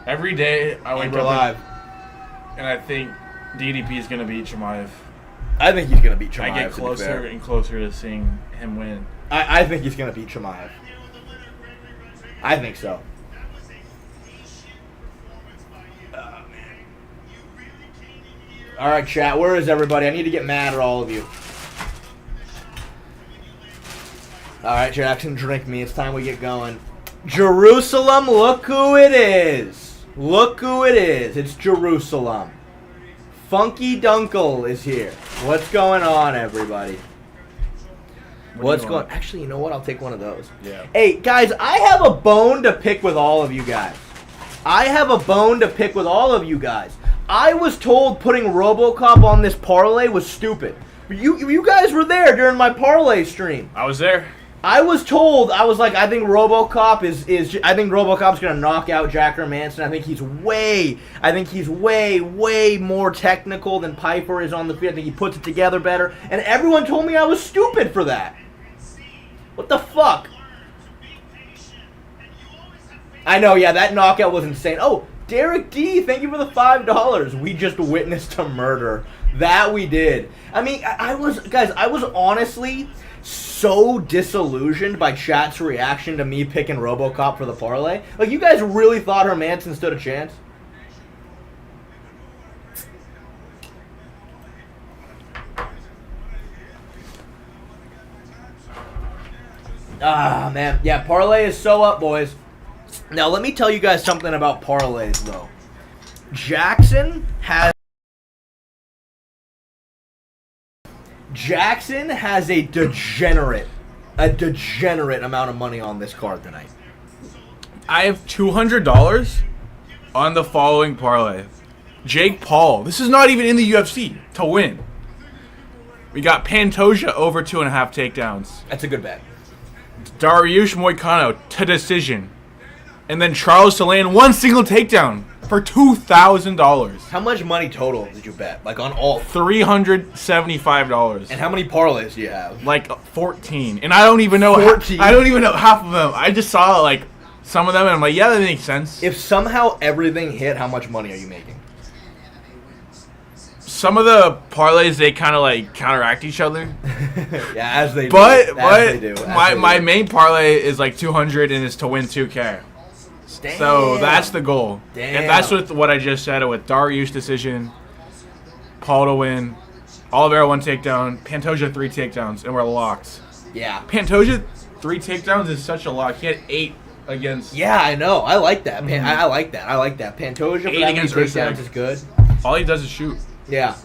Every day I wake up live. and I think DDP is going to beat Chimaev. I think he's going to beat Chimaev. I get closer and closer to seeing him win. I think he's going to beat Chimaev. I think so. All right, chat. Where is everybody? I need to get mad at all of you. All right, Jackson, drink me. It's time we get going. Jerusalem, look who it is. Look who it is. It's Jerusalem. Funky Dunkle is here. What's going on, everybody? What's going on? Actually, you know what? I'll take one of those. Yeah. Hey, guys, I have a bone to pick with all of you guys. I was told putting RoboCop on this parlay was stupid. You guys were there during my parlay stream. I was there. I was told, I was like, I think RoboCop I think RoboCop's gonna knock out Jack Manson. I think he's way more technical than Piper is on the field. I think he puts it together better. And everyone told me I was stupid for that. What the fuck? I know, yeah, that knockout was insane. Oh, Derek D, thank you for the $5. We just witnessed a murder. That we did. I mean, I was honestly so disillusioned by chat's reaction to me picking RoboCop for the parlay. Like, you guys really thought Hermanson stood a chance? Ah, man. Yeah, parlay is so up, boys. Now, let me tell you guys something about parlays, though. Jackson has a degenerate amount of money on this card tonight. I have $200 on the following parlay. Jake Paul. This is not even in the UFC to win. We got Pantoja over 2.5 takedowns. That's a good bet. Dariush Moicano to decision. And then Charles to land one single takedown for $2,000. How much money total did you bet? Like on all? $375. And how many parlays do you have? Like 14. And I don't even know 14? I don't even know half of them. I just saw like some of them and I'm like, yeah, that makes sense. If somehow everything hit, how much money are you making? Some of the parlays, they kind of like counteract each other. Yeah, as they do. But my do. main parlay is like 200 and it's to win 2K. Damn. So that's the goal. Damn. And that's what I just said with Dariush decision, Paul to win, Oliveira 1 takedown, Pantoja 3 takedowns, and we're locked. Yeah. Pantoja 3 takedowns is such a lock. He had 8 against. Yeah, I know. I like that. I like that. Pantoja for 8 that against many takedowns Usyk. is good. All he does is shoot. Yeah.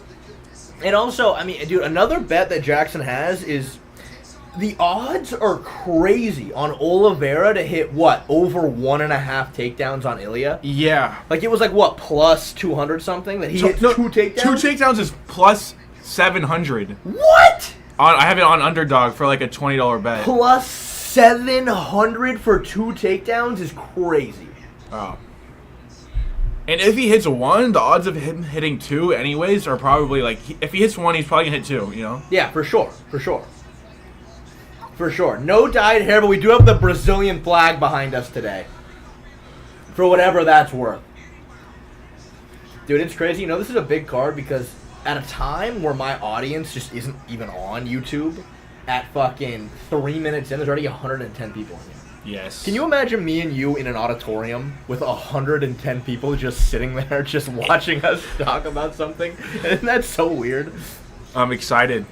And also, I mean, dude, another bet that Jackson has is the odds are crazy on Oliveira to hit, what, over 1.5 takedowns on Ilia? Yeah. Like, it was like, what, plus 200 something that he hit 2 takedowns? 2 takedowns is plus 700. What? I have it on Underdog for like a $20 bet. Plus 700 for 2 takedowns is crazy. Oh. And if he hits 1, the odds of him hitting 2 anyways are probably like, if he hits 1, he's probably going to hit 2, you know? Yeah, for sure. No dyed hair, but we do have the Brazilian flag behind us today. For whatever that's worth. Dude, it's crazy. You know, this is a big card because at a time where my audience just isn't even on YouTube, at fucking 3 minutes in, there's already 110 people in here. Yes. Can you imagine me and you in an auditorium with 110 people just sitting there just watching us talk about something? Isn't that so weird? I'm excited.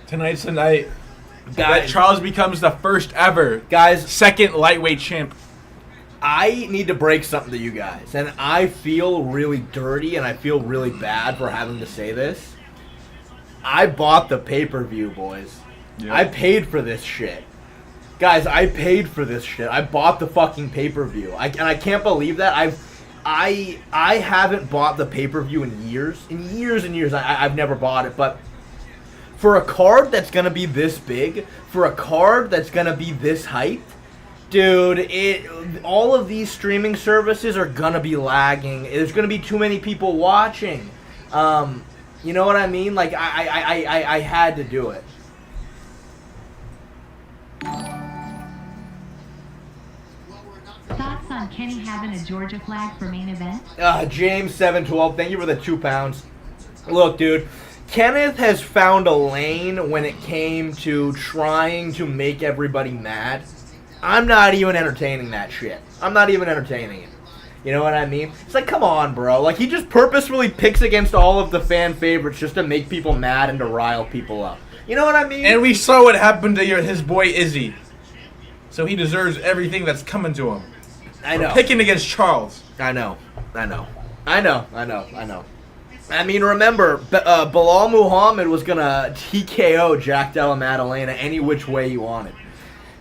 Tonight's the night Guys, that Charles becomes the first ever guys, second lightweight champ. I need to break something to you guys, and I feel really dirty and I feel really bad for having to say this. I bought the pay-per-view, boys. Yep. I paid for this shit. Guys, I paid for this shit. I bought the fucking pay-per-view. And I can't believe that. I haven't bought the pay-per-view in years. In years and years, I've never bought it. But for a card that's going to be this big, for a card that's going to be this hyped, dude, all of these streaming services are going to be lagging. There's going to be too many people watching. You know what I mean? Like, I had to do it. Thoughts on on Kenny having a Georgia flag for main event? James 712, thank you for the £2. Look, dude, Kenneth has found a lane when it came to trying to make everybody mad. I'm not even entertaining that shit. I'm not even entertaining it. You know what I mean? It's like, come on, bro. Like, he just purposefully picks against all of the fan favorites just to make people mad and to rile people up. You know what I mean? And we saw what happened to his boy Izzy. So he deserves everything that's coming to him. I know. For picking against Charles. I know. I mean, remember, Bilal Muhammad was going to TKO Jack Della Maddalena any which way you wanted.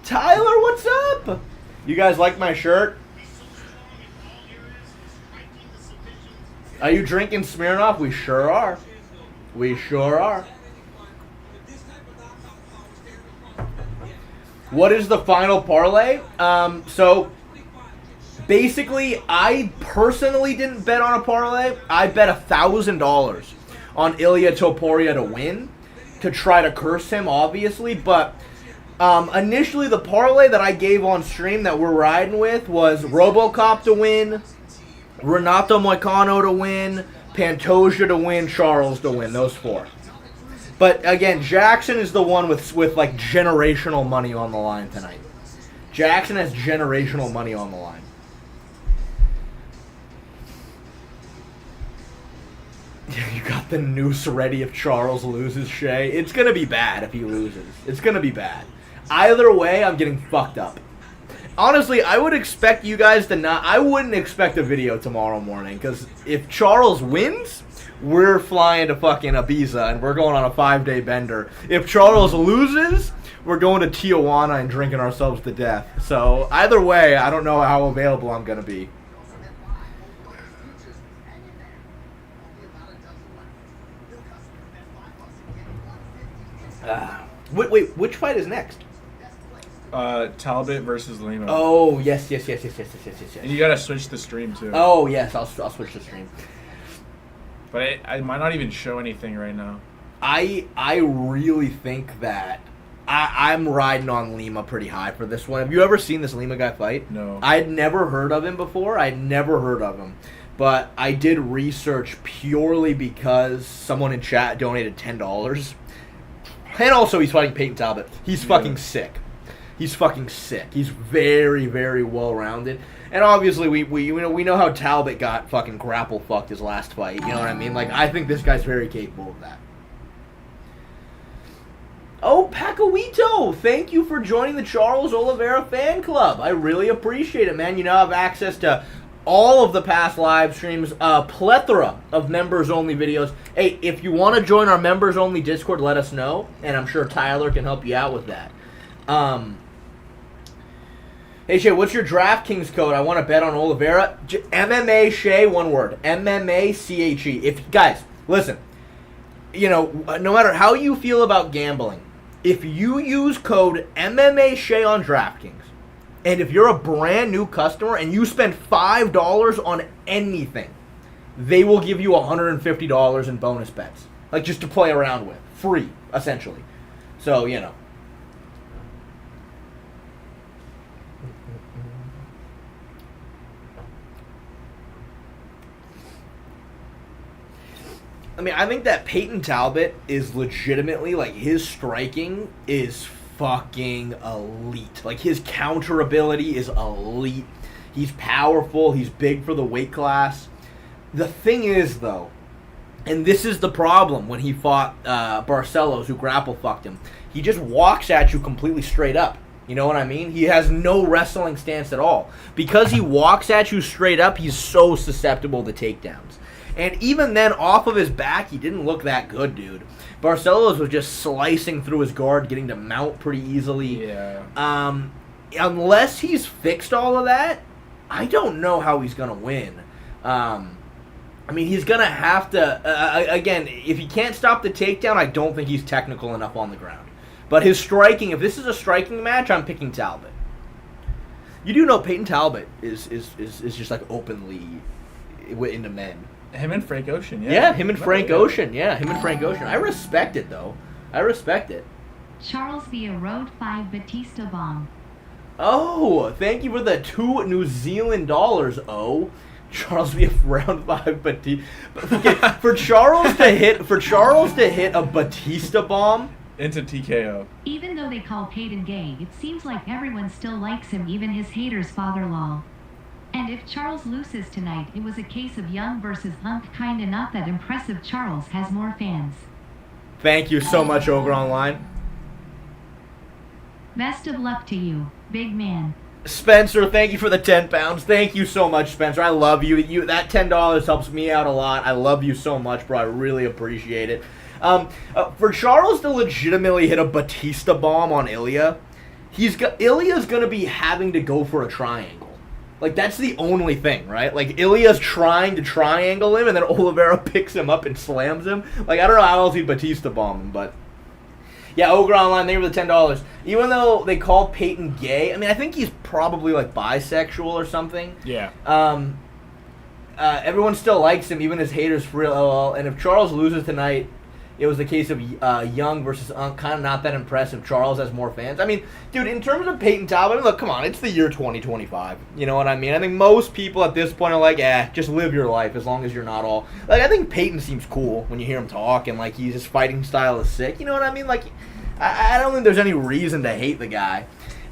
Tyler, what's up? You guys like my shirt? Are you drinking Smirnoff? We sure are. We sure are. What is the final parlay? So, basically, I personally didn't bet on a parlay. I bet $1,000 on Ilia Topuria to win, to try to curse him, obviously. But initially, the parlay that I gave on stream that we're riding with was RoboCop to win, Renato Moicano to win, Pantoja to win, Charles to win. Those four. But again, Jackson is the one with like generational money on the line tonight. Jackson has generational money on the line. You got the noose ready if Charles loses, Shay. It's gonna be bad if he loses. It's gonna be bad. Either way, I'm getting fucked up. Honestly, I would expect you guys to not... I wouldn't expect a video tomorrow morning, because if Charles wins, we're flying to fucking Ibiza, and we're going on a 5-day bender. If Charles loses, we're going to Tijuana and drinking ourselves to death. So, either way, I don't know how available I'm going to be. Wait, which fight is next? Talbot versus Lima. Oh, yes. And you gotta switch the stream too. Oh, yes, I'll switch the stream. But I might not even show anything right now. I really think that I'm riding on Lima pretty high for this one. Have you ever seen this Lima guy fight? No. I'd never heard of him before. But I did research purely because someone in chat donated $10. And also, he's fighting Peyton Talbot. He's fucking sick. He's fucking sick. He's very, very well-rounded. And obviously, we know how Talbot got fucking grapple fucked his last fight. You know what I mean? Like, I think this guy's very capable of that. Oh, Pacawito! Thank you for joining the Charles Oliveira fan club. I really appreciate it, man. You now have access to all of the past live streams, a plethora of members-only videos. Hey, if you want to join our members-only Discord, let us know, and I'm sure Tyler can help you out with that. Hey, Shay, what's your DraftKings code? I want to bet on Oliveira. MMA Shay, one word. MMACHE. Guys, listen. You know, no matter how you feel about gambling, if you use code MMA Shay on DraftKings, and if you're a brand new customer and you spend $5 on anything, they will give you $150 in bonus bets. Like, just to play around with. Free, essentially. So, you know. I mean, I think that Peyton Talbot is legitimately, like, his striking is fucking elite. Like, his counter ability is elite. He's powerful. He's big for the weight class. The thing is, though, and this is the problem when he fought Barcelos, who grapple fucked him, he just walks at you completely straight up. You know what I mean? He has no wrestling stance at all. Because he walks at you straight up, he's so susceptible to takedowns. And even then, off of his back, he didn't look that good, dude. Barcelos was just slicing through his guard, getting to mount pretty easily. Yeah. Unless he's fixed all of that, I don't know how he's going to win. I mean, he's going to have to... again, if he can't stop the takedown, I don't think he's technical enough on the ground. But his striking, if this is a striking match, I'm picking Talbot. You do know Peyton Talbot is just, like, openly into men. Him and Frank Ocean, yeah. Yeah, him and Frank Ocean. I respect it, though. I respect it. Charles via Road 5 Batista Bomb. Oh, thank you for the $2 New Zealand dollars. Oh, Charles be a round 5 Batista. Okay, for Charles to hit a Batista bomb into TKO. Even though they call Peyton gay, it seems like everyone still likes him, even his haters, father lol. And if Charles loses tonight, it was a case of Young versus Unk, kinda not that impressive. Charles has more fans. Thank you so much, Ogre Online. Best of luck to you, big man. Spencer, thank you for the 10 pounds. Thank you so much, Spencer. I love you. That $10 helps me out a lot. I love you so much, bro. I really appreciate it. For Charles to legitimately hit a Batista bomb on Ilia, Ilia's gonna be having to go for a triangle. Like, that's the only thing, right? Like, Ilia's trying to triangle him, and then Oliveira picks him up and slams him. Like, I don't know how else he'd Batista bomb him, but... Yeah, Ogre Online, thank you for the $10. Even though they call Peyton gay, I mean, I think he's probably, like, bisexual or something. Yeah. Everyone still likes him, even his haters for real, LOL. And if Charles loses tonight, it was the case of Young versus Unk. Kind of not that impressive. Charles has more fans. I mean, dude, in terms of Peyton Talbot, look, come on, it's the year 2025. You know what I mean? I think most people at this point are like, just live your life as long as you're not all... Like, I think Peyton seems cool when you hear him talk, and, like, his fighting style is sick. You know what I mean? Like, I don't think there's any reason to hate the guy.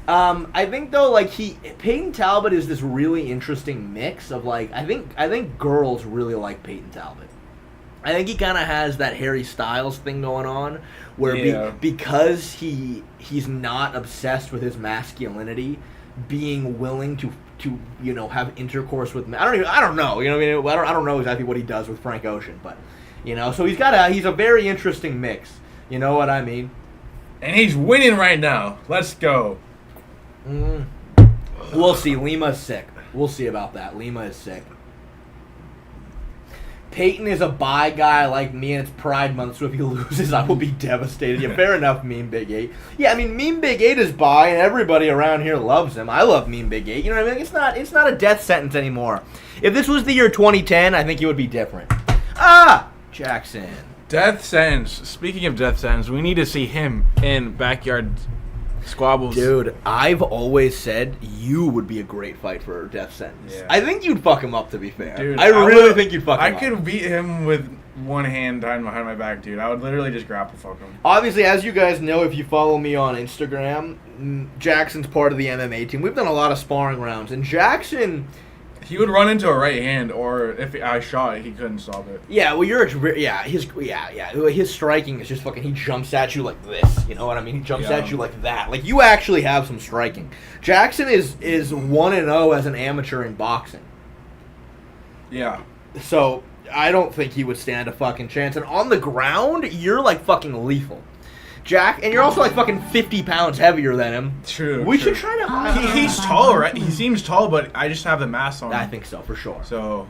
I think, though, like, Peyton Talbot is this really interesting mix of, like, I think girls really like Peyton Talbot. I think he kind of has that Harry Styles thing going on, where because he's not obsessed with his masculinity, being willing to have intercourse with men. I don't know. You know what I mean? I don't know exactly what he does with Frank Ocean, but so he's a very interesting mix. You know what I mean? And he's winning right now. Let's go. We'll see. Lima's sick. We'll see about that. Lima is sick. Peyton is a bi guy like me, and it's Pride Month, so if he loses, I will be devastated. Yeah, fair enough, Meme Big 8. Yeah, I mean, Meme Big 8 is bi, and everybody around here loves him. I love Meme Big 8. You know what I mean? It's not a death sentence anymore. If this was the year 2010, I think it would be different. Jackson. Death sentence. Speaking of death sentence, we need to see him in Backyard Squabbles. Dude, I've always said you would be a great fight for a death sentence. Yeah. I think you'd fuck him up, to be fair. Dude, I really think you'd fuck him up. I could beat him with one hand tied behind my back, dude. I would literally just grapple fuck him. Obviously, as you guys know, if you follow me on Instagram, Jackson's part of the MMA team. We've done a lot of sparring rounds, and Jackson... He would run into a right hand, or if I shot it, he couldn't stop it. Yeah, well, his striking is just fucking. He jumps at you like this. You know what I mean? He jumps at you like that. Like, you actually have some striking. Jackson is 1-0 as an amateur in boxing. Yeah. So I don't think he would stand a fucking chance. And on the ground, you're like fucking lethal. Jack, and you're also like fucking 50 pounds heavier than him. True. We should try to... He's tall, right? He seems tall, but I just have the mass on him. I think so, for sure. So,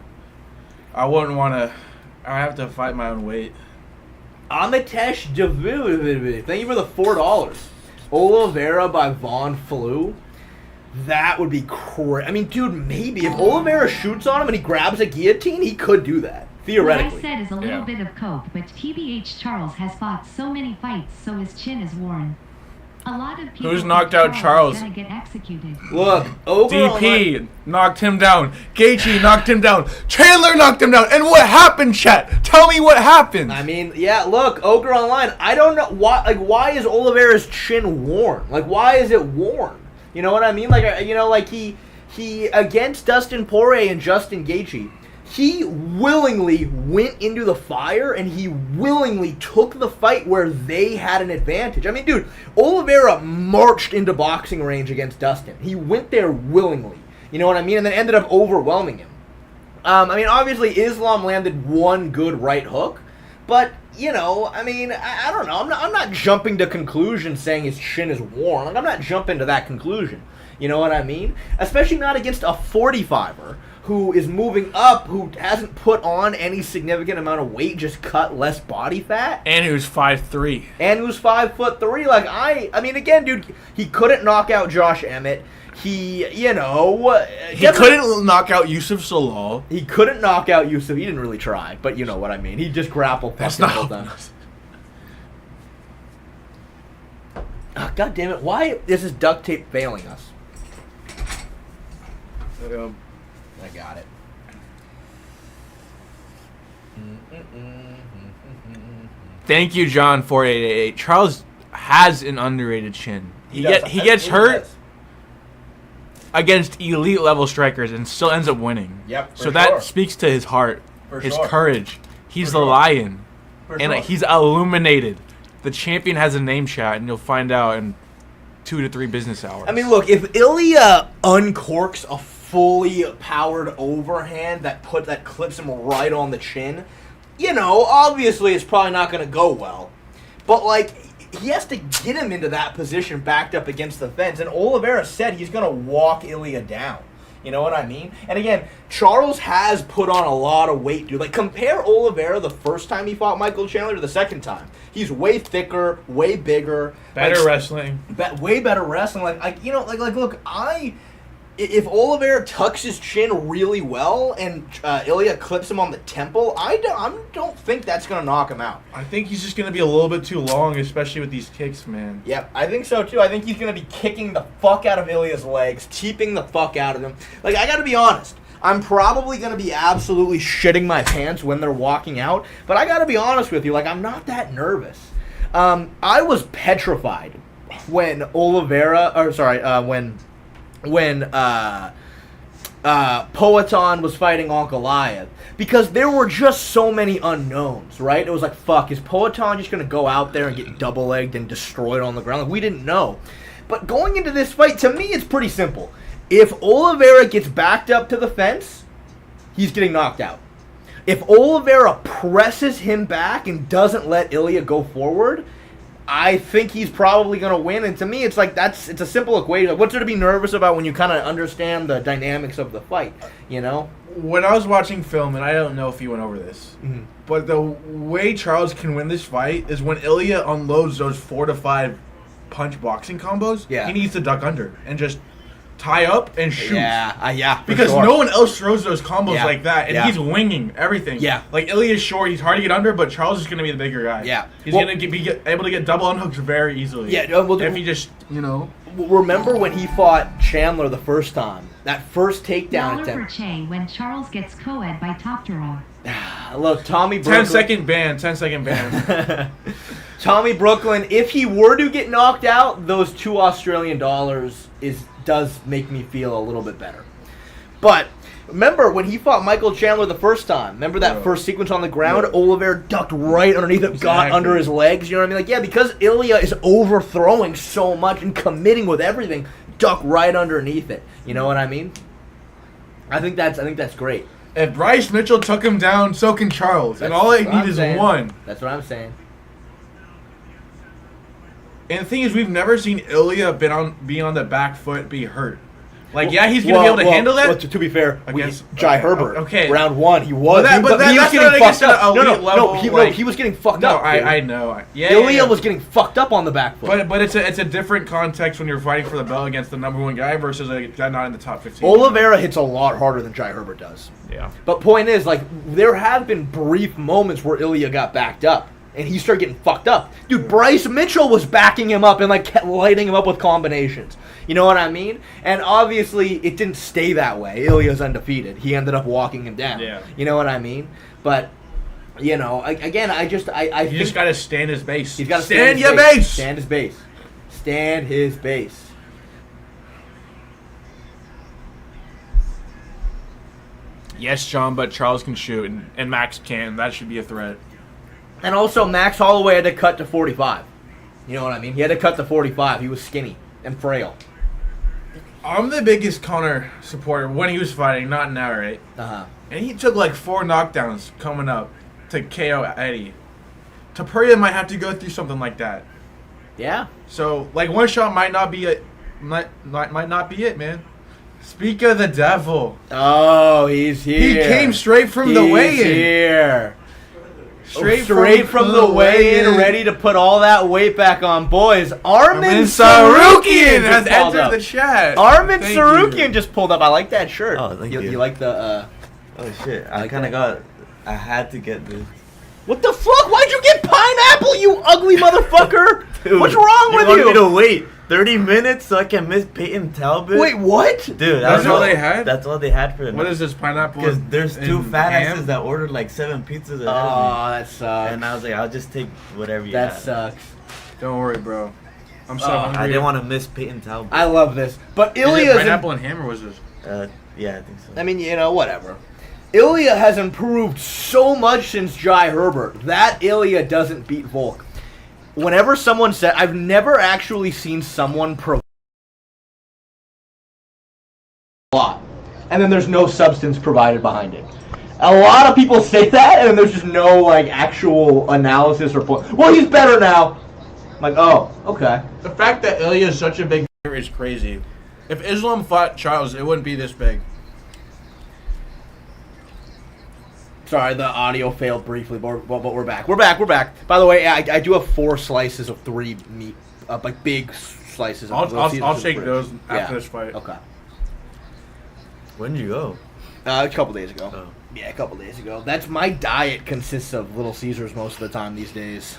I wouldn't want to... I have to fight my own weight. Amitesh Devu, thank you for the $4. Oliveira by Von Flue. That would be crazy. I mean, dude, maybe. If Oliveira shoots on him and he grabs a guillotine, he could do that. Theoretically. What I said is a little bit of coke, but TBH Charles has fought so many fights, so his chin is worn. A lot of people... Who's knocked out Charles? Gonna get executed. Look, DP knocked him down. Gaethje knocked him down. Chandler knocked him down. And what happened, chat? Tell me what happened. I mean, yeah, look, Ogre Online, I don't know why. Like, why is Oliveira's chin worn? Like, why is it worn? You know what I mean? Like, like he against Dustin Poirier and Justin Gaethje, he willingly went into the fire, and he willingly took the fight where they had an advantage. I mean, dude, Oliveira marched into boxing range against Dustin. He went there willingly. You know what I mean? And then ended up overwhelming him. I mean, obviously, Islam landed one good right hook, but, I mean, I don't know. I'm not jumping to conclusions saying his chin is worn. Like, I'm not jumping to that conclusion. You know what I mean? Especially not against a 45er. Who is moving up, who hasn't put on any significant amount of weight, just cut less body fat. And who's 5'3". And who's 5'3". Like, I mean, again, dude, he couldn't knock out Josh Emmett. He couldn't knock out Yusuf Salal. He couldn't knock out Yusuf. He didn't really try, but you know what I mean. He just grappled. That's not done. God damn it. Why is this duct tape failing us? I got it. Thank you, John 4888. Charles has an underrated chin. He gets hurt against elite level strikers and still ends up winning. Yep. So that speaks to his heart, his courage. He's the lion, and he's illuminated. The champion has a name chat, and you'll find out in 2 to 3 business hours. I mean, look, if Ilia uncorks a fully powered overhand that clips him right on the chin, you know, obviously it's probably not going to go well. But, like, he has to get him into that position backed up against the fence. And Oliveira said he's going to walk Ilia down. You know what I mean? And again, Charles has put on a lot of weight, dude. Like, compare Oliveira the first time he fought Michael Chandler to the second time. He's way thicker, way bigger. Better wrestling. Way better wrestling. Look, if Oliveira tucks his chin really well and Ilia clips him on the temple, I don't think that's going to knock him out. I think he's just going to be a little bit too long, especially with these kicks, man. Yeah, I think so too. I think he's going to be kicking the fuck out of Ilia's legs, teeping the fuck out of him. Like, I got to be honest. I'm probably going to be absolutely shitting my pants when they're walking out, but I got to be honest with you. Like, I'm not that nervous. I was petrified when Poatan was fighting Ankalaev, because there were just so many unknowns, right? It was like, fuck, is Poatan just going to go out there and get double-legged and destroyed on the ground? Like, we didn't know. But going into this fight, to me, it's pretty simple. If Oliveira gets backed up to the fence, he's getting knocked out. If Oliveira presses him back and doesn't let Ilia go forward, I think he's probably going to win. And to me, it's like it's a simple equation. What's there to be nervous about when you kind of understand the dynamics of the fight, you know? When I was watching film, and I don't know if he went over this, but the way Charles can win this fight is when Ilia unloads those 4 to 5 punch boxing combos, he needs to duck under and just tie up and shoot. Because no one else throws those combos like that, and he's winging everything. Yeah. Like, Ilia's short, he's hard to get under, but Charles is going to be the bigger guy. Yeah. He's going to be able to get double unhooks very easily. Yeah. If he just, you know. Remember when he fought Chandler the first time? That first takedown attempt. For Che when Charles gets co-ed by Topuria. Look, Tommy Brooklyn. 10 second ban. Tommy Brooklyn, if he were to get knocked out, those $2 Australian does make me feel a little bit better. But remember when he fought Michael Chandler the first time? Remember that first sequence on the ground? Oliveira ducked right underneath it, got under his legs. You know what I mean? Like, yeah, because Ilia is overthrowing so much and committing with everything, duck right underneath it. You know what I mean? I think that's great. If Bryce Mitchell took him down, so can Charles. And all they need is one. That's what I'm saying. And the thing is, we've never seen Ilia be on the back foot, be hurt. Like, he's going to be able to handle that. Well, to be fair, against Jai Herbert, round 1, he was. He was getting fucked up. He was getting fucked up. I know. Ilia was getting fucked up on the back foot. But it's a different context when you're fighting for the belt against the number 1 guy versus a guy not in the top 15. Oliveira hits a lot harder than Jai Herbert does. Yeah. But point is, like, there have been brief moments where Ilia got backed up. And he started getting fucked up. Dude, Bryce Mitchell was backing him up and, like, kept lighting him up with combinations. You know what I mean? And obviously, it didn't stay that way. Ilia's undefeated. He ended up walking him down. Yeah. You know what I mean? But, you know, again, I think just got to stand his base. He's got to stand your base. Stand his base. Stand his base. Yes, John, but Charles can shoot, and Max can. That should be a threat. And also, Max Holloway had to cut to 45. You know what I mean? He had to cut to 45. He was skinny and frail. I'm the biggest Conor supporter when he was fighting, not now, right? Uh-huh. And he took like 4 knockdowns coming up to KO Eddie. Topuria might have to go through something like that. Yeah. So, like, one shot might not be it. Might not be it, man. Speak of the devil. Oh, he's here. He came straight from the weigh-in. He's here. Straight from the weigh-in, ready to put all that weight back on. Boys, Armin Sarukian has entered the chat. Armin Sarukian just pulled up. I like that shirt. Oh, thank you. You like the... Oh, shit. I had to get this. What the fuck? Why'd you get pineapple, you ugly motherfucker? Dude, what's wrong with you? You wanted me to wait. 30 minutes so I can miss Peyton Talbot. Wait, what? Dude, That's all they had? That's all they had for them. What is this, pineapple? Because there's two and fat ham? asses that ordered like 7 pizzas ahead Oh, of me. that sucks. And I was like, I'll just take whatever you That have. sucks. Don't worry, bro. I'm so Oh, hungry. I didn't want to miss Peyton Talbot. I love this. But Is it Ilya's... pineapple and ham, or was this? Yeah, I think so. I mean, you know, whatever. Ilya has improved so much since Jai Herbert. That Ilya doesn't beat Volk. Whenever someone said... I've never actually seen someone a lot. And then there's no substance provided behind it. A lot of people say that, and then there's just no, like, actual analysis or point. Well, he's better now. I'm like, oh, okay. The fact that Ilya is such a big is crazy. If Islam fought Charles, it wouldn't be this big. Sorry, the audio failed briefly, but we're back. We're back. By the way, I do have 4 slices of 3 meat, like big slices. I'll shake those after this fight. Okay. When did you go? A couple days ago. Oh. Yeah, a couple days ago. That's my diet consists of Little Caesars most of the time these days.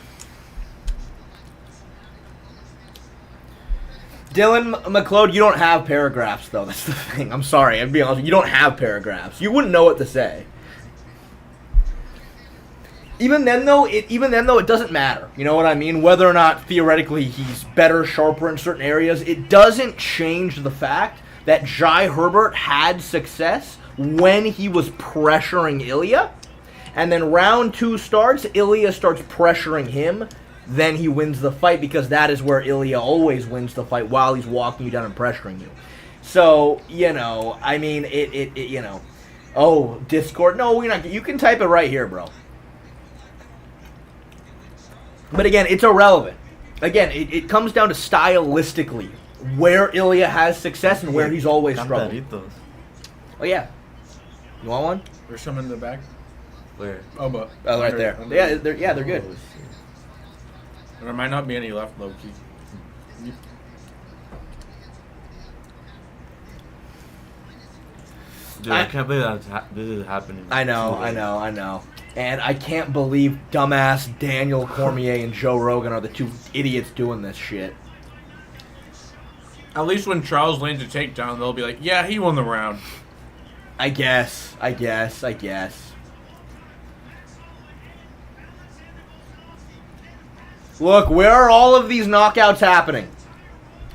Dylan McLeod, you don't have paragraphs though. That's the thing. I'm sorry. I'd be honest. You don't have paragraphs. You wouldn't know what to say. Even then, though, it doesn't matter. You know what I mean? Whether or not theoretically he's better, sharper in certain areas, it doesn't change the fact that Jai Herbert had success when he was pressuring Ilya, and then round 2 starts, Ilya starts pressuring him, then he wins the fight because that is where Ilya always wins the fight while he's walking you down and pressuring you. So, you know, I mean, you know, oh, Discord, no, we're not. You can type it right here, bro. But again, it's irrelevant. Again, it comes down to stylistically where Ilya has success and where he's always struggled. Cantaritos. Oh yeah, you want one? There's some in the back. Where? Oh, but Right there. Yeah, they're good. Oh, shit. There might not be any left, low key. Dude, I can't believe this is happening. I know. And I can't believe dumbass Daniel Cormier and Joe Rogan are the 2 idiots doing this shit. At least when Charles lands a takedown, they'll be like, yeah, he won the round. I guess. Look, where are all of these knockouts happening?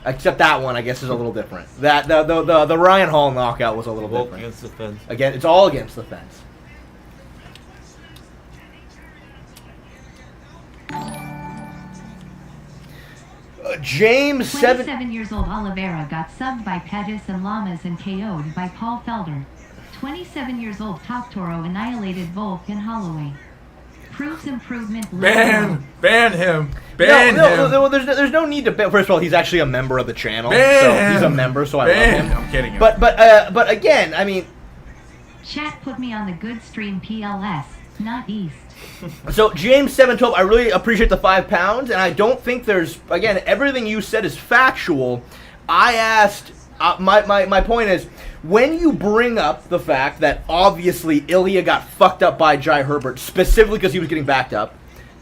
Except that one, I guess, is a little different. That the Ryan Hall knockout was a little Volk different. against the fence. Again, it's all against the fence. James 27 years old Oliveira got subbed by Pettis and Lamas and KO'd by Paul Felder. 27 years old Top Toro annihilated Volk and Holloway. Proves improvement. Ban him. No, there's no need to ban. First of all, he's actually a member of the channel, so he's a member, so I love him. I'm kidding him. But again, I mean, Chat put me on the good stream PLS, not East. so James 712, I really appreciate the £5, and I don't think there's, again, everything you said is factual. I asked, my point is, when you bring up the fact that obviously Ilya got fucked up by Jai Herbert, specifically because he was getting backed up,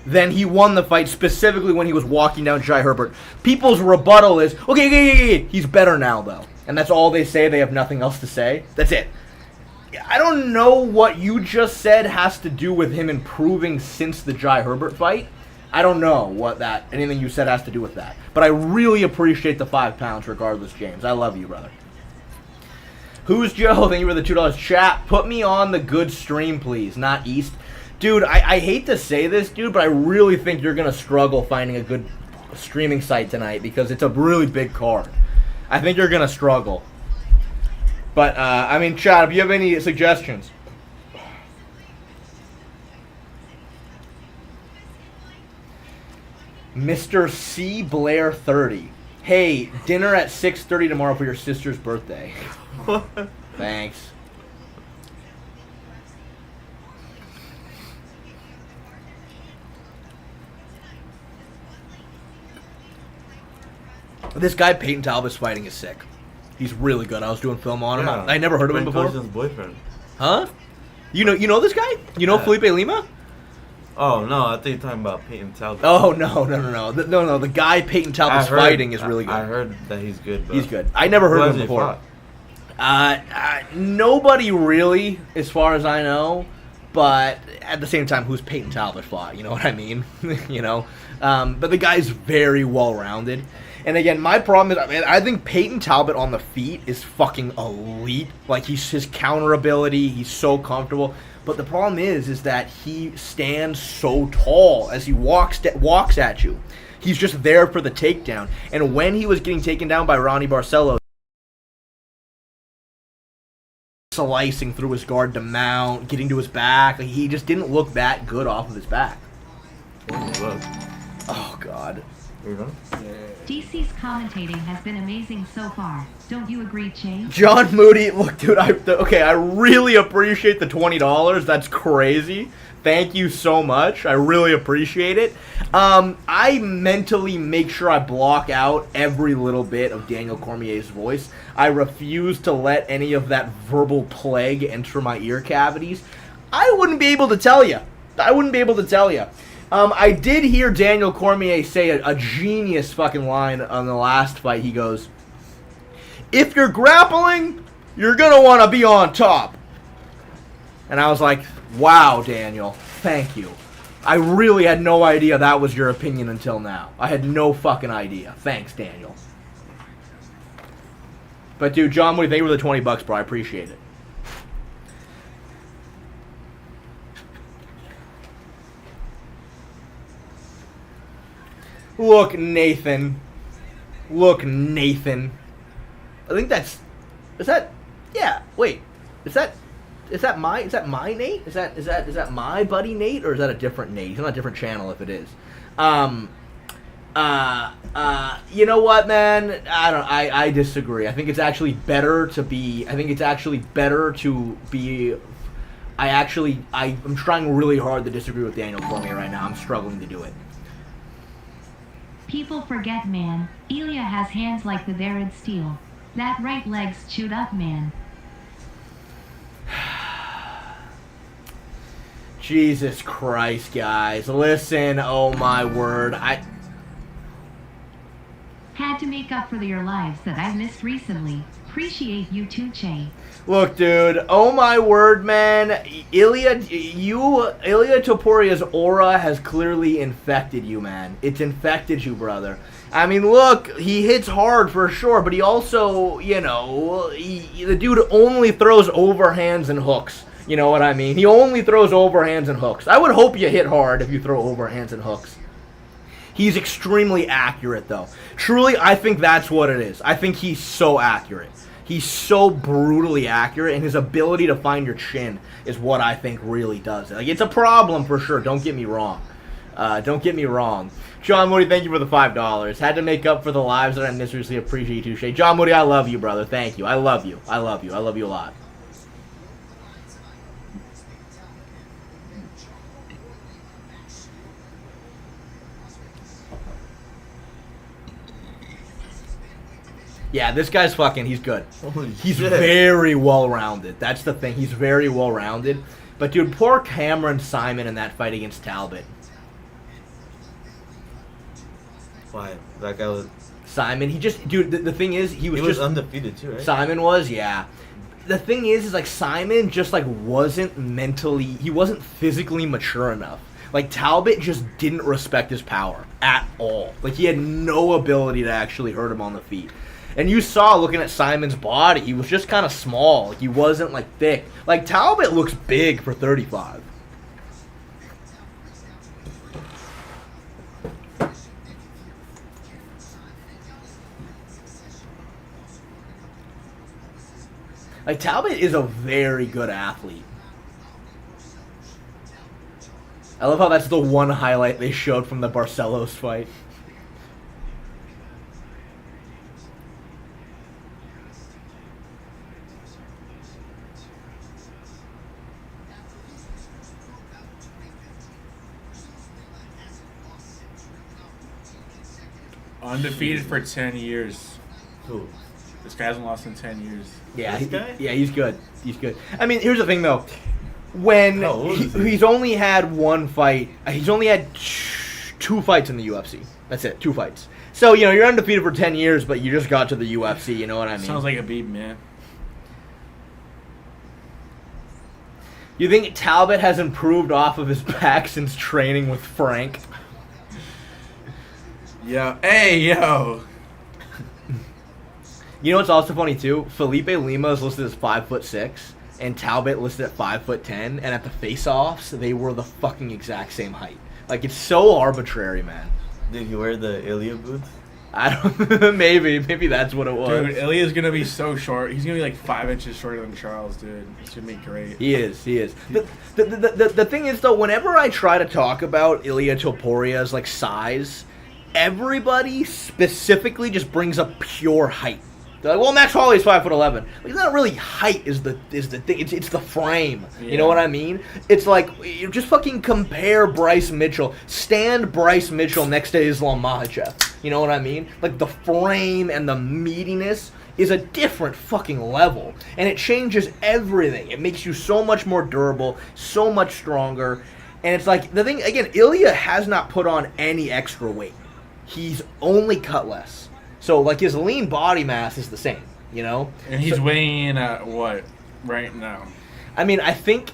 then he won the fight specifically when he was walking down Jai Herbert. People's rebuttal is, okay, he's better now, though. And that's all they say. They have nothing else to say. That's it. I don't know what you just said has to do with him improving since the Jai Herbert fight. I don't know what anything you said has to do with that. But I really appreciate the £5 regardless, James. I love you, brother. Who's Joe? Thank you for the $2. Chat, put me on the good stream, please, not East. Dude, I hate to say this, dude, but I really think you're going to struggle finding a good streaming site tonight because it's a really big card. I think you're going to struggle. But, I mean, chat, if you have any suggestions. Mr. C. Blair 30. Hey, dinner at 6:30 tomorrow for your sister's birthday. Thanks. This guy Peyton Talbot's fighting is sick. He's really good. I was doing film on him. Yeah. I never heard of him before. Cousin's boyfriend. Huh? You know this guy? You know Yeah. Felipe Lima? Oh no, I think you're talking about Peyton Talbot. Oh no. The guy Peyton Talbot's fighting is really good. I heard that he's good. But He's good. I never heard of him before. Nobody really, as far as I know. But at the same time, who's Peyton Talbot fought? You know what I mean? You know? But the guy's very well-rounded. And again, my problem is, I think Peyton Talbot on the feet is fucking elite. Like, his counter ability, he's so comfortable. But the problem is that he stands so tall as he walks at you. He's just there for the takedown. And when he was getting taken down by Ronnie Barcelo, slicing through his guard to mount, getting to his back. Like, he just didn't look that good off of his back. Oh, God. DC's commentating has been amazing so far. Don't you agree, Che? John Moody, look, dude, I really appreciate the $20. That's crazy. Thank you so much. I really appreciate it. I mentally make sure I block out every little bit of Daniel Cormier's voice. I refuse to let any of that verbal plague enter my ear cavities. I wouldn't be able to tell you. I did hear Daniel Cormier say a genius fucking line on the last fight. He goes, "If you're grappling, you're going to want to be on top." And I was like, wow, Daniel, thank you. I really had no idea that was your opinion until now. I had no fucking idea. Thanks, Daniel. But, dude, John Moody, thank you for the $20, bro. I appreciate it. Look, Nathan. I think that's... Is that... Yeah, wait. Is that my Nate? Is that my buddy Nate, or is that a different Nate? He's on a different channel if it is. You know what, man? I disagree. I think it's actually better to be. I'm trying really hard to disagree with Daniel Cormier right now. I'm struggling to do it. People forget, man. Ilia has hands like the Darren Steel. That right leg's chewed up, man. Jesus Christ, guys. Listen, oh my word. Had to make up for your lives that I missed recently. Appreciate you too, Che. Look, dude, oh my word, man. Ilia Topuria's aura has clearly infected you, man. It's infected you, brother. I mean, look, he hits hard for sure, but he also, you know, the dude only throws overhands and hooks. You know what I mean? He only throws overhands and hooks. I would hope you hit hard if you throw overhands and hooks. He's extremely accurate, though. Truly, I think that's what it is. I think he's so accurate. He's so brutally accurate, and his ability to find your chin is what I think really does it. Like, it's a problem for sure. Don't get me wrong. John Moody, thank you for the $5. Had to make up for the lives that I miserably appreciate you, Shay. John Moody, I love you, brother. Thank you. I love you a lot. Yeah, this guy's fucking, he's good. He's very well-rounded. That's the thing. He's very well-rounded. But, dude, poor Cameron Simon in that fight against Talbot. Why? That guy was... Simon, he just... Dude, the thing is, he was just... undefeated, too, right? Simon was, yeah. The thing is, like, Simon just, like, wasn't mentally... He wasn't physically mature enough. Like, Talbot just didn't respect his power at all. Like, he had no ability to actually hurt him on the feet. And you saw, looking at Simon's body, he was just kind of small. Like, he wasn't, like, thick. Like, Talbot looks big for 35. Like, Talbot is a very good athlete. I love how that's the one highlight they showed from the Barcelos fight. Undefeated for 10 years. Who? This guy hasn't lost in 10 years. Yeah, This guy? Yeah, he's good. He's good. I mean, here's the thing, though. when How old is he? he's only had one fight. He's only had 2 fights in the UFC. That's it, 2 fights. So, you're undefeated for 10 years, but you just got to the UFC, you know what I mean? Sounds like a beat, man. You think Talbot has improved off of his back since training with Frank? Yeah. Hey, yo. You know what's also funny too? Felipe Lima is listed as 5'6", and Talbot listed at 5'10", and at the face-offs, they were the fucking exact same height. Like, it's so arbitrary, man. Did he wear the Ilia boots? I don't. maybe that's what it was. Dude, Ilia's gonna be so short. He's gonna be like 5 inches shorter than Charles, dude. It's gonna be great. He is. The thing is, though, whenever I try to talk about Ilia Topuria's, like, size, everybody specifically just brings up pure height. They're like, well, Max Holloway's 5'11". Like, it's not really height is the thing. It's the frame. Yeah. You know what I mean? It's like, you just fucking compare Bryce Mitchell. Stand Bryce Mitchell next to Islam Makhachev. You know what I mean? Like, the frame and the meatiness is a different fucking level. And it changes everything. It makes you so much more durable, so much stronger. And it's like, the thing, again, Ilia has not put on any extra weight. He's only cut less. So, like, his lean body mass is the same, And he's weighing in at what right now? I mean, I think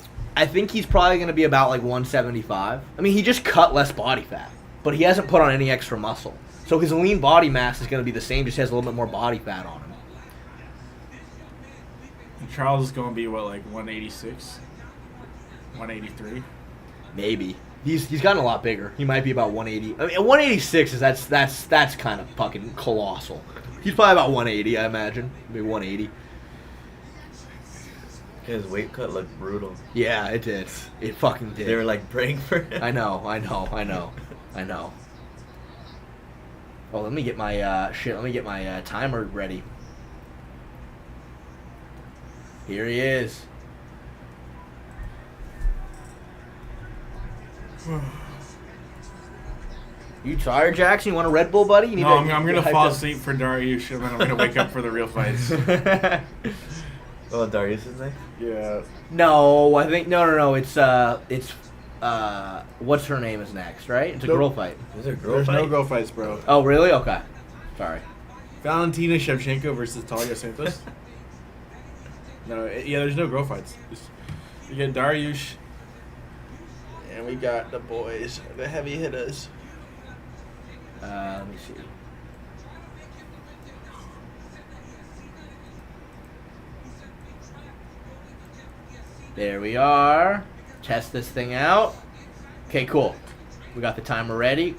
he's probably going to be about, like, 175. I mean, he just cut less body fat, but he hasn't put on any extra muscle. So his lean body mass is going to be the same, just has a little bit more body fat on him. And Charles is gonna be what, like 186, 183? Maybe. He's gotten a lot bigger. He might be about 180. I mean, 186 is that's kind of fucking colossal. He's probably about 180, I imagine. Maybe 180. His weight cut looked brutal. Yeah, it did. It fucking did. They were like praying for him. I know. Oh, let me get my timer ready. Here he is. You tired, Jackson? You want a Red Bull, buddy? No, I'm gonna fall asleep for Dariush, and then I'm gonna wake up for the real fights. Oh, Darius is next? Yeah. No, I think no. It's what's her name is next, right? It's a girl fight. Is there a girl There's fight? no girl fights, bro. Oh, really? Okay. Sorry. Valentina Shevchenko versus Talia Santos. There's no girl fights. You get Dariush, and we got the boys, the heavy hitters. Let me see. There we are. Test this thing out. Okay, cool. We got the timer ready.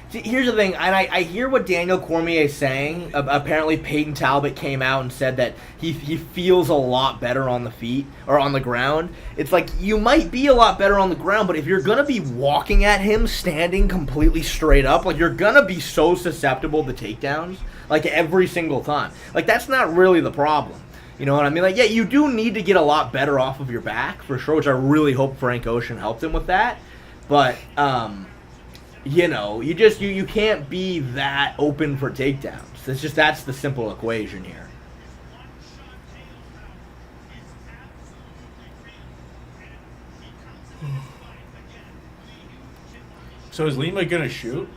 See, here's the thing, and I hear what Daniel Cormier is saying. Apparently, Peyton Talbot came out and said that he feels a lot better on the feet, or on the ground. It's like, you might be a lot better on the ground, but if you're going to be walking at him standing completely straight up, like, you're going to be so susceptible to takedowns, like, every single time. Like, that's not really the problem. You know what I mean? Like, yeah, you do need to get a lot better off of your back, for sure, which I really hope Frank Ocean helped him with that. But, you can't be that open for takedowns. That's the simple equation here. So is Lima gonna shoot?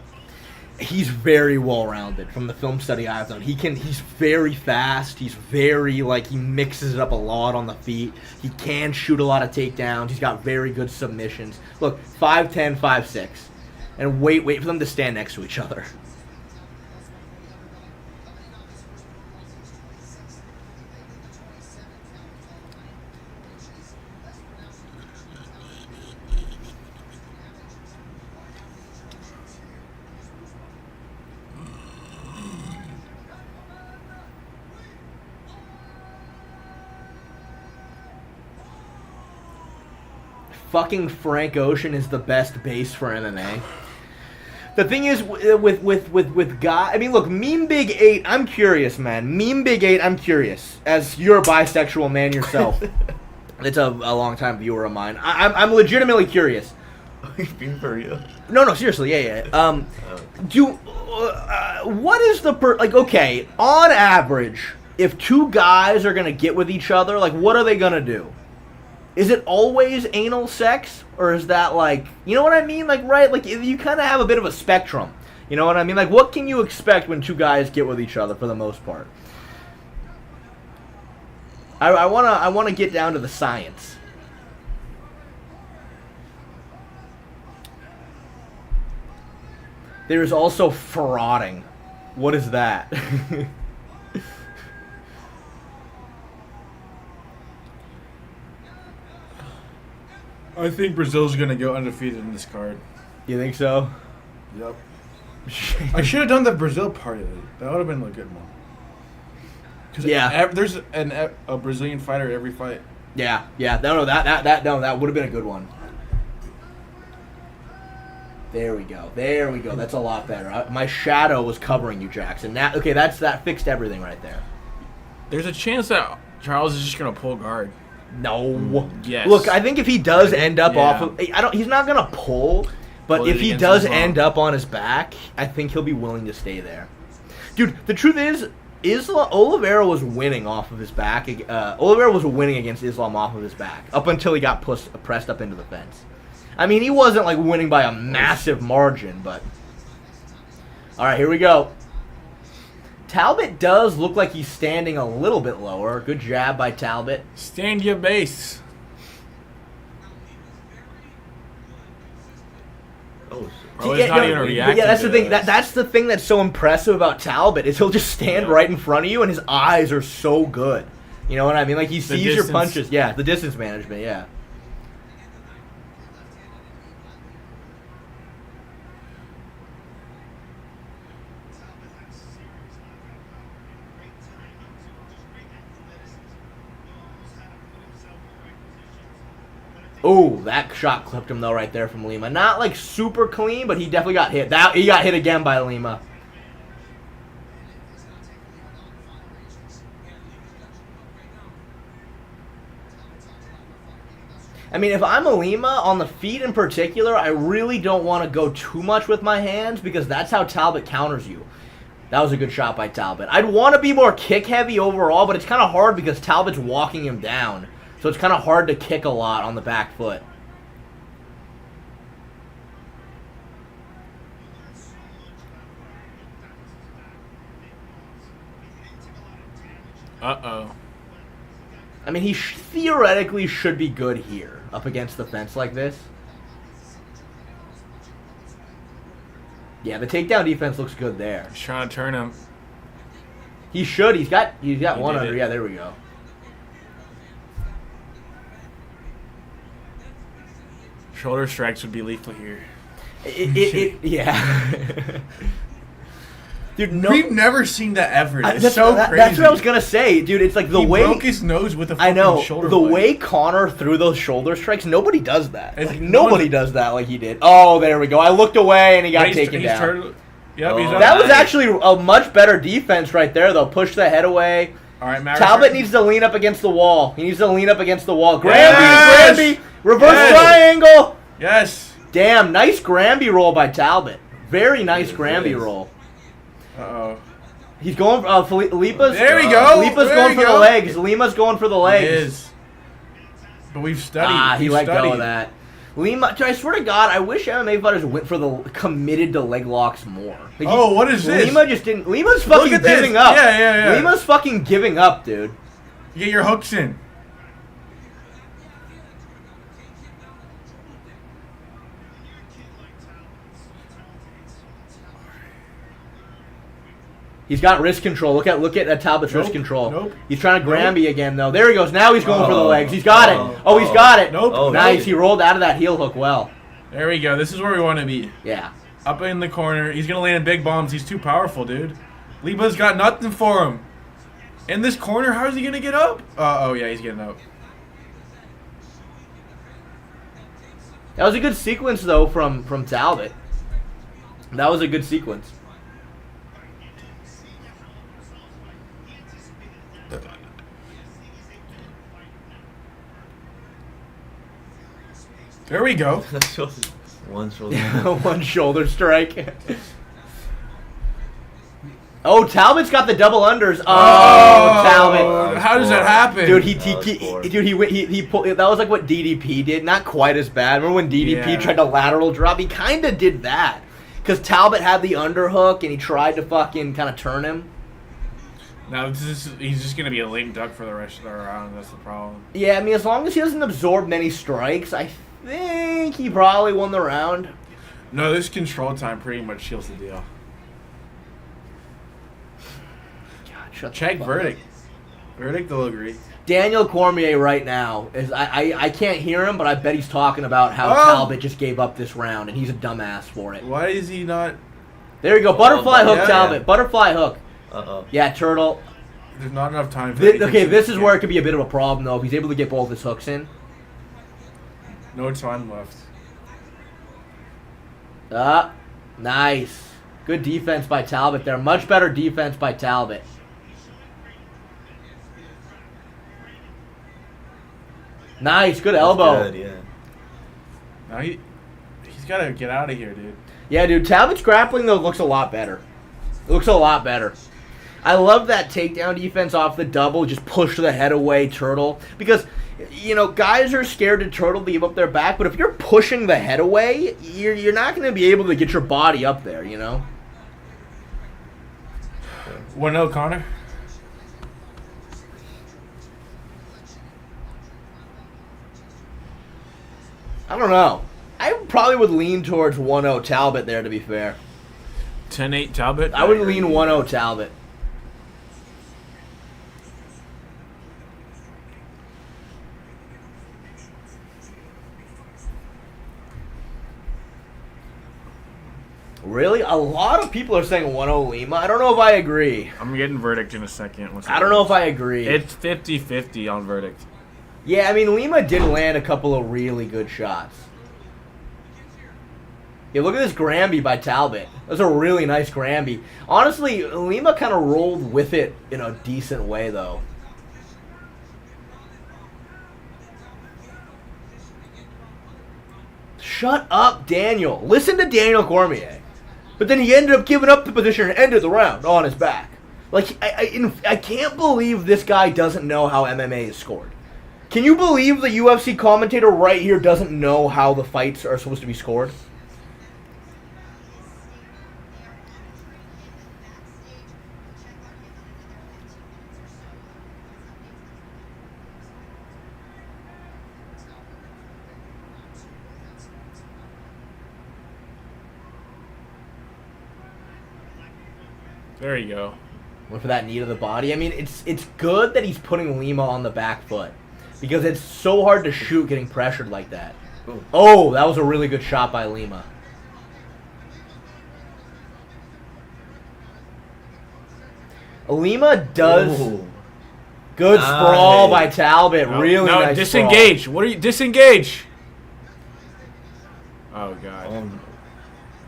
He's very well-rounded from the film study I've done. He's very fast. He's very, he mixes it up a lot on the feet. He can shoot a lot of takedowns. He's got very good submissions. Look, 5'10", 5'6". And wait for them to stand next to each other. Fucking Frank Ocean is the best base for MMA. The thing is, with guy, I mean, look, Meme Big 8, I'm curious, man. Meme Big 8, I'm curious. As you're a bisexual man yourself. It's a long-time viewer of mine. I'm legitimately curious. Being for real. No, seriously, yeah. What is the like? Okay, on average, if two guys are gonna get with each other, like, what are they gonna do? Is it always anal sex, or is that like, you know what I mean? Like, right? Like, you kind of have a bit of a spectrum. You know what I mean? Like, what can you expect when two guys get with each other for the most part? I wanna get down to the science. There is also frauding. What is that? I think Brazil's gonna go undefeated in this card. You think so? Yep. I should have done the Brazil part of it. That would have been a good one. Yeah. There's a Brazilian fighter every fight. Yeah. That would have been a good one. There we go. That's a lot better. My shadow was covering you, Jackson. Now, okay, that fixed everything right there. There's a chance that Charles is just gonna pull guard. No. Yes. Look, I think if he does end up off of, he's not gonna pull, but if he does end up on his back, I think he'll be willing to stay there. Dude, the truth is, Oliveira was winning off of his back. Oliveira was winning against Islam off of his back up until he got pressed up into the fence. I mean, he wasn't like winning by a massive margin, but all right, here we go. Talbot does look like he's standing a little bit lower. Good jab by Talbot. Stand your base. Oh, Bro, he's not even reacting. Yeah, that's to the thing. this. That's the thing that's so impressive about Talbot is he'll just stand right in front of you, and his eyes are so good. You know what I mean? Like he sees your punches. Yeah, the distance management. Yeah. Oh, that shot clipped him though right there from Lima. Not like super clean, but he definitely got hit. He got hit again by Lima. I mean, if I'm a Lima, on the feet in particular, I really don't want to go too much with my hands because that's how Talbot counters you. That was a good shot by Talbot. I'd want to be more kick heavy overall, but it's kind of hard because Talbot's walking him down. So it's kind of hard to kick a lot on the back foot. Uh-oh. I mean, he theoretically should be good here, up against the fence like this. Yeah, the takedown defense looks good there. He's trying to turn him. He should. He's got one under. Yeah, there we go. Shoulder strikes would be lethal here. Yeah. Dude, we've never seen that ever. It's that's so crazy. That's what I was gonna say, dude. It's like the way he broke his nose with a fucking shoulder the blade. way Connor threw those shoulder strikes. Nobody does that. Like, nobody does that like he did. Oh, there we go. I looked away and he got taken down. That was actually a much better defense right there, though. Push the head away. All right, Talbot needs to lean up against the wall. He needs to lean up against the wall. Granby, reverse triangle. Yes. Damn, nice Granby roll by Talbot. Very nice Granby roll. Uh-oh. He's going for Lipa's. There we go. Lipa's going for the legs. Lima's going for the legs. He is. But we've studied. He let go of that. Lima, I swear to God, I wish MMA fighters went for the committed to leg locks more. Like what is this? Lima just didn't. Lima's fucking giving up. Yeah. Lima's fucking giving up, dude. You get your hooks in. He's got wrist control. Look at Talbot's wrist control. Nope. He's trying to Granby again, though. There he goes. Now he's going for the legs. He's got it. Oh, he's got it. Nope. Oh, nice. He rolled out of that heel hook well. There we go. This is where we want to be. Yeah. Up in the corner. He's going to land big bombs. He's too powerful, dude. Lipa's got nothing for him. In this corner, how is he going to get up? Oh, yeah, he's getting up. That was a good sequence, though, from Talbot. That was a good sequence. There we go. One shoulder. One shoulder strike. Oh, Talbot's got the double unders. Oh, Talbot. How does that happen? Dude, he pulled. That was like what DDP did. Not quite as bad. Remember when DDP tried to lateral drop? He kind of did that because Talbot had the underhook and he tried to fucking kind of turn him. Now he's just gonna be a lame duck for the rest of the round. That's the problem. Yeah, I mean, as long as he doesn't absorb many strikes, I think he probably won the round. No, this control time pretty much seals the deal. Check verdict. Verdict will agree. Daniel Cormier right now is I can't hear him, but I bet he's talking about how Talbot just gave up this round and he's a dumbass for it. Why is he not? There you go, butterfly hook, Talbot. Yeah. Butterfly hook. Yeah, turtle. There's not enough time for this is where it could be a bit of a problem though if he's able to get both his hooks in. No time left. Nice. Good defense by Talbot there. Much better defense by Talbot. Nice, good elbow. Good, yeah. Now he's got to get out of here, dude. Yeah, dude. Talbot's grappling though looks a lot better. It looks a lot better. I love that takedown defense off the double, just push the head away, turtle. Because, you know, guys are scared to turtle to give up their back, but if you're pushing the head away, you're not going to be able to get your body up there, you know? 1-0 Connor. I don't know. I probably would lean towards 1-0 Talbot there, to be fair. 10-8 Talbot? I would lean 1-0 Talbot. Really? A lot of people are saying 1-0 Lima. I don't know if I agree. I'm getting verdict in a second. I don't know if I agree. It's 50-50 on verdict. Yeah, I mean, Lima did land a couple of really good shots. Yeah, look at this Granby by Talbot. That's a really nice Granby. Honestly, Lima kind of rolled with it in a decent way, though. Shut up, Daniel. Listen to Daniel Cormier. But then he ended up giving up the position and ended the round on his back. Like, I can't believe this guy doesn't know how MMA is scored. Can you believe the UFC commentator right here doesn't know how the fights are supposed to be scored? There you go. Went for that knee to the body. I mean, it's good that he's putting Lima on the back foot. Because it's so hard to shoot getting pressured like that. Ooh. Oh, that was a really good shot by Lima. Lima does... Ooh. Good sprawl by Talbot. No, really no, nice disengage. sprawl. What are you... Disengage! Oh, God.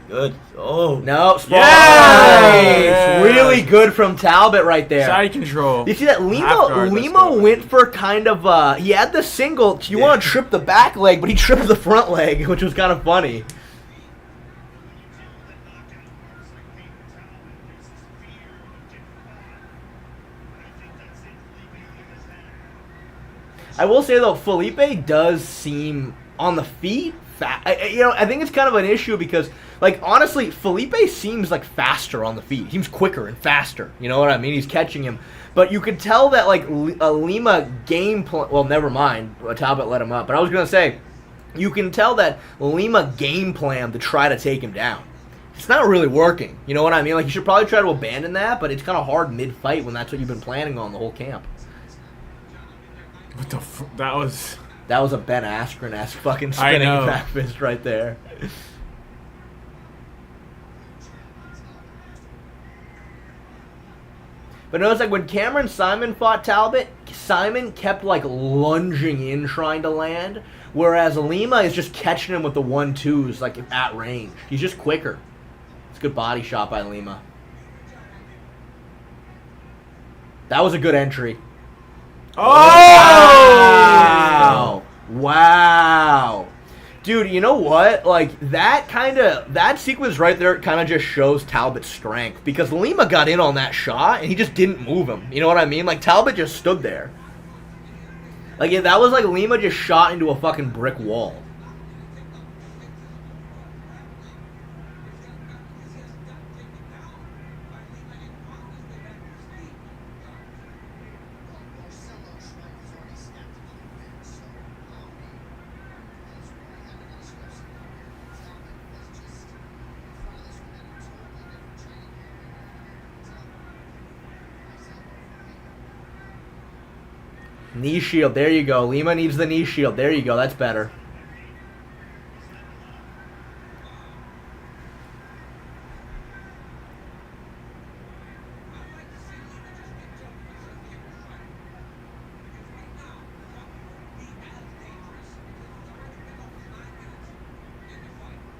Good. Oh. No, sprawl. Yes! Nice. Really good from Talbot right there. Side control. You see that Lima went for kind of he had the single. You want to trip the back leg, but he tripped the front leg, which was kind of funny. I will say though, Felipe does seem on the feet. I think it's kind of an issue because, like, honestly, Felipe seems like faster on the feet. He seems quicker and faster. You know what I mean? He's catching him. But you could tell that, like, a Lima game plan. Well, never mind. Talbot let him up. But I was going to say, you can tell that Lima game plan to try to take him down. It's not really working. You know what I mean? Like, you should probably try to abandon that, but it's kind of hard mid-fight when that's what you've been planning on the whole camp. What the that was... That was a Ben Askren-esque fucking spinning back fist right there. But notice, like, when Cameron Simon fought Talbot, Simon kept, like, lunging in trying to land, whereas Lima is just catching him with the 1-2s, like, at range. He's just quicker. It's a good body shot by Lima. That was a good entry. Oh! Wow. Wow. Dude, you know what? Like, that sequence right there kind of just shows Talbot's strength. Because Lima got in on that shot, and he just didn't move him. You know what I mean? Like, Talbot just stood there. Like, that was like Lima just shot into a fucking brick wall. Knee shield, there you go. Lima needs the knee shield. There you go, that's better.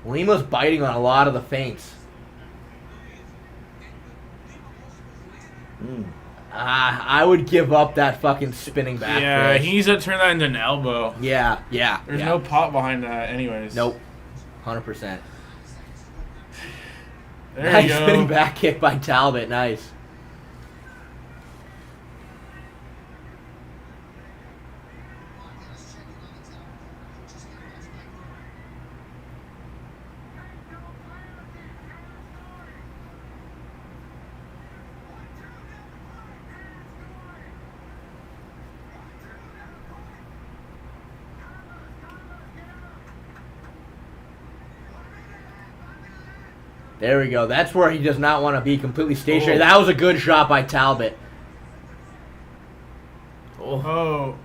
Lima's biting on a lot of the feints. I would give up that fucking spinning back. Yeah, fist. he needs to turn that into an elbow. Yeah. There's no pop behind that, anyways. Nope. 100%. There Nice you go. spinning back kick by Talbot. Nice. There we go. That's where he does not want to be completely stationary. Oh. That was a good shot by Talbot. Oh.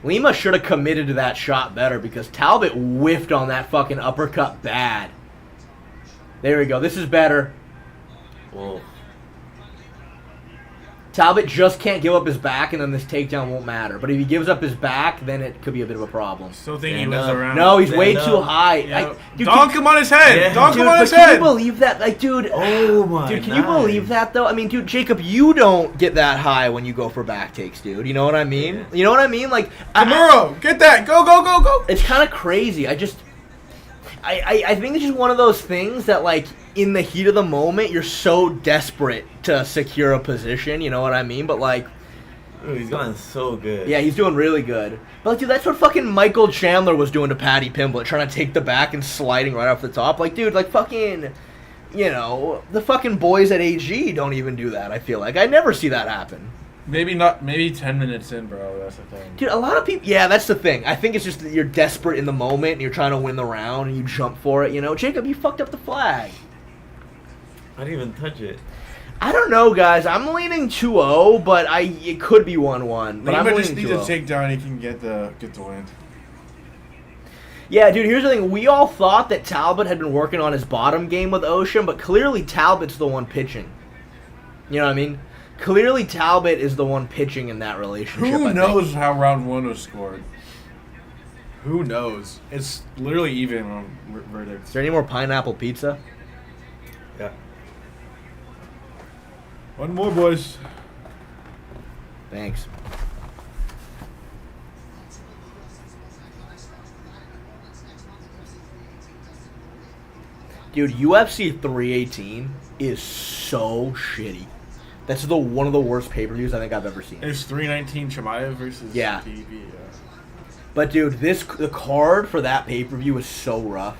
Lima should have committed to that shot better because Talbot whiffed on that fucking uppercut bad. There we go. This is better. Whoa. Talbot just can't give up his back, and then this takedown won't matter. But if he gives up his back, then it could be a bit of a problem. Still think he Stand lives up. around. No, he's way Stand too up. high. Yeah. Dude, Donk him on his head. Yeah. Donk him Dude, on but his can head. you believe that? Like, dude, Oh my dude, can you God. believe that, though? I mean, dude, Jacob, you don't get that high when you go for back takes, dude. You know what I mean? Yeah. You know what I mean? Like, Tomorrow, get that. Go, go, go, go. it's kind of crazy. I think it's just one of those things that, like, in the heat of the moment, you're so desperate to secure a position. You know what I mean? But, like, Ooh, he's gotten so good. yeah, he's doing really good. But, like, dude, that's what fucking Michael Chandler was doing to Paddy Pimblett, trying to take the back and sliding right off the top. Like, dude, like, fucking, you know, the fucking boys at AG don't even do that, I feel like. I never see that happen. Maybe not. Maybe 10 minutes in, bro. That's the thing. Dude, a lot of people... Yeah, that's the thing. I think it's just that you're desperate in the moment, and you're trying to win the round, and you jump for it, you know? Jacob, you fucked up the flag. I didn't even touch it. I don't know, guys. I'm leaning 2-0, but it could be 1-1. But I'm Lima just leaning needs a 2-0. takedown. He can get the win. Yeah, dude, here's the thing. We all thought that Talbot had been working on his bottom game with Ocean, but clearly Talbot's the one pitching. You know what I mean? Clearly Talbot is the one pitching in that relationship. I Who think. knows how round one was scored? Who knows? It's literally even on verdicts. Is there any more pineapple pizza? Yeah. One more, boys. Thanks. Dude, UFC 318 is so shitty. That's one of the worst pay-per-views I think I've ever seen. It's 319 Chimaev versus Yeah. TV. But dude, the card for that pay-per-view is so rough.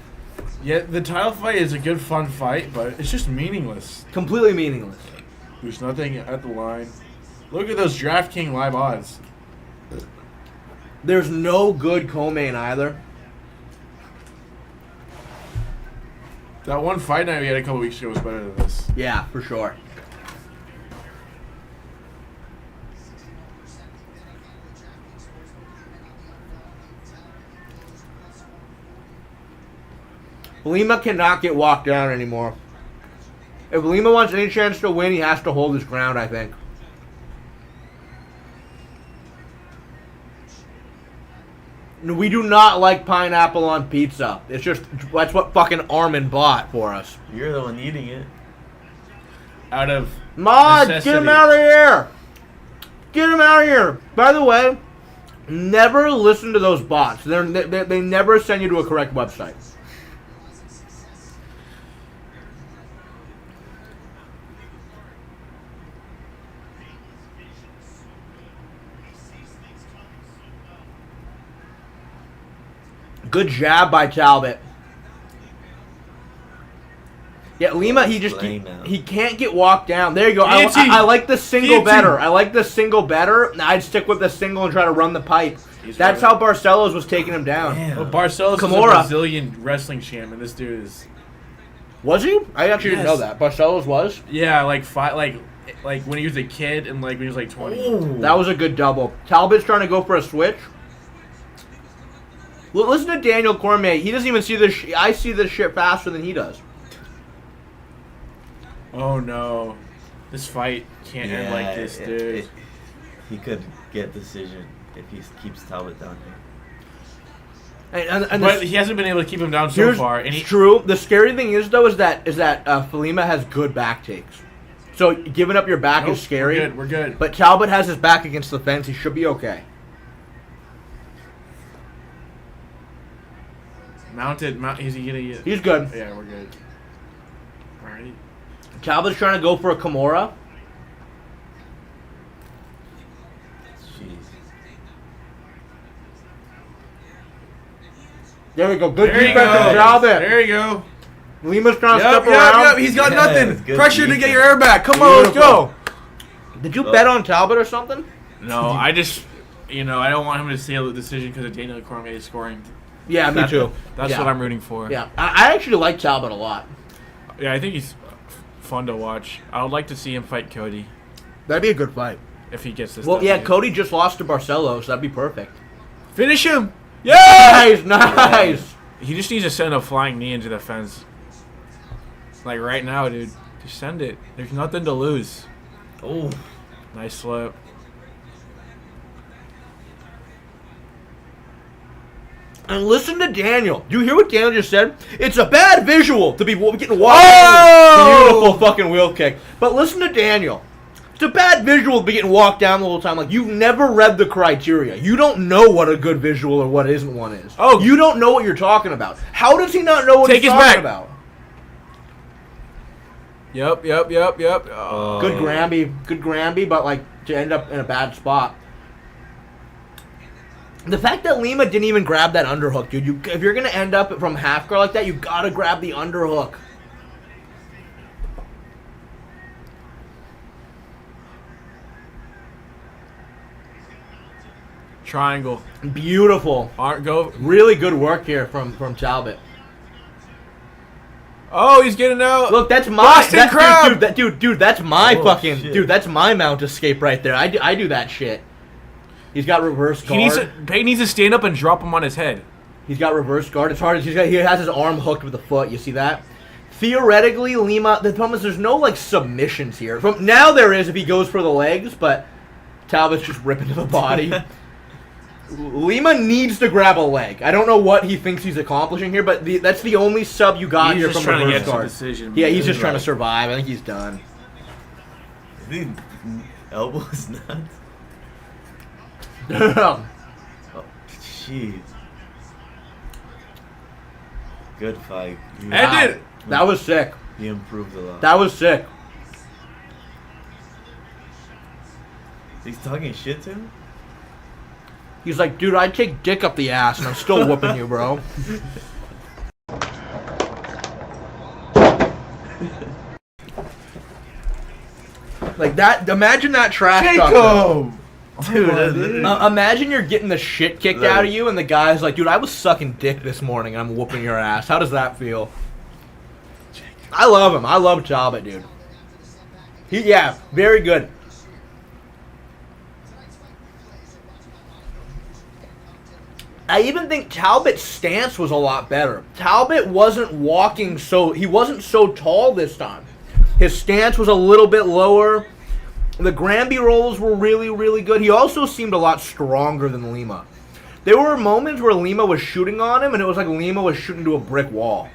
Yeah, the title fight is a good, fun fight, but it's just meaningless. Completely meaningless. There's nothing at the line. Look at those DraftKings live odds. There's no good co-main either. That one fight night we had a couple weeks ago was better than this. Yeah, for sure. Lima cannot get walked down anymore. If Lima wants any chance to win, he has to hold his ground, I think. We do not like pineapple on pizza. It's just, that's what fucking Armin bought for us. You're the one eating it. Out of Mod, necessity. get him out of here! Get him out of here! By the way, Never listen to those bots. They never send you to a correct website. Good jab by Talbot. Yeah, Lima, he can't get walked down. There you go. I like the single better. I like the single better. I'd stick with the single and try to run the pipe. That's how Barcelos was taking him down. Well, Barcelos is a Brazilian wrestling champ, and this dude is... Was he? I actually didn't know that. Barcelos was? Yeah, like when he was a kid and like when he was like 20. Ooh. That was a good double. Talbot's trying to go for a switch. Listen to Daniel Cormier. He doesn't even see this. I see this shit faster than he does. Oh no, this fight can't end like this, dude. He could get decision if he keeps Talbot down here. But he hasn't been able to keep him down so far. And true. The scary thing is though is that Falima has good back takes. So giving up your back is scary. We're good. But Talbot has his back against the fence. He should be okay. Is he gonna get? He's good. Yeah, we're good. Alright. Talbot's trying to go for a Kimura. Jeez. There we go. Good defense from Talbot. There you go. Lima's trying to step around. Yep. He's got nothing. Pressure to get your air back. Come on, let's go. Did you bet on Talbot or something? No, I just, I don't want him to seal the decision because of Daniel Cormier's scoring. Yeah, me too. That's what I'm rooting for. Yeah, I actually like Talbot a lot. Yeah, I think he's fun to watch. I would like to see him fight Cody. That'd be a good fight. If he gets this. Well, yeah, Cody just lost to Barcelos. That'd be perfect. Finish him! Yeah! Nice! He just needs to send a flying knee into the fence. Like right now, dude. Just send it. There's nothing to lose. Oh. Nice slip. And listen to Daniel. Do you hear what Daniel just said? It's a bad visual to be getting walked. Oh! Beautiful fucking wheel kick. But listen to Daniel. It's a bad visual to be getting walked down the whole time. Like, you've never read the criteria. You don't know what a good visual or what isn't one is. Oh. You don't know what you're talking about. How does he not know what he's talking about? Yep. Oh. Good Granby, but like to end up in a bad spot. The fact that Lima didn't even grab that underhook, dude. If you're gonna end up from half guard like that, you gotta grab the underhook. Triangle. Beautiful. Really good work here from Talbot. Oh, he's getting out. Look, that's my Boston Crab. Dude, that's my fucking shit. dude. That's my mount escape right there. I do that shit. He's got reverse guard. Payne needs to stand up and drop him on his head. He's got reverse guard. It's hard as he has his arm hooked with the foot. You see that? Theoretically, Lima. The problem is there's no like submissions here. From now there is if he goes for the legs, but Talbot's just ripping to the body. Lima needs to grab a leg. I don't know what he thinks he's accomplishing here, but that's the only sub you got here from reverse guard. Yeah, he's just trying to survive. I think he's done. The elbow's nuts. Oh, jeez. Good fight. Ended it. That was sick. He improved a lot. That was sick. He's talking shit to him? He's like, dude, I'd take dick up the ass and I'm still whooping you, bro. Like that, imagine that trash talk. Dude, imagine you're getting the shit kicked out of you and the guy's like, dude, I was sucking dick this morning and I'm whooping your ass. How does that feel? I love him. I love Talbot, dude. Yeah, very good. I even think Talbot's stance was a lot better. Talbot wasn't walking he wasn't so tall this time. His stance was a little bit lower. The Granby rolls were really, really good. He also seemed a lot stronger than Lima. There were moments where Lima was shooting on him, and it was like Lima was shooting to a brick wall.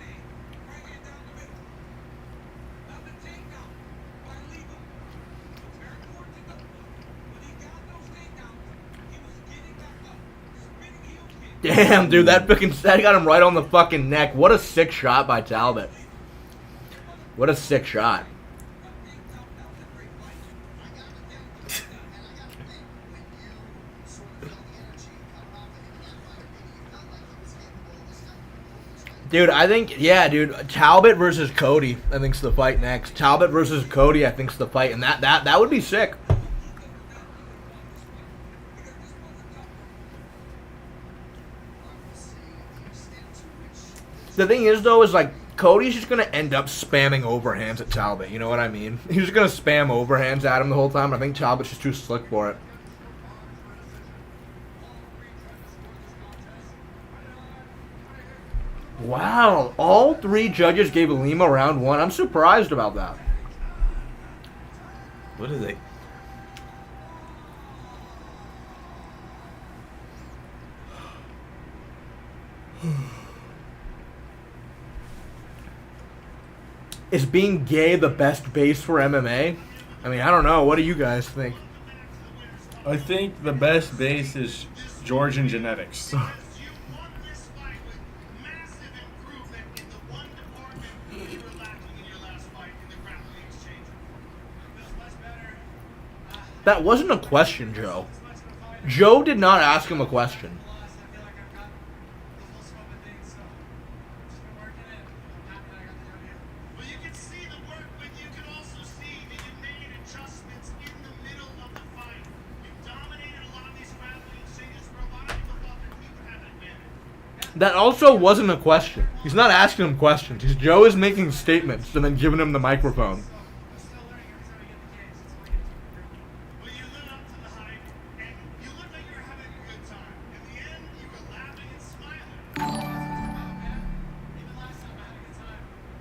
Damn, dude, that got him right on the fucking neck. What a sick shot by Talbot. What a sick shot. Dude, I think, yeah, dude, Talbot versus Cody, I think's the fight next. Talbot versus Cody, I think's the fight, and that would be sick. The thing is, though, is like Cody's just gonna end up spamming overhands at Talbot. You know what I mean? He's just gonna spam overhands at him the whole time. I think Talbot's just too slick for it. Wow, all 3 judges gave Lima round 1. I'm surprised about that. What is it? Is being gay the best base for MMA? I mean, I don't know. What do you guys think? I think the best base is Georgian genetics. That wasn't a question, Joe. Joe did not ask him a question. That also wasn't a question. He's not asking him questions. Joe is making statements and then giving him the microphone.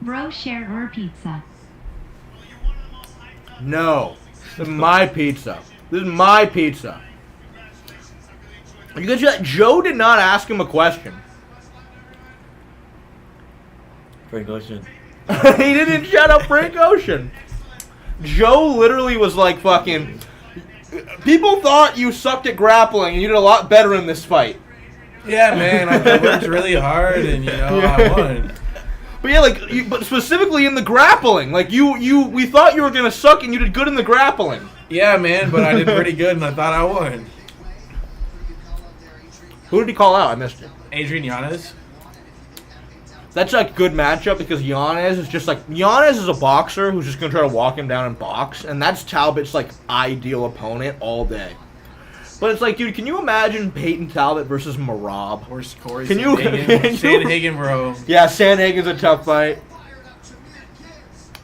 Bro, share your pizza. No. This is my pizza. This is my pizza. You can see that Joe did not ask him a question. Frank Ocean. He didn't shut up Frank Ocean. Joe literally was like fucking... People thought you sucked at grappling and you did a lot better in this fight. Yeah, man, I worked really hard and, I won. But yeah, like, but specifically in the grappling. Like, we thought you were going to suck and you did good in the grappling. Yeah, man, but I did pretty good and I thought I won. Who did he call out? I missed it. Adrian Yanez. That's like a good matchup because Yanez is just like... Yanez is a boxer who's just going to try to walk him down and box. And that's Talbot's, like, ideal opponent all day. But it's like, dude, can you imagine Peyton Talbot versus Marab? Or Corey Can you- Sandhagen, bro. Yeah, Sandhagen's a tough fight.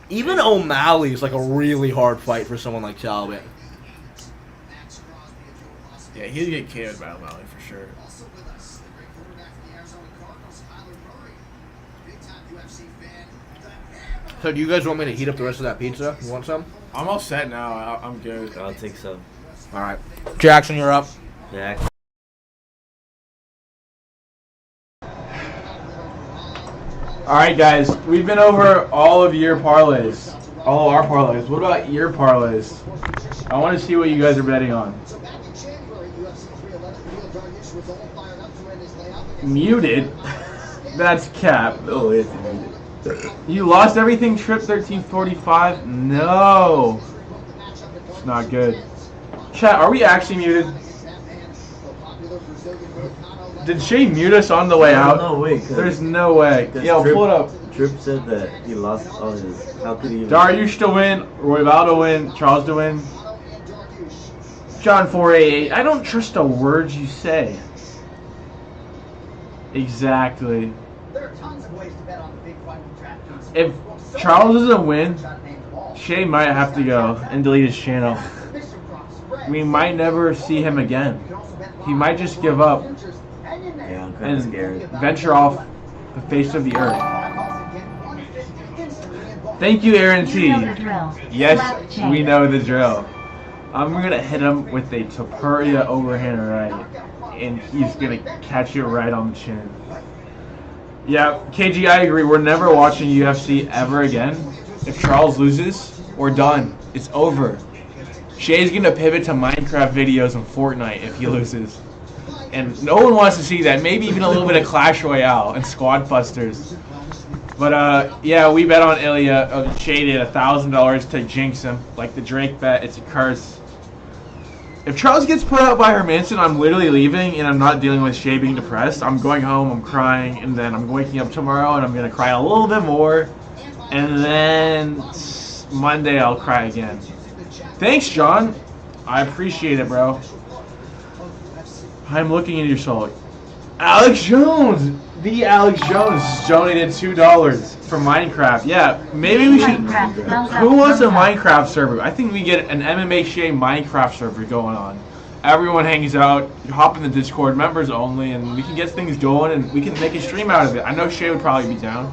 Even O'Malley's like a really hard fight for someone like Talbot. Yeah, he'd get KO'd by O'Malley for sure. So do you guys want me to heat up the rest of that pizza? You want some? I'm all set now. I'm good. I'll take some. All right. Jackson, you're up. Jack. All right, guys. We've been over all of your parlays. All of our parlays. What about your parlays? I want to see what you guys are betting on. Muted? That's cap. Oh, it's muted. You lost everything, Trip 1345? No. It's not good. Chat, are we actually muted? Did Shay mute us on the way out? No way. There's no way. Yo, pull it up. Trip said that he lost all his... How could he even... Dariush to win, Royval to win, Charles to win. John 488. I don't trust a word you say. Exactly. There are tons of ways to bet on the big fight with DraftKings. If Charles doesn't win, Shay might have to go and delete his channel. We might never see him again. He might just give up Yeah, I'm kind of scared. and venture off the face of the earth. Thank you, Aaron T. You know the drill. Yes, Slap Jay. we know the drill. I'm gonna hit him with a Topuria overhand right, and he's gonna catch it right on the chin. Yeah, KG, I agree. We're never watching UFC ever again. If Charles loses, we're done. It's over. Shay's gonna pivot to Minecraft videos and Fortnite if he loses. and no one wants to see that. Maybe even a little bit of Clash Royale and Squad Busters. But yeah, we bet on Ilia. Shaded $1,000 to jinx him, like the Drake bet. It's a curse. If Charles gets put out by Hermanson, I'm literally leaving, and I'm not dealing with Shay being depressed. I'm going home, I'm crying, and then I'm waking up tomorrow, and I'm gonna cry a little bit more, and then Monday I'll cry again. Thanks, John. I appreciate it, bro. I'm looking into your soul. Alex Jones! The Alex Jones donated $2 for Minecraft. Yeah, maybe we should... Who wants a Minecraft server? I think we get an MMA Shay Minecraft server going on. Everyone hangs out, you hop in the Discord, members only, and we can get things going, and we can make a stream out of it. I know Shay would probably be down.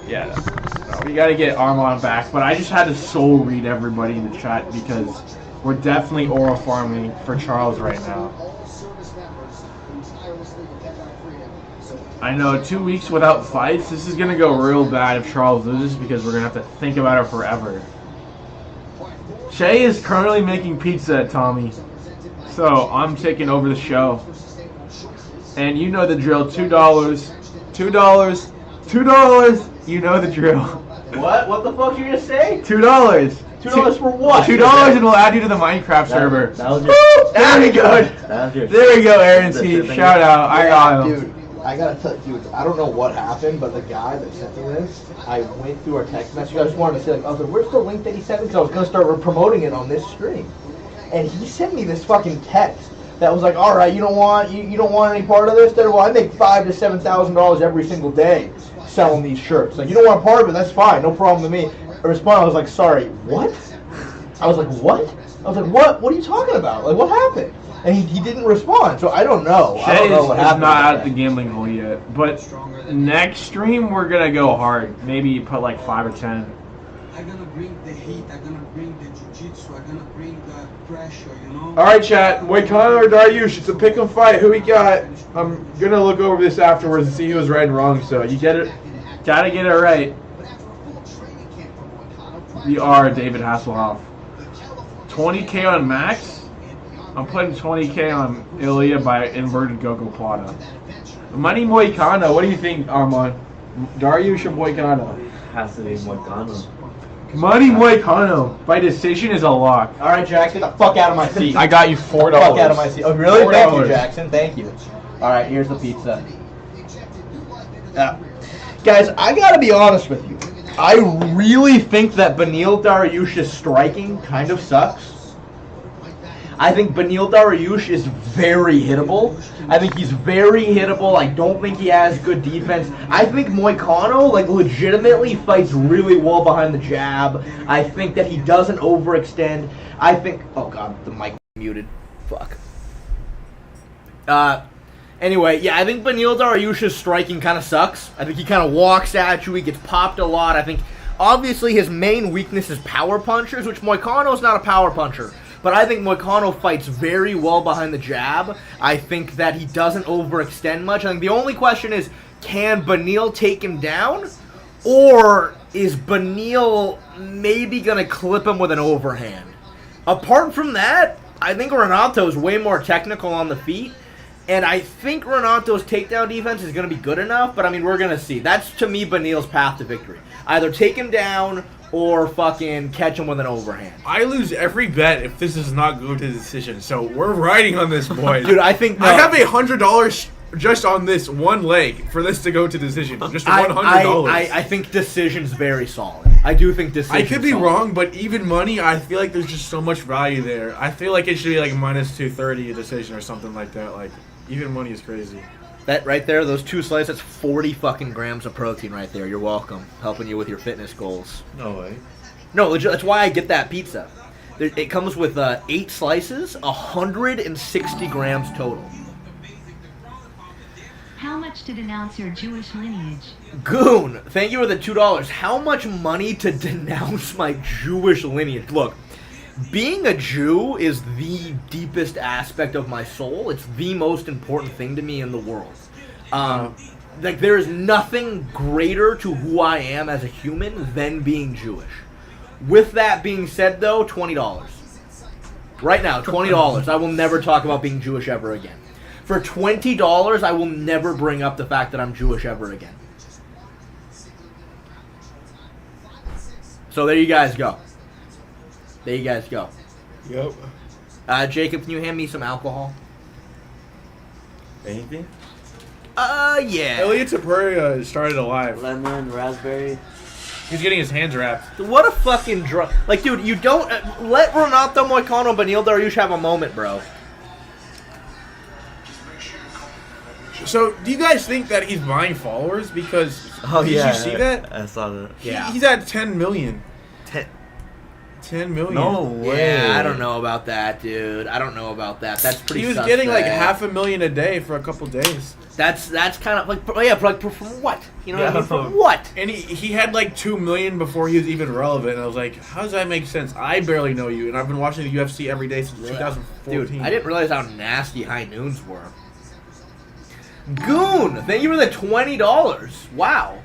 Yeah, no, we gotta get Armand back, but I just had to soul read everybody in the chat because we're definitely oral farming for Charles right now. I know, 2 weeks without fights, this is gonna go real bad if Charles loses because we're gonna have to think about it forever. Shay is currently making pizza, Tommy, so I'm taking over the show. And you know the drill, $2, $2, $2, you know the drill. What? What the fuck you gonna say? $2. $2 for what? $2 and we'll add you to the Minecraft server. That was There we go. There we go, Aaron T. Shout out. I got him. Dude, I gotta tell you, dude, I don't know what happened, but the guy that sent me this, I went through our text message. I just wanted to say, like, I was like, where's the link that he sent me? Because I was gonna start promoting it on this stream. And he sent me this fucking text that was like, all right, you don't want any part of this? Then, well, I make $5,000 to $7,000 every single day selling these shirts. Like, you don't want a part of it? That's fine, no problem to me. I responded, I was like, sorry, what? I was like, what? I was like, what? What are you talking about? Like, what happened? And he didn't respond, so I don't know. I don't know what happened. Is not out of the gambling hole yet, but next stream we're gonna go hard. Maybe put like 5 or 10. I'm gonna bring the heat. I'm gonna bring the jiu-jitsu. I'm gonna bring the pressure. You know. All right, chat. Moicano or Dariush? It's a pick 'em fight. Who we got? I'm gonna look over this afterwards and see who was right and wrong. So you get it. Gotta get it right. We are David Hasselhoff. 20K on Max. I'm putting 20K on Ilia by inverted Gogo Plata. Money Moicano. What do you think, Armand? Dariush or Moicano? Has to be Moicano. Money Moicano by decision is a lock. All right, Jackson, get the fuck out of my seat. I got you $4. Fuck out of my seat. Oh, really? $4. Thank you, Jackson. Thank you. All right, here's the pizza. Guys, I gotta be honest with you. I really think that Beneil Dariush's striking kind of sucks. I think Beneil Dariush is very hittable. I think he's very hittable. I don't think he has good defense. I think Moicano, like, legitimately fights really well behind the jab. I think that he doesn't overextend. I think... Oh, God, the mic muted. Fuck. Anyway, yeah, I think Beneil Dariush's striking kind of sucks. I think he kind of walks at you. He gets popped a lot. I think, obviously, his main weakness is power punchers, which Moicano's not a power puncher. But I think Moicano fights very well behind the jab. I think that he doesn't overextend much. I think the only question is, can Beneil take him down? Or is Beneil maybe going to clip him with an overhand? Apart from that, I think Renato's way more technical on the feet. And I think Renato's takedown defense is going to be good enough. But, I mean, we're going to see. That's, to me, Beneil's path to victory. Either take him down or fucking catch him with an overhand. I lose every bet if this does not go to decision. So we're riding on this, boys. Dude, I think... I have $100 just on this one leg for this to go to decision. Just $100. I think decision's very solid. I do think decision. I could be wrong, but even money, I feel like there's just so much value there. I feel like it should be like minus 230 a decision or something like that. Like, even money is crazy. That right there, those 2 slices, that's 40 fucking grams of protein right there. You're welcome. Helping you with your fitness goals. No way. No, legit, that's why I get that pizza. It comes with 8 slices, 160 grams total. How much to denounce your Jewish lineage? Goon, thank you for the $2. How much money to denounce my Jewish lineage? Look, being a Jew is the deepest aspect of my soul. It's the most important thing to me in the world. Like, there is nothing greater to who I am as a human than being Jewish. With that being said, though, $20. Right now, $20. I will never talk about being Jewish ever again. For $20, I will never bring up the fact that I'm Jewish ever again. So there you guys go. There you guys go. Yep. Jacob, can you hand me some alcohol? Anything? Yeah. Ilia Topuria started alive. Lemon, raspberry. He's getting his hands wrapped. What a fucking drug. Like, dude, you don't... let Renato Moicano and Benil Dariush have a moment, bro. So, do you guys think that he's buying followers? Because did you see that? I saw that. Yeah. He's at 10 million. 10 million. No way. Yeah, I don't know about that, dude. I don't know about that. That's pretty He was suspect. getting like $500,000 a day for a couple days. That's kind of like... Yeah, but like, from what? You know what I Yeah, mean? From what? And he had like 2 million before he was even relevant. And I was like, how does that make sense? I barely know you, and I've been watching the UFC every day since 2014. Dude, I didn't realize how nasty high noons were. Goon, thank you for the $20. Wow.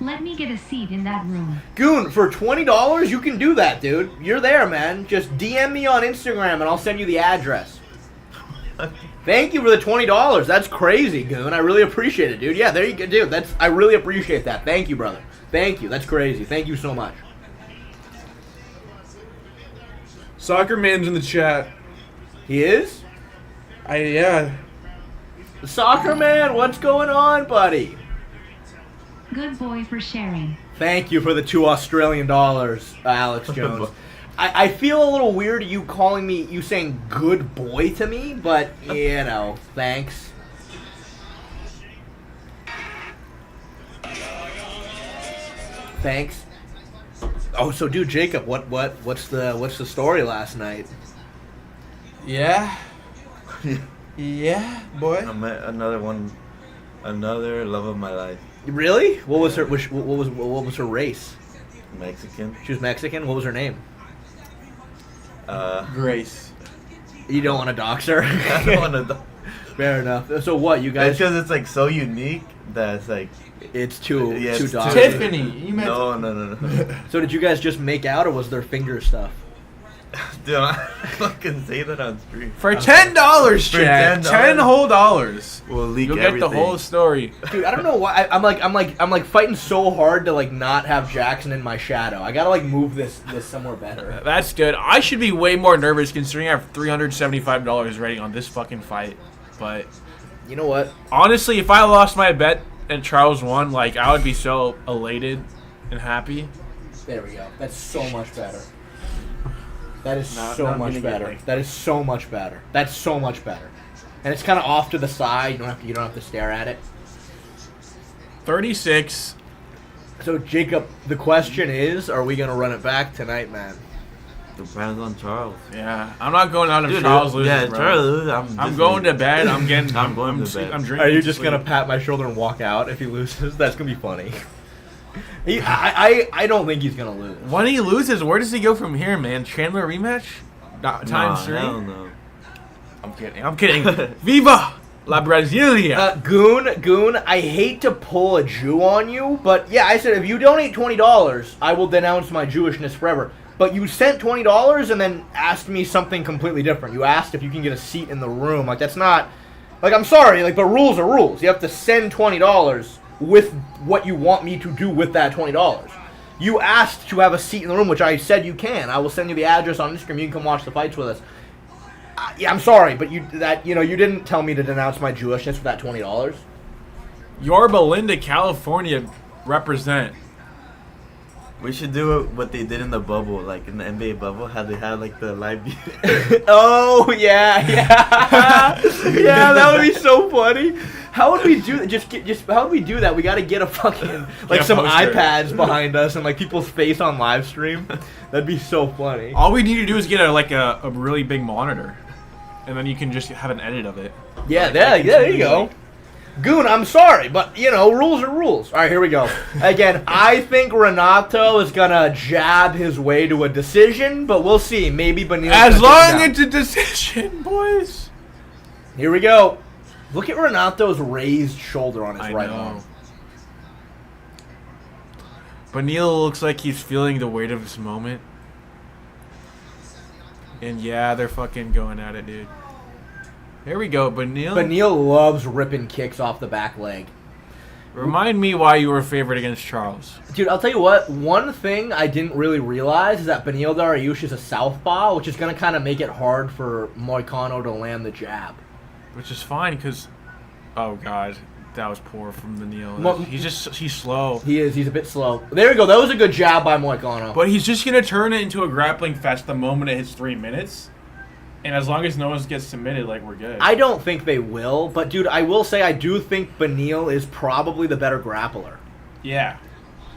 Let me get a seat in that room. Goon, for $20, you can do that, dude. You're there, man. Just DM me on Instagram and I'll send you the address. Thank you for the $20. That's crazy, Goon. I really appreciate it, dude. Yeah, there you go, dude. I really appreciate that. Thank you, brother. Thank you. That's crazy. Thank you so much. Soccer Man's in the chat. He is? Yeah. The Soccer Man, what's going on, buddy? Good boy for sharing. Thank you for the $2 Australian, Alex Jones. I feel a little weird you saying good boy to me, but, you know, thanks. Thanks. Oh, so dude, Jacob, what's the story last night? Yeah. Yeah, boy. I met another love of my life. Really? What was her race? Mexican. She was Mexican. What was her name? Grace. You don't want to dox her? I don't want to. Fair enough. So what, you guys? Because it's like so unique that it's like It's too Yeah, too it's doxy. Tiffany. You meant no. So did you guys just make out, or was there finger stuff? Dude, I fucking say that on stream. For $10, For Chad. $10. 10 whole dollars. We'll leak You'll everything. get the whole story. Dude, I don't know why. I'm like fighting so hard to like not have Jackson in my shadow. I gotta like move this somewhere better. That's good. I should be way more nervous considering I have $375 rating on this fucking fight. But You know what? honestly, if I lost my bet and Charles won, like I would be so elated and happy. There we go. That's so much better. That is Not so much gonna get better. like- That is so much better. That's so much better. And it's kind of off to the side. You don't have to stare at it. 36. So Jacob, the question is, are we gonna run it back tonight, man? Depends on Charles. Yeah, I'm not going out if Dude, Charles loses. yeah, bro. Charles loses. I'm going to bed. I'm getting. I'm going to bed. I'm drinking. Are you just sleep. gonna pat my shoulder and walk out if he loses? That's gonna be funny. I don't think he's gonna lose. When he loses, where does he go from here, man? Chandler rematch? Times 3? Hell no. I'm kidding. I'm kidding. Viva la Brasilia! Goon, I hate to pull a Jew on you, but yeah, I said if you donate $20, I will denounce my Jewishness forever. But you sent $20 and then asked me something completely different. You asked if you can get a seat in the room. Like, that's not... Like, I'm sorry, like, but rules are rules. You have to send $20 with what you want me to do with that $20. You asked to have a seat in the room, which I said you can. I will send you the address on Instagram. You can come watch the fights with us. Yeah, I'm sorry, but you didn't tell me to denounce my Jewishness for that $20. Yorba Linda, California, represent. We should do what they did in the bubble, like in the NBA bubble, how they had like the live view. Oh yeah, yeah, that would be so funny. How would we do that? Just how would we do that? We got to get a fucking like a some poster. iPads behind us and like people's face on live stream. That'd be so funny. All we need to do is get a really big monitor, and then you can just have an edit of it. Yeah, Like, there you go. Goon, I'm sorry, but rules are rules. All right, here we go. Again, I think Renato is gonna jab his way to a decision, but we'll see. Maybe Benil. As long as it's a decision, boys. Here we go. Look at Renato's raised shoulder on his I right know. arm. Benil looks like he's feeling the weight of this moment. And yeah, they're fucking going at it, dude. Here we go, Beneil. Beneil loves ripping kicks off the back leg. Remind me why you were favored against Charles. Dude, I'll tell you what, one thing I didn't really realize is that Beneil Dariush is a southpaw, which is going to kind of make it hard for Moicano to land the jab. Which is fine, because... Oh, God. That was poor from Beneil. He's slow. He is. He's a bit slow. There we go. That was a good jab by Moicano. But he's just going to turn it into a grappling fest the moment it hits 3 minutes. And as long as no one gets submitted, like, we're good. I don't think they will, but, dude, I will say I do think Beneil is probably the better grappler. Yeah.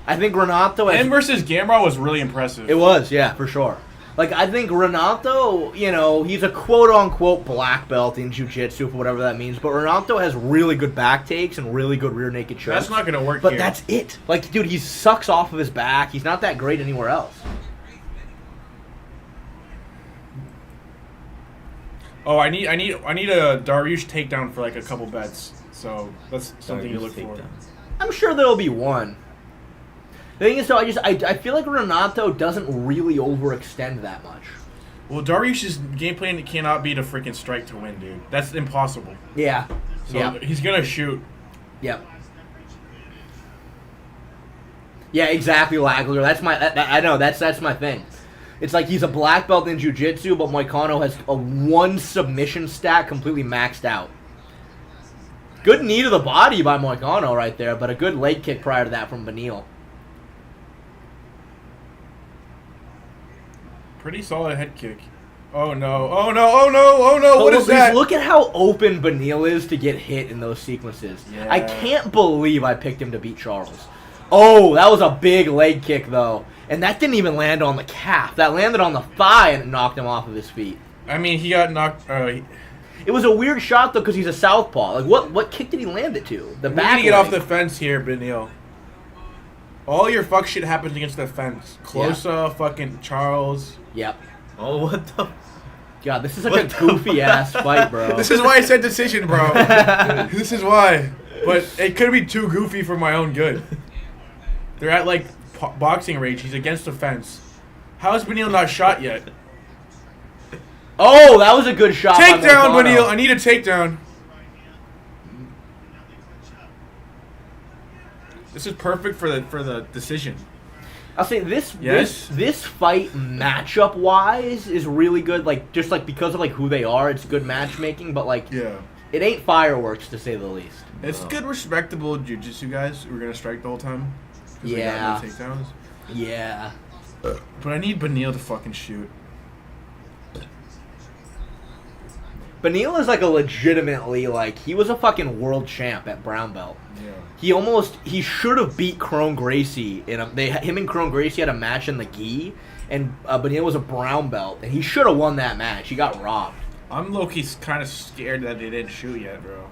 I think Renato... Him versus Gamrot was really impressive. It was, yeah, for sure. Like, I think Renato, you know, he's a quote-unquote black belt in jiu-jitsu, for whatever that means, but Renato has really good back takes and really good rear naked chokes. That's not going to work But here. that's it. Like, dude, he sucks off of his back. He's not that great anywhere else. Oh, I need a Dariush takedown for like a couple bets. So that's something you look for. I'm sure there'll be one. The thing is, though, I feel like Renato doesn't really overextend that much. Well, Dariush's game plan cannot be to freaking strike to win, dude. That's impossible. Yeah. So yeah. he's gonna shoot. Yep. Yeah, exactly, Lagler. That's I know that's my thing. It's like he's a black belt in jiu-jitsu, but Moicano has a 1 submission stat completely maxed out. Good knee to the body by Moicano right there, but a good leg kick prior to that from Beneil. Pretty solid head kick. Oh no! Oh no! Oh no! Oh no! What is that? Look at how open Beneil is to get hit in those sequences. Yeah. I can't believe I picked him to beat Charles. Oh, that was a big leg kick, though. And that didn't even land on the calf. That landed on the thigh and it knocked him off of his feet. I mean, he got knocked... It was a weird shot, though, because he's a southpaw. Like, what kick did he land it to? The back need to get leg. off the fence here, Beneil. All your fuck shit happens against the fence. Closa, fucking Charles. Yep. Oh, what the... God, this is such a goofy-ass fight, bro. This is why I said decision, bro. This is why. But it could be too goofy for my own good. They're at, like, boxing range. He's against the fence. How is Beneil not shot yet? Oh, that was a good shot. Takedown, Beneil. I need a takedown. This is perfect for the decision. I'll say this fight matchup wise is really good. Like just like because of like who they are, it's good matchmaking. But like, Yeah. it ain't fireworks to say the least. It's good, respectable jiu-jitsu guys who are gonna strike the whole time. 'Cause they Yeah. got no takedowns. Yeah. But I need Beneil to fucking shoot. Beneil is like a legitimately like he was a fucking world champ at brown belt. Yeah. He should have beat Crone Gracie him and Crone Gracie had a match in the gi, and Beneil was a brown belt and he should have won that match. He got robbed. I'm low-key kind of scared that they didn't shoot yet, bro.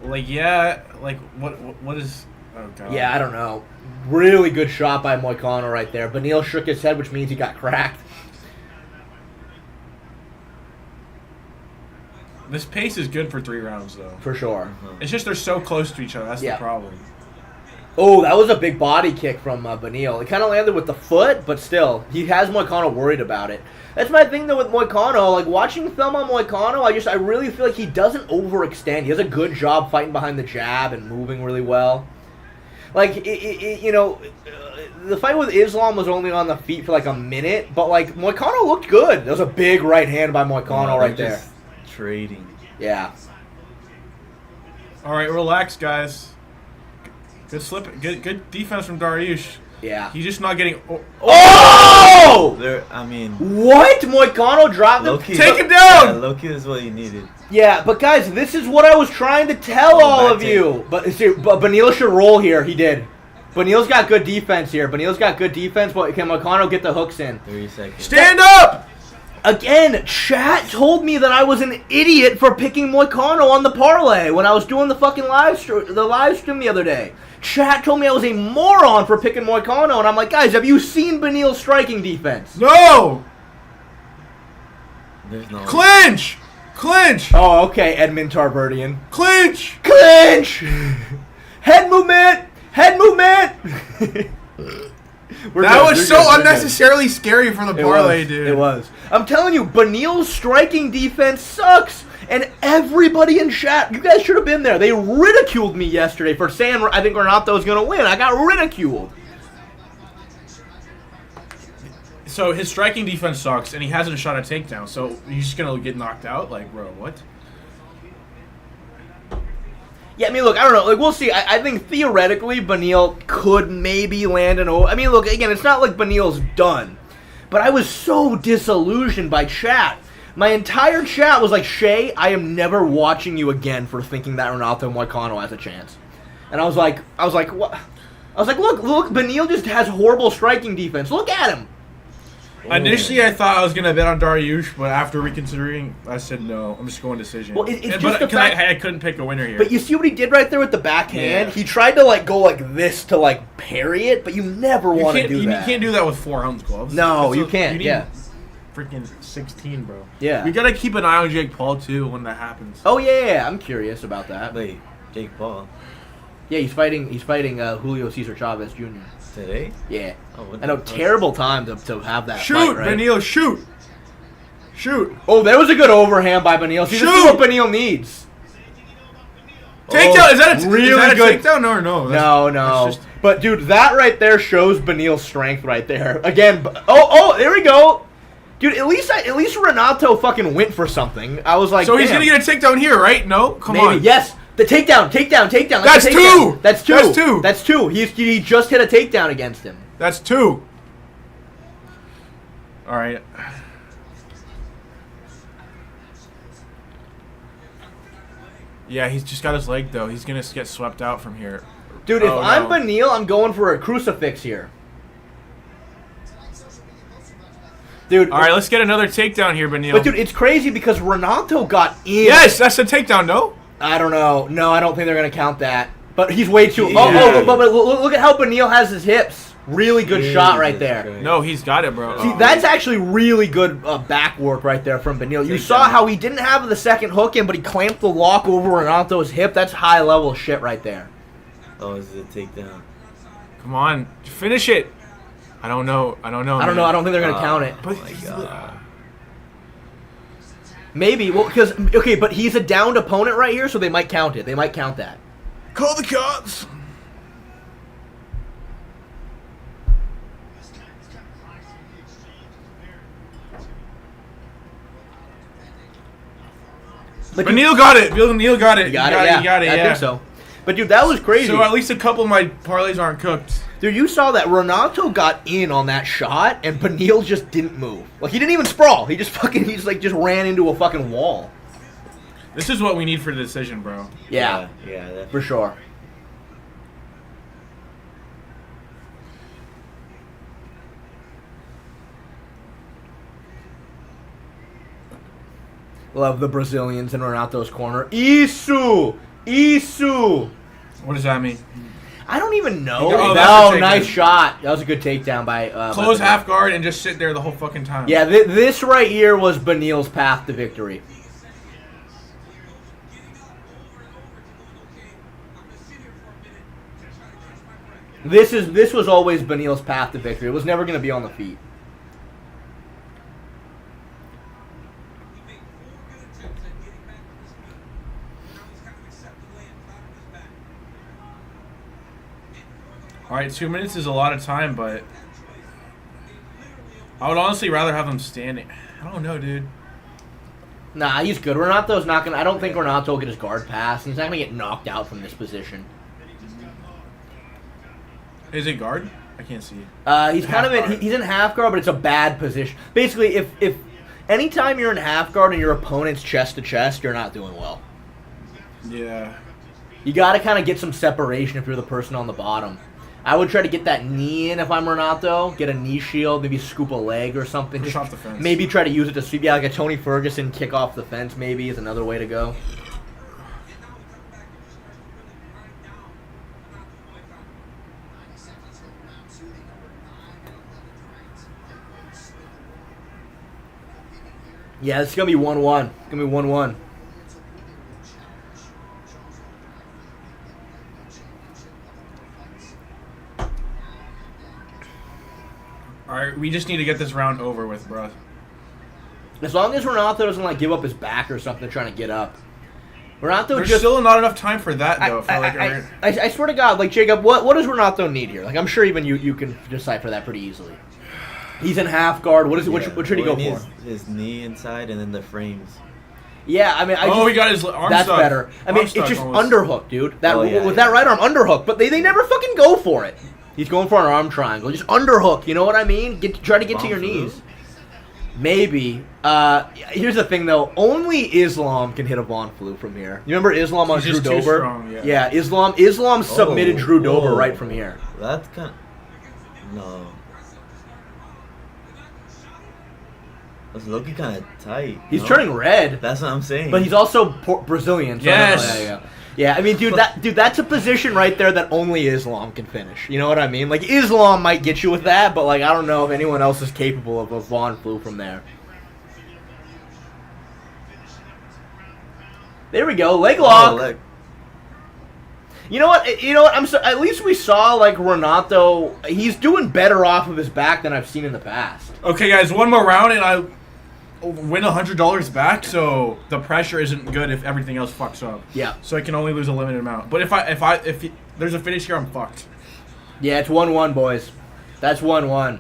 Like, yeah, like what is? Oh god. Yeah, I don't know. Really good shot by Moicano right there. Beneil shook his head, which means he got cracked. This pace is good for 3 rounds, though. For sure. It's just they're so close to each other. That's Yeah. the problem. Oh, that was a big body kick from Beneil. It kind of landed with the foot, but still, he has Moicano worried about it. That's my thing, though, with Moicano. Like, watching film on Moicano, I really feel like he doesn't overextend. He does a good job fighting behind the jab and moving really well. Like, the fight with Islam was only on the feet for like a minute, but like Moicano looked good. There was a big right hand by Moicano right there. Just trading. Yeah. All right, relax, guys. Good slip. Good defense from Dariush. Yeah. He's just not getting. Oh! I mean, What? Moicano dropped him? Loki. Take him down! Yeah, Loki is what you needed. Yeah, but guys, this is what I was trying to tell all back of take. you. But Beneil should roll here. He did. Beneil's got good defense here. Beneil's got good defense, but can Moicano get the hooks in? 3 seconds. Stand up! Again, chat told me that I was an idiot for picking Moicano on the parlay when I was doing the fucking live stream the other day. Chat told me I was a moron for picking Moicano, and I'm like, guys, have you seen Beneil's striking defense? No! There's no. Clinch! Clinch! Oh, okay, Edmund Tarberdian. Clinch! Clinch! Head movement! Head movement! That was so unnecessarily scary for the parlay, dude. It was. I'm telling you, Benil's striking defense sucks. And everybody in chat, you guys should have been there. They ridiculed me yesterday for saying I think Renato was going to win. I got ridiculed. So his striking defense sucks, and he hasn't shot a takedown. So he's just going to get knocked out? Like, bro, what? Yeah, I mean, look, I don't know. Like, we'll see. I think theoretically, Benil could maybe land an O. I mean, look, again, it's not like Benil's done. But I was so disillusioned by chat. My entire chat was like, Shay, I am never watching you again for thinking that Renato Moicano has a chance. And I was like, what? I was like, look, Benil just has horrible striking defense. Look at him. Initially, I thought I was going to bet on Dariush, but after reconsidering, I said no. I'm just going decision. Well, it's just but the fact, I couldn't pick a winner here. But you see what he did right there with the backhand? Yeah. He tried to like go like this to like parry it, but you never want to do that. You can't do that with 4-ounce gloves. No, you can't. You need yeah. Freaking 16, bro. Yeah. We got to keep an eye on Jake Paul, too, when that happens. Oh, yeah. I'm curious about that. Wait, Jake Paul. Yeah, he's fighting Julio Cesar Chavez Jr. Today? Yeah. Oh, I know, terrible time to have that Shoot, fight, right? Benil, shoot. Shoot. Oh, that was a good overhand by Benil. See, this is what Benil needs. Takedown. Is that a really good takedown or no? No. But, dude, that right there shows Benil's strength right there. Again, there we go. Dude, at least Renato fucking went for something. I was like, so he's going to get a takedown here, right? No? Come on. Yes. The takedown. That's two. That's two. He just hit a takedown against him. That's two. All right. Yeah, he's just got his leg, though. He's going to get swept out from here. Dude, if I'm Benil, I'm going for a crucifix here. Dude, all right, let's get another takedown here, Benil. But, dude, it's crazy because Renato got in. Yes, that's a takedown, no? I don't know. No, I don't think they're going to count that. But he's way too... Yeah. but look at how Benil has his hips. Really good shot right there. Christ. No, he's got it, bro. See, that's actually really good back work right there from Benil. You saw how he didn't have the second hook in, but he clamped the lock over Renato's hip. That's high-level shit right there. Oh, is it a takedown? Come on. Finish it. I don't know. I don't know. I don't think they're going to count it. But Oh, my God. Maybe. Well, because... Okay, but he's a downed opponent right here, so they might count it. They might count that. call the cops. But Neil got it. Neil got it. You got it, You got it, I think so. But, dude, that was crazy. So at least a couple of my parlays aren't cooked. Dude, you saw that Renato got in on that shot, and Benil just didn't move. Like, he didn't even sprawl. He just ran into a fucking wall. This is what we need for the decision, bro. Yeah, Yeah, for sure. Love the Brazilians in Renato's corner. Isu! What does that mean? I don't even know. Oh, that's a takedown. Nice shot. That was a good takedown by... Close by half guard and just sit there the whole fucking time. Yeah, this right here was Benil's path to victory. This was always Benil's path to victory. It was never going to be on the feet. All right, 2 minutes is a lot of time, but I would honestly rather have him standing. I don't know, dude. Nah, he's good. Renato's not going to... I don't think Renato will get his guard pass. He's not going to get knocked out from this position. Is it guard? I can't see. He's kind of in... He's in half guard, but it's a bad position. Basically, if anytime you're in half guard and your opponent's chest to chest, you're not doing well. Yeah. You got to kind of get some separation if you're the person on the bottom. I would try to get that knee in if I'm Renato. Get a knee shield, maybe scoop a leg or something. Push off the fence. Maybe try to use it to sweep. Yeah, like a Tony Ferguson kick off the fence maybe is another way to go. Yeah, it's going to be 1-1. It's going to be 1-1. We just need to get this round over with, bro. As long as Renato doesn't like give up his back or something trying to get up. Renato There's just still not enough time for that though. I swear to God, like Jacob, what does Renato need here? Like I'm sure even you can decipher that pretty easily. He's in half guard. What should he go for? His knee inside and then the frames. Yeah, I mean, he got his arm that's stuck. better. I mean, Arm it's stuck just almost. underhook, dude. That right arm underhook, but they never fucking go for it. He's going for an arm triangle, just underhook. You know what I mean? Try to get to your knees. Maybe. Here's the thing, though. Only Islam can hit a Von Flue from here. You remember Islam on He's Drew just too Dober? strong, yeah. Yeah, Islam submitted Drew Dober right from here. That's kind of... No. That's looking kind of tight. He's turning red. That's what I'm saying. But he's also Brazilian. So Yes. Yeah, I mean, dude, that's a position right there that only Islam can finish. You know what I mean? Like, Islam might get you with that, but, like, I don't know if anyone else is capable of a Von Flue from there. There we go. Leg lock. You know what? At least we saw, like, Renato. He's doing better off of his back than I've seen in the past. Okay, guys, one more round and I win $100 back. So the pressure isn't good if everything else fucks up. Yeah. So I can only lose a limited amount. But if there's a finish here, I'm fucked. Yeah, it's 1-1, boys. That's 1-1.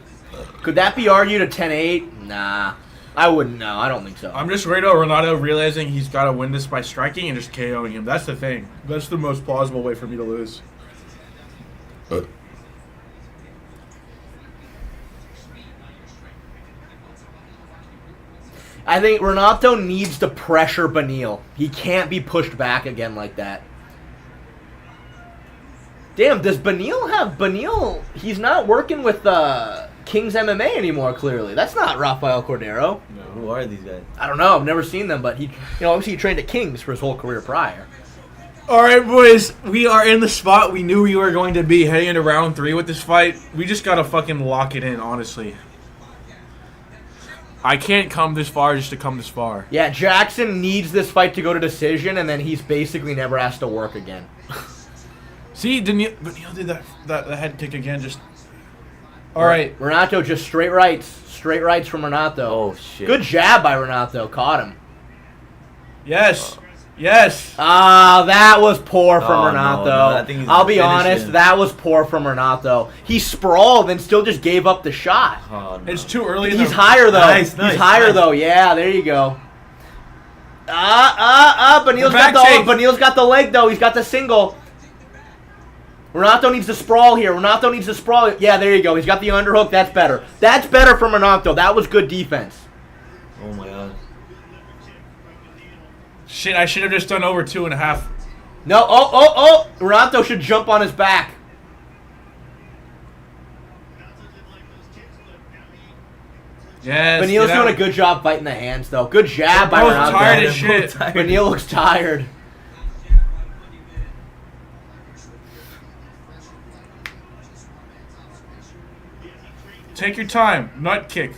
Could that be argued a 10-8? Nah. I wouldn't know. I don't think so. I'm just worried about Renato realizing he's got to win this by striking and just KOing him. That's the thing. That's the most plausible way for me to lose. I think Renato needs to pressure Beneil. He can't be pushed back again like that. Damn, does Beneil have... Beneil, he's not working with King's MMA anymore, clearly. That's not Rafael Cordero. No, who are these guys? I don't know. I've never seen them, but obviously he trained at King's for his whole career prior. All right, boys. We are in the spot we knew we were going to be heading into round 3 with this fight. We just got to fucking lock it in, honestly. I can't come this far just to come this far. Yeah, Jackson needs this fight to go to decision, and then he's basically never has to work again. See, Beneil did that head kick again. Just all right. Renato just straight rights from Renato. Oh shit! Good jab by Renato, caught him. Yes, yes. That was poor from Oh, Renato. no, I think he's I'll be gonna finish honest, him. that was poor from Renato. He sprawled and still just gave up the shot. Oh, no. It's too early. He's higher though. Nice, He's higher though. Yeah, there you go. Beneil's got the leg though. He's got the single. Renato needs to sprawl here. Yeah, there you go. He's got the underhook. That's better. That's better from Renato. That was good defense. Oh my god. Shit, I should have just done over 2.5. No, oh. Renato should jump on his back. Yes. Beneil's doing a good job fighting the hands, though. Good jab by Both Renato. tired as shit. Beneil looks tired. Take your time. Nut kick.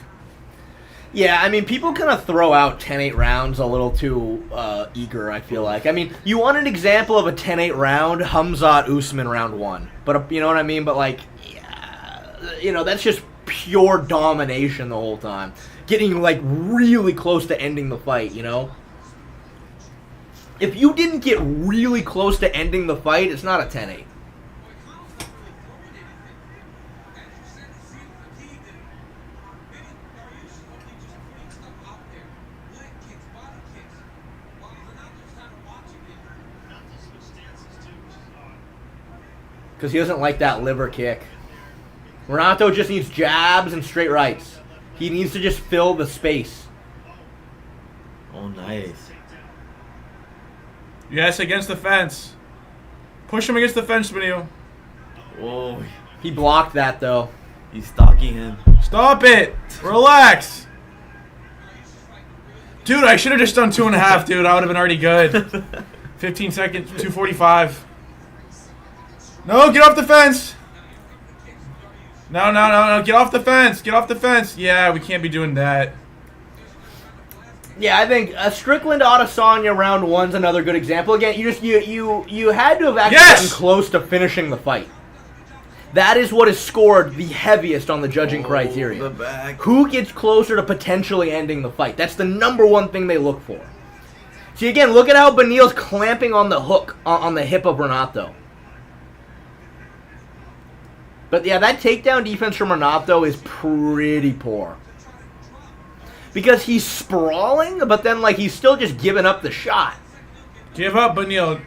Yeah, I mean, people kind of throw out 10-8 rounds a little too eager, I feel like. I mean, you want an example of a 10-8 round, Hamzat Usman round 1. But, you know what I mean? But, like, yeah, that's just pure domination the whole time. Getting, like, really close to ending the fight, you know? If you didn't get really close to ending the fight, it's not a 10-8. Because he doesn't like that liver kick. Renato just needs jabs and straight rights. He needs to just fill the space. Oh, nice. Yes, against the fence. Push him against the fence, Beneil. Whoa. He blocked that, though. He's stalking him. Stop it. Relax. Dude, I should have just done 2.5, dude. I would have been already good. 15 seconds, 2:45. No, get off the fence. No. Get off the fence. Get off the fence. Yeah, we can't be doing that. Yeah, I think Strickland Adesanya round 1's another good example. Again, you had to have actually gotten close to finishing the fight. That is what is scored the heaviest on the judging The criteria. back. Who gets closer to potentially ending the fight? That's the number one thing they look for. See, again, look at how Beneil's clamping on the hook on the hip of Renato. But yeah, that takedown defense from Renato is pretty poor. Because he's sprawling, but then like he's still just giving up the shot. Give up, Beneil.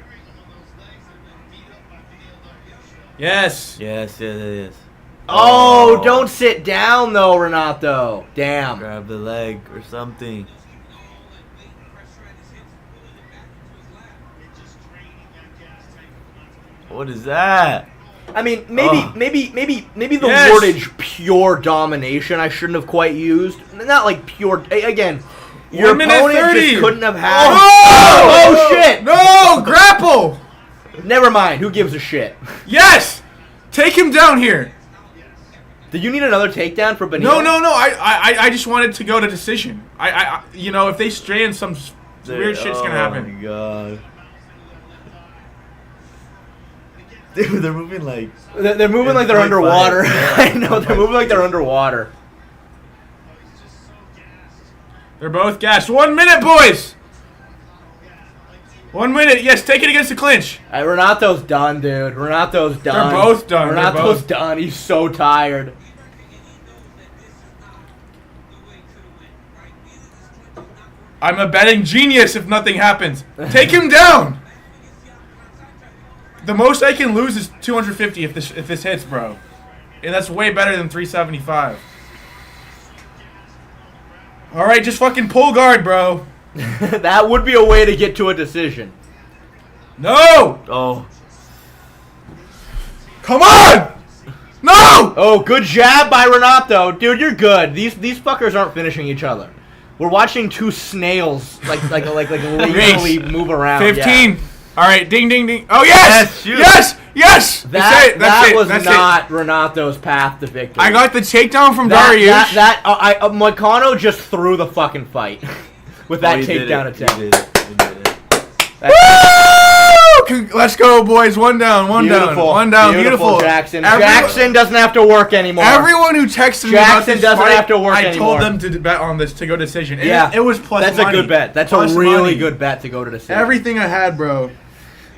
Yes. Yes. Oh, don't sit down though, Renato. Damn. Grab the leg or something. What is that? I mean, maybe the Yes. wordage "pure domination" I shouldn't have quite used. Not like pure. Again, your 1 minute opponent 30. just couldn't have had. Oh! Oh shit! No! Grapple! Never mind. Who gives a shit? Yes! Take him down here. Did you need another takedown for Beneil? No. I just wanted to go to decision. You know, if they strand some weird shit's gonna happen. Oh my god. Dude, they're moving like... They're moving like they're It's underwater. like fire. I know, they're moving like they're underwater. They're both gassed. 1 minute, boys! 1 minute. Yes, take it against the clinch. Renato's done, dude. Renato's done. They're both done. They're Renato's both- done. He's so tired. I'm a betting genius if nothing happens. Take him down. The most I can lose is 250 if this hits, bro. And that's way better than 375. All right, just fucking pull guard, bro. That would be a way to get to a decision. No! Oh. Come on! No! Oh, good jab by Renato. Dude, you're good. These fuckers aren't finishing each other. We're watching two snails like literally move around. 15. Yeah. All right, ding, ding, ding. Oh, yes! Yes, shoot. Yes! That was That's not Renato's path to victory. I got the takedown from Dariush. Moicano just threw the fucking fight with that takedown attempt. He did it. Woo! Let's go, boys. One down. Beautiful. Jackson. Jackson doesn't have to work anymore. Everyone who texted me about Jackson this doesn't fight, have to work I anymore. told them to bet on this to go decision. And Yeah, it was plus That's money. a good bet. That's Plus a really money. good bet to go to decision. Everything I had, bro.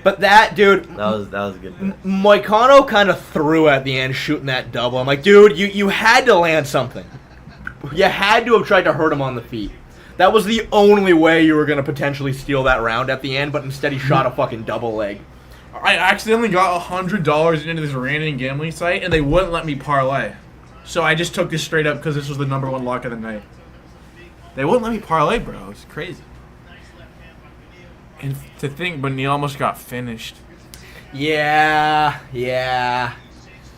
But that dude, That was a good bet. Moicano kind of threw at the end, shooting that double. I'm like, dude, you had to land something. You had to have tried to hurt him on the feet. That was the only way you were going to potentially steal that round at the end, but instead he shot a fucking double leg. I accidentally got $100 into this random gambling site, and they wouldn't let me parlay. So I just took this straight up because this was the #1 lock of the night. They wouldn't let me parlay, bro. It's crazy. And to think Beneil almost got finished. Yeah.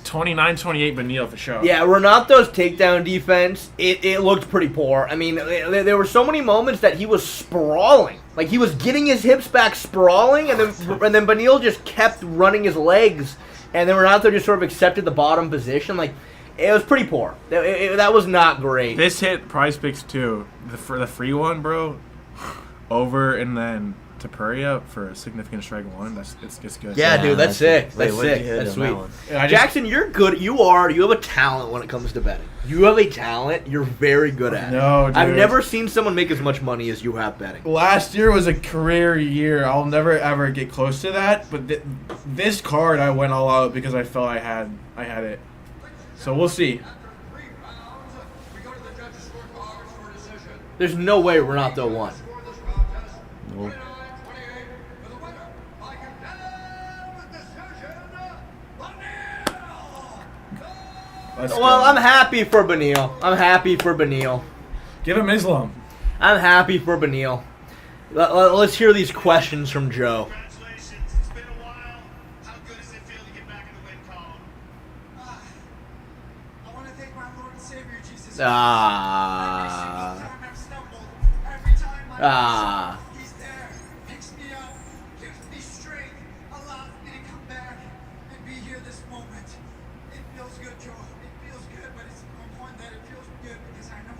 29-28 Beneil for sure. Yeah, Renato's takedown defense, it looked pretty poor. I mean, there were so many moments that he was sprawling. Like, he was getting his hips back sprawling, and then Beneil just kept running his legs, and then Renato just sort of accepted the bottom position. Like, it was pretty poor. That was not great. This hit Prize Picks too. The free one, bro. Over and then Topuria for a significant strike one. It's good. Yeah, dude, that's sick. Wait, That's what'd you sick. hit That's on sweet. that one? Yeah, Jackson, you're good. You have a talent when it comes to betting. You have a talent. You're very good at it. No, dude. I've never seen someone make as much money as you have betting. Last year was a career year. I'll never ever get close to that. But this card, I went all out because I felt I had it. So we'll see. There's no way Renato won. Nope. Let's Well, go. I'm happy for Beneil. Give him Islam. I'm happy for Beneil. Let's hear these questions from Joe. Congratulations, it's been a while. How good does it feel to get back in the win column? I want to thank my Lord and Savior Jesus. Ah. Every single time I've stumbled, every time Ah. He's there, picks me up, gives me strength, allows me to come back and be here this moment. It feels good, Joe. It feels good, but it's more than that. It feels good because I know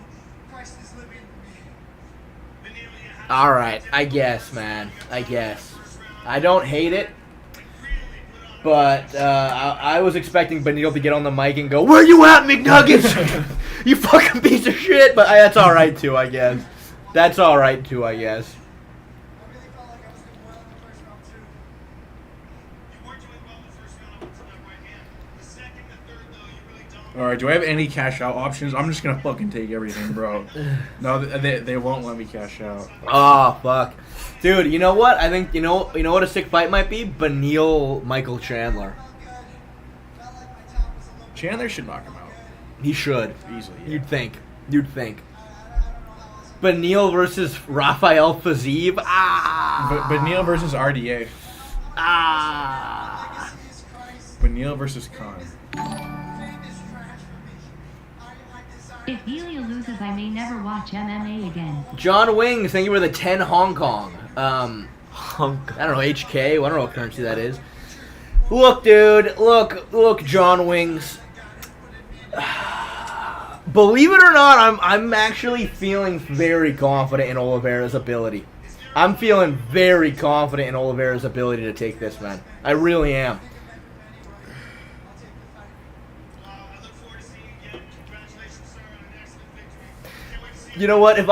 Christ is living in me. All right, I guess, man. I guess. I don't hate it. But I was expecting Benito to get on the mic and go, "Where you at, McNuggets? You fucking piece of shit!" But that's all right too, I guess. That's all right too, I guess. I really felt like I was doing well in the first round, too. You weren't doing well in the first round up until that right hand. The second, the third, though, you really don't. All right, do I have any cash out options? I'm just gonna fucking take everything, bro. No, they won't let me cash out. Oh fuck, dude. You know what? I think you know what a sick fight might be. Benil Michael Chandler. Felt like my top was a little Chandler should knock him out He should. easily. Yeah. You'd think. Benil versus Rafael Fiziev. Benil versus RDA. Jesus Christ. Benil versus Khan. Fame is trash for me. I desire If Ilia loses, I may never watch MMA again. John Wings, thank you for the 10 Hong Kong. Hunk. I don't know, HK. I don't know what currency that is. Look, dude. Look, John Wings. Believe it or not, I'm actually feeling very confident in Oliveira's ability. I'm feeling very confident in Oliveira's ability to take this, man. I really am. I look forward to seeing you again. Congratulations, sir, on an excellent victory. Can't wait to see You know what? If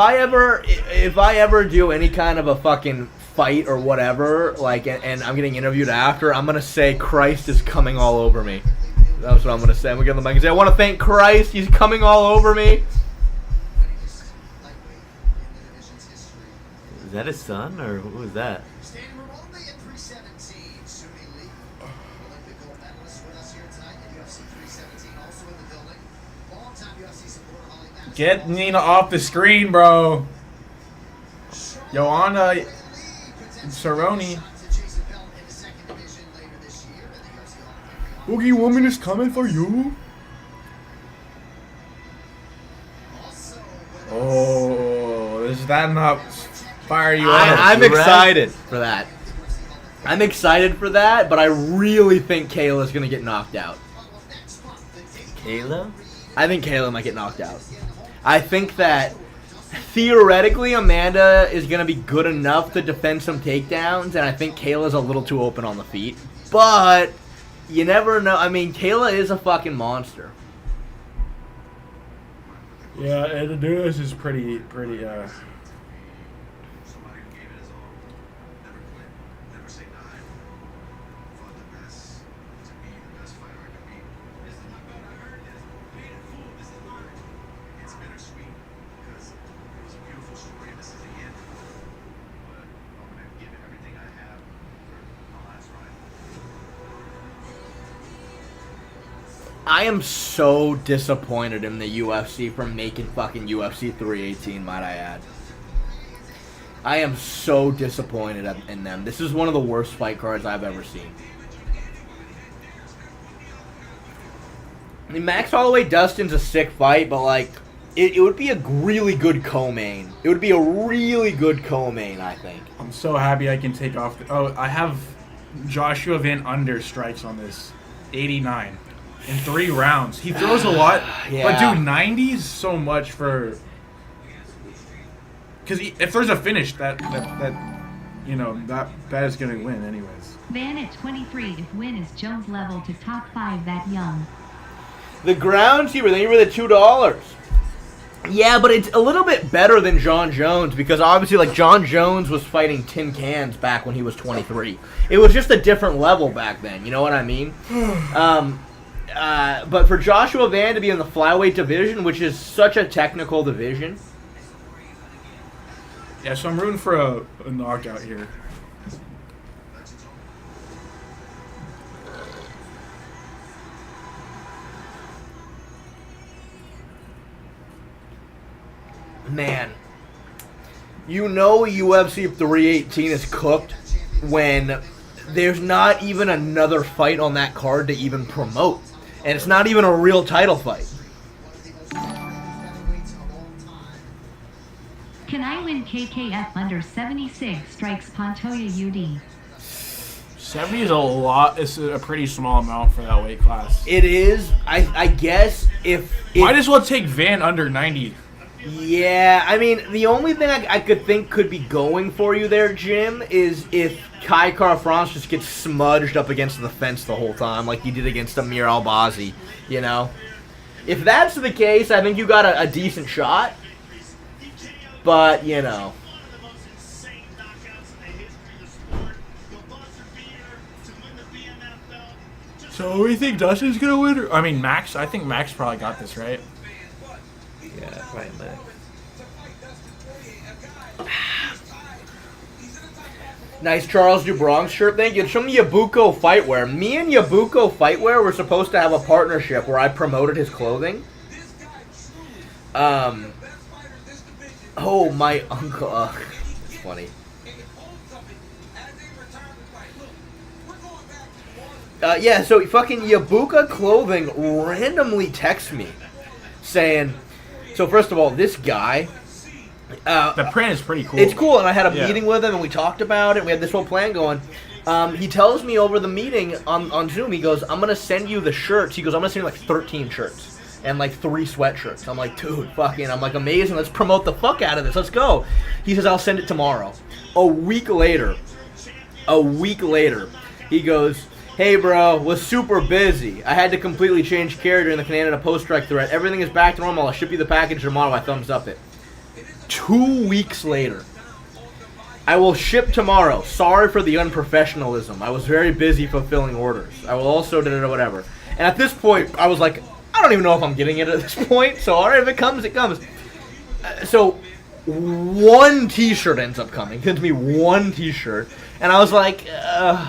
I ever do any kind of a fucking fight or whatever, like, and I'm getting interviewed after, I'm gonna say Christ is coming all over me. That's what I'm gonna say. I'm gonna get on the mic and say, I want to thank Christ. He's coming all over me. Is that his son or who is that? Standing room only at 317, Sumi Lee. Olympic gold medalist with us here tonight at UFC 317, also in the building. Long-time UFC supporter, Holly Madison. Get Nina off the screen, bro. Joanna Cerrone. Boogie Woman is coming for you. Oh, is that not fire you up? I'm You're right. excited for that. I'm excited for that, but I really think Kayla's gonna get knocked out. Kayla? I think Kayla might get knocked out. I think that theoretically Amanda is gonna be good enough to defend some takedowns, and I think Kayla's a little too open on the feet. But you never know. I mean, Kayla is a fucking monster. Yeah, and the news is pretty. somebody who gave it his all. Never quit. Never say die. Fought the best to be the best fighter I could be. This is my belt. I heard this. Paid in full. This is mine. It's bittersweet because it was a beautiful story and this is the end. But I'm gonna give it everything I have for my last ride. I am so disappointed in the UFC for making fucking UFC 318, might I add. I am so disappointed in them. This is one of the worst fight cards I've ever seen. I mean, Max Holloway Dustin's a sick fight, but like, it would be a really good co-main. It would be a really good co-main, I think. I'm so happy I can take off. I have Joshua Van Under strikes on this. 89 in 3 rounds. He throws a lot, Yeah. but dude, 90 is so much for. Because if there's a finish, that is gonna win anyways. Van at 23 if win is Jones level to top 5 that young. The groundskeeper, thank you for the $2. Yeah, but it's a little bit better than John Jones because obviously, like, John Jones was fighting tin cans back when he was 23. It was just a different level back then. You know what I mean? But for Joshua Van to be in the flyweight division, which is such a technical division, Yeah, so I'm rooting for a knockout here. man, you know UFC 318 is cooked when there's not even another fight on that card to even promote. And it's not even a real title fight. Can I win KKF under 76 strikes Pantoja UD? 70 is a lot. It's a pretty small amount for that weight class. It is, I guess, if Might as well take Van under 90. Yeah, I mean, the only thing I could think could be going for you there, Jim, is if Kai Kara-France just gets smudged up against the fence the whole time, like he did against Amir Albazi, you know? If that's the case, I think you got a decent shot. But, you know. So we think Dustin's gonna win? I mean, Max. I think Max probably got this, right? Yeah, right, man. Nice Charles DuBronx shirt. Thank you. It's from Yabuko Fightwear. Me and Yabuko Fightwear were supposed to have a partnership where I promoted his clothing. Oh, my uncle. It's funny. Yeah, so fucking Yabuka Clothing randomly texts me saying, so first of all, this guy, The print is pretty cool. it's cool, and I had a Yeah. meeting with him, and we talked about it, and we had this whole plan going. He tells me over the meeting on Zoom, he goes, I'm going to send you the shirts. He goes, I'm going to send you like 13 shirts and like 3 sweatshirts. I'm like, dude, fucking, I'm like, amazing. Let's promote the fuck out of this. Let's go. He says, I'll send it tomorrow. A week later, he goes, hey, bro, was super busy. I had to completely change care during the Canada post-strike threat. Everything is back to normal. I'll ship you the package tomorrow. I thumbs up it. 2 weeks later, I will ship tomorrow. Sorry for the unprofessionalism. I was very busy fulfilling orders. I will also whatever. And at this point, I was like, I don't even know if I'm getting it at this point. So, all right, if it comes, it comes. So, one T-shirt ends up coming. Gives me one T-shirt. And I was like,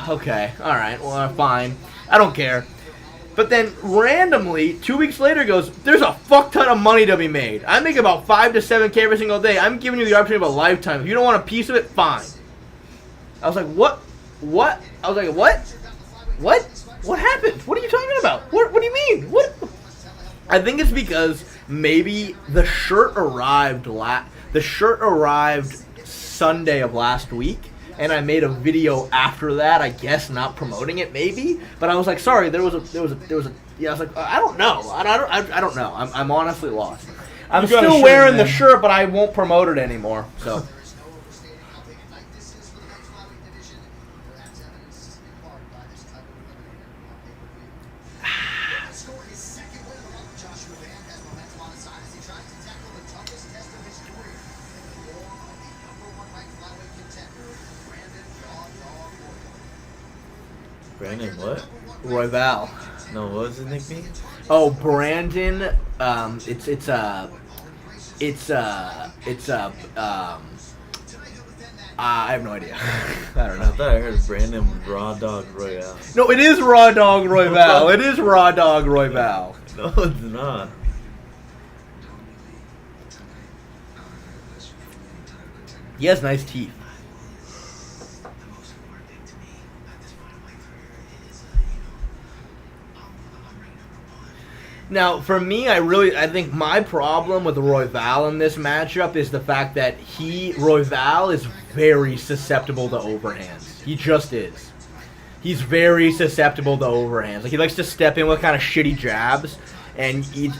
okay, all right, well, fine. I don't care. But then randomly, 2 weeks later, goes, there's a fuck ton of money to be made. I make about 5 to 7K every single day. I'm giving you the opportunity of a lifetime. If you don't want a piece of it, fine. I was like, what? What? I was like, what? What? What happened? What are you talking about? What do you mean? What? I think it's because maybe the shirt arrived Sunday of last week. And I made a video after that, I guess, not promoting it, maybe. But I was like, sorry, there was a. Yeah, I was like, I don't know. I don't know. I'm honestly lost. I'm You got a still shirt, wearing the man. shirt, but I won't promote it anymore. So. There's no overstating how big a night this is for the men's flyweight division. Perhaps evidenced in part by this title eliminator on pay-per-view. Looking to score his second win in a row, Joshua Van has momentum on his side as he tries to tackle the toughest test of his career in the form of the #1 ranked flyweight contender, Brandon Raw Dog Royval. Brandon, what? Royval. No, what was his nickname? Oh, Brandon. I have no idea. I don't I know. thought I heard Brandon Raw Dog Royale. No, it is Raw Dog Royval. It is Raw Dog Royval. No, it's not. He has nice teeth. Now, for me, I think my problem with Royval in this matchup is the fact that Royval is very susceptible to overhands. He just is. He's very susceptible to overhands. Like, he likes to step in with kind of shitty jabs, and he's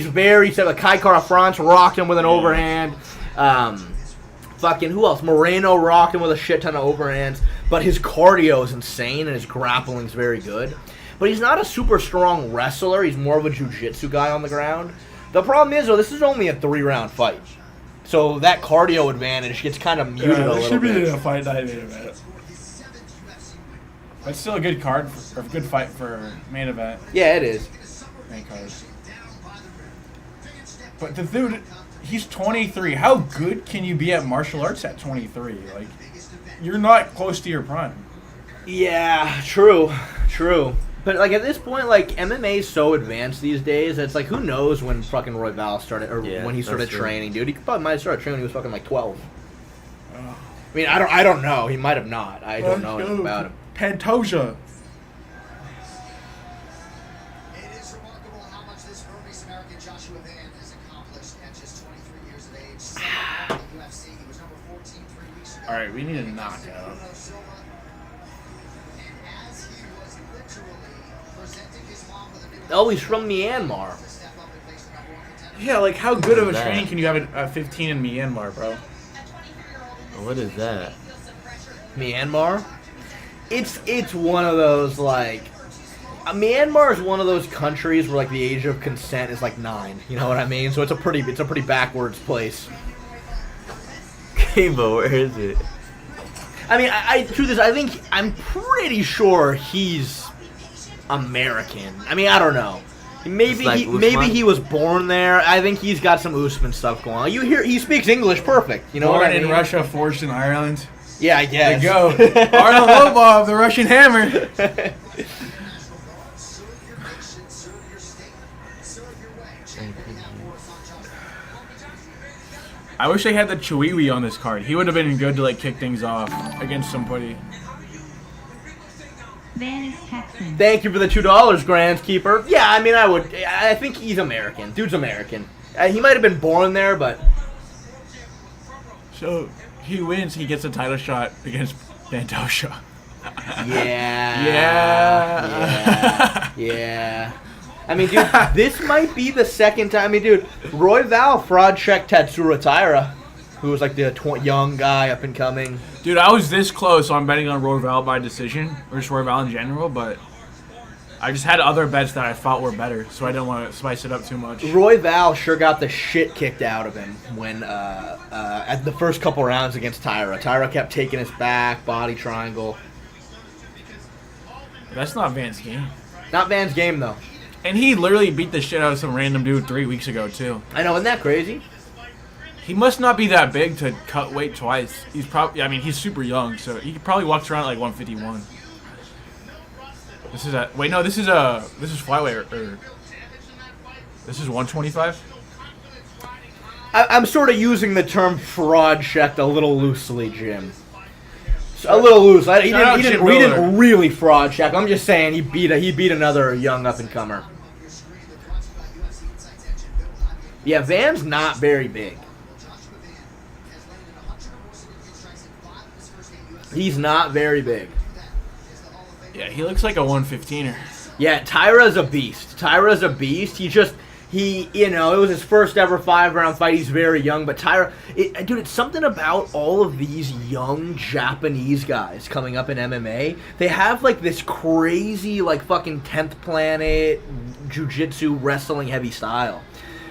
very susceptible. Kai Kara-France rocked him with an overhand. Fucking, who else? Moreno rocked him with a shit ton of overhands, but his cardio is insane, and his grappling's very good. But he's not a super strong wrestler. He's more of a jiu-jitsu guy on the ground. The problem is, though, this is only a 3-round fight. So that cardio advantage gets kind of muted a little should be bit. a fight night main event. But still a good card, or a good fight for main event. Yeah, it is. Main card. But the dude, he's 23. How good can you be at martial arts at 23? Like, you're not close to your prime. Yeah, true. But, like, at this point, like, MMA is so advanced these days, it's like, who knows when fucking Royval started, or Yeah, when he started that's true. training, dude. He probably might have started training when he was fucking, like, 12. I mean, I don't know. He might have not. I don't know anything about him. Pantoja. It is remarkable how much this Burmese American Joshua Van has accomplished at just 23 years of age. Second in the UFC, he was number 14 3 weeks ago. All right, we need a knockout. And as he was literally presenting his mom with a new Oh, he's from Myanmar. to step up and face the #1 contender. Yeah, like how good of a What is that? training can you have at 15 in Myanmar, bro? What is that? Myanmar? It's one of those like Myanmar is one of those countries where like the age of consent is like 9. You know what I mean? So it's a pretty backwards place. Okay, but where is it? I mean, truth is, I'm pretty sure he's American. I mean, I don't know. Maybe It's like maybe Usman? he was born there. I think he's got some Usman stuff going on. You hear he speaks English perfect. You know Born what I mean? in Russia, forged in Ireland. Yeah, I There guess. you go. Arnold Lobov, the Russian hammer. Serve your nation, serve your state, serve your way. Check it out for us on Joshua. I wish they had the Chihuahua on this card. He would have been good to like kick things off against somebody. Van is Texan. Thank you for the $2, Groundskeeper. Yeah, I mean, I think he's American. Dude's American. He might have been born there, but So he wins, he gets a title shot against Pantoja. yeah, Yeah. yeah. I mean, dude, this might be the second time. I mean, dude, Roy Val fraud checked Tatsuro Taira, who was like the young guy up and coming. Dude, I was this close on betting on Royval by decision, or just Royval in general, but I just had other bets that I thought were better, so I didn't want to spice it up too much. Roy Val sure got the shit kicked out of him when at the first couple rounds against Taira. Taira kept taking his back, body triangle. That's not Van's game. Not Van's game though. And he literally beat the shit out of some random dude 3 weeks ago, too. I know, isn't that crazy? He must not be that big to cut weight twice. He's probably, I mean, he's super young, so he probably walks around at like 151. This is this is flyweight, or this is 125? I'm sort of using the term fraud checked a little loosely, Jim. A little loose. He Shout out didn't Jim Miller. really fraud check. I'm just saying he beat another young up and comer. Your screen, the brought to you by UFC Insights engine built on the Yeah, Van's not very big. Joshua Van has landed 100 or more significant strikes in 5 of his first 8 UFC. He's not very big. That is the Hall of Fame. Yeah, he looks like a 115er. Yeah, Tyra's a beast. Tyra's a beast. It was his first ever 5-round fight. He's very young, but dude, it's something about all of these young Japanese guys coming up in MMA. They have like this crazy, like fucking 10th planet jiu-jitsu wrestling heavy style.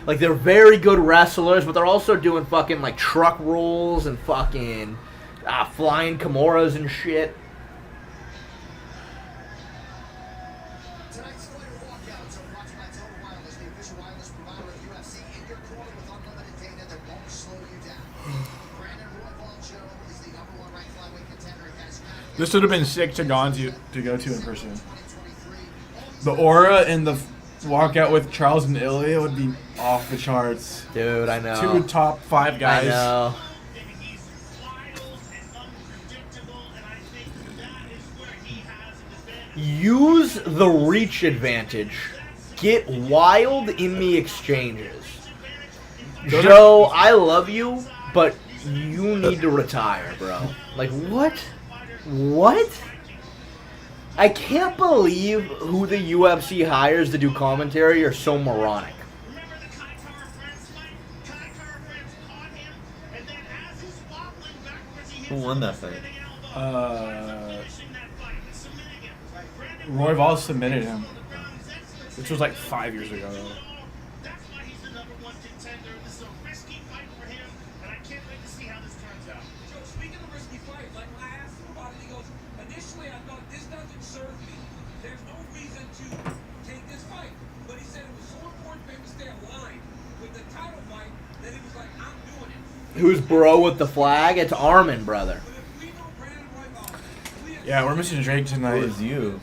Like they're very good wrestlers, but they're also doing fucking like truck rolls and fucking flying Kimuras and shit. Tonight's fighter walkouts are brought to you by Total Wireless, the official wireless provider of UFC, in your corner with unlimited data that won't slow you down. Brandon Royval Joe is the #1 ranked flyweight contender. He has This would have been sick to go to in person. 2023. The aura and the walkout with Charles and Ilia would be off the charts. Dude, I know. 2 top 5 guys. I know. He's wild and unpredictable, and I think that is where he has an advantage. Use the reach advantage. Get wild in the exchanges. Joe, I love you, but you need to retire, bro. Like, what? What? I can't believe who the UFC hires to do commentary are so moronic. Remember the Kai Kara Friends fight? Kai Kara Friends caught him, and then as he's wobbling backwards, he hits Who won that fight? him in the elbow. Uh, Finishing that fight and submitting him. Brandon Royval submitted him, Brown's excellent. which was like 5 years ago. That's why he's the #1 contender. This is a risky fight for him, and I can't wait to see how this turns out. Joe, speaking of risky fight, like when I asked him about it, he goes, initially I thought this doesn't serve me. There's no reason to take this fight. But he said it was so important for him to stay aligned with the title fight that he was like, I'm doing it. Who's bro with the flag? It's Armin, brother. But if we know Brandon Royval, we have Yeah, we're missing Drake Who tonight. is you?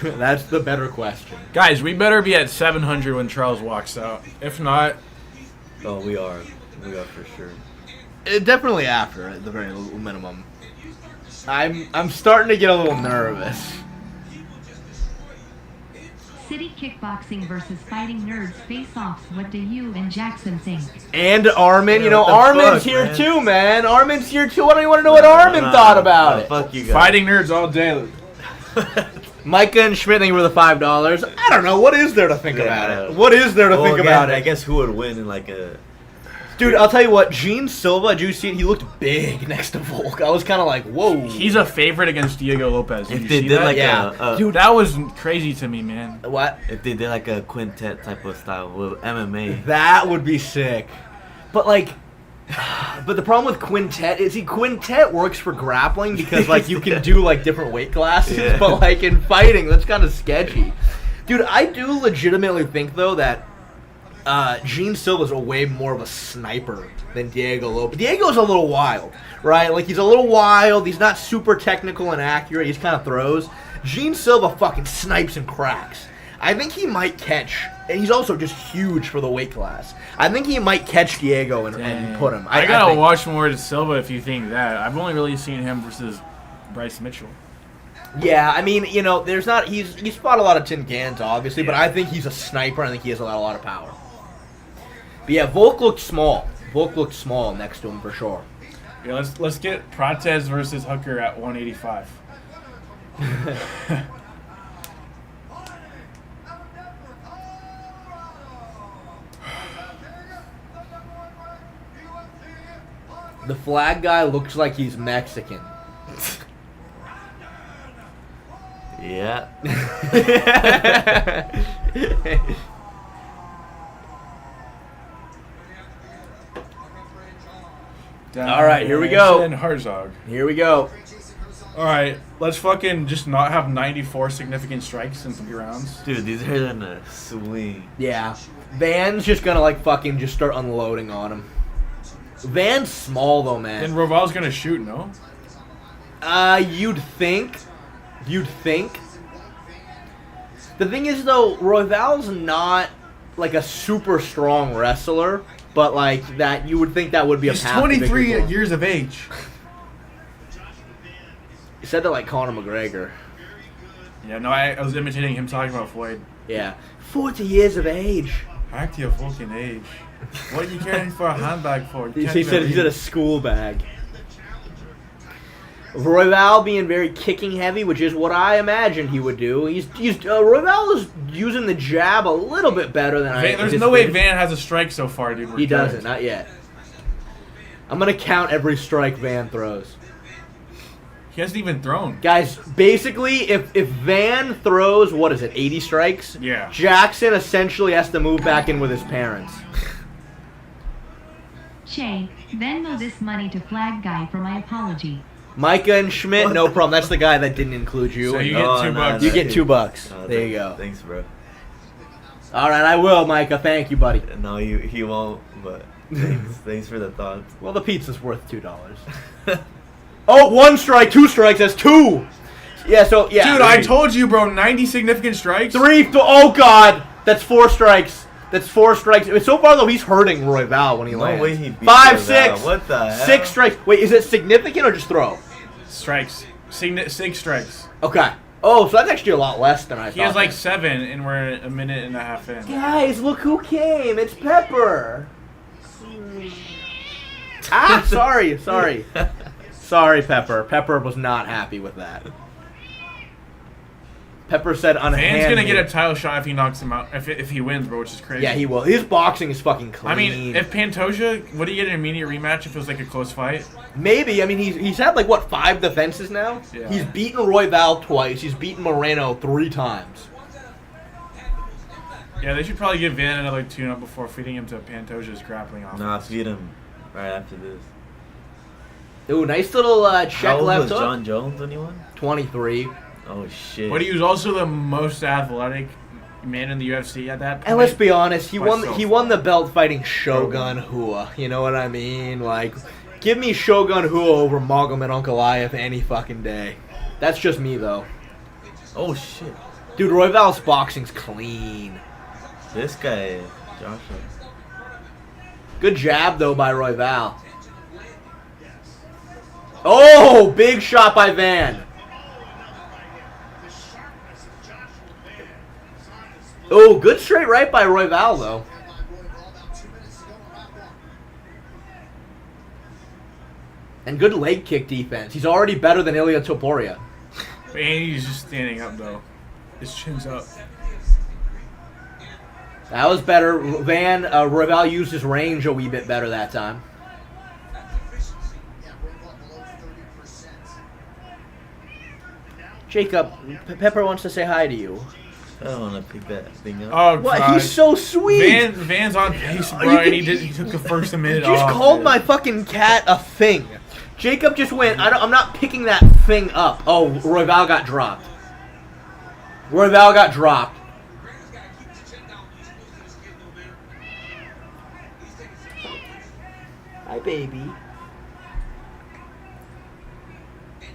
That's the better question. Guys, we better be at 700 when Charles walks out. If not, Oh, we are. We are for sure. Definitely after, at the very minimum. I'm starting to get a little nervous. City Kickboxing versus Fighting Nerds face-offs. What do you and Jackson think? And Armin, Yeah, what the Armin's fuck, here man? too, man. Armin's here too. I don't even want to know what Armin thought about it. Fuck you guys. fighting nerds all day. Micah and Schmidt, thank you for the $5. I don't know. What is there to think about it? What is there to think about it? I guess who would win in like a... Dude, I'll tell you what. Gene Silva, did you see it? He looked big next to Volk. I was kind of like, whoa. He's a favorite against Diego Lopez. Did If you they see did that? like Yeah. Dude, that was crazy to me, man. What? if they did like a quintet type of style with MMA. That would be sick. But like, but the problem with quintet is quintet works for grappling because like you can do like different weight classes, Yeah. but like in fighting that's kind of sketchy. Dude, I do legitimately think though that Gene Silva's a way more of a sniper than Diego Lopez. Diego's a little wild, right? Like he's a little wild. He's not super technical and accurate. He's kind of throws. Gene Silva fucking snipes and cracks. I think he might catch, and he's also just huge for the weight class. I think he might catch Diego and put him. I gotta think- watch more to Silva if you think that. I've only really seen him versus Bryce Mitchell. Yeah, I mean, you know, there's not. He's fought a lot of tin cans, obviously, but I think he's a sniper. I think he has a lot of power. But yeah, Volk looked small. Volk looked small next to him for sure. Yeah, let's get Prates versus Hooker at 185. The flag guy looks like he's Mexican. Yeah. All right, here we go. And Herzog. Here we go. All right, let's fucking just not have 94 significant strikes in 3 rounds. Dude, these are in a swing. Yeah. Van's just gonna like fucking just start unloading on him. Van's small though, man. Then Roval's gonna shoot, no? You'd think. You'd think. The thing is, though, Royval's not like a super strong wrestler, but like that, you would think that would be He's a path to victory 23 for him. years of age. You said that like Conor McGregor. Yeah, no, I was imitating him talking about Floyd. Yeah, 40 years of age. Back to your fucking age. What are you carrying for a handbag for? You He can't said even he's at a read. school bag. Royval being very kicking heavy, which is what I imagined he would do. Royval is using the jab a little bit better than I. There's no way anticipated. Van has a strike so far, dude. We're He good. doesn't, not yet. I'm gonna count every strike Van throws. He hasn't even thrown. Guys, basically, if Van throws, what is it, 80 strikes? Yeah. Jackson essentially has to move back in with his parents. Che, Venmo this money to flag guy for my apology. Micah and Schmidt, no problem. That's the guy that didn't include you. So you And get $2 bucks. you get $2. Oh, There you go. Thanks, bro. All right, I will, Micah. Thank you, buddy. No, he won't, but thanks for the thought. Well, the pizza's worth $2. Oh, 1 strike, 2 strikes. That's 2. Yeah, so, yeah. Dude, I told you, bro. 90 significant strikes. 3. Oh, God. That's 4 strikes. That's 4 strikes. So far, though, he's hurting Royval when he No lands. way he beat 5, Royval. 6. What the hell? 6 strikes. Wait, is it significant or just throw? Strikes. 6 strikes. Okay. Oh, so that's actually a lot less than I thought. He has like then. 7, and we're a minute and a half in. Guys, look who came. It's Pepper. Ah, sorry. Sorry, Pepper. Pepper was not happy with that. Pepper said unhand. Van's gonna get a title shot if he knocks him out. If he wins, bro, which is crazy. Yeah, he will. His boxing is fucking clean. I mean, if Pantoja, would he get an immediate rematch if it was like a close fight? Maybe. I mean, he's had like what 5 defenses now. Yeah. He's beaten Royval twice. He's beaten Moreno 3 times. Yeah, they should probably give Van another tune-up before feeding him to Pantoja's grappling offense. Nah, feed him right after this. Ooh, nice little check How old left was hook. John Jones, anyone? 23. Oh, shit. But he was also the most athletic man in the UFC at that point. And let's be honest, he Myself. won the belt fighting Shogun Hua. You know what I mean? Like, give me Shogun Hua over Magomed Ankalaev any fucking day. That's just me though. Oh, shit. Dude, Royval's boxing's clean. This guy, Joshua. Good jab though by Royval. Oh, big shot by Van. Oh, good straight right by Royval though. And good leg kick defense. He's already better than Ilia Topuria. And he's just standing up though. His chin's up. That was better. Royval used his range a wee bit better that time. Yeah, Royval below 30%. Jacob, Pepper wants to say hi to you. I don't want to pick that thing up. Oh, What? God. He's so sweet. Van's on pace, bro, you and can- he took the first minute You just off. called dude. my fucking cat a thing. Jacob just went, I'm not picking that thing up. Oh, Royval got dropped. Royval got dropped. Brandon's got to keep his chin down. He's close to this kid, though, man. He's taking some. Hi, baby. And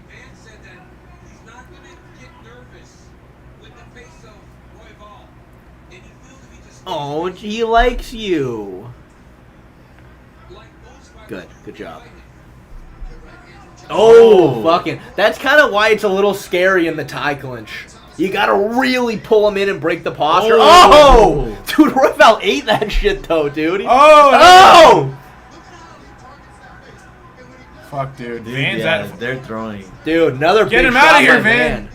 Van said that he's not going to get nervous with the face of Royval. And he feels if he just... Oh, he likes you. Like most fighters, Good. Good job. fight him. Oh, fucking. That's kind of why it's a little scary in the tie clinch. You gotta really pull him in and break the posture. Oh. Oh! Dude, Royval ate that shit, though, dude. Oh! Oh! Fuck, dude. Dude, Van's yeah, at... they're throwing. Dude, another Get big him shot outta here, by Van.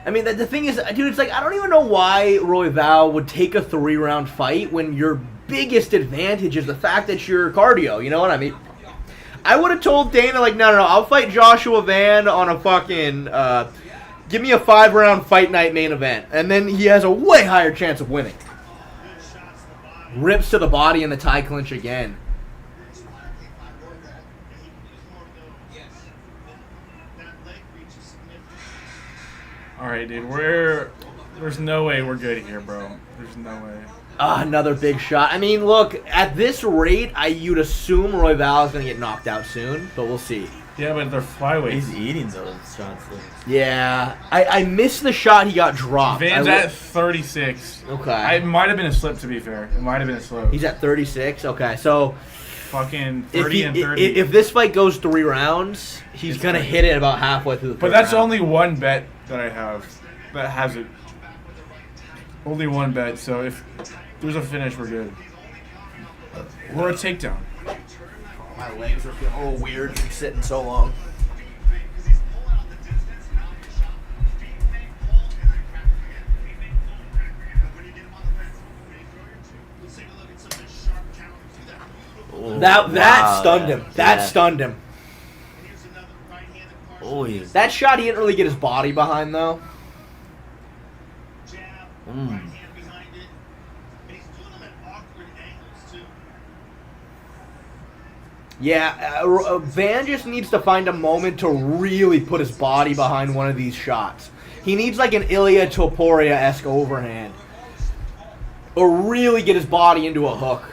I mean, the thing is, dude, it's like, I don't even know why Royval would take a 3-round fight when your biggest advantage is the fact that you're cardio. You know what I mean? I would have told Dana, like, no, I'll fight Joshua Van on a fucking, give me a 5-round fight night main event. And then he has a way higher chance of winning. Rips to the body in the tie clinch again. All right, dude. There's no way we're good here, bro. There's no way. Another big shot. I mean, look, at this rate, you'd assume Royval is going to get knocked out soon, but we'll see. Yeah, but they're flyweights. He's eating those shots. Though. Yeah, I missed the shot he got dropped. Van's I at 36. Okay. It might have been a slip, to be fair. It might have been a slip. He's at 36. Okay, so Fucking if 30 and 30. if this fight goes 3 rounds, he's It's gonna crazy. hit it about halfway through the But third that's round. only one bet that I have that has it. Only one bet, so if there's a finish, we're good. Or a takedown. My legs are feeling a little weird from sitting so long. Oh, That wow, stunned him. That yeah. stunned him. Oh, he's. That shot he didn't really get his body behind though. Mm. Yeah, Van just needs to find a moment to really put his body behind one of these shots. He needs like an Ilia Topuria-esque overhand. Or really get his body into a hook.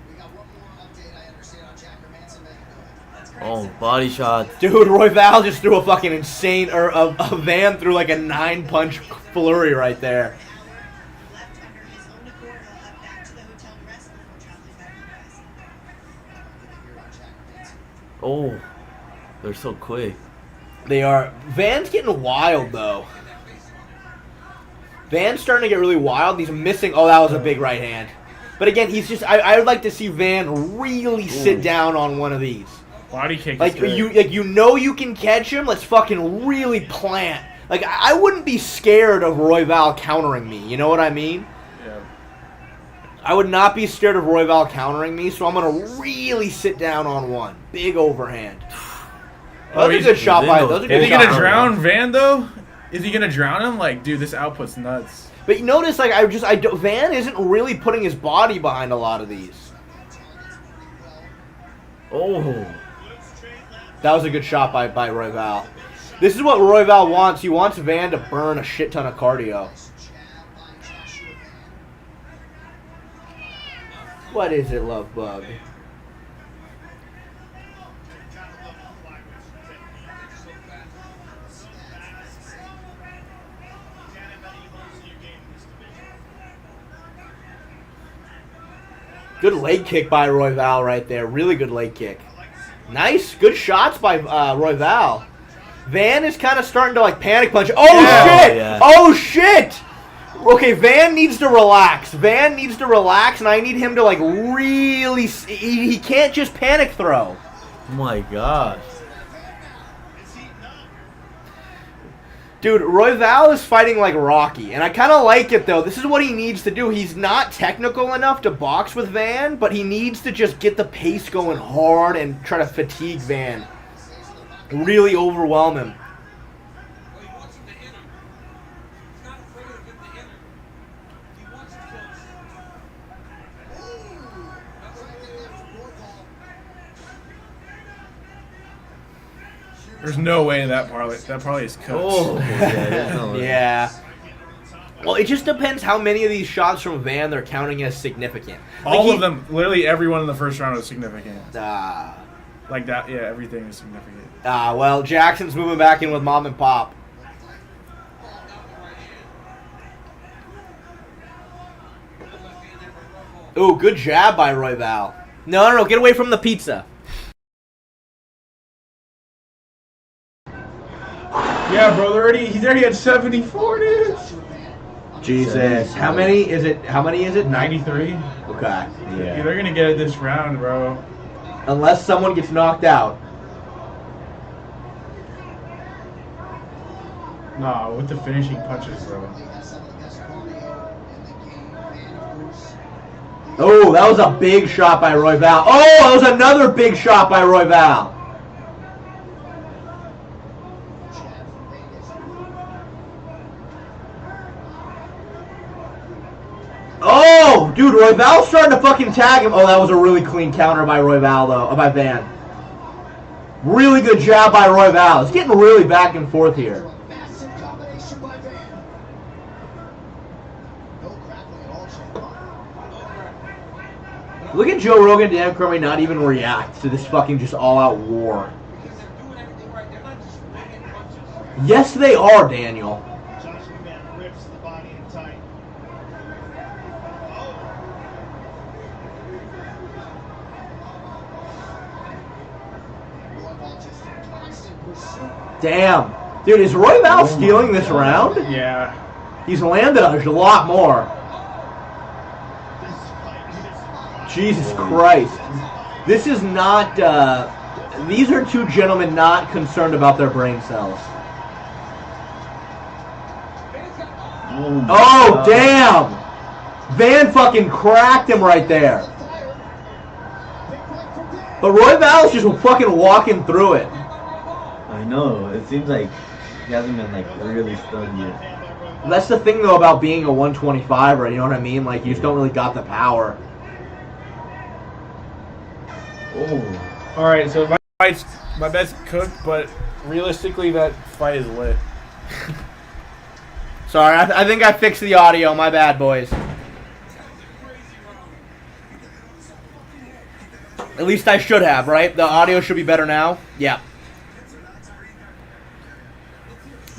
We got one more update, I understand, on Jack Hermanson. That's great. Oh, body shot. Dude, Royval just threw a fucking insane, or a Van threw like a 9-punch flurry right there. Left under his own accord. He'll head back to the hotel to rest before traveling back to the US. Good to hear on Jack Hermanson. Oh, they're so quick. They are. Van's getting wild though. Van's starting to get really wild. He's missing. Oh, that was a big right hand. But again, he's just. I would like to see Van really sit down on one of these. Body kick. Like is good. you know you can catch him. Let's fucking really plant. Like I wouldn't be scared of Royval countering me. You know what I mean? Yeah. I would not be scared of Royval countering me. So I'm gonna really sit down on one. Big overhand. That's a he's good shot by. Those are Is good he gonna shots. drown Van though? Is he gonna drown him? Like, dude, this output's nuts. But you notice, like Van isn't really putting his body behind a lot of these. Oh, That was a good shot by Royval. This is what Royval wants. He wants Van to burn a shit ton of cardio. Jab by Joshua Van. What is it, love bug? Good leg kick by Royval right there. Really good leg kick. Nice. Good shots by Royval. Van is kind of starting to like panic punch. Oh Yeah. shit! Yeah. Oh shit! Okay, Van needs to relax. Van needs to relax, and I need him to, like, really... He can't just panic throw. Oh my gosh. Dude, Royval is fighting like Rocky, and I kind of like it, though. This is what he needs to do. He's not technical enough to box with Van, but he needs to just get the pace going hard and try to fatigue Van. Really overwhelm him. Well, he wants him to hit him. He's not afraid of him to hit him. He wants him close. There's no way that parlay is cooked. Oh, yeah, there's no way. Yeah. Well, it just depends how many of these shots from Van they're counting as significant. All of them, literally everyone in the first round was significant. Ah. Like that, yeah, everything is significant. Well, Jackson's moving back in with Mom and Pop. Ooh, good jab by Royval. No, get away from the pizza. Yeah, bro, he's already at 74, dude. Jesus. How many is it? 93. Okay. Yeah, they're gonna get it this round, bro. Unless someone gets knocked out. Nah, with the finishing punches, bro. Oh, that was a big shot by Royval. Oh, that was another big shot by Royval. Oh, dude, Royval's starting to fucking tag him. Oh, that was a really clean counter by Royval, though. By Van. Really good jab by Royval. It's getting really back and forth here. Massive combination by Van. No grappling at all, Champ. Look at Joe Rogan and Dan Cormier not even react to this fucking just all-out war. Because they're doing everything right. They're not just swinging punches. Yes, they are, Daniel. Joshua Man rips the body in tight. Royval just in constant pursuit. Damn. Dude, is Royval stealing this round? Yeah. He's landed a lot more. Jesus Christ. This is not, these are two gentlemen not concerned about their brain cells. Oh, damn! Van fucking cracked him right there. But Royval's just fucking walking through it. I know. It seems like he hasn't been like really stunned yet. That's the thing, though, about being a 125er, you know what I mean? Like, you just don't really got the power. Oh. All right, so my bet's cooked, but realistically, that fight is lit. Sorry, I think I fixed the audio. My bad, boys. At least I should have, right? The audio should be better now. Yeah.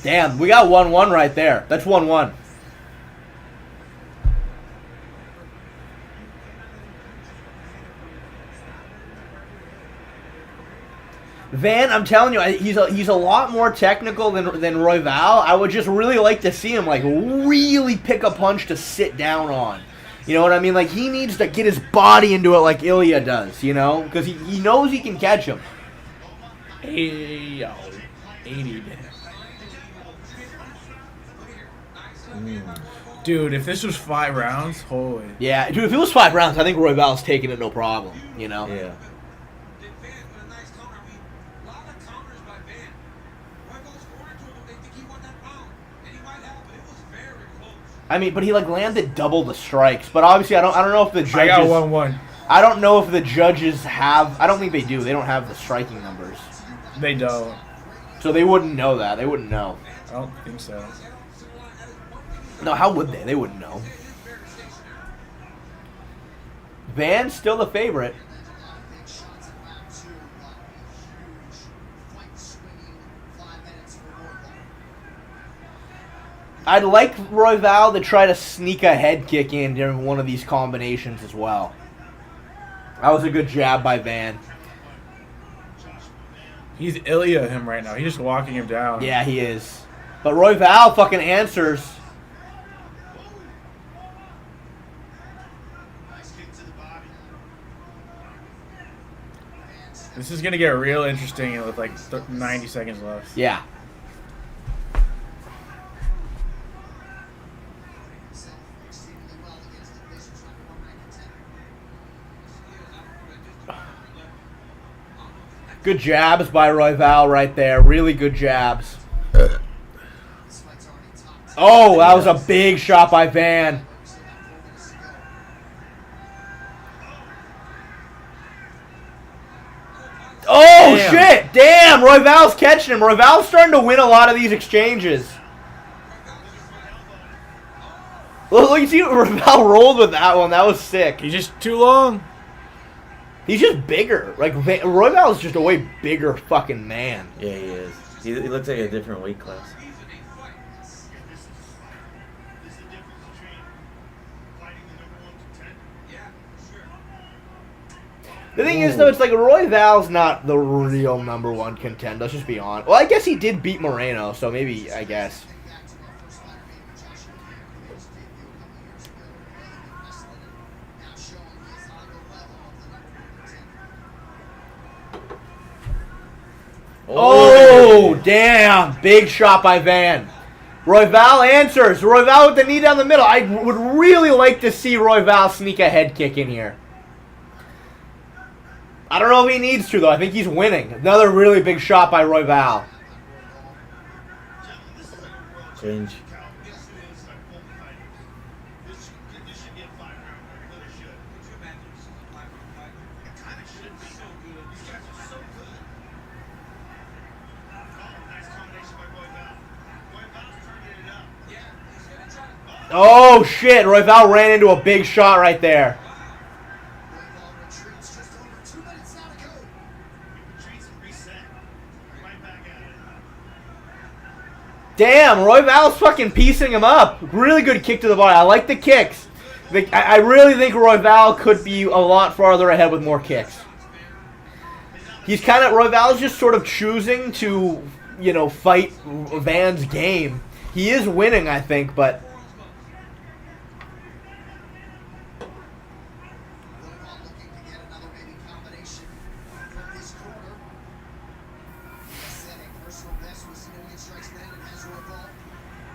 Damn, we got 1-1 right there. That's 1-1. Van, I'm telling you, he's a lot more technical than Royval. I would just really like to see him like really pick a punch to sit down on. You know what I mean? Like he needs to get his body into it like Ilia does, you know? Because he knows he can catch him. Hey, yo, 80. Dude, if this was 5 rounds, holy. Yeah, dude, if it was 5 rounds, I think Royval's taking it no problem, you know? Yeah. Did Van with a nice counter. I mean, a lot of counters by Van. Royval's corner to him. They think he won that round. And he might have, but it was very close. I mean, but he like landed double the strikes. But obviously, I don't know if the judges. I got 1-1. I don't know if the judges have. I don't think they do. They don't have the striking numbers, They don't. so they wouldn't know that. They wouldn't know. I don't think so. No, how would they? They wouldn't know. Van's still the favorite. Big shots in round 2, but a huge fight swinging 5 minutes for Royval. I'd like Royval to try to sneak a head kick in during one of these combinations as well. That was a good jab by Van. He's Ilia him right now. He's just walking him down. Yeah, he is. But Royval fucking answers. This is gonna get real interesting with like 90 seconds left. Yeah. Good jabs by Royval right there. Really good jabs. Oh, that was a big shot by Van. Oh, Damn. shit! Damn! Royval's catching him. Royval's starting to win a lot of these exchanges. Look, you see Royval rolled with that one. That was sick. He's just too long. He's just bigger. Like, Royval is just a way bigger fucking man. Yeah, he is. He looks like a different weight class. The thing is, though, it's like Royval's not the real #1 contender. Let's just be honest. Well, I guess he did beat Moreno, so maybe, I guess. Oh, damn. Big shot by Van. Royval answers. Royval with the knee down the middle. I would really like to see Royval sneak a head kick in here. I don't know if he needs to, though. I think he's winning. Another really big shot by Royval. Change. Oh, shit. Royval ran into a big shot right there. Damn, Royval's fucking piecing him up. Really good kick to the body. I like the kicks. I really think Royval could be a lot farther ahead with more kicks. He's kind of, Royval's just sort of choosing to, you know, fight Van's game. He is winning, I think, but...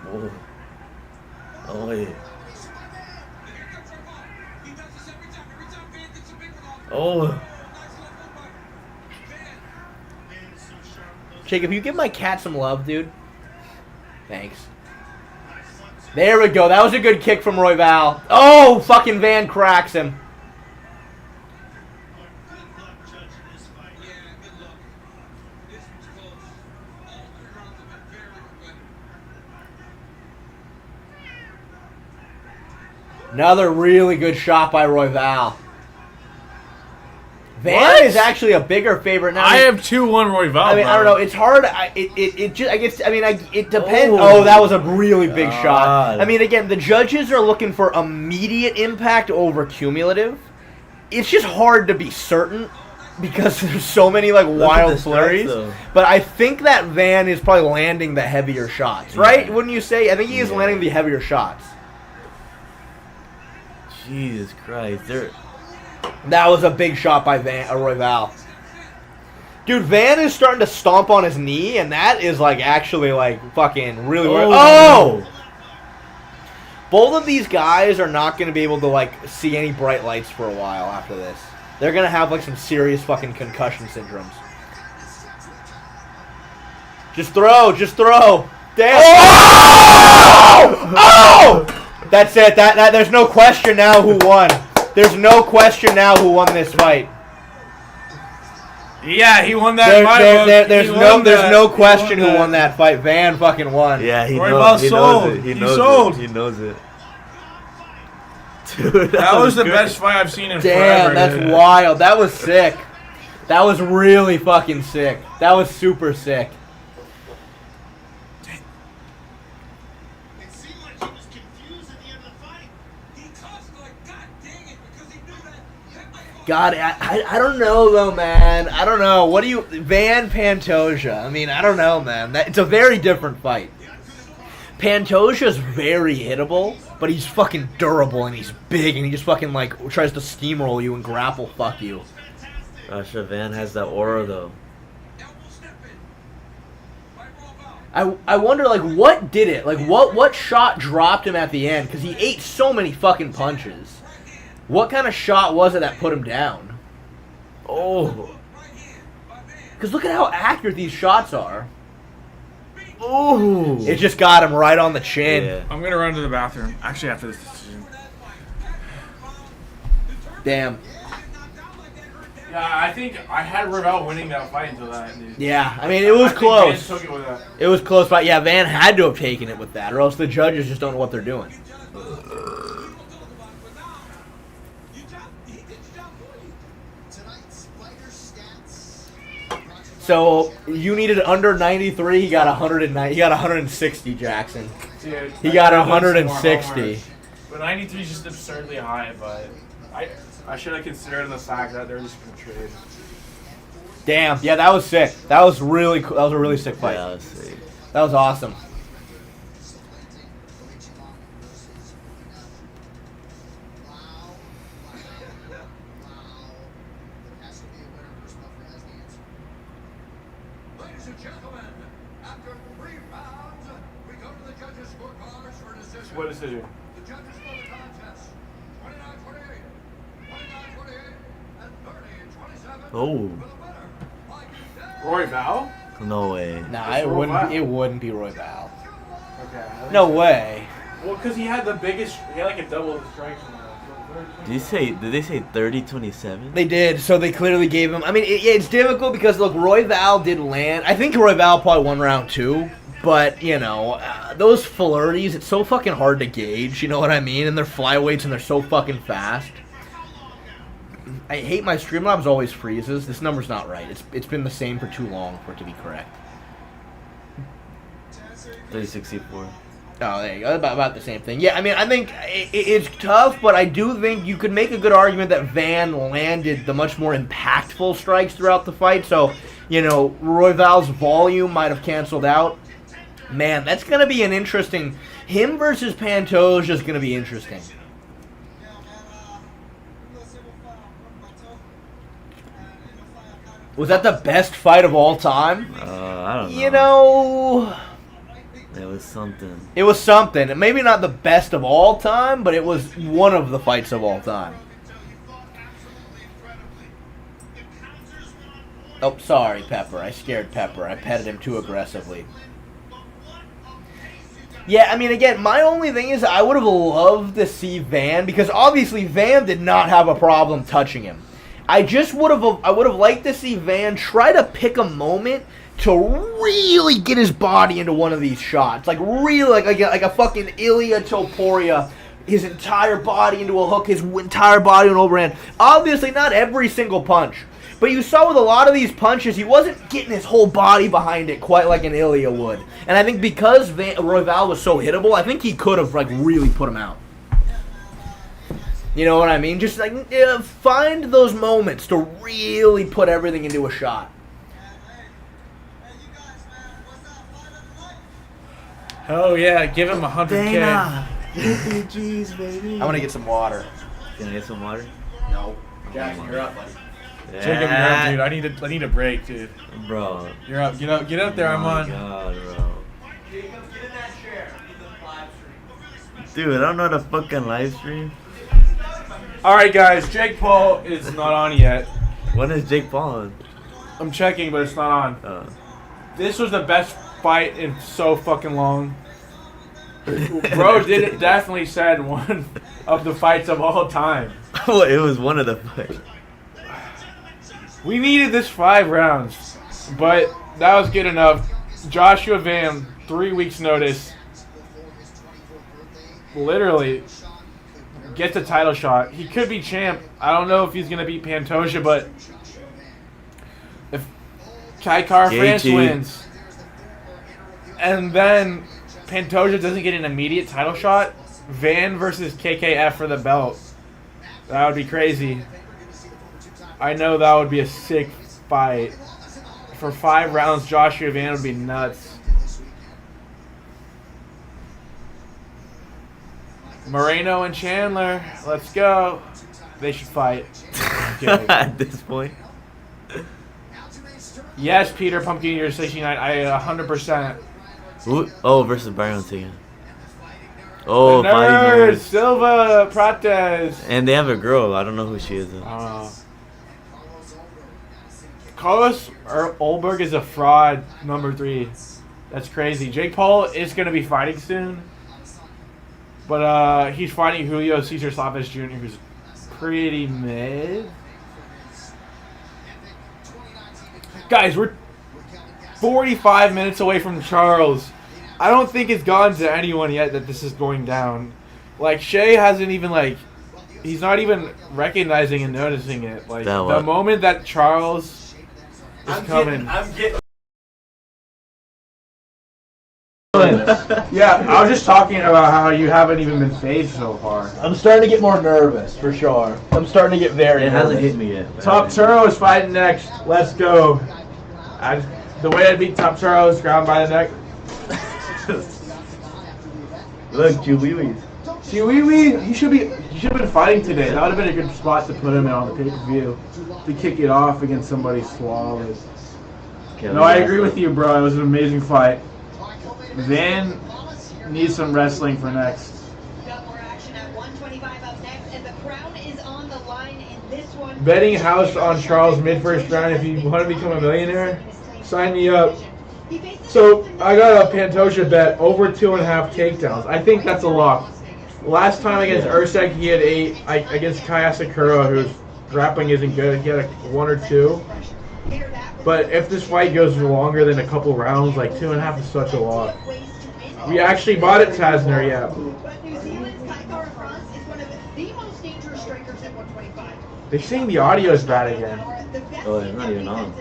Oh. Oh, yeah. Oh. Jake, if you give my cat some love, dude. Thanks. There we go. That was a good kick from Royval. Oh, fucking Van cracks him. Another really good shot by Royval. Van What? is actually a bigger favorite now. I have 2-1 Royval. I mean, I don't know. It's hard. It just. I guess. I mean, it depends. Oh, that was a really big shot. I mean, again, the judges are looking for immediate impact over cumulative. It's just hard to be certain because there's so many like wild flurries. But I think that Van is probably landing the heavier shots, right? Wouldn't you say? I think he is landing the heavier shots. Jesus Christ. That was a big shot by Royval. Dude, Van is starting to stomp on his knee, and that is like actually like fucking really weird. Oh! Both of these guys are not going to be able to like see any bright lights for a while after this. They're going to have like some serious fucking concussion syndromes. Just throw, just throw. Damn. Oh! Oh! That's it. That there's no question now who won. There's no question now who won this fight. Yeah, he won that fight. There's no question who won that fight. Van fucking won. Yeah, he Royval knows. He sold. knows it. He sold. He knows it. Dude, That was the good. best fight I've seen in Damn, forever. that's wild. That was sick. That was really fucking sick. That was super sick. It seemed like he was confused at the end of the fight. He tossed like, God dang it, because he knew that. God, I don't know though, man. I don't know. What do you Van Pantoja? I mean, I don't know, man. It's a very different fight. Pantoja's very hittable, but he's fucking durable and he's big and he just fucking like tries to steamroll you and grapple fuck you. Joshua Van has that aura though. Elbow step in. By Roval. I wonder, like, what did it? Like, what shot dropped him at the end? Because he ate so many fucking punches. What kind of shot was it that put him down? Oh. Right hand by Van. Because look at how accurate these shots are. Oh. It just got him right on the chin. Yeah. I'm gonna run to the bathroom. Actually, after this decision. Damn. Yeah, I think I had Ravel winning that fight until that, dude. Yeah, I mean, it was I think close. Van took it with that. It was close, but yeah, Van had to have taken it with that, or else the judges just don't know what they're doing. Tonight's fighter stats. So you needed under 93. He got 109. He got 160. Jackson. Dude, He got I could've done some more 160. homework. But 93 is just absurdly high, but I should have considered the fact that they're just gonna trade. Damn. Yeah, that was sick. That was really cool. That was a really sick fight. Yeah, let's see. That was awesome. Ladies and gentlemen, after 3 rounds, we go to the judges' scorecards for a decision. What decision? The judges for the contest: 29-28, 29-28, and 30-27. Oh. For the winner, by unanimous Roy Val? No way. Nah, It's it Royval. wouldn't. It wouldn't be Royval. Okay. No way. Well, because he had the biggest, he had like a double the strength. Did they say 30-27? They did, so they clearly gave him. I mean, it's difficult because look, Royval did land. I think Royval probably won round 2, but you know, those flirties, it's so fucking hard to gauge. You know what I mean? And they're flyweights and they're so fucking fast. I hate my Streamlabs always freezes. This number's not right. It's been the same for too long for it to be correct. 30-64. Oh, there you go. About the same thing. Yeah, I mean, I think it's tough, but I do think you could make a good argument that Van landed the much more impactful strikes throughout the fight. So, you know, Royval's volume might have canceled out. Man, that's going to be an interesting... Him versus Pantoja is going to be interesting. Was that the best fight of all time? I don't know. You know... It was something. It was something. Maybe not the best of all time, but it was one of the fights of all time. Oh, sorry, Pepper. I scared Pepper. I petted him too aggressively. Yeah, I mean, again, my only thing is I would have loved to see Van, because obviously Van did not have a problem touching him. I would have liked to see Van try to pick a moment to really get his body into one of these shots. Like, really, like a fucking Ilia Topuria. His entire body into a hook, his entire body into an overhand. Obviously, not every single punch. But you saw with a lot of these punches, he wasn't getting his whole body behind it quite like an Ilia would. And I think because Royval was so hittable, I think he could have, like, really put him out. You know what I mean? Just, like, find those moments to really put everything into a shot. Oh yeah, give him 100K. Jeez, baby. I'm going to get some water. Can I get some water? No. Jackson, you're up, buddy. Jacob, you're up, dude. I need a break, dude. Bro. You're up. Get up there. I'm on. God, bro. Jacob, get in that chair. Dude, I don't know how to fucking live stream. All right, guys. Jake Paul is not on yet. When is Jake Paul on? I'm checking, but it's not on. This was the best fight in so fucking long. Bro definitely said one of the fights of all time. Oh, it was one of the fights. We needed this 5 rounds, but that was good enough. Joshua Van, 3 weeks notice, literally gets a title shot. He could be champ. I don't know if he's going to beat Pantoja, but if Kai Kara France wins, and then Pantoja doesn't get an immediate title shot, Van versus KKF for the belt, that would be crazy. I know that would be a sick fight. For 5 rounds, Joshua Van would be nuts. Moreno and Chandler, let's go. They should fight. At this point. Yes, Peter Pumpkin Year 69. I 100%. Oh, versus Byron again. Oh, The fighting nerd, nerds. Silva Prates. And they have a girl. I don't know who she is. Carlos Olberg is a fraud, number 3. That's crazy. Jake Paul is going to be fighting soon. But he's fighting Julio Cesar Chavez Jr., who's pretty mid. Guys, we're 45 minutes away from Charles. I don't think it's gone to anyone yet that this is going down. Like, Shea hasn't even, like, he's not even recognizing and noticing it. Like, That the what? moment that Charles is coming. Yeah, I was just talking about how you haven't even been phased so far. I'm starting to get more nervous, for sure. I'm starting to get very It hasn't nervous. hit me yet. Top Turo is fighting next. Let's go. The way I beat Top Turo is ground by the neck. Look, Julius. He should have been fighting today. That would have been a good spot to put him in on the pay-per-view to kick it off against somebody flawless. No, I agree with you, bro. It was an amazing fight. Van needs some wrestling for next. Got more action at 125 up next, and the crown is on the line in this one. Betting house on Charles mid-first round. If you want to become a millionaire, sign me up. So I got a Pantoja bet over 2.5 takedowns. I think that's a lock. Last time against Usyk, he had 8. Against Kai Asakura, whose grappling isn't good, he had 1 or 2. But if this fight goes longer than a couple rounds, like 2.5 is such a lot. We actually bought it, Tasner, yeah. But New Zealand's Kaikara France is one of the most dangerous strikers at 125. They're saying the audio is bad again. Oh, it's not even on.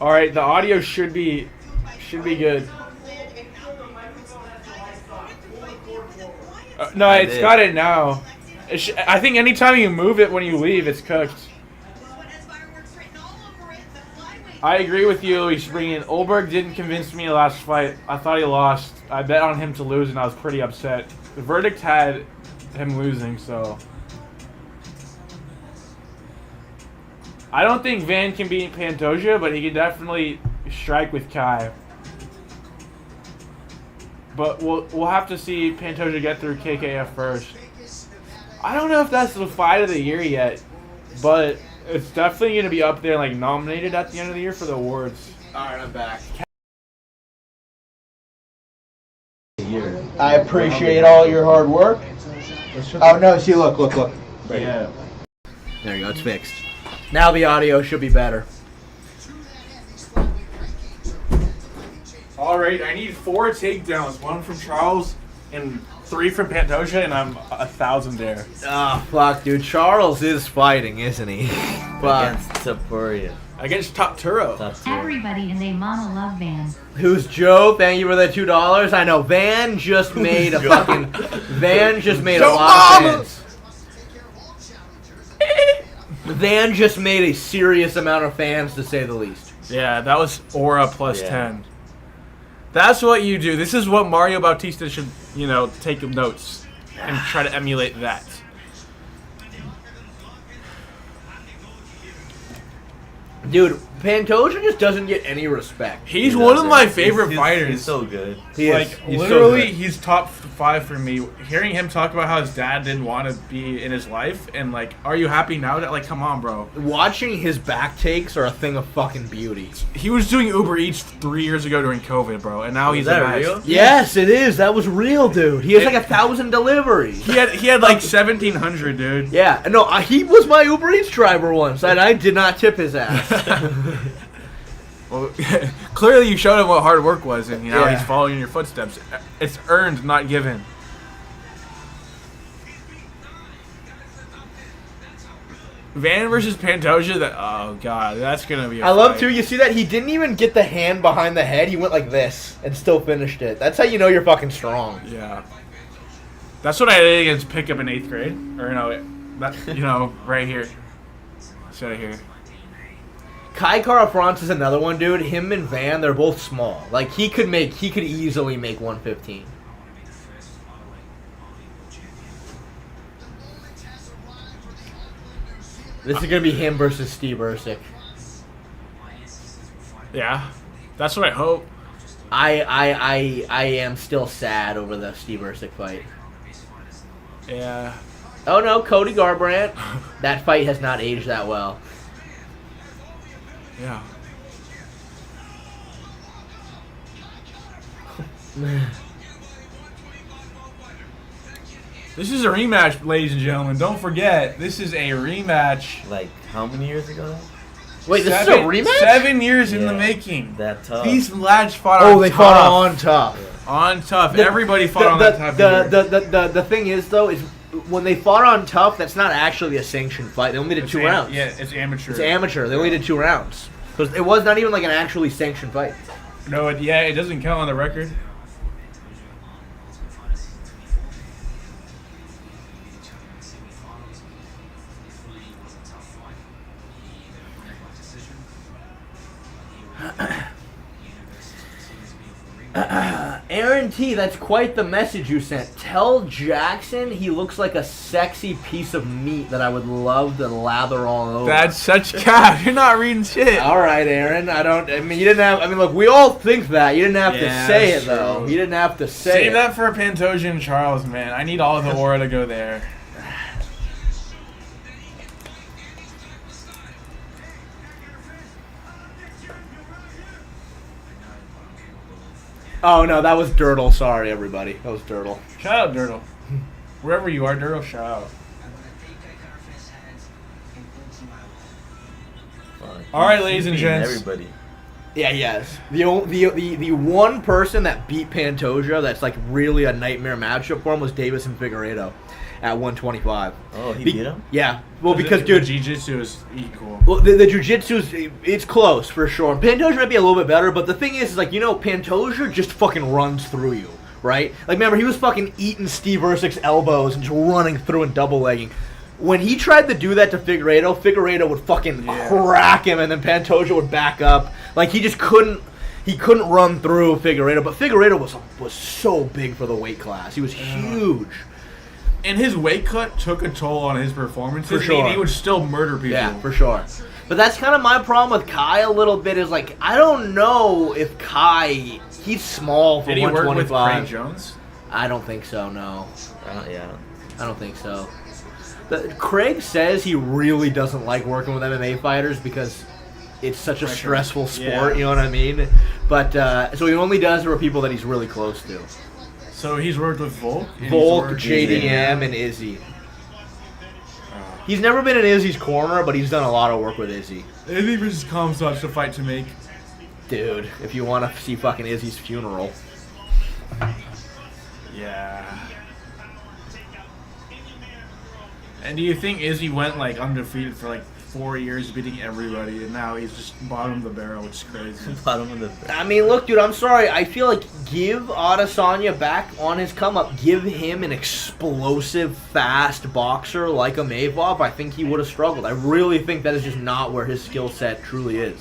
All right, the audio should be good. No, it's got it now. I think anytime you move it when you leave, it's cooked. I agree with you, Luis Springen. Olberg didn't convince me last fight. I thought he lost. I bet on him to lose, and I was pretty upset. The verdict had him losing, so... I don't think Van can beat Pantoja, but he can definitely strike with Kai. But we'll have to see Pantoja get through KKF first. I don't know if that's the fight of the year yet, but it's definitely going to be up there, like nominated at the end of the year for the awards. Alright, I'm back. I appreciate all your hard work. Oh no, see, look. Right. Yeah. There you go, it's fixed. Now the audio should be better. All right, I need 4 takedowns. 1 from Charles and 3 from Pantoja, and I'm 1,000 there. Ah, fuck, dude. Charles is fighting, isn't he? Against Topuria. Against Top Turo. Everybody and they mama love Van. Who's Joe? Thank you for the $2. I know Van just made a fucking. Van just made a lot of fans. Van just made a serious amount of fans, to say the least. Yeah, that was Aura plus 10. That's what you do. This is what Mario Bautista should, take notes and try to emulate that. Dude, Pantoja just doesn't get any respect. He's one of my favorite fighters. He's so good. Literally, he's top 5 for me. Hearing him talk about how his dad didn't want to be in his life, and are you happy now? That come on, bro. Watching his back takes are a thing of fucking beauty. He was doing Uber Eats 3 years ago during COVID, bro, and now he's that the best. real? Yes, it is. That was real, dude. He has 1,000 deliveries. He had 1,700, dude. Yeah, no, he was my Uber Eats driver once, and I did not tip his ass. Well, clearly you showed him what hard work was, and now Yeah. he's following in your footsteps. It's earned, not given. Van versus Pantoja. Oh god, that's gonna be. I love too. You see that he didn't even get the hand behind the head. He went like this and still finished it. That's how you know you're fucking strong. Yeah. That's what I did against pickup in 8th grade, or right here. Instead of here. Kai Kara France is another one, dude. Him and Van, they're both small. Like he could easily make 115. This is gonna be him versus Steve Usyk. Yeah, that's what I hope. I am still sad over the Steve Ercik fight. Yeah. Oh no, Cody Garbrandt. That fight has not aged that well. Yeah. This is a rematch, ladies and gentlemen. Don't forget, this is a rematch. Like, how many years ago? Wait, this is a rematch? 7 years in the Yeah, making. that tough. These lads fought on Oh, they tough. fought on tough. On tough. The- Everybody fought on that tough. The thing is though is when they fought on tough, that's not actually a sanctioned fight. They only did 2 rounds. Yeah, it's amateur. It's amateur. They only did 2 rounds. So it was not even like an actually sanctioned fight. No, it doesn't count on the record. Aaron T, that's quite the message you sent. Tell Jackson he looks like a sexy piece of meat that I would love to lather all over. That's such cap. You're not reading shit. All right, Aaron. You didn't have. Look, we all think that. You didn't have to Yeah, say it that's though. true. You didn't have to say Save it. that for Pantoja and Charles, man. I need all of the aura to go there. Oh no, that was Dirtle. Sorry, everybody. That was Dirtle. Shout out, Dirtle. Wherever you are, Dirtle, shout out. Fuck, All right, he's ladies and beating gents. Everybody. Yeah, yes. The one person that beat Pantoja that's like really a nightmare matchup for him was Davison Figueiredo at 125. Oh, he beat him? Yeah. Well, The- because the dude, jiu-jitsu is equal. well, the jiu-jitsu's, it's close for sure. Pantoja might be a little bit better, but the thing is like, Pantoja just fucking runs through you, right? Like, remember, he was fucking eating Steve Ercik's elbows and just running through and double legging. When he tried to do that to Figueiredo would fucking crack him, and then Pantoja would back up. Like, he just couldn't run through Figueiredo, but Figueiredo was so big for the weight class. He was huge. And his weight cut took a toll on his performances. For sure. He would still murder people. Yeah, for sure. But that's kind of my problem with Kai a little bit is like, I don't know if Kai, he's small for Did he work with 125. Craig Jones? I don't think so, no. Yeah. I don't think so. Craig says he really doesn't like working with MMA fighters because it's such a stressful sport, Yeah. you know what I mean? But, so he only does it for people that he's really close to. So he's worked with Volk? and he's Volk, worked with JDM, and Izzy. He's never been in Izzy's corner, but he's done a lot of work with Izzy. Izzy versus Comstock's a fight to make. Dude, if you want to see fucking Izzy's funeral. Yeah. And do you think Izzy went like undefeated for like 4 years, beating everybody, and now he's just bottom of the barrel, which is crazy? Bottom of the. I mean, look, dude, I'm sorry. I feel like give Adesanya back on his come up. Give him an explosive, fast boxer like a Mavov. I think he would have struggled. I really think that is just not where his skill set truly is.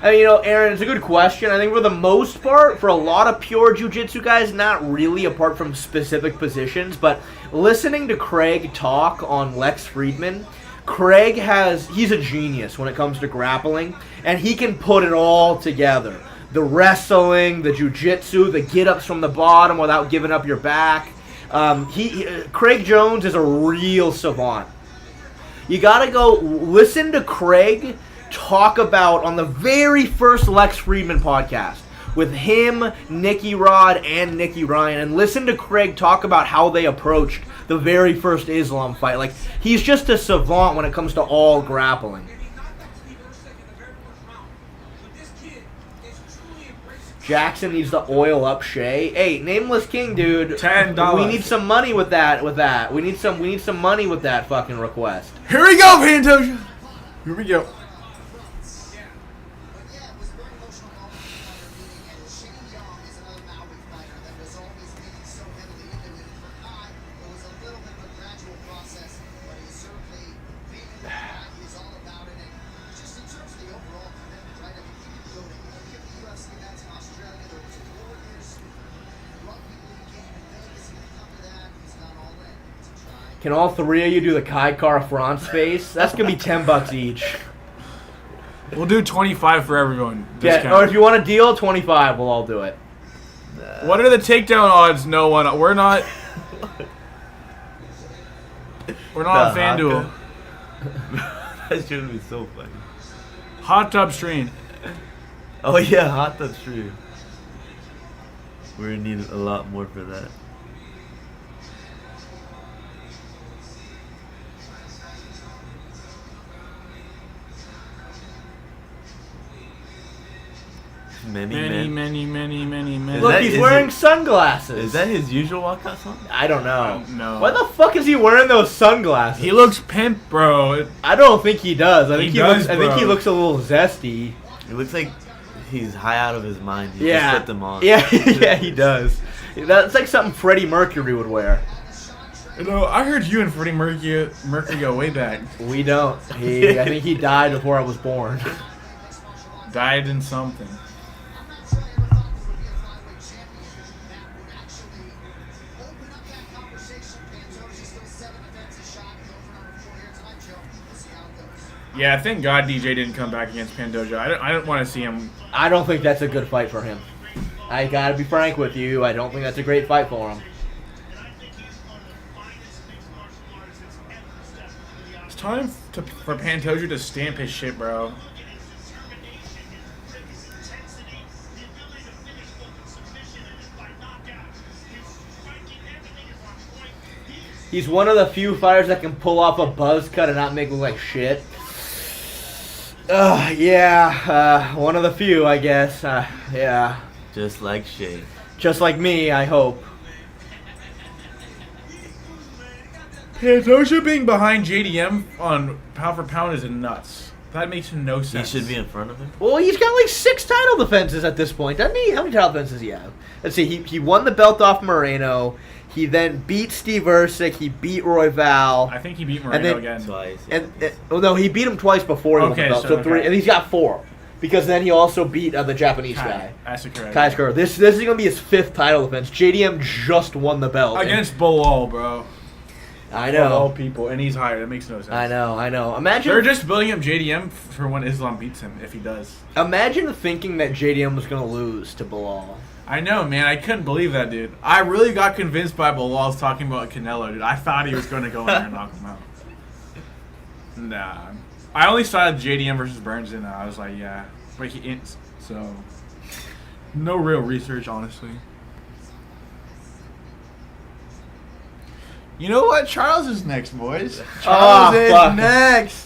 I mean, Aaron, it's a good question. I think for the most part, for a lot of pure jiu-jitsu guys, not really apart from specific positions, but listening to Craig talk on Lex Friedman, he's a genius when it comes to grappling, and he can put it all together. The wrestling, the jiu-jitsu, the get-ups from the bottom without giving up your back. Craig Jones is a real savant. You gotta go listen to Craig talk about on the very first Lex Friedman podcast with him, Nicky Rod, and Nicky Ryan, and listen to Craig talk about how they approached the very first Islam fight. Like, he's just a savant when it comes to all grappling. Jackson needs to oil up Shea. Hey, Nameless King, dude. $10. We need some money with that. We need some money with that fucking request. Here we go, Pantoja. Here we go. Yeah, it was a very emotional moment for the fighter meeting, and Shane Young is another Maui fighter that was always leaning so heavily into it. For Kai, it was a little bit of a gradual process, but he's certainly being in the fight. He's all about it, and just in terms of the overall commitment, right? I mean, he could go to any of the UFC events in Australia. There was 4 years rugby league game in Vegas. He could come to Can all three of you do the Kai Car France face? That's gonna be $10 each. We'll do 25 for everyone. Yeah, Discount. or if you want a deal, 25. We'll all do it. What are the takedown odds? No one. We're not. We're not on FanDuel. That should be so funny. Hot tub stream. Oh yeah, hot tub stream. We're gonna need a lot more for that. Many. Look, he's wearing sunglasses. Is that his usual walkout song? I don't know. No. Why the fuck is he wearing those sunglasses? He looks pimp, bro. I don't think he does. I think He he does, looks. I think he bro. looks a little zesty. It looks like he's high out of his mind. He Yeah. just put them on. Yeah, yeah, he does. That's like something Freddie Mercury would wear. You know, I heard you and Freddie Mercury go way back. We don't. I think he died before I was born. Died in something. Yeah, thank God DJ didn't come back against Pantoja. I don't want to see him. I don't think that's a good fight for him. I gotta be frank with you. I don't think that's a great fight for him. It's time for Pantoja to stamp his shit, bro. He's one of the few fighters that can pull off a buzz cut and not make look like shit. One of the few, I guess. Yeah. Just like Shay. Just like me, I hope. Pantoja being behind JDM on pound for pound is nuts. That makes no He sense. should be in front of him. Well, he's got like 6 title defenses at this point, doesn't he? How many title defenses does he have? Let's see. He won the belt off Moreno. He then beat Steve Ercik. He beat Royval. I think he beat Moreno again. Twice. No, he beat him twice before he won Okay, the belt. so So 3, okay. and he's got 4. Because then he also beat the Japanese guy. Kai Sakura. This is gonna be his 5th title defense. JDM just won the belt Against Bilal, bro. I Of all know. people, and he's higher. That makes no sense. I know. Imagine They're just building up JDM for when Islam beats him, if he does. Imagine thinking that JDM was gonna lose to Bilal. I know, man. I couldn't believe that, dude. I really got convinced by Bilal's talking about Canelo, dude. I thought he was going to go in there and knock him out. Nah. I only saw JDM versus Burns, and I was like, yeah. But he ain't, so... No real research, honestly. You know what? Charles is next, boys. Charles is fuck. next.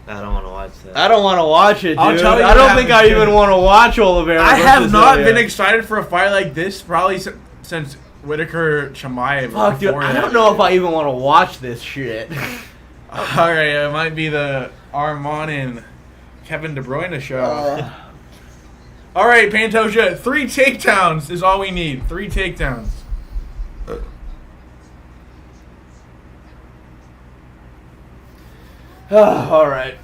I don't want to watch that. I don't want to watch it, dude. I'll tell you I what don't think I happens, even dude. want to watch Oliveira. I have versus not Ilya. been excited for a fight like this probably since Whitaker Chimaev. Fuck, dude. I don't know if I even want to watch this shit. Alright, it might be the Armand and Kevin De Bruyne show. Alright, Pantoja, 3 takedowns is all we need. 3 takedowns. All right.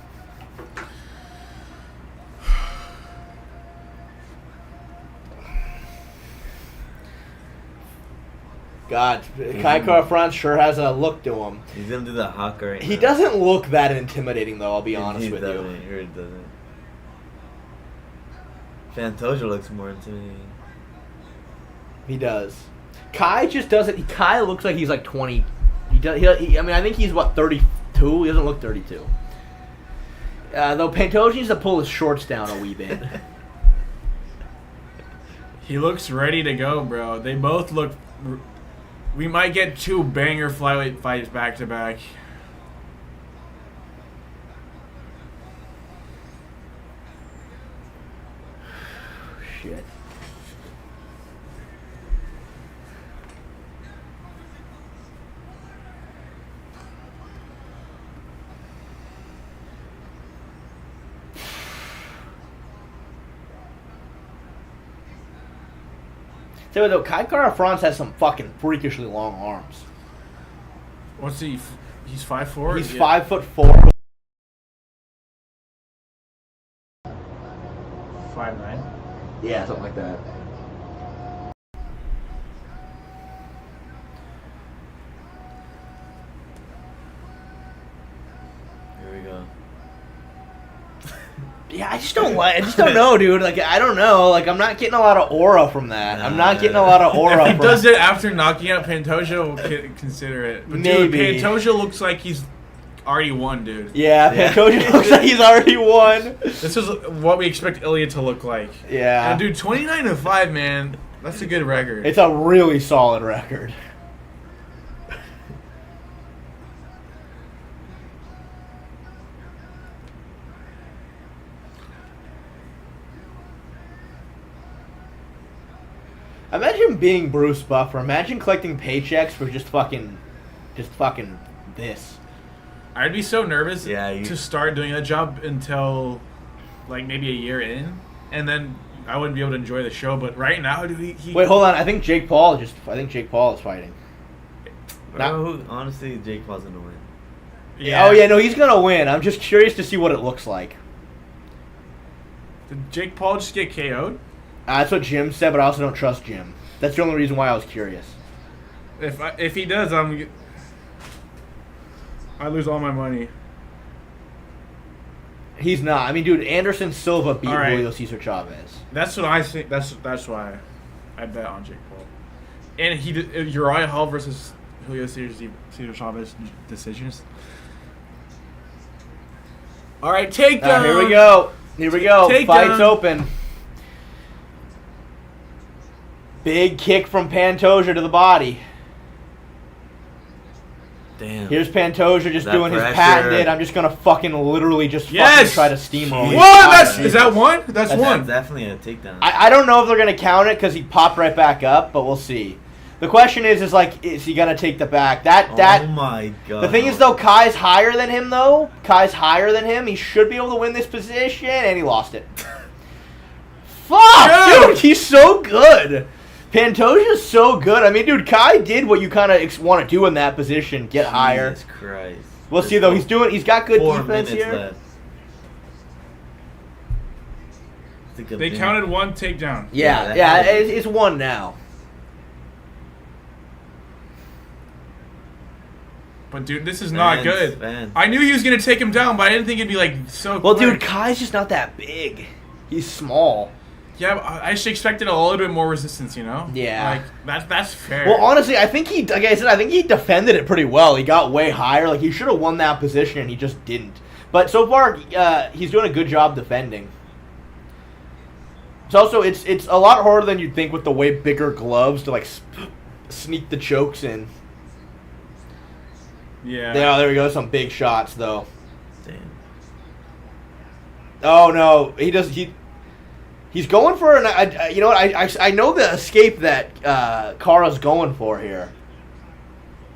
God, Kai Car-France sure has a look to him. He's gonna do the hawk right He now. doesn't look that intimidating, though. I'll be honest He with doesn't. you. He really doesn't. Pantoja looks more intimidating. He does. Kai just doesn't. Kai looks like he's like 20. He does. I mean, I think he's what 32. He doesn't look 32. Though Pantoja needs to pull his shorts down a wee bit. He looks ready to go, bro. They both look... We might get 2 banger flyweight fights back to back. Shit. Tell you what, though, Kai Car-France has some fucking freakishly long arms. What's he? He's 5'4"? He's 5'4". 5'9". Yeah, something like that. we go. Yeah, I just don't know, dude. Like, I don't know. Like, I'm not getting a lot of aura from that. I'm not getting a lot of aura If he from does it after knocking out Pantoja, we'll consider it. But dude, Maybe. Pantoja looks like he's already won, dude. Yeah, Yeah. Pantoja looks like he's already won. This is what we expect Ilia to look like. Yeah. And dude, 29-5, man. That's a good record. It's a really solid record. Imagine being Bruce Buffer. Imagine collecting paychecks for just fucking this. I'd be so nervous Yeah, to start doing that job until like maybe a year in, and then I wouldn't be able to enjoy the show. But right now, dude, he Wait, hold on. I think Jake Paul is fighting. Bro, honestly, Jake Paul's gonna win. Oh yeah, no, he's gonna win. I'm just curious to see what it looks like. Did Jake Paul just get KO'd? That's what Jim said, but I also don't trust Jim. That's the only reason why I was curious. If he does, I lose all my money. He's not. I mean, dude, Anderson Silva beat All right. Julio Cesar Chavez. That's what I think. That's why I bet on Jake Paul. And he did Uriah Hall versus Julio Cesar Chavez decisions. All right, takedown. Here we go. Takedown. Fight's open. Big kick from Pantoja to the body. Damn. Here's Pantoja just That doing his pressure. patented. I'm just gonna fucking literally just fucking Yes! try to steamroll. Jeez. What? Is that one? That's That's one. Definitely a takedown. I don't know if they're gonna count it because he popped right back up, but we'll see. The question is he gonna take the back? Oh my god. The thing is though, Kai's higher than him though. Kai's higher than him. He should be able to win this position, and he lost it. Fuck, Yeah. dude, he's so good. Pantoja's so good. I mean, dude, Kai did what you kind of want to do in that position, get higher. Jesus Christ. We'll see though. He's got good 4 defense minutes here. left. It's a good They thing. counted one takedown. Yeah, Yeah, that- it's one now. But dude, this is not good. Fans. I knew he was gonna take him down, but I didn't think it'd be like so. Well, quick. dude, Kai's just not that big. He's small. Yeah, but I just expected a little bit more resistance, you know? Yeah. Like that's fair. Well, honestly, I think like I said, I think he defended it pretty well. He got way higher. Like he should have won that position, and he just didn't. But so far, he's doing a good job defending. It's also it's a lot harder than you'd think with the way bigger gloves to like sneak the chokes in. Yeah. Yeah, there we go. Some big shots though. Damn. Oh no, he's going for an. You know what? I know the escape that Kara's going for here.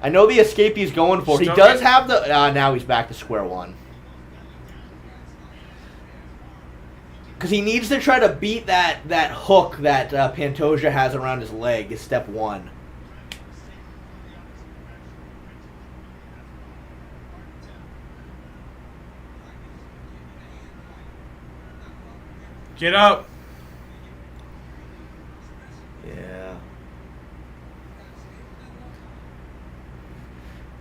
I know the escape he's going for. He Still does get- have the. Now he's back to square one. Because he needs to try to beat that hook that Pantoja has around his leg. Is step one. Get up. Yeah.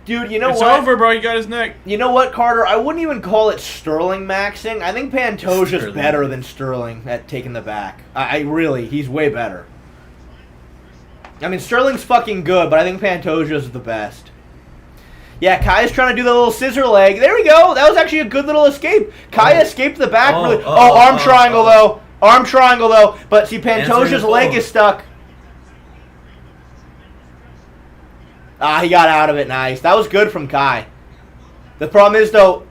Dude, you know It's what? over, bro. You got his neck. You know what, Carter? I wouldn't even call it Sterling maxing. I think Pantoja's Sterling. better than Sterling at taking the back. I really, he's way better. I mean, Sterling's fucking good, but I think Pantoja's the best. Yeah, Kai's trying to do the little scissor leg. There we go. That was actually a good little escape. Kai escaped the back. Really. Arm triangle, though. Arm triangle, though. But see, Pantoja's leg is stuck. He got out of it nice. That was good from Kai. The problem is though,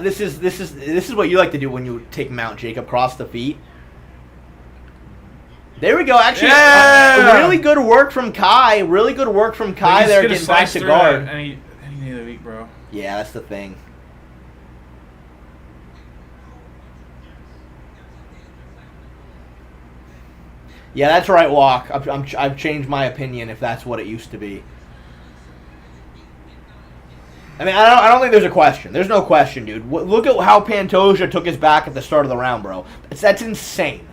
this is what you like to do when you take Mount Jacob cross the feet. There we go. Actually, Yeah! really good work from Kai. Really good work from Kai He's there, gonna getting back slice to through guard. that Any day of the week, bro. Yeah, that's the thing. Yeah, that's right, Walk. I've changed my opinion if that's what it used to be. I mean, I don't think there's a question. There's no question, dude. Look at how Pantoja took his back at the start of the round, bro. That's insane.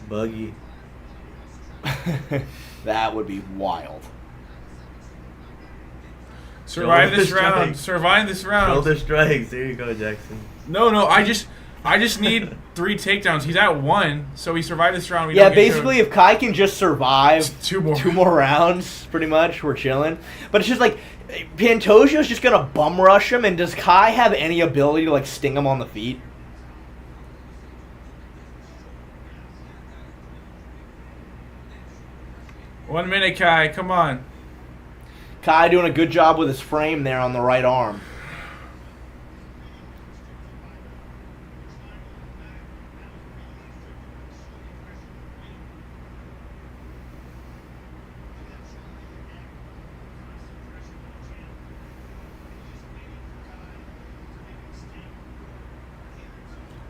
Buggy. That would be wild. Survive this Shoulder round. strike. Survive this round. Shoulder strikes. There you go, Jackson. No. I just need 3 takedowns. He's at 1, so we survive this round. We Yeah, don't get basically, choked. if Kai can just survive Two more. 2 more rounds, pretty much, we're chilling. But it's just like Pantoja's just gonna bum rush him, and does Kai have any ability to like sting him on the feet? One minute, Kai. Come on. Kai doing a good job with his frame there on the right arm.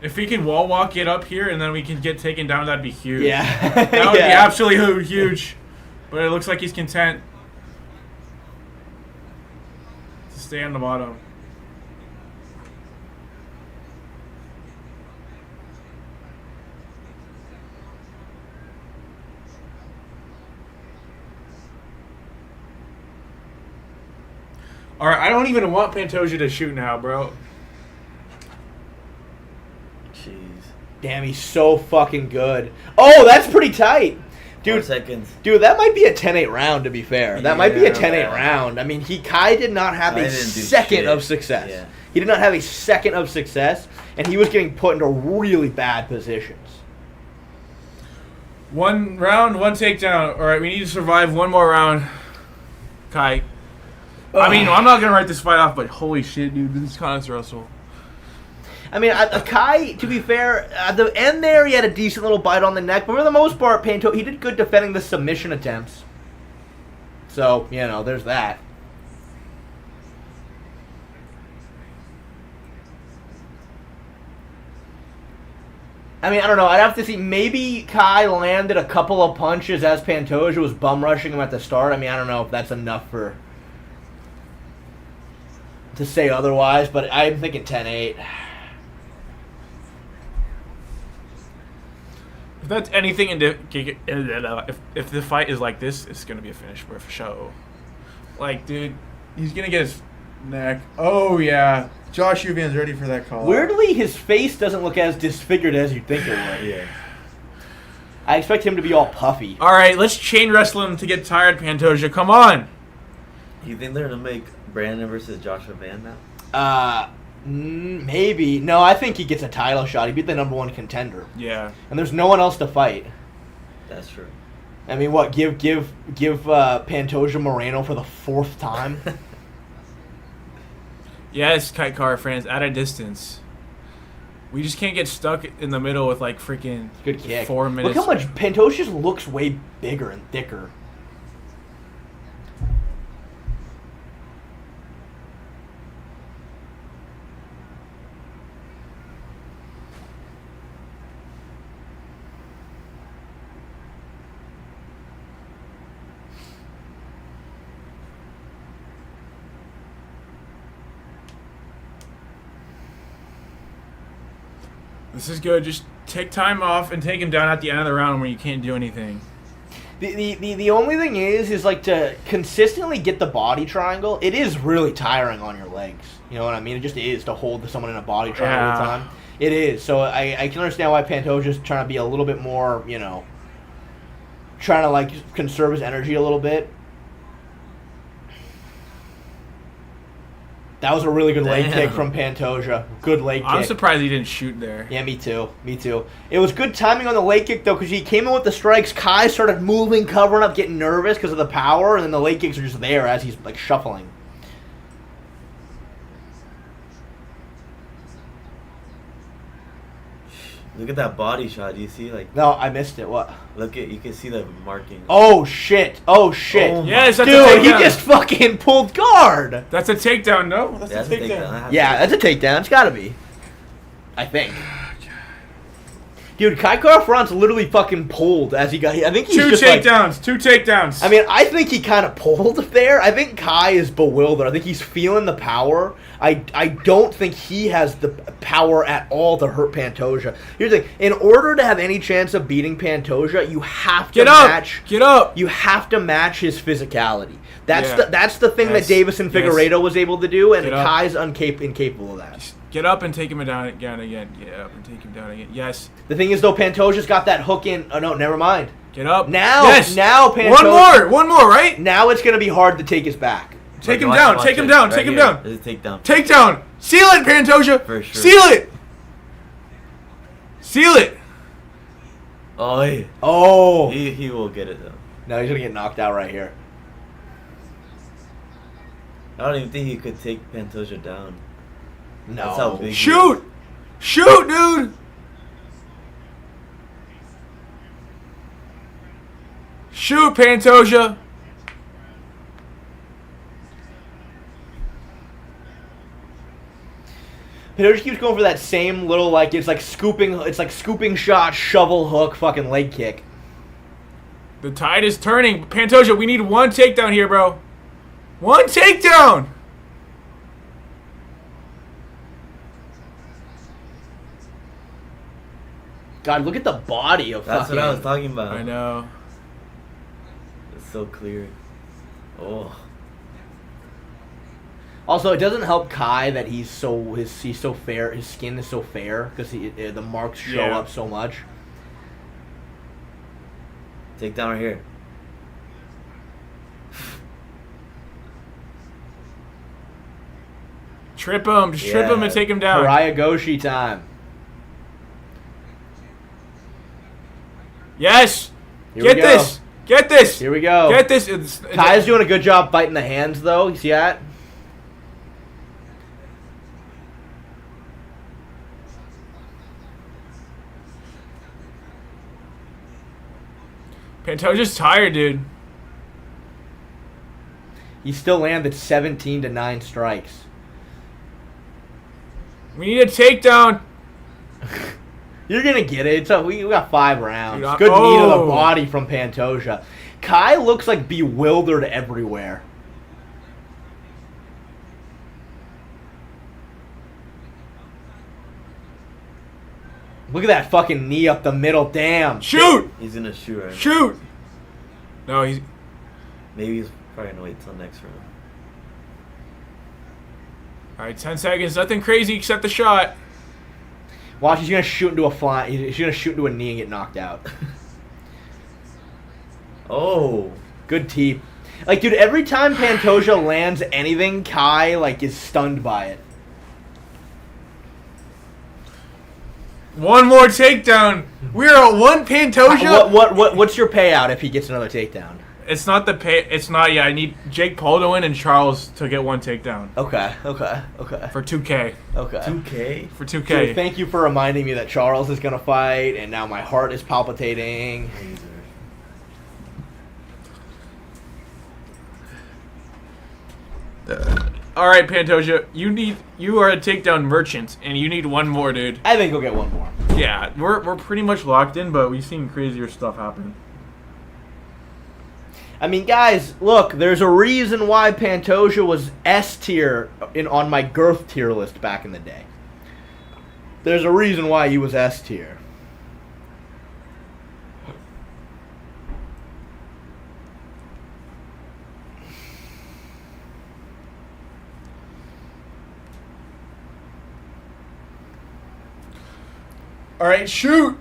If we can wall walk it up here and then we can get taken down, that'd be huge. Yeah. That would be Yeah. absolutely huge. But it looks like he's content to stay on the bottom. Alright, I don't even want Pantoja to shoot now, bro. Jeez. Damn, he's so fucking good. Oh, that's pretty tight. 4 Dude, seconds. that might be a 10-8 round, to be fair. That might be a Yeah. 10-8 round. I mean, Kai did not have Kai a didn't do second shit. of success. Yeah. He did not have a second of success, and he was getting put into really bad positions. 1 round, 1 takedown. Alright, we need to survive 1 more round. Kai. I mean, I'm not going to write this fight off, but holy shit, dude. This is kind of Russell. I mean, Kai, to be fair, at the end there, he had a decent little bite on the neck, but for the most part, Pantoja, he did good defending the submission attempts. So, you know, there's that. I mean, I don't know. I'd have to see. Maybe Kai landed a couple of punches as Pantoja was bum rushing him at the start. I mean, I don't know if that's enough to say otherwise, but I'm thinking 10-8. If that's anything, if the fight is like this, it's going to be a finish for show. Like, dude, he's going to get his neck. Oh, yeah. Josh Uvan's ready for that call. Weirdly, his face doesn't look as disfigured as you'd think it would. Yeah. I expect him to be all puffy. All right, let's chain wrestle him to get tired, Pantoja. Come on. You think they're gonna make Brandon versus Joshua Van now? Maybe. No, I think he gets a title shot. He beat the #1 contender. Yeah. And there's no one else to fight. That's true. I mean, what? Give Pantoja Moreno for the 4th time? Yes, kite car friends, at a distance. We just can't get stuck in the middle with like freaking Good kick. 4 minutes. Look how much Pantoja just looks way bigger and thicker. This is good. Just take time off and take him down at the end of the round where you can't do anything. The only thing is like to consistently get the body triangle, it is really tiring on your legs. You know what I mean? It just is to hold someone in a body triangle all the Yeah. time. It is. So I can understand why Pantoja's trying to be a little bit more, you know, trying to like conserve his energy a little bit. That was a really good leg Damn. kick from Pantoja. Good leg kick. I'm surprised he didn't shoot there. Yeah, me too. Me too. It was good timing on the leg kick, though, because he came in with the strikes. Kai started moving, covering up, getting nervous because of the power, and then the leg kicks are just there as he's, like, shuffling. Look at that body shot. Do you see? Like, No, I missed it. What? look at. You can see the marking. Oh, shit. Oh, shit. Oh, Yes, that's a Dude, he takedown. just fucking pulled guard. That's a takedown, no? That's Yeah, a that's a takedown. takedown. Yeah, that's a takedown. It's got to be. I think. Dude, Kai Kara-Franz literally fucking pulled as he got. I think he's Two just takedowns. Two takedowns. I mean, I think he kind of pulled there. I think Kai is bewildered. I think he's feeling the power. I don't think he has the power at all to hurt Pantoja. Here's the thing. In order to have any chance of beating Pantoja, you have to match. Get up. You have to match his physicality. That's Yeah. that's the thing Yes. that Davison Yes. Figueiredo was able to do, and Get up. Kai's incapable of that. Get up and take him down again. Get up and take him down again. Yes. The thing is, though, Pantoja's got that hook in. Oh, no, never mind. Get up. Now, Yes. now Pantoja. One more, right? Now it's going to be hard to take his back. Take him Watch- down. watch Take him it. down. Right Take him here. down. There's a takedown. Takedown. Seal it, Pantoja. For sure. Seal it. Seal it. Oh, yeah. Oh. He will get it though. No, he's going to get knocked out right here. I don't even think he could take Pantoja down. No. That's how big. he is. Shoot. Shoot, dude. Shoot, Pantoja. Pantoja keeps going for that same little, like, it's like scooping shot, shovel hook, fucking leg kick. The tide is turning. Pantoja, we need one takedown here, bro. One takedown. God, look at the body of That's fucking... what I was talking about. I know. It's so clear. Oh. Also, it doesn't help Kai that he's so fair. His skin is so fair because the marks show Yeah. up so much. Takedown right here. Trip him. Just trip him and take him down. Pariah Goshi time. Yes. Here we Get go. this. Get this. Here we go. Get this. Kai's doing a good job fighting the hands, though. You see that? Pantoja's tired, dude. He still landed 17 to 9 strikes. We need a takedown. You're gonna get it. We got 5 rounds. Dude, Good knee to the oh. body from Pantoja. Kai looks like bewildered everywhere. Look at that fucking knee up the middle. Damn. Shoot. He's gonna shoot right now. Shoot. No, he's. Maybe he's probably gonna wait till next round. All right, 10 seconds. Nothing crazy except the shot. Watch, he's gonna shoot into a fly. He's gonna shoot into a knee and get knocked out. Oh. Good teep. Like, dude, every time Pantoja lands anything, Kai, like, is stunned by it. One more takedown. We're at one Pantoja. What's your payout if he gets another takedown? It's not the pay. It's not. Yeah, I need Jake Paul to win and Charles to get one takedown Okay. for 2K. Okay. 2K? For Dude, 2K. thank you for reminding me that Charles is gonna fight, and now my heart is palpitating. All right, Pantoja, you are a takedown merchant, and you need one more, dude. I think he'll get one more. Yeah, we're pretty much locked in, but we've seen crazier stuff happen. I mean, guys, look, there's a reason why Pantoja was S tier on my girth tier list back in the day. There's a reason why he was S tier. All right, shoot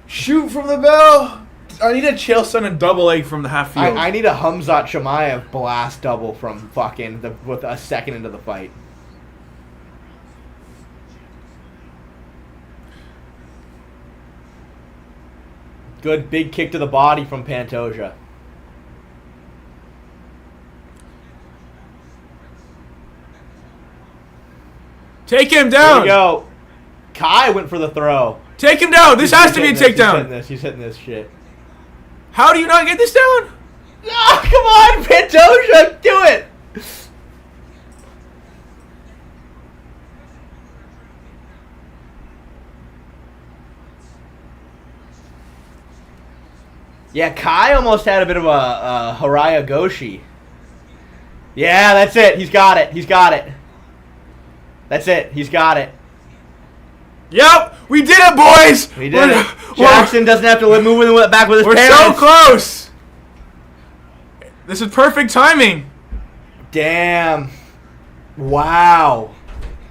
from the bell. I need a Chael Sonnen double leg from the half field. I need a Hamzat Shemaev blast double from fucking with a second into the fight. Good big kick to the body from Pantoja. Take him There down. we go. Kai went for the throw. Take him down. This has to be a He's hitting takedown. He's hitting this shit. How do you not get this down? Oh, come on, Pantoja, do it! Yeah, Kai almost had a bit of a Haraya Goshi. Yeah, that's it. He's got it. He's got it. That's it. He's got it. Yep, we did it, boys. We did it. Jackson doesn't have to move back with his We're parents. so close. This is perfect timing. Damn. Wow.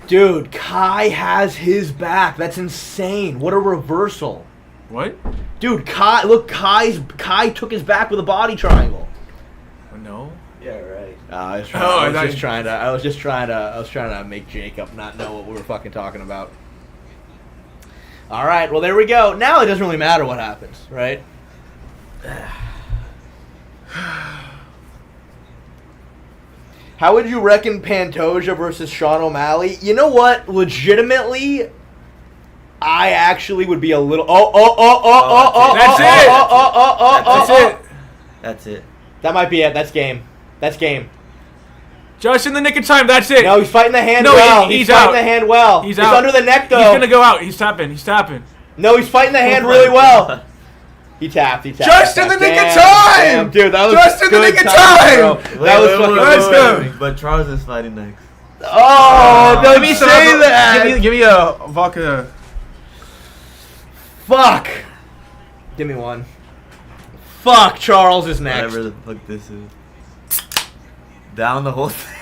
Dude, Kai has his back. That's insane. What a reversal. What? Dude, Kai, look, Kai took his back with a body triangle. No. Yeah, right. I was just trying to make Jacob not know what we were fucking talking about. All right, well there we go. Now it doesn't really matter what happens, right? How would you reckon Pantoja versus Sean O'Malley? You know what? Legitimately, I actually would be a little. That's it. That's it. That might be it. That's game. That's game. Just in the nick of time. That's it. No, he's fighting the hand No, well. he's fighting out. the hand well. He's it's out. under the neck though. He's gonna go out. He's tapping. He's tapping. No, he's fighting the hand really well. He tapped. Just in the nick of time! Damn, dude, that was Just in the good nick of bro. time! That was fucking let's good. go. But Charles is fighting next. Oh, don't say that. Give me a vodka. Fuck. Give me one. Fuck, Charles is next. Whatever the fuck this is. Down the whole thing.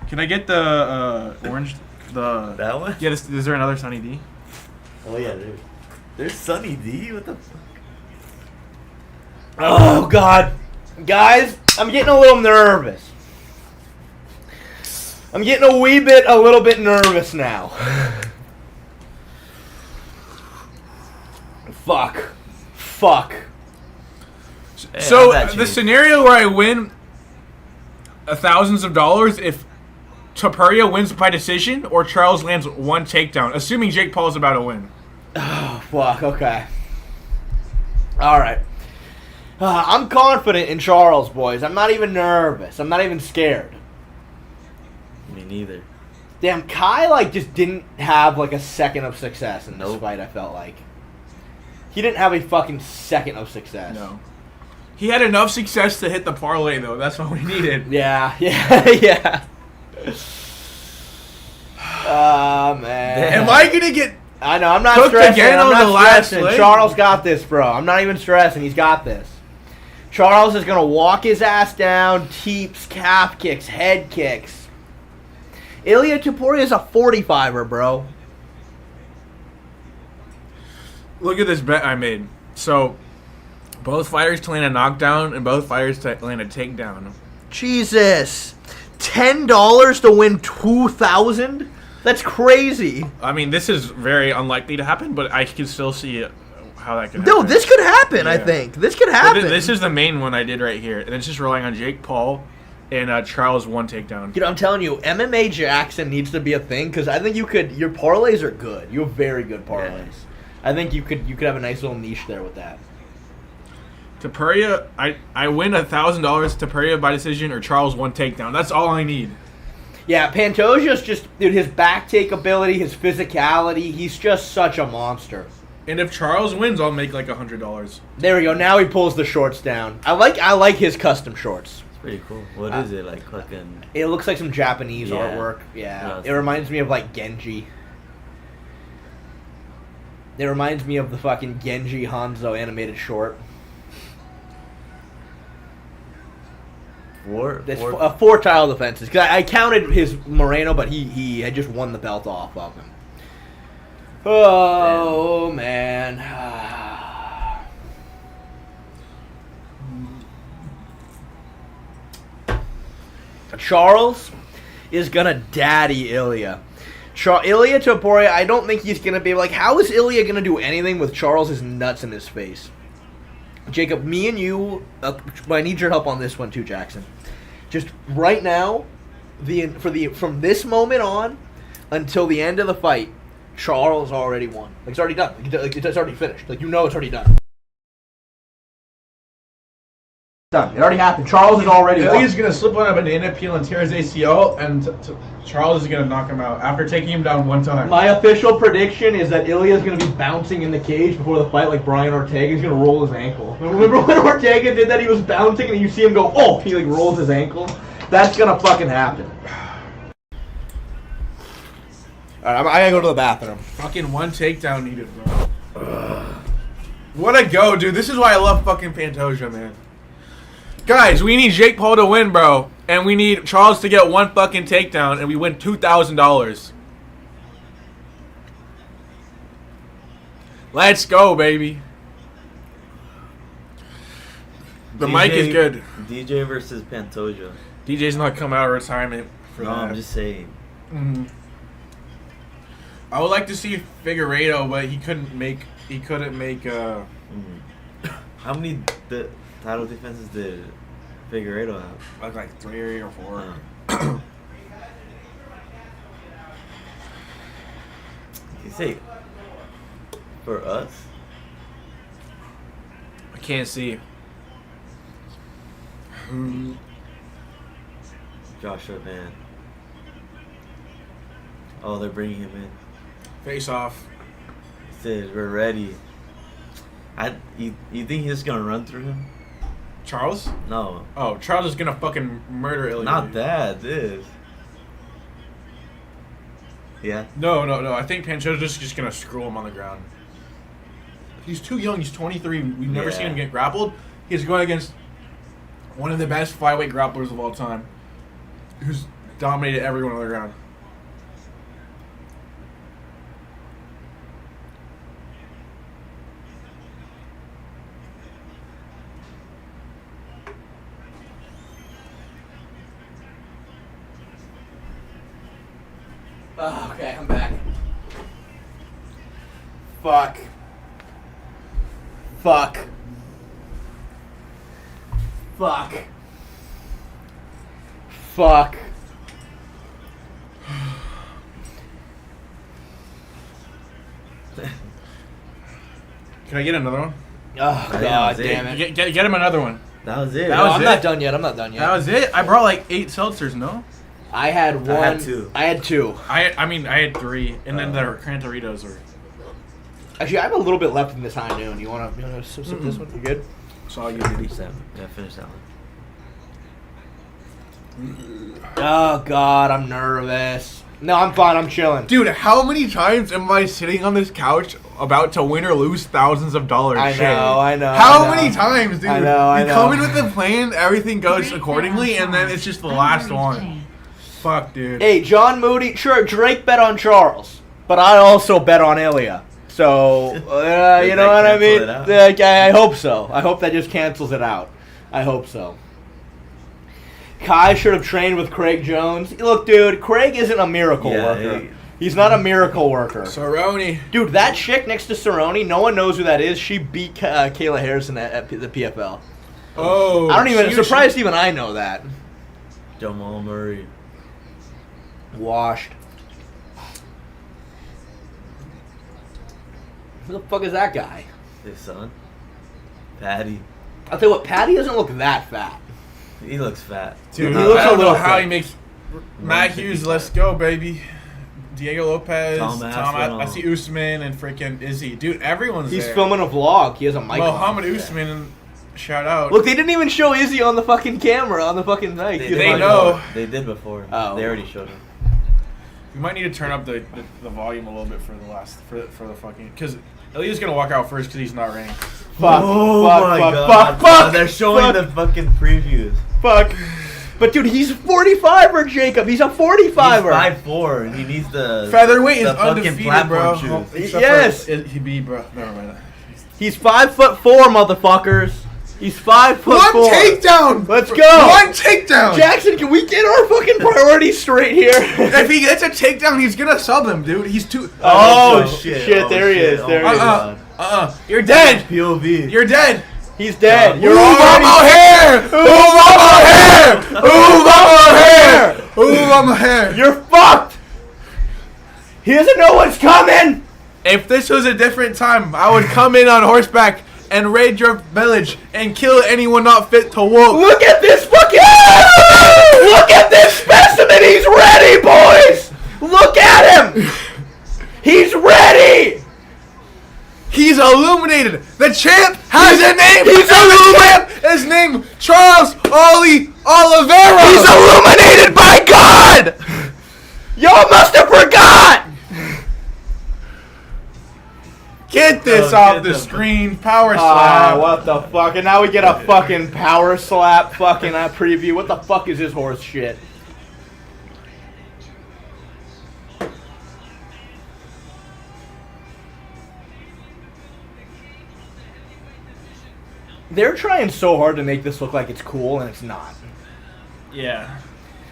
Can I get the orange? That one? Yeah. Is there another Sunny D? Oh yeah, there's Sunny D. What the fuck? Oh, God. Guys, I'm getting a little nervous. I'm getting a little bit nervous now. Fuck. Hey, So I bet the you. scenario where I win thousands of dollars if Topuria wins by decision or Charles lands one takedown, assuming Jake Paul's about to win. Oh, fuck. Okay. All right. I'm confident in Charles, boys. I'm not even nervous. I'm not even scared. Me neither. Damn, Kai, just didn't have, a second of success in this Nope. fight, I felt like. He didn't have a fucking second of success. No. He had enough success to hit the parlay, though. That's what we needed. Yeah. Yeah. Oh, man. Am I gonna get? I know, I'm not Cooked stressing. again I'm on not the last stressing. leg? Charles got this, bro. I'm not even stressing. He's got this. Charles is going to walk his ass down, teeps, calf kicks, head kicks. Ilia Topuria is a 45er, bro. Look at this bet I made. So, both fighters to land a knockdown and both fighters to land a takedown. Jesus. $10 to win $2,000? That's crazy. I mean, this is very unlikely to happen, but I can still see how that could happen. No, this could happen, I Yeah. think. This could But happen. this is the main one I did right here, and it's just relying on Jake Paul and Charles one takedown. I'm telling you, MMA Jackson needs to be a thing because I think your parlays are good. You have very good parlays. Yeah. I think you could have a nice little niche there with that. Topuria, I win $1,000 Topuria by decision or Charles one takedown. That's all I need. Yeah, Pantoja's just, dude, his back take ability, his physicality, he's just such a monster. And if Charles wins, I'll make like $100. There we go. Now he pulls the shorts down. I like his custom shorts. It's pretty cool. What is it? Like fucking. It looks like some Japanese Yeah. artwork. Yeah. No, It reminds me of Genji. It reminds me of the fucking Genji Hanzo animated short. There's Four. 4 title defenses. 'Cause I counted his Moreno, but he had just won the belt off of him. Oh, man. Charles is going to daddy Ilia. Ilia Topuria, I don't think he's going to be how is Ilia going to do anything with Charles' nuts in his face? Jacob, me and you, I need your help on this one too, Jackson. Just right now, from this moment on until the end of the fight, Charles already won. It's already done. It's already finished. It's already done. done. It already happened. Charles is already Ilia's won. gonna slip on a banana peel and tear his ACL, and Charles is gonna knock him out after taking him down one time. My official prediction is that Ilia is going to be bouncing in the cage before the fight like Brian Ortega. He's going to roll his ankle. Remember when Ortega did that? He was bouncing and you see him go, oh, he like rolls his ankle. That's going to fucking happen. Alright, I gotta go to the bathroom. Fucking one takedown needed, bro. What a go, dude. This is why I love fucking Pantoja, man. Guys, we need Jake Paul to win, bro. And we need Charles to get one fucking takedown, and we win $2,000. Let's go, baby. The mic is good. DJ versus Pantoja. DJ's not coming out of retirement for No, that. I'm just saying. I would like to see Figueiredo, but he couldn't make. How many title defenses did Figueiredo have? Like 3 or 4. You say for us? I can't see. Joshua Van. Oh, they're bringing him in. Face off. He said, we're ready. You think he's just gonna run through him? Charles? No. Oh, Charles is gonna fucking murder Ilia. Not that, this. Yeah. No. I think Pantoja's just gonna screw him on the ground. He's too young. He's 23. We've never seen him get grappled. He's going against one of the best flyweight grapplers of all time, who's dominated everyone on the ground. Oh, okay, I'm back. Fuck. Fuck. Fuck. Fuck. Can I get another one? Oh, Yeah, God that's it. damn it. Get him another one. That was it. That No, was I'm it? not done yet. I'm not done yet. That was it. I brought like 8 seltzers. No. I had one. I had 2. I had 2. I had 3, and then the Crantoritos are. Actually, I have a little bit left in this high noon. You wanna sip this one? You good? Saw you. Finish that. Yeah, finish that one. Oh God, I'm nervous. No, I'm fine. I'm chilling. Dude, how many times am I sitting on this couch about to win or lose thousands of dollars? I know. How many times, dude? I know. You come in with the plan, everything goes accordingly, and then it's just the last one. Fuck, dude. Hey, John Moody. Sure, Drake bet on Charles, but I also bet on Ilia. So you know what I mean? I hope so. I hope that just cancels it out. I hope so. Kai should have trained with Craig Jones. Look, dude, Craig isn't a miracle worker. He's not a miracle worker. Cerrone. Dude, that chick next to Cerrone, no one knows who that is. She beat Kayla Harrison at the PFL. Oh. I don't even, surprised even I know that. Jamal Murray. Washed. Who the fuck is that guy? His son. Patty. I'll tell you what, Patty doesn't look that fat. He looks fat. Dude, He I looks a don't know little how fat. he makes. Matt Hughes, let's go, baby. Diego Lopez, Tom Aspinall. I see Usman and freaking Izzy. Dude, everyone's He's there. filming a vlog. He has a mic on. Mohammed Usman, shout out. Look, they didn't even show Izzy on the fucking camera, on the fucking mic. They know. They did before. Oh. They already showed him. We might need to turn up the volume a little bit for the fucking, because Ilia's gonna walk out first because he's not ranked. Fuck, Oh fuck, my fuck, God. fuck, They're showing fuck, the fucking previews. fuck. But dude, he's 45er, Jacob. He's a 45er. He's 5'4", and he needs the Featherweight is the fucking undefeated, platform bro. shoes. Except Yes. for he beat, bro. Never mind. He's 5'4", motherfuckers. He's 5'4". One takedown. Let's go. One takedown. Jackson, can we get our fucking priorities straight here? If he gets a takedown, he's gonna sub him, dude. He's too. Oh, shit. shit, Oh, there he shit. is. There Oh, he is. God. You're dead. POV. You're dead. He's dead. You're Ooh, already mama hair. Ooh, mama hair. Ooh, mama hair. Ooh, mama hair. You're fucked. He doesn't know what's coming. If this was a different time, I would come in on horseback and raid your village and kill anyone not fit to walk. Look at this fucking... Look at this specimen! He's ready, boys! Look at him! He's ready! He's illuminated. The champ has a name. He's illuminated. His name Charles Oliveira. He's illuminated by God! Y'all must have forgot! Get this off the screen. Power slap. What the fuck? And now we get a fucking power slap fucking preview. What the fuck is this horse shit? They're trying so hard to make this look like it's cool, and it's not. Yeah.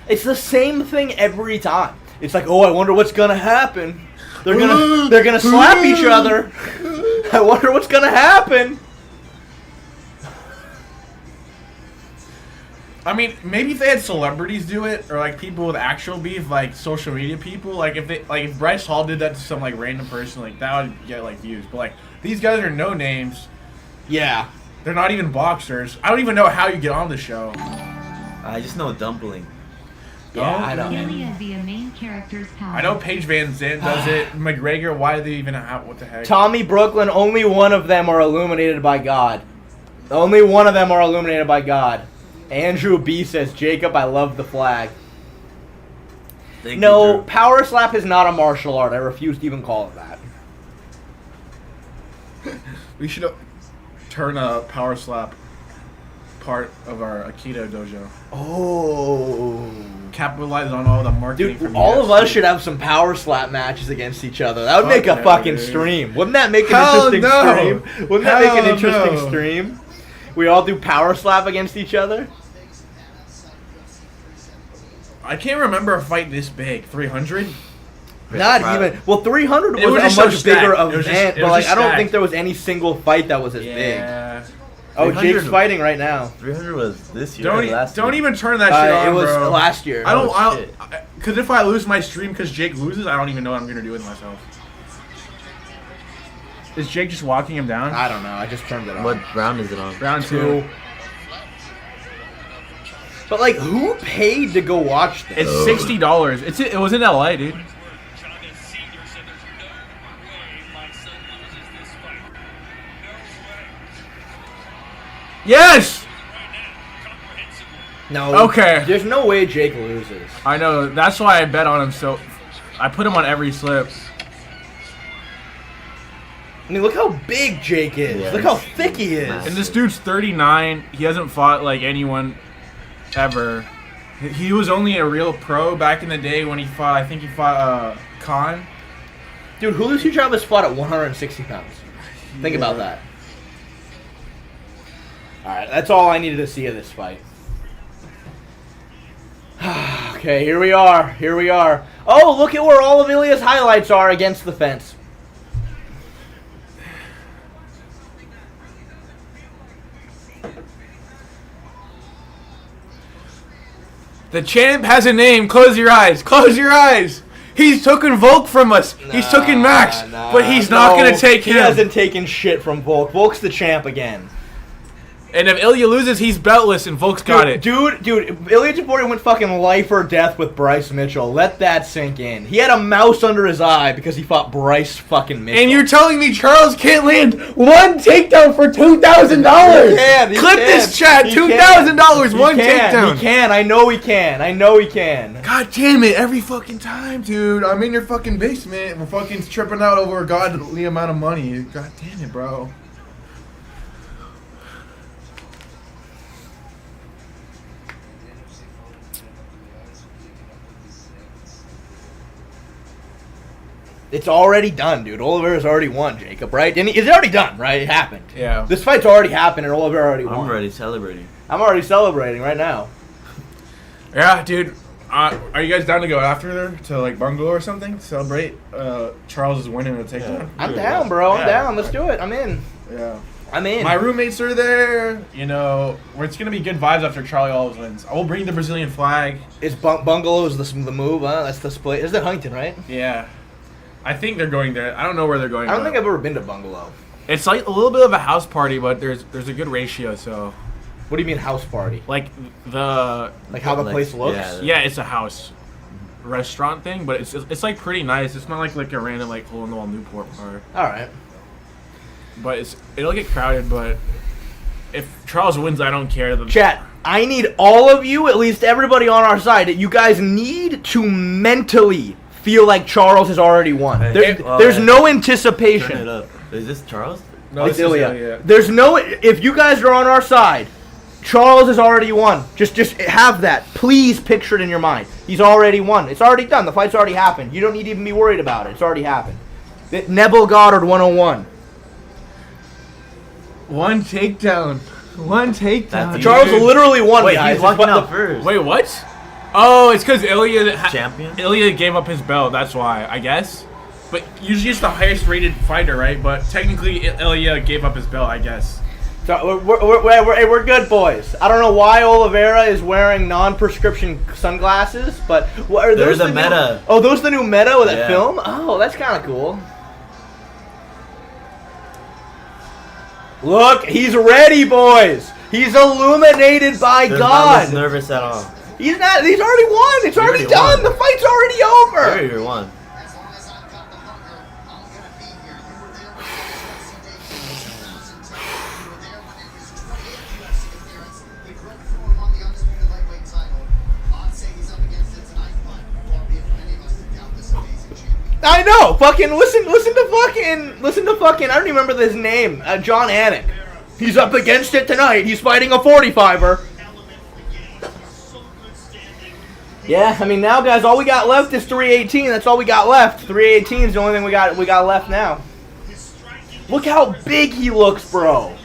It's the same thing every time. It's like, oh, I wonder what's gonna happen. They're gonna slap each other. I wonder what's gonna happen. I mean, maybe if they had celebrities do it, or like people with actual beef, like social media people, like if Bryce Hall did that to some like random person, like that would get like views. But like these guys are no names. Yeah. They're not even boxers. I don't even know how you get on the show. I just know Dumpling. Yeah, I know. Ilia via main character's power. I know Paige Van Zandt does it. McGregor, why do they even have, what the heck? Tommy Brooklyn, only one of them are illuminated by God. Only one of them are illuminated by God. Andrew B says, Jacob, I love the flag. Thank No, you, Drew. power slap is not a martial art. I refuse to even call it that. We should turn a power slap part of our Aikido dojo. Oh. Capitalize on all the marketing. Dude, from all of UFC. us should have some power slap matches against each other. That would Fuck make a no, fucking dude. stream. Wouldn't that make an Hell interesting no. stream? Wouldn't that make an Hell interesting no. stream? We all do power slap against each other? I can't remember a fight this big. 300? Not even. Well, 300 It was was a just so much stacked. bigger It was just- event, it but was like just I don't stacked. think there was any single fight that was as big. Yeah. Oh, 300 Jake's fighting right now. 300 was this year or last Don't year? even turn that shit on, It was bro. last year. I don't. Oh, shit. Because if I lose my stream because Jake loses, I don't even know what I'm gonna do with myself. Is Jake just walking him down? I don't know. I just turned it on. What round is it on? Round 2. But like, who paid to go watch this? It's $60. It was in LA, dude. Yes. No. Okay. There's no way Jake loses. I know. That's why I bet on him. So I put him on every slip. I mean, look how big Jake is. Yeah, Look how he's thick he is. massive. And this dude's 39. He hasn't fought like anyone ever. He was only a real pro back in the day when he fought. I think he fought Khan. Dude, Julio Chavez fought at 160 pounds. Think about that. Alright, that's all I needed to see of this fight. Okay, here we are. Here we are. Oh, look at where all of Ilia's highlights are against the fence. The champ has a name. Close your eyes. Close your eyes. He's taken Volk from us. He's taken Max, but he's not gonna take him. He hasn't taken shit from Volk. Volk's the champ again. And if Ilia loses, he's beltless, and Volk's got it. Dude, Ilia Topuria went fucking life or death with Bryce Mitchell. Let that sink in. He had a mouse under his eye because he fought Bryce fucking Mitchell. And you're telling me Charles can't land one takedown for $2,000? He can. Clip this chat. $2,000, one takedown. He can. I know he can. I know he can. God damn it! Every fucking time, dude. I'm in your fucking basement. We're fucking tripping out over a godly amount of money. God damn it, bro. It's already done, dude. Oliveira's already won, Jacob, right? Didn't he? It's already done, right? It happened. Yeah. This fight's already happened, and Oliveira already won. I'm already celebrating. I'm already celebrating right now. Yeah, dude. Are you guys down to go after there to like bungalow or something? Celebrate Charles' winning a takedown. I'm down, bro. I'm Yeah. down. Let's do it. I'm in. Yeah. I'm in. My roommates are there. You know, it's gonna be good vibes after Charlie always wins. I will bring the Brazilian flag. Is Bungalows the move, huh? That's the split. Is it Huntington, right? Yeah. I think they're going there. I don't know where they're going. I don't but- think I've ever been to Bungalow. It's like a little bit of a house party, but there's a good ratio. So What do you mean house party? like the Like how the Like, place looks? yeah, it's a house restaurant thing, but it's like pretty nice. It's not like a random like hole in the wall Newport bar. All right. But it'll get crowded. But if Charles wins, I don't care. Chat, I need all of you, at least everybody on our side, you guys need to mentally feel like Charles has already won. Hey, There's no Turn it anticipation. up. Is this Charles? No, It's this is Ilia. There's no. If you guys are on our side, Charles has already won. Just have that. Please picture it in your mind. He's already won. It's already done. The fight's already happened. You don't need to even be worried about it. It's already happened. Neville Goddard 101. One takedown. One takedown. That's Charles dude. literally won, Wait, guys. he's walking It's- out first. Wait, what? Oh, it's because Champion? Ilya gave up his belt. That's why, I guess. But usually it's the highest rated fighter, right? But technically, Ilya gave up his belt, I guess. So we're good, boys. I don't know why Oliveira is wearing non-prescription sunglasses, but what are those? There's a the meta. Oh, those the new meta with that Yeah. film? Oh, that's kind of cool. Look, he's ready, boys. He's illuminated by Does not God. look nervous at all. He's not. He's already won. It's already already done. won. The fight's already over. Very good one. As long as I've got the hunger, I'm gonna be here. You were there when the UFC debut in 2010. You were there when it was 28th UFC appearance. He broke through and won the undisputed lightweight title. I'd say he's up against it tonight, but far be it from any of us to doubt this amazing champion. I know. Fucking listen to fucking. I don't even remember his name. John Anik. He's up against it tonight. He's fighting a 45er. Yeah, I mean now, guys, all we got left is 318. That's all we got left. 318 is the only thing we got left now. Look how big he looks, bro.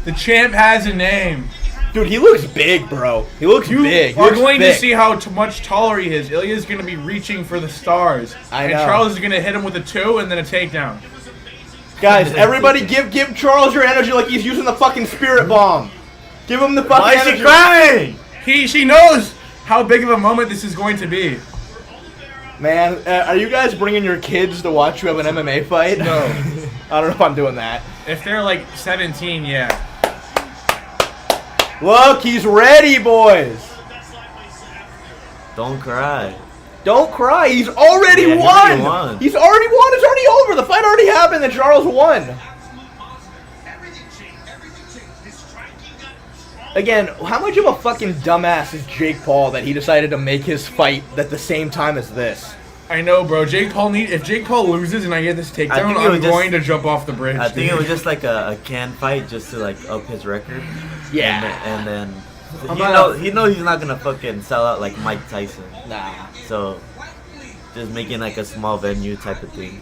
The champ has a name. Dude, he looks big, bro. He looks big. He We're looks going big. to see how much taller he is. Ilya's going to be reaching for the stars. I And know. Charles is going to hit him with a 2 and then a takedown. Guys, everybody give Charles your energy like he's using the fucking spirit bomb. Give him the fucking Why is energy. he crying? She knows how big of a moment this is going to be. Man, are you guys bringing your kids to watch you have an MMA fight? No. I don't know if I'm doing that. If they're like 17, yeah. Look, he's ready, boys. Don't cry. Don't cry. He's already Yeah, he won. already won. He's already won. It's already over. The fight already happened and Charles won. Everything changed. Everything changed. His striking got stronger. Again, how much of a fucking dumbass is Jake Paul that he decided to make his fight at the same time as this? I know, bro. If Jake Paul loses and I get this I takedown, think it I'm was just- going to jump off the bridge. I think it dude. was just like a can fight just to like up his record. Yeah. And then I'm he not- knows he's not gonna fucking sell out like Mike Tyson. Nah. So just making like a small venue type of thing.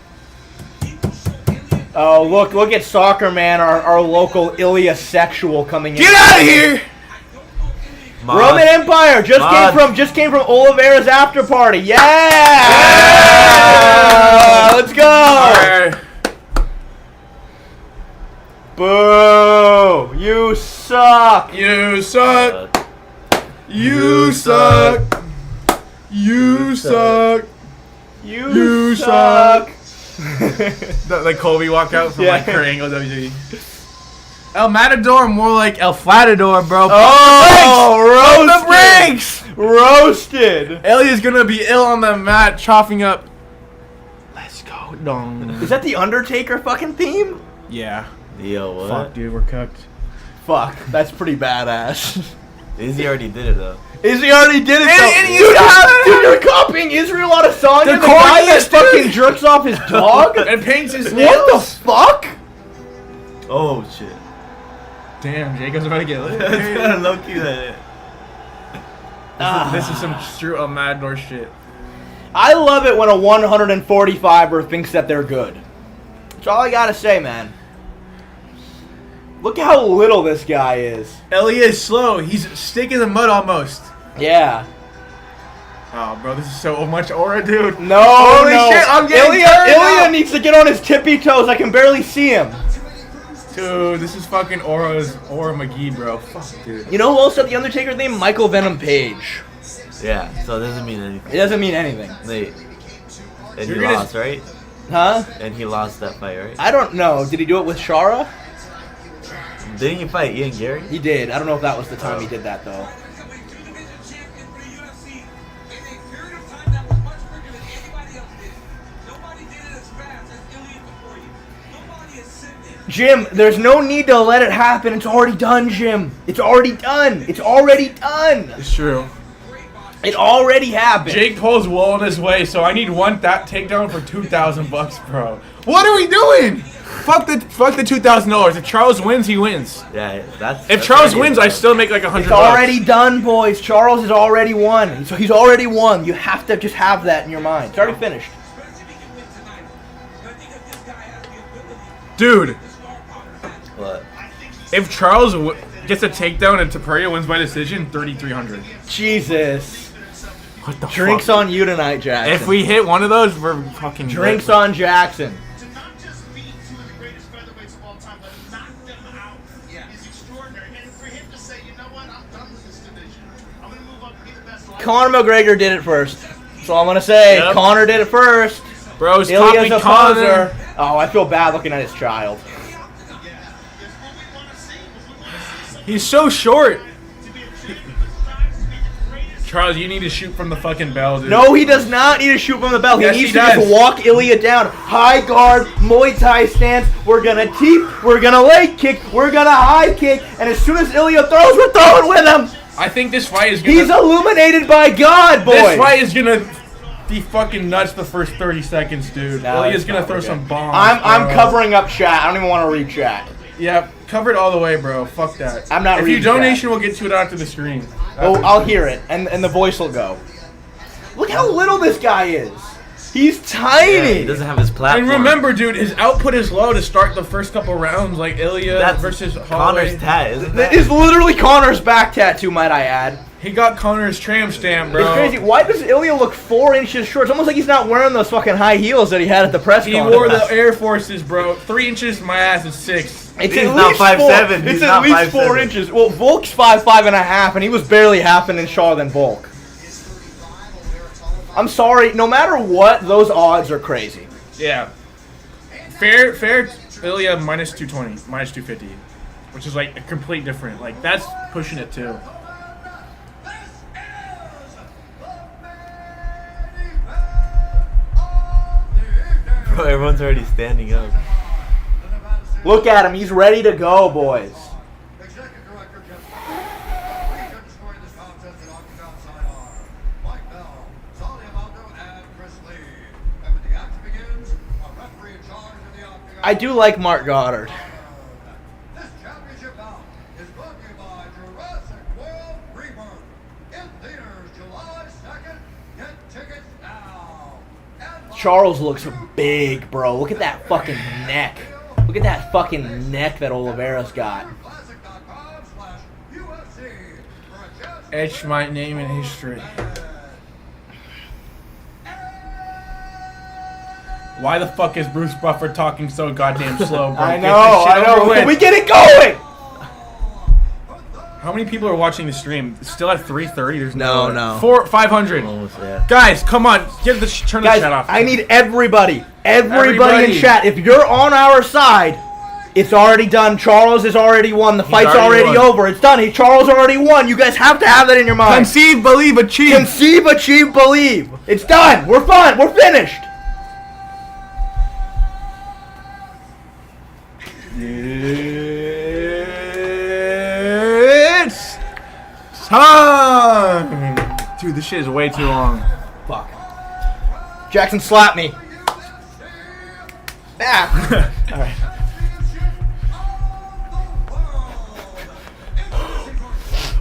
Oh, look at Soccer Man, our local Ilia sexual coming in. Get out of here! Roman Empire just came from Oliveira's after party. Yeah! Let's go! Alright. Boo! You suck! You suck. You suck. You suck. You suck! Like Kobe walk out from Yeah. like her angle WWE. El Matador, more like El Flatador, bro. Oh, Pump the brakes! Roasted! Ilya's gonna be ill on the mat, chopping up. Let's go, dong. Is that the Undertaker fucking theme? Yeah. Yo, what? Fuck, dude, we're cooked. Fuck, that's pretty badass. Izzy already did it though. Izzy already did it. And Dude, you're copying Israel Adesanya, the guy that corniest, dude. fucking jerks off his dog? And paints his nails. What the fuck? Oh shit. Damn, Jacob's about to get lit. That's kind of low key that. This is some true El Matador shit. I love it when a 145er thinks that they're good. That's all I gotta say, man. Look how little this guy is. Ilya is slow. He's stick in the mud almost. Yeah. Oh, bro, this is so much aura, dude. No, Holy no. shit, I'm getting Ilya turned up. needs to get on his tippy toes. I can barely see him. Dude, this is fucking Aura McGee, bro. Fuck, dude. You know who else said the Undertaker's name? Michael Venom Page. Yeah, so it doesn't mean anything. It doesn't mean anything. Wait. And You're he gonna- lost, right? Huh? And he lost that fight, right? I don't know. Did he do it with Shara? Didn't he fight Ian Gary? He did. I don't know if that was the time he did that, though. Becoming two-division champion for the UFC in a period of time that was much quicker than anybody else did. Nobody did it as fast as Ilia Topuria. Nobody has said this. Jim, there's no need to let it happen. It's already done, Jim. It's already done. It's already done. It's true. It already happened. Jake Paul's well on his way, so I need that takedown for $2,000, bro. What are we doing? Fuck the $2,000. If Charles wins, he wins. Yeah, that's. If Charles wins, I still make like $100. It's already done, boys. Charles has already won. So he's already won. You have to just have that in your mind. It's already finished. Especially if he can win tonight. And I think that this guy has the ability Dude, to star power. What? if Charles gets a takedown and Topuria wins by decision, 3,300. Jesus. What the Drinks fuck? on you tonight, Jackson. If we hit one of those, we're fucking Drinks on Jackson. To not just beat two of the greatest featherweights of all time, but knock them out is extraordinary. And for him to say, you know what, I'm done with this division. I'm going to move up and be the best. Conor McGregor did it first. That's all I'm going to say. Yep. Conor did it first. Bro's Ilia's copying a Conor. poser. Oh, I feel bad looking at his child. He's so short. Charles, you need to shoot from the fucking bell, dude. No, he does not need to shoot from the bell. Yes, he needs he to does. just walk Ilia down. High guard, Muay Thai stance. We're going to teep. We're going to leg kick. We're going to high kick. And as soon as Ilia throws, we're throwing with him. I think this fight is gonna. He's illuminated by God, boy. This fight is gonna be fucking nuts the first 30 seconds, dude. No, Ilia's it's gonna not. throw We're some good. bombs. I'm bro. covering up chat. I don't even want to read chat. Yeah, covered all the way, bro. Fuck that. I'm not If you reading donation, we'll get to it after the stream. Oh, I'll hear it, and the voice will go. Look how little this guy is. He's tiny. Yeah, he doesn't have his platform. And remember, dude, his output is low to start the first couple rounds, like Ilia That's versus Holloway. Connor's tat, isn't That that? is literally Connor's back tattoo, might I add. He got Connor's tramp stamp, bro. It's crazy. Why does Ilia look 4 inches short? It's almost like he's not wearing those fucking high heels that he had at the press He conference. wore the Air Forces, bro. 3 inches, my ass is 6. It's He's at not least 5'7". 4. He's It's at not least 4 5'7". inches. Well, Volk's 5'5.5", and he was barely half an inch taller than Volk. I'm sorry. No matter what, those odds are crazy. Yeah. Fair, Ilia minus 220, minus 250, which is like a complete different. Like that's pushing it too. Bro, everyone's already standing up. Look at him. He's ready to go, boys. Executive Director Jeff Weekend scoring this contest at Octagon Sidearm. Mike Bell, Talia Maldo, and Chris Lee. And when the action begins, a referee in charge of the Octagon. I do like Mark Goddard. This championship bout is brought to you by Jurassic World Rebirth. In theaters July 2nd. Get tickets now. And by Charles looks big, bro. Look at that fucking neck. Look at that fucking neck that Oliveira's got. Classic.com/UFC for a chance to Etch my name in history. Why the fuck is Bruce Buffer talking so goddamn slow, bro? I Get know, this shit I know. over with. Can we get it going? How many people are watching the stream? It's still at 3:30. There's No, no. no. 500. Almost, yeah. Guys, come on, turn the Guys, chat off. I need everybody in Everybody. chat. If you're on our side, it's already done. Charles has already won. The fight's already already won. over. It's done. Charles already won. You guys have to have that in your mind. Conceive, believe, achieve. Conceive, achieve, believe. It's done. We're fine. We're finished. It's time. Dude, this shit is way too long. Fuck. Jackson, slap me. Ah. All right.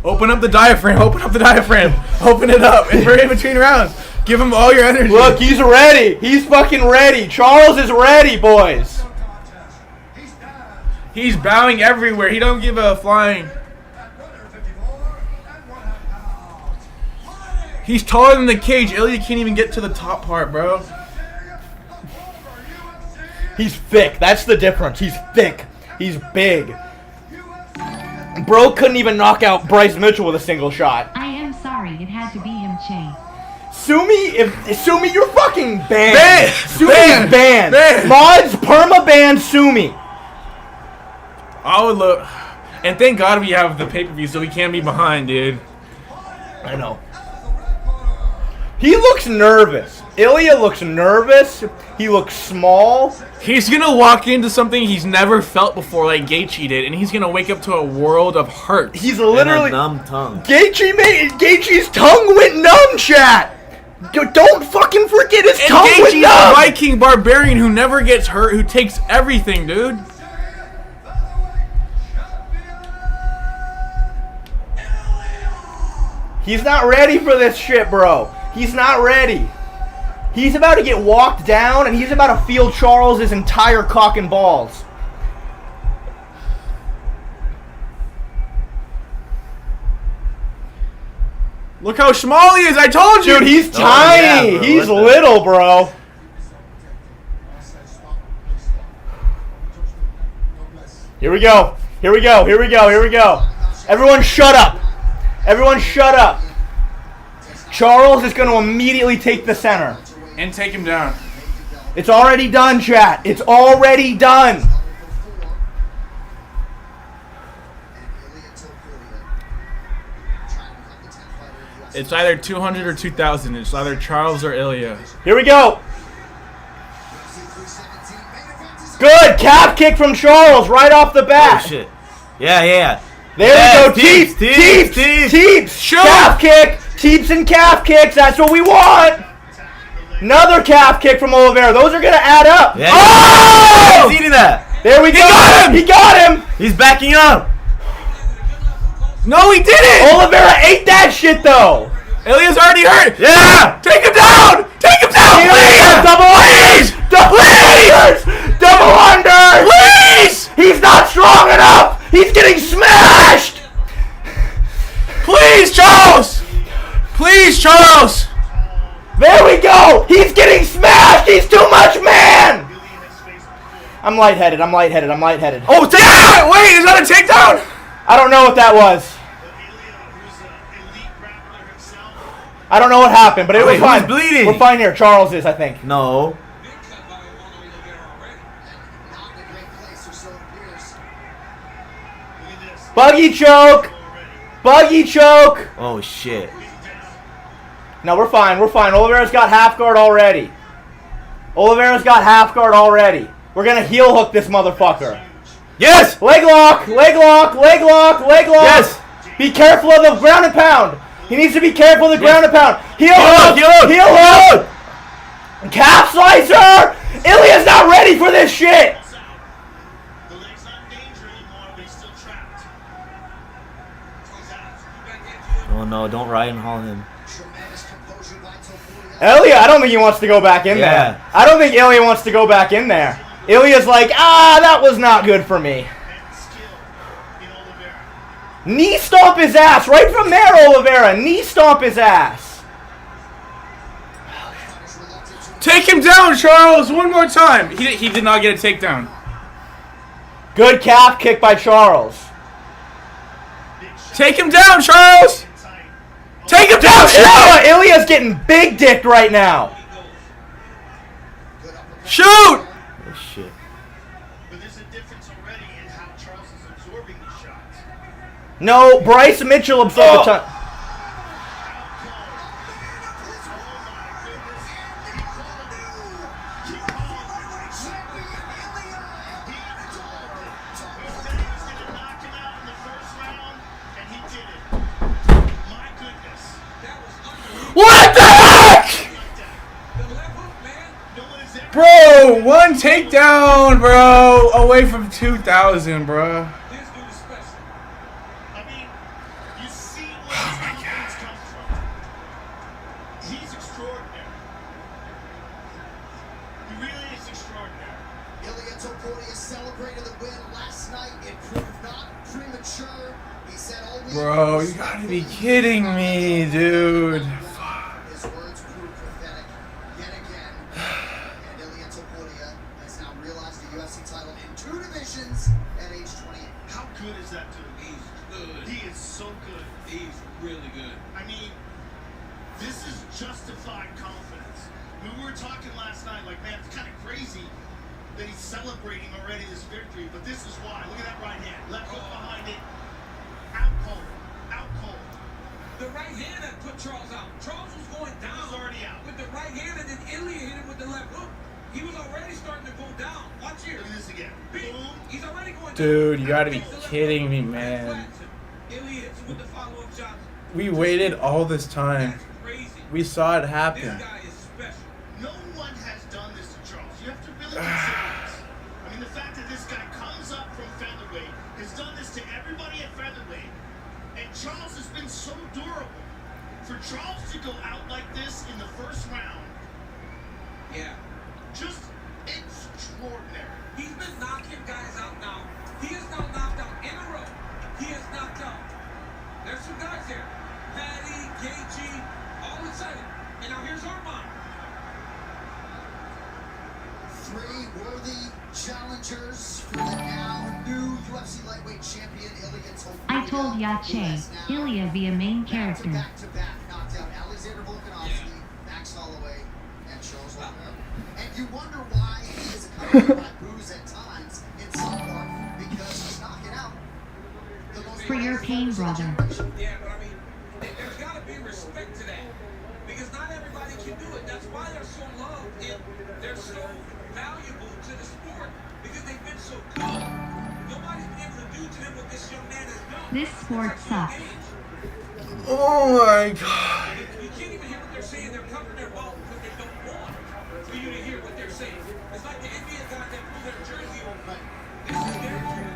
Open up the diaphragm. Open up the diaphragm. Open it up. And we're in between rounds. Give him all your energy. Look, he's ready. He's fucking ready. Charles is ready, boys. He's bowing everywhere. He don't give a flying. He's taller than the cage. Ilia can't even get to the top part, bro. He's thick. That's the difference. He's thick. He's big. Bro couldn't even knock out Bryce Mitchell with a single shot. I am sorry, it had to be him, Che. Sumi, you're fucking banned. Ban! Sumi's Ban! banned. Ban! Mods perma-ban Sumi. I would look. And thank God we have the pay-per-view so we can't be behind, dude. I know. He looks nervous. Ilia looks nervous. He looks small. He's gonna walk into something he's never felt before, like Gaethje did, and he's gonna wake up to a world of hurt. He's And a literally... numb tongue. Gaethje's tongue went numb, chat. Don't fucking forget his And tongue went Gaethje's a numb. Viking barbarian who never gets hurt, who takes everything, dude. He's not ready for this shit, bro. He's not ready. He's about to get walked down, and he's about to feel Charles' entire cock and balls. Look how small he is, I told you! Dude, he's Oh, yeah, tiny. bro, He's what the- little, bro. Here we go. Here we go. Here we go. Here we go. Everyone shut up. Everyone shut up. Charles is going to immediately take the center. And take him down. It's already done, chat. It's already done. And Ilia Topuria trying to become the 10th fighter in the UFC. It's either 200 or 2,000. It's either Charles or Ilia. Here we go. UFC 317 main event is Good. Calf kick from Charles right off the Oh bat. shit. Yeah. There Yeah, we go. Teeps. teeps, Teeps. teeps. Teeps. Shoot. Calf kick. Teeps and calf kicks. That's what we want. Another calf kick from Oliveira. Those are going to add up. Yeah. Oh! He's eating that. There we go. got him! He got him. He's backing up. No, he didn't! Oliveira ate that shit, though. Ilia's already hurt! Yeah. Take him down! Take him down! Ilia, Please! double unders. Double unders. Double unders. Please! He's not strong enough. He's getting smashed. Please, Charles! Please, Charles! There we go. He's getting smashed. He's too much, man. I'm lightheaded. I'm lightheaded. I'm lightheaded. Oh, take it! Wait, is that a takedown? I don't know what that was. I don't know what happened, but it was Wait, fine. who's bleeding? We're fine here. Charles is, I think. No. not in a great place, or so it appears. Buggy choke. Buggy choke. Oh shit. No, we're fine. We're fine. Oliveira's got half guard already. Oliveira's got half guard already. We're going to heel hook this motherfucker. Yes. Leg lock. Leg lock. Leg lock. Leg lock. Yes. Be careful of the ground and pound. He needs to be careful of the ground and pound. Heel hook. Heel hook. Heel hook. Calf slicer. Ilia's not ready for this shit. The leg's not in danger anymore, but he's still trapped. Oh no! Don't Ryan Hall him. Tremendous composure by Topuria. Ilia, I don't think he wants to go back in Yeah. there. I don't think Ilia wants to go back in there. Ilia's like, that was not good for me. And skill in Oliveira. Knee stomp his ass. Right from there, Oliveira. Knee stomp his ass. Fighters reluctant to Take him down, Charles! One more time! He did not get a takedown. Good calf kick by Charles. Take him down, Charles! Take him down, Charles! Ilia's getting big dicked right now. Shoot! Oh shit. But there's a difference already in how Charles is absorbing these shots. No, Bryce Mitchell absorbed the time. What the heck? Bro, one takedown, bro. Away from 2,000, bro. I mean, you see where his confidence comes from. He's extraordinary. He really is extraordinary. Ilia Topuria celebrated the win last night. It proved not premature. He said all we Bro, you gotta be kidding me, dude. His words proved pathetic yet again. And Ilia Topuria has now realized the UFC title in 2 divisions and so good. He's really good. I mean, this is justified confidence. I mean, we were talking last night, like, man, it's kind of crazy that he's celebrating already this victory, but this is why. Look at that right hand. Left hook behind it. Out cold. Out cold. The right hand that put Charles out. Charles was going down. He was already out. With the right hand, and then Ilia hit him with the left hook. He was already starting to go down. Watch here. Look at this again. Bing. Boom. He's already going Dude, down. you gotta be Takes the left kidding hook, me, and man. flattens him. Ilia hits him with the follow-up shots. We waited all this time. That's crazy. We saw it This happen. guy is special. No one has done this to Charles. You have to really consider this. I mean, the fact that this guy comes up from featherweight, has done this to everybody at featherweight, and Charles has been so durable. For Charles to go out like this in the first round, Yeah. just extraordinary. He's been knocking guys out now. He is now knocked out in a row. He is knocked out. There's some guys here. Patty, Gaethje, all excited. And now here's Armand. 3 worthy challengers for the now new UFC lightweight champion Ilia Topuria. I told Yache, Ilia be a main character. Back-to-back knocked out Alexander Volkanovski, Max Holloway, and Charles Oliveira. And you wonder why he is accompanied by boos at times in some part, because he's knocking out the most For your pain, brother. Yeah, but I mean, there's got to be respect to that. Because not everybody can do it. That's why they're so loved and they're so valuable to the sport. Because they've been so good. Nobody's been able to do to them what this young man has done. This sport sucks. Oh my god. You can't even hear what they're saying. They're covering their mouth because they don't want for you to hear what they're saying. It's like the Indian guys that pull their jersey over. This is their moment,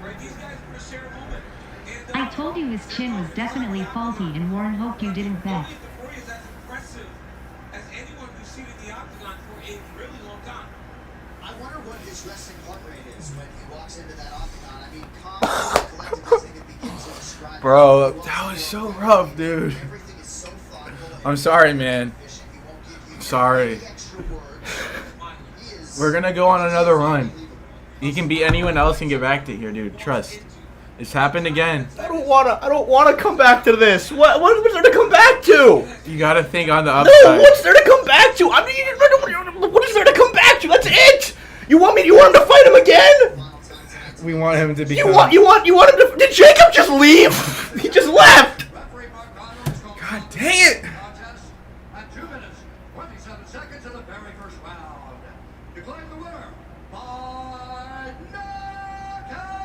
right? These guys want to share a moment. And, I told you his chin was definitely faulty and Warren hoped you didn't bet. Ilia Topuria is as impressive as anyone we've seen in the octagon for a really long time. I wonder what his resting heart rate is when he walks into that octagon. I mean, calm and collected as they could begin to describe. Bro, that was so rough, dude. Everything is so thoughtful. I'm sorry, man. He won't give you Sorry. any extra words. He is We're gonna go on another run. He can beat anyone else and get back to here, dude. Trust. It's happened again. I don't wanna come back to this. What was there to come back to? You gotta think on the No, upside. what's there to come back to? I mean, what is there to come back to? That's it. You want him to fight him again? We want him to You become. want him to? Did Jacob just leave? He just left. God dang it! Contest at 2 minutes, 27 seconds of the very first round. Declaring the winner by knockout.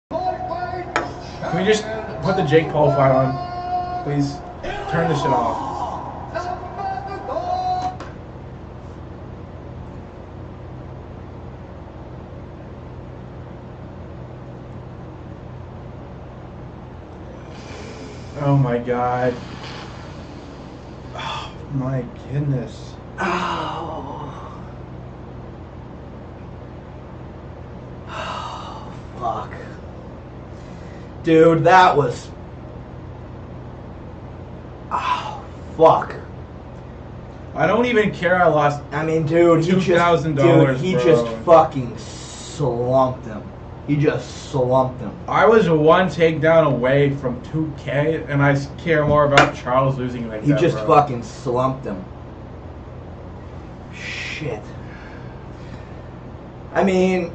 Can we just put the Jake Paul fight on? Please turn this shit off. Oh my god. Oh my goodness. Oh. Oh, fuck. Dude, that was... Oh, fuck. I don't even care I lost. I mean, dude, $2,000, he bro. just fucking slumped him. He just slumped him. I was one takedown away from 2K, and I care more about Charles losing like He that, just bro. fucking slumped him. Shit. I mean,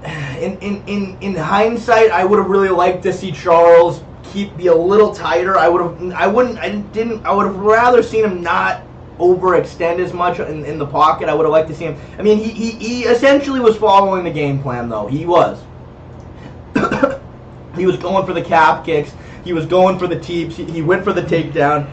in hindsight, I would have really liked to see Charles be a little tighter. I would have rather seen him not overextend as much in the pocket. I would have liked to see him. I mean, he essentially was following the game plan, though. He was. He was going for the calf kicks. He was going for the teeps. He went for the takedown.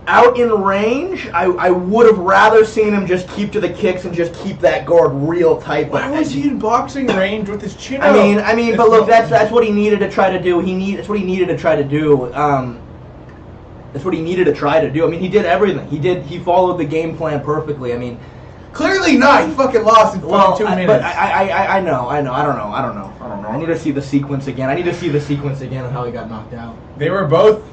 Out in range, I would have rather seen him just keep to the kicks and just keep that guard real tight. Why was he in boxing range with his chin I up? mean, but look, that's what he needed to try to do. That's what he needed to try to do. That's what he needed to try to do. I mean, he did everything. He followed the game plan perfectly. I mean, Clearly not. He fucking lost in Well, 2 minutes. but I know. I don't know. I need to see the sequence again. Of how he got knocked out. They were both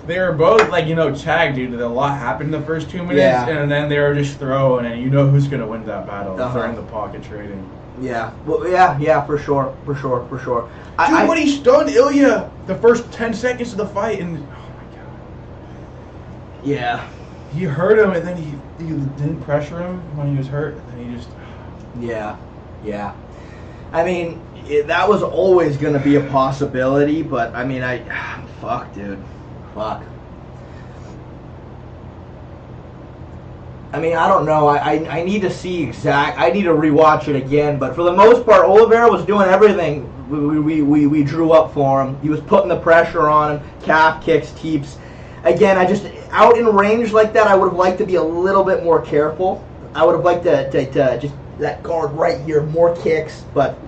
like, tagged, dude. A lot happened in the first 2 minutes, Yeah. and then they were just throwing, and you know who's gonna win that battle. Uh-huh. Throwing the pocket trading. Yeah. Well, yeah, for sure. Dude, when he stunned Ilia the first 10 seconds of the fight, and oh my god, Yeah. he hurt him, and then he didn't pressure him when he was hurt, and then he just. Yeah. I mean, that was always going to be a possibility, but I mean, fuck, dude. Fuck. I mean, I don't know. I need to see I need to rewatch it again, but for the most part, Oliveira was doing everything we drew up for him. He was putting the pressure on him, calf kicks, teeps. Again, out in range like that, I would have liked to be a little bit more careful. I would have liked to just that guard right here, more kicks, but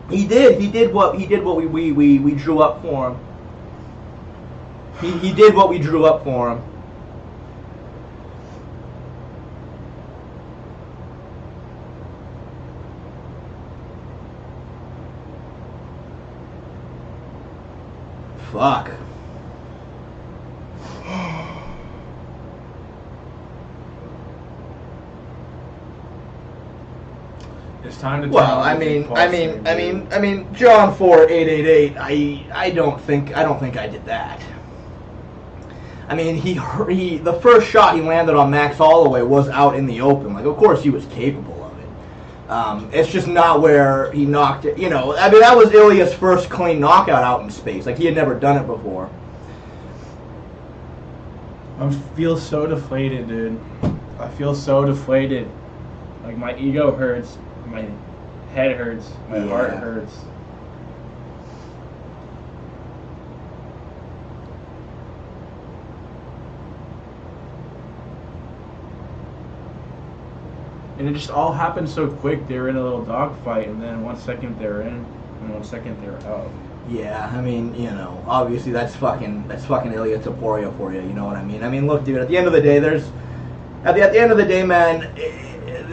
he did what we drew up for him. He did what we drew up for him. Fuck. It's time to. Well, I mean, John 4888. I don't think I did that. I mean, the first shot he landed on Max Holloway was out in the open. Like, of course, he was capable of it. It's just not where he knocked it. I mean, that was Ilia's first clean knockout out in space. Like, he had never done it before. I feel so deflated, dude. I feel so deflated. Like, my ego hurts. My head hurts. My heart hurts. And it just all happened so quick. They were in a little dogfight, and then 1 second they were in, and 1 second they were out. Yeah, I mean, obviously that's fucking Ilia Topuria for you. You know what I mean? I mean, look, dude. At the end of the day, man,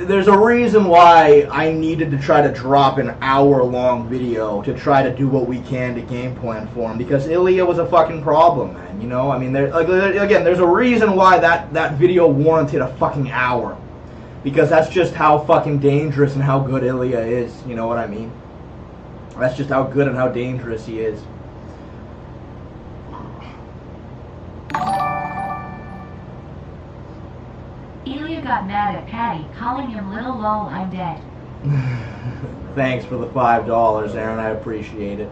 there's a reason why I needed to try to drop an hour-long video to try to do what we can to game plan for him, because Ilia was a fucking problem, man. I mean, there's a reason why that video warranted a fucking hour, because that's just how fucking dangerous and how good Ilia is. You know what I mean? That's just how good and how dangerous he is. Ilia got mad at Patty, calling him little lol, I'm dead. Thanks for the $5, Aaron. I appreciate it.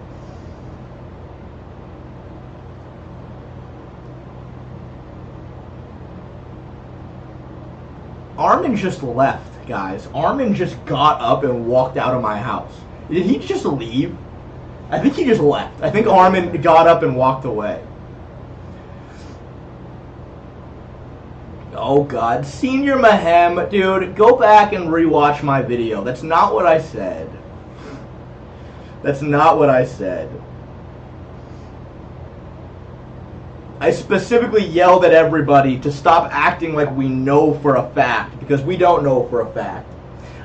Armin just left, guys. Armin just got up and walked out of my house. Did he just leave? I think he just left. I think Armin got up and walked away. Oh God, Senior Mahem, dude, go back and rewatch my video. That's not what I said. That's not what I said. I specifically yelled at everybody to stop acting like we know for a fact, because we don't know for a fact.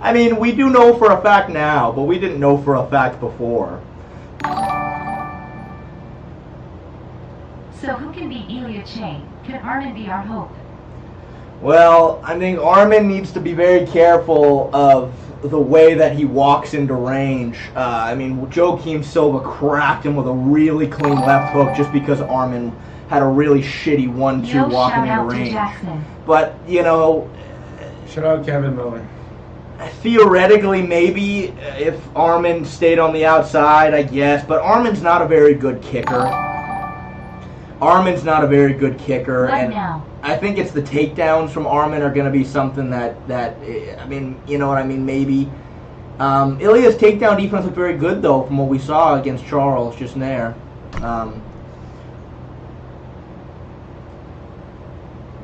I mean, we do know for a fact now, but we didn't know for a fact before. So who can beat Ilia Che? Can Armin be our hope? Well, I think Armin needs to be very careful of the way that he walks into range. I mean, Joaquim Silva cracked him with a really clean left hook just because Armin had a really shitty 1-2 walking into range. But, Shout out Kevin Miller. Theoretically, maybe if Armin stayed on the outside, I guess. But Armin's not a very good kicker. And now? I think it's the takedowns from Armin are going to be something that I mean, you know what I mean, maybe. Ilia's takedown defense looked very good, though, from what we saw against Charles just there.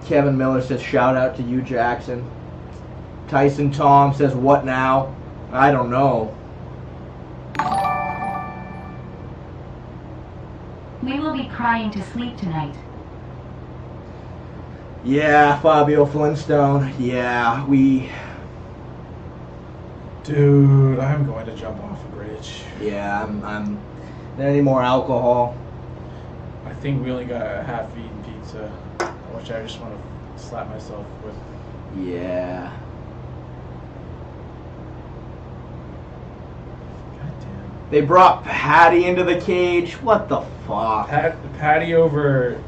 Kevin Miller says, shout out to you, Jackson. Tyson Tom says, what now? I don't know. We will be crying to sleep tonight. Yeah, Fabio Flintstone. Yeah, Dude, I'm going to jump off a bridge. Yeah, I'm. Any more alcohol? I think we only got a half-eaten pizza, which I just want to slap myself with. Yeah. Goddamn. They brought Patty into the cage. What the fuck? Patty over.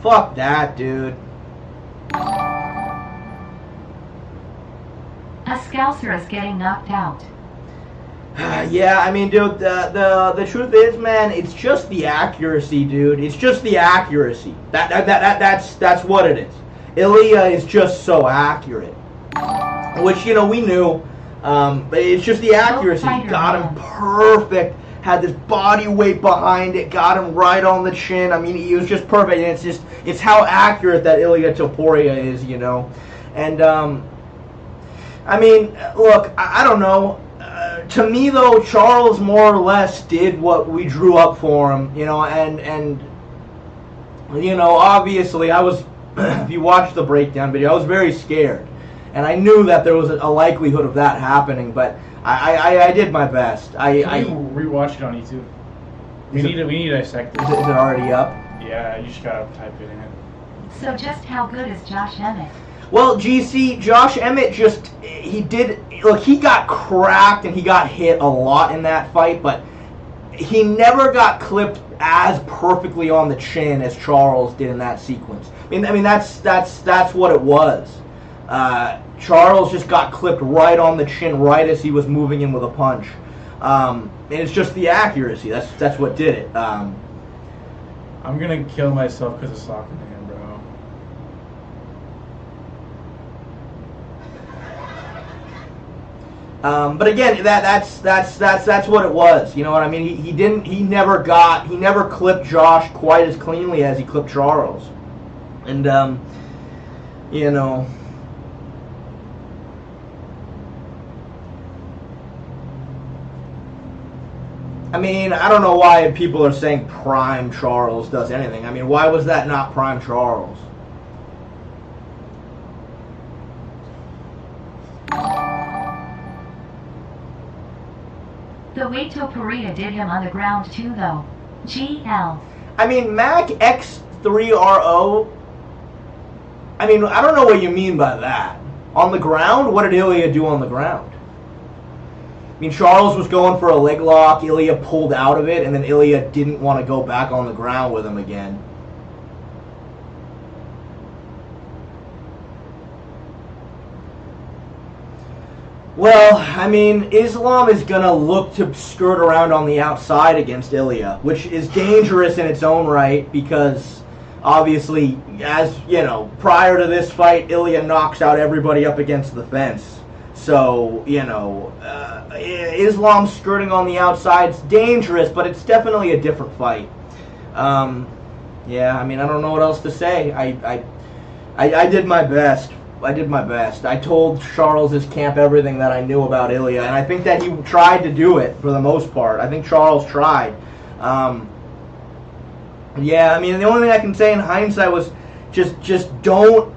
Fuck that, dude. A Scouser is getting knocked out. Yeah, I mean, dude, the truth is, man, it's just the accuracy, dude. It's just the accuracy. That's what it is. Ilia is just so accurate, which we knew. But it's just the accuracy. Got him perfect. Had this body weight behind it. Got him right on the chin. I mean, he was just perfect. And it's how accurate that Ilia Topuria is, And I mean, look, I don't know. To me, though, Charles more or less did what we drew up for him, and obviously I was, if you watch the breakdown video, I was very scared, and I knew that there was a likelihood of that happening, but I did my best. Can you rewatch it on YouTube? We need to dissect this. Is it already up? Yeah, you just gotta type it in. So just how good is Josh Emmett? Well, GC, Josh Emmett he got cracked and he got hit a lot in that fight, but he never got clipped as perfectly on the chin as Charles did in that sequence. I mean that's what it was. Charles just got clipped right on the chin right as he was moving in with a punch. And it's just the accuracy. That's what did it. I'm gonna kill myself because of soccer man, bro. But again, that's what it was. You know what I mean? He never clipped Josh quite as cleanly as he clipped Charles, and I mean, I don't know why people are saying prime Charles does anything. I mean, why was that not prime Charles? The way Topuria did him on the ground too, though. GL. I mean, Mac X3RO. I mean, I don't know what you mean by that. On the ground? What did Ilia do on the ground? I mean, Charles was going for a leg lock. Ilia pulled out of it, and then Ilia didn't want to go back on the ground with him again. Well, I mean, Islam is going to look to skirt around on the outside against Ilia, which is dangerous in its own right because, obviously, as, prior to this fight, Ilia knocks out everybody up against the fence. So, Islam skirting on the outside is dangerous, but it's definitely a different fight. Yeah, I mean, I don't know what else to say. I did my best. I told Charles' camp everything that I knew about Ilia, and I think that he tried to do it for the most part. I think Charles tried. Yeah, I mean, the only thing I can say in hindsight was just don't,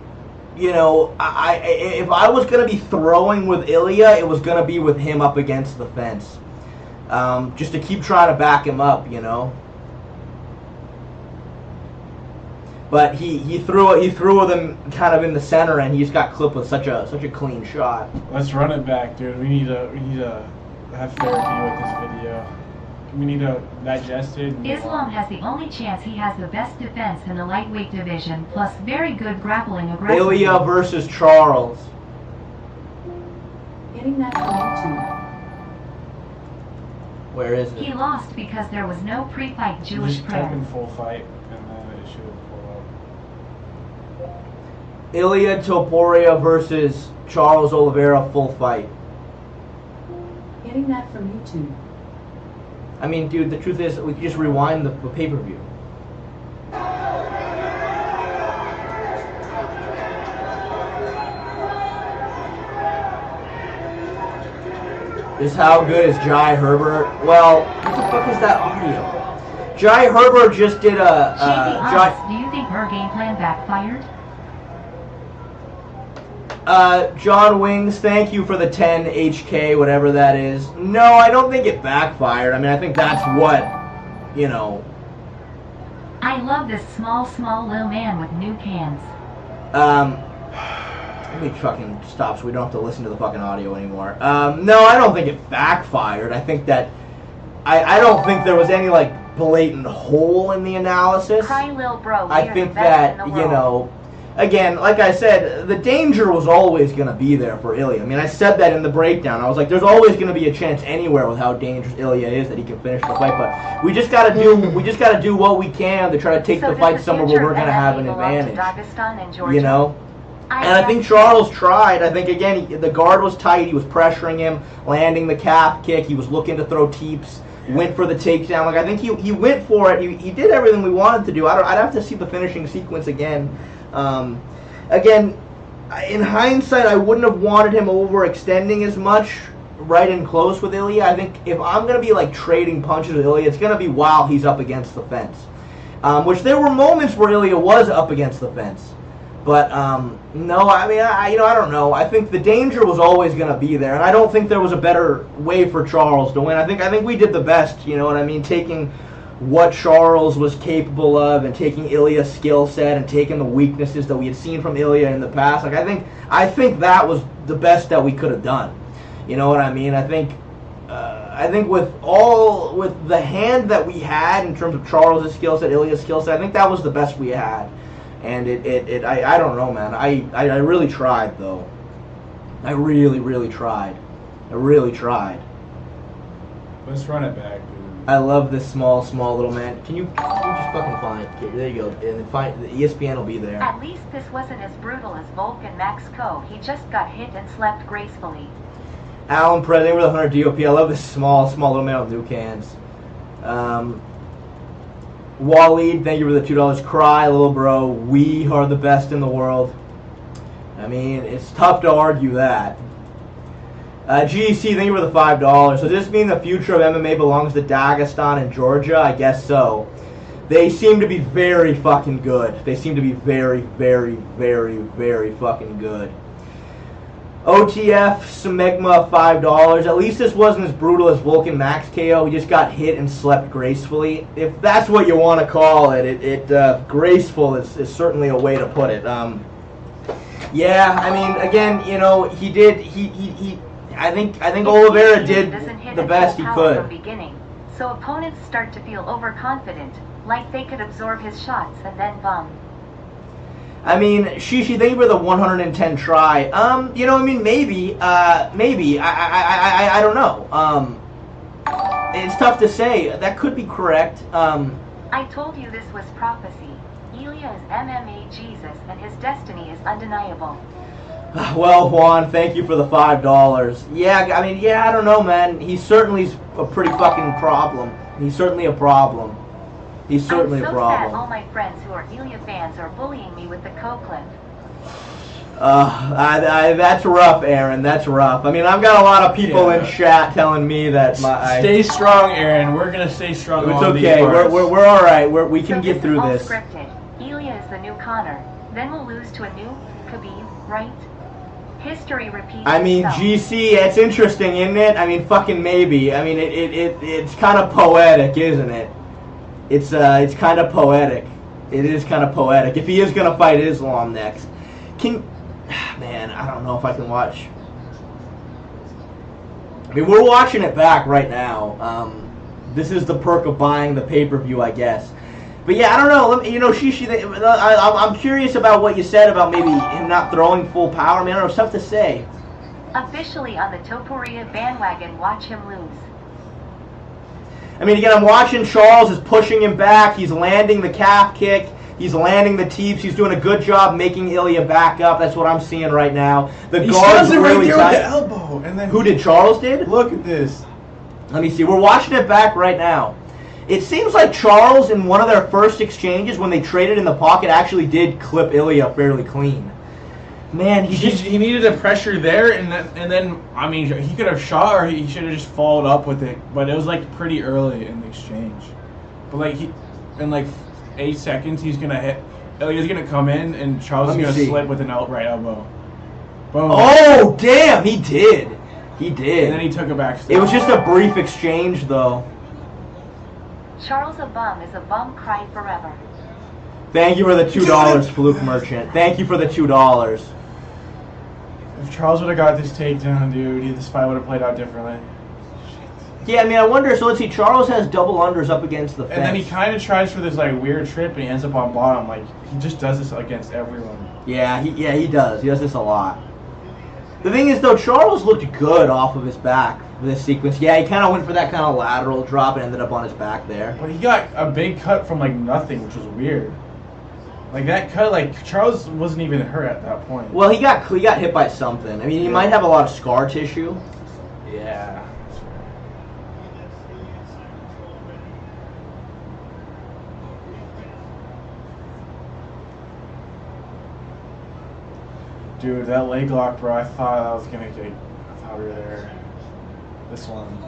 if I was going to be throwing with Ilia, it was going to be with him up against the fence. Just to keep trying to back him up, But he threw with him kind of in the center, and he just got clipped with such a clean shot. Let's run it back, dude. We need to have therapy with this video. We need to digest it. Islam has the only chance. He has the best defense in the lightweight division, plus very good grappling aggression. Ilia versus Charles. Getting that from YouTube. Where is it? He lost because there was no pre-fight Jewish Just type prayer. in full fight, and then it should pull up. Ilia Topuria versus Charles Oliveira, full fight. Getting that from YouTube. I mean, dude, the truth is, we could just rewind the pay-per-view. Is how good is Jai Herbert? Well, what the fuck is that audio? Jai Herbert just did a. Be honest, do you think her game plan backfired? John Wings, thank you for the 10 HK, whatever that is. No, I don't think it backfired. I mean, I think that's what, you know. I love this small little man with new cans. Let me fucking stop so we don't have to listen to the fucking audio anymore. No, I don't think it backfired. I think that, I don't think there was any, like, blatant hole in the analysis. Cry lil bro. I think that, you know, again, like I said, the danger was always going to be there for Ilia. I mean, I said that in the breakdown. I was like, there's always going to be a chance anywhere with how dangerous Ilia is that he can finish the fight. But we just got to do what we can to try to take the fight somewhere where we're going to have an advantage. You know. And I think Charles tried. I think, again, the guard was tight. He was pressuring him, landing the calf kick. He was looking to throw teeps. Went for the takedown. Like, I think he went for it. He did everything we wanted to do. I'd have to see the finishing sequence again. Again, in hindsight, I wouldn't have wanted him overextending as much right in close with Ilia. I think if I'm going to be, like, trading punches with Ilia, it's going to be while he's up against the fence. Which there were moments where Ilia was up against the fence. But, no, I mean, I don't know. I think the danger was always going to be there, and I don't think there was a better way for Charles to win. I think we did the best, you know what I mean, taking what Charles was capable of and taking Ilia's skill set and taking the weaknesses that we had seen from Ilia in the past. Like, I think that was the best that we could have done. You know what I mean? I think with the hand that we had in terms of Charles' skill set, Ilia's skill set, I think that was the best we had. And I don't know, man. I really tried, though. I really tried. Let's run it back, dude. I love this small little man. Can you just fucking find it? Okay, there you go. And find the ESPN will be there. At least this wasn't as brutal as Volk and Max Co. He just got hit and slept gracefully. Alan President with 100 DOP. I love this small little man with new cans. Waleed, thank you for the $2. Cry, little bro. We are the best in the world. I mean, it's tough to argue that. GEC, thank you for the $5. So does this mean the future of MMA belongs to Dagestan and Georgia? I guess so. They seem to be very fucking good. They seem to be very fucking good. OTF, Smegma, $5. At least this wasn't as brutal as Vulcan Max KO. He just got hit and slept gracefully. If that's what you want to call it, graceful is certainly a way to put it. Yeah, I mean, again, you know, he did. I think Oliveira did the best he could. From beginning, so opponents start to feel overconfident, like they could absorb his shots and then bum. I mean, Shishi, thank you for the 110 try. You know, I mean, maybe. I don't know. It's tough to say. That could be correct. I told you this was prophecy. Ilia is MMA Jesus, and his destiny is undeniable. Well, Juan, thank you for the $5. Yeah, I mean, I don't know, man. He's certainly a pretty fucking problem. He's certainly a problem. He's certainly a problem. I'm so sad all my friends who are Ilia fans are bullying me with the co-clip. That's rough, Aaron. That's rough. I mean, I've got a lot of people in chat telling me that Stay strong, Aaron. We're gonna stay strong. It's okay. We're all right. We can get through all this. Scripted. Ilia is the new Connor. Then we'll lose to a new Khabib, right? History repeats. I mean, itself. GC, it's interesting, isn't it? I mean, fucking maybe. I mean, it's kind of poetic, isn't it? It's kind of poetic. It is kind of poetic. If he is gonna fight Islam next, man, I don't know if I can watch. I mean, we're watching it back right now. This is the perk of buying the pay-per-view, I guess. But yeah, I don't know. You know, Shishi, I'm curious about what you said about maybe him not throwing full power. I mean, I don't know, stuff to say. Officially on the Topuria bandwagon, watch him lose. I mean, again, I'm watching Charles is pushing him back. He's landing the calf kick. He's landing the teeps. He's doing a good job making Ilia back up. That's what I'm seeing right now. The guard's really tight. With the elbow, and then who did? Charles did? Look at this. Let me see. We're watching it back right now. It seems like Charles, in one of their first exchanges, when they traded in the pocket, actually did clip Ilia fairly clean. Man, he needed the pressure there, and then I mean, he could have shot, or he should have just followed up with it. But it was like pretty early in the exchange. But like in like 8 seconds, he's gonna hit. Ilia's gonna come in, and Charles is gonna slip with an outright elbow. Boom. Oh, damn, he did. He did. And then he took it back. It was just a brief exchange, though. Charles a bum is a bum cry forever. Thank you for the $2, Fluke Merchant. Thank you for the $2. If Charles would have got this takedown, dude, this fight would have played out differently. Yeah, I mean, I wonder, so let's see, Charles has double unders up against the fence. And then he kind of tries for this like weird trip, and he ends up on bottom. Like he just does this against everyone. Yeah, he does. He does this a lot. The thing is, though, Charles looked good off of his back for this sequence. Yeah, he kind of went for that kind of lateral drop and ended up on his back there. But he got a big cut from like nothing, which was weird. Like that cut, like Charles wasn't even hurt at that point. Well, he got hit by something. I mean, he might have a lot of scar tissue. Yeah. Dude, that leg lock, bro, I thought I was gonna get. I thought we were there. This one.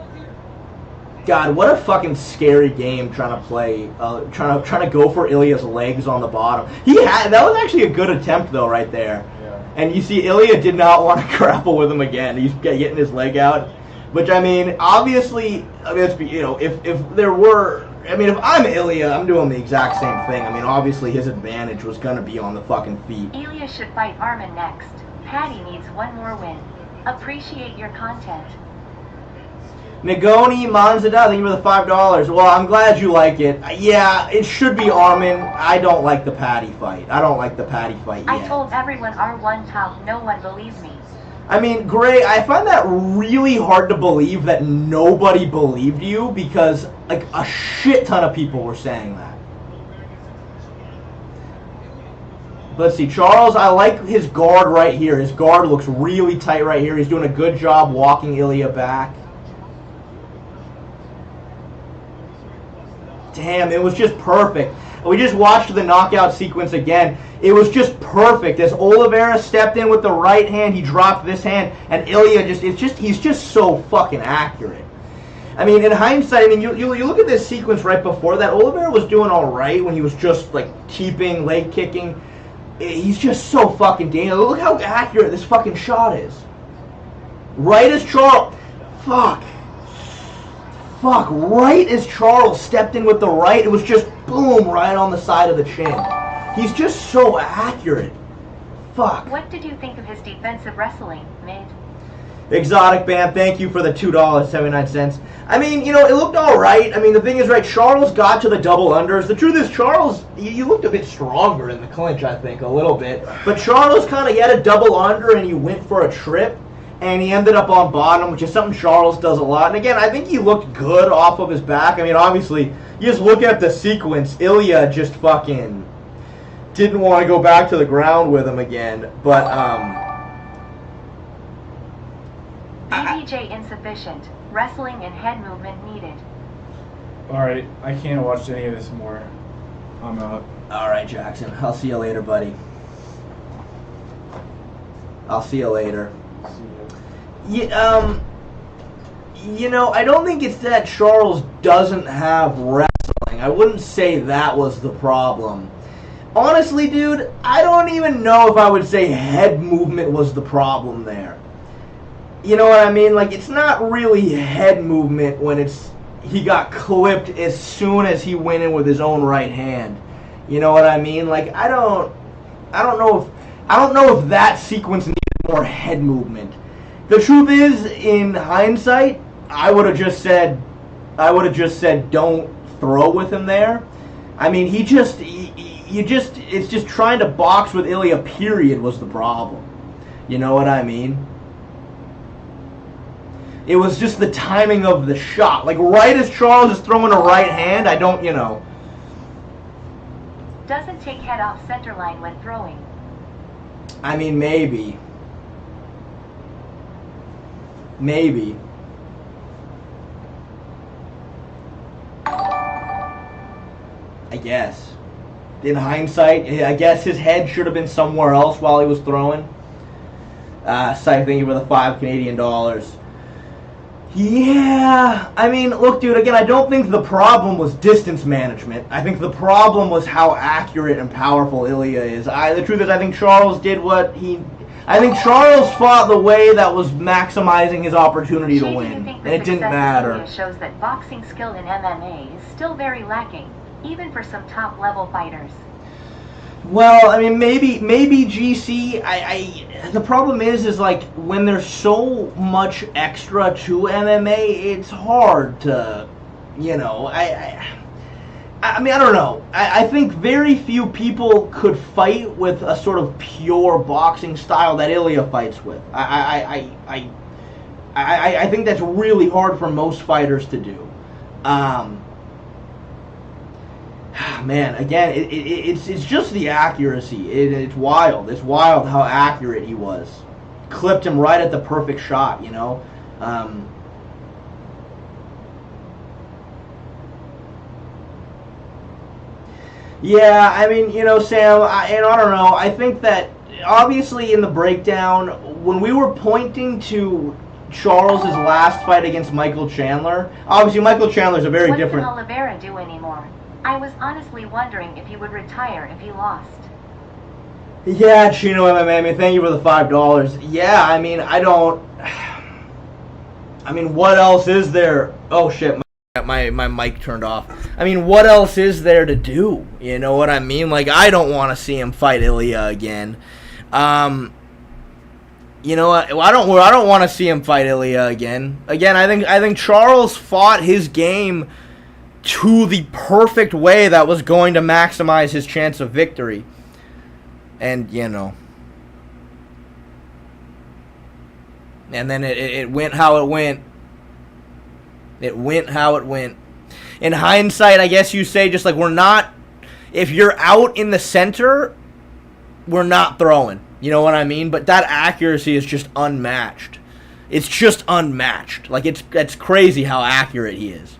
God, what a fucking scary game trying to play, trying to go for Ilia's legs on the bottom. That was actually a good attempt though, right there. Yeah. And you see, Ilia did not want to grapple with him again. He's getting his leg out, which I mean, obviously, if there were, if I'm Ilia, I'm doing the exact same thing. I mean, obviously his advantage was gonna be on the fucking feet. Ilia should fight Armin next. Patty needs one more win. Appreciate your content. Nagoni Manzada, thank you for the $5. Well, I'm glad you like it. Yeah, it should be Armin. I don't like the Patty fight. I don't like the Patty fight yet. I told everyone R1 top, no one believes me. I mean, Gray, I find that really hard to believe that nobody believed you because, like, a shit ton of people were saying that. Let's see, Charles, I like his guard right here. His guard looks really tight right here. He's doing a good job walking Ilia back. Damn, it was just perfect. We just watched the knockout sequence again. It was just perfect. As Oliveira stepped in with the right hand, he dropped this hand, and Ilia he's just so fucking accurate. I mean, in hindsight, I mean, you look at this sequence right before that, Oliveira was doing all right when he was just, like, keeping, leg kicking. He's just so fucking dangerous. Look how accurate this fucking shot is. Right as Charles... Fuck, right as Charles stepped in with the right, it was just boom, right on the side of the chin. He's just so accurate. Fuck. What did you think of his defensive wrestling, Mid? Exotic Band, thank you for the $2.79. I mean, it looked all right. I mean, the thing is, right, Charles got to the double unders. The truth is, Charles, he looked a bit stronger in the clinch, I think, a little bit. But Charles kind of, he had a double under, and he went for a trip, and he ended up on bottom, which is something Charles does a lot. And again, I think he looked good off of his back. I mean, obviously, you just look at the sequence, Ilia just fucking didn't want to go back to the ground with him again. But, BBJ insufficient. Wrestling and head movement needed. Alright, I can't watch any of this more. I'm out. Alright, Jackson. I'll see you later, buddy. I'll see you later. Yeah, I don't think it's that Charles doesn't have wrestling. I wouldn't say that was the problem. Honestly, dude, I don't even know if I would say head movement was the problem there. You know what I mean? Like, it's not really head movement when he got clipped as soon as he went in with his own right hand. You know what I mean? Like, I don't know if that sequence needed more head movement. The truth is, in hindsight, I would have just said don't throw with him there. I mean, it's just trying to box with Ilia, period, was the problem. You know what I mean? It was just the timing of the shot. Like, right as Charles is throwing a right hand, Doesn't take head off center line when throwing. I mean, maybe. Maybe. I guess. In hindsight, I guess his head should have been somewhere else while he was throwing. Site, thank you for the $5 Canadian. Yeah, I mean, look, dude, again, I don't think the problem was distance management. I think the problem was how accurate and powerful Ilia is. The truth is, I think Charles did what he... I think Charles fought the way that was maximizing his opportunity to Shay, do you win, think and the it didn't success of matter. Ilia shows that boxing skill in MMA is still very lacking, even for some top-level fighters? Well, I mean, maybe GC. The problem is like when there's so much extra to MMA, it's hard to, you know. I mean, I don't know. I think very few people could fight with a sort of pure boxing style that Ilia fights with. I think that's really hard for most fighters to do. Man, again, it's just the accuracy. It's wild. It's wild how accurate he was. Clipped him right at the perfect shot, you know. Yeah, I mean, you know, Sam, I don't know. I think that obviously in the breakdown, when we were pointing to Charles's last fight against Michael Chandler, obviously Michael Chandler's a very different. What can Oliveira do anymore? I was honestly wondering if he would retire if he lost. Yeah, Chino MMA, I mean, thank you for the $5. Yeah, I mean, I mean, what else is there? Oh, shit, my mic turned off. I mean, what else is there to do? You know what I mean? Like, I don't want to see him fight Ilia again. You know what? I don't want to see him fight Ilia again. Again, I think Charles fought his game to the perfect way that was going to maximize his chance of victory. And, you know. And then it went how it went. It went how it went. In hindsight, I guess you say just like we're not, if you're out in the center, we're not throwing. You know what I mean? But that accuracy is just unmatched. It's just unmatched. Like, it's crazy how accurate he is.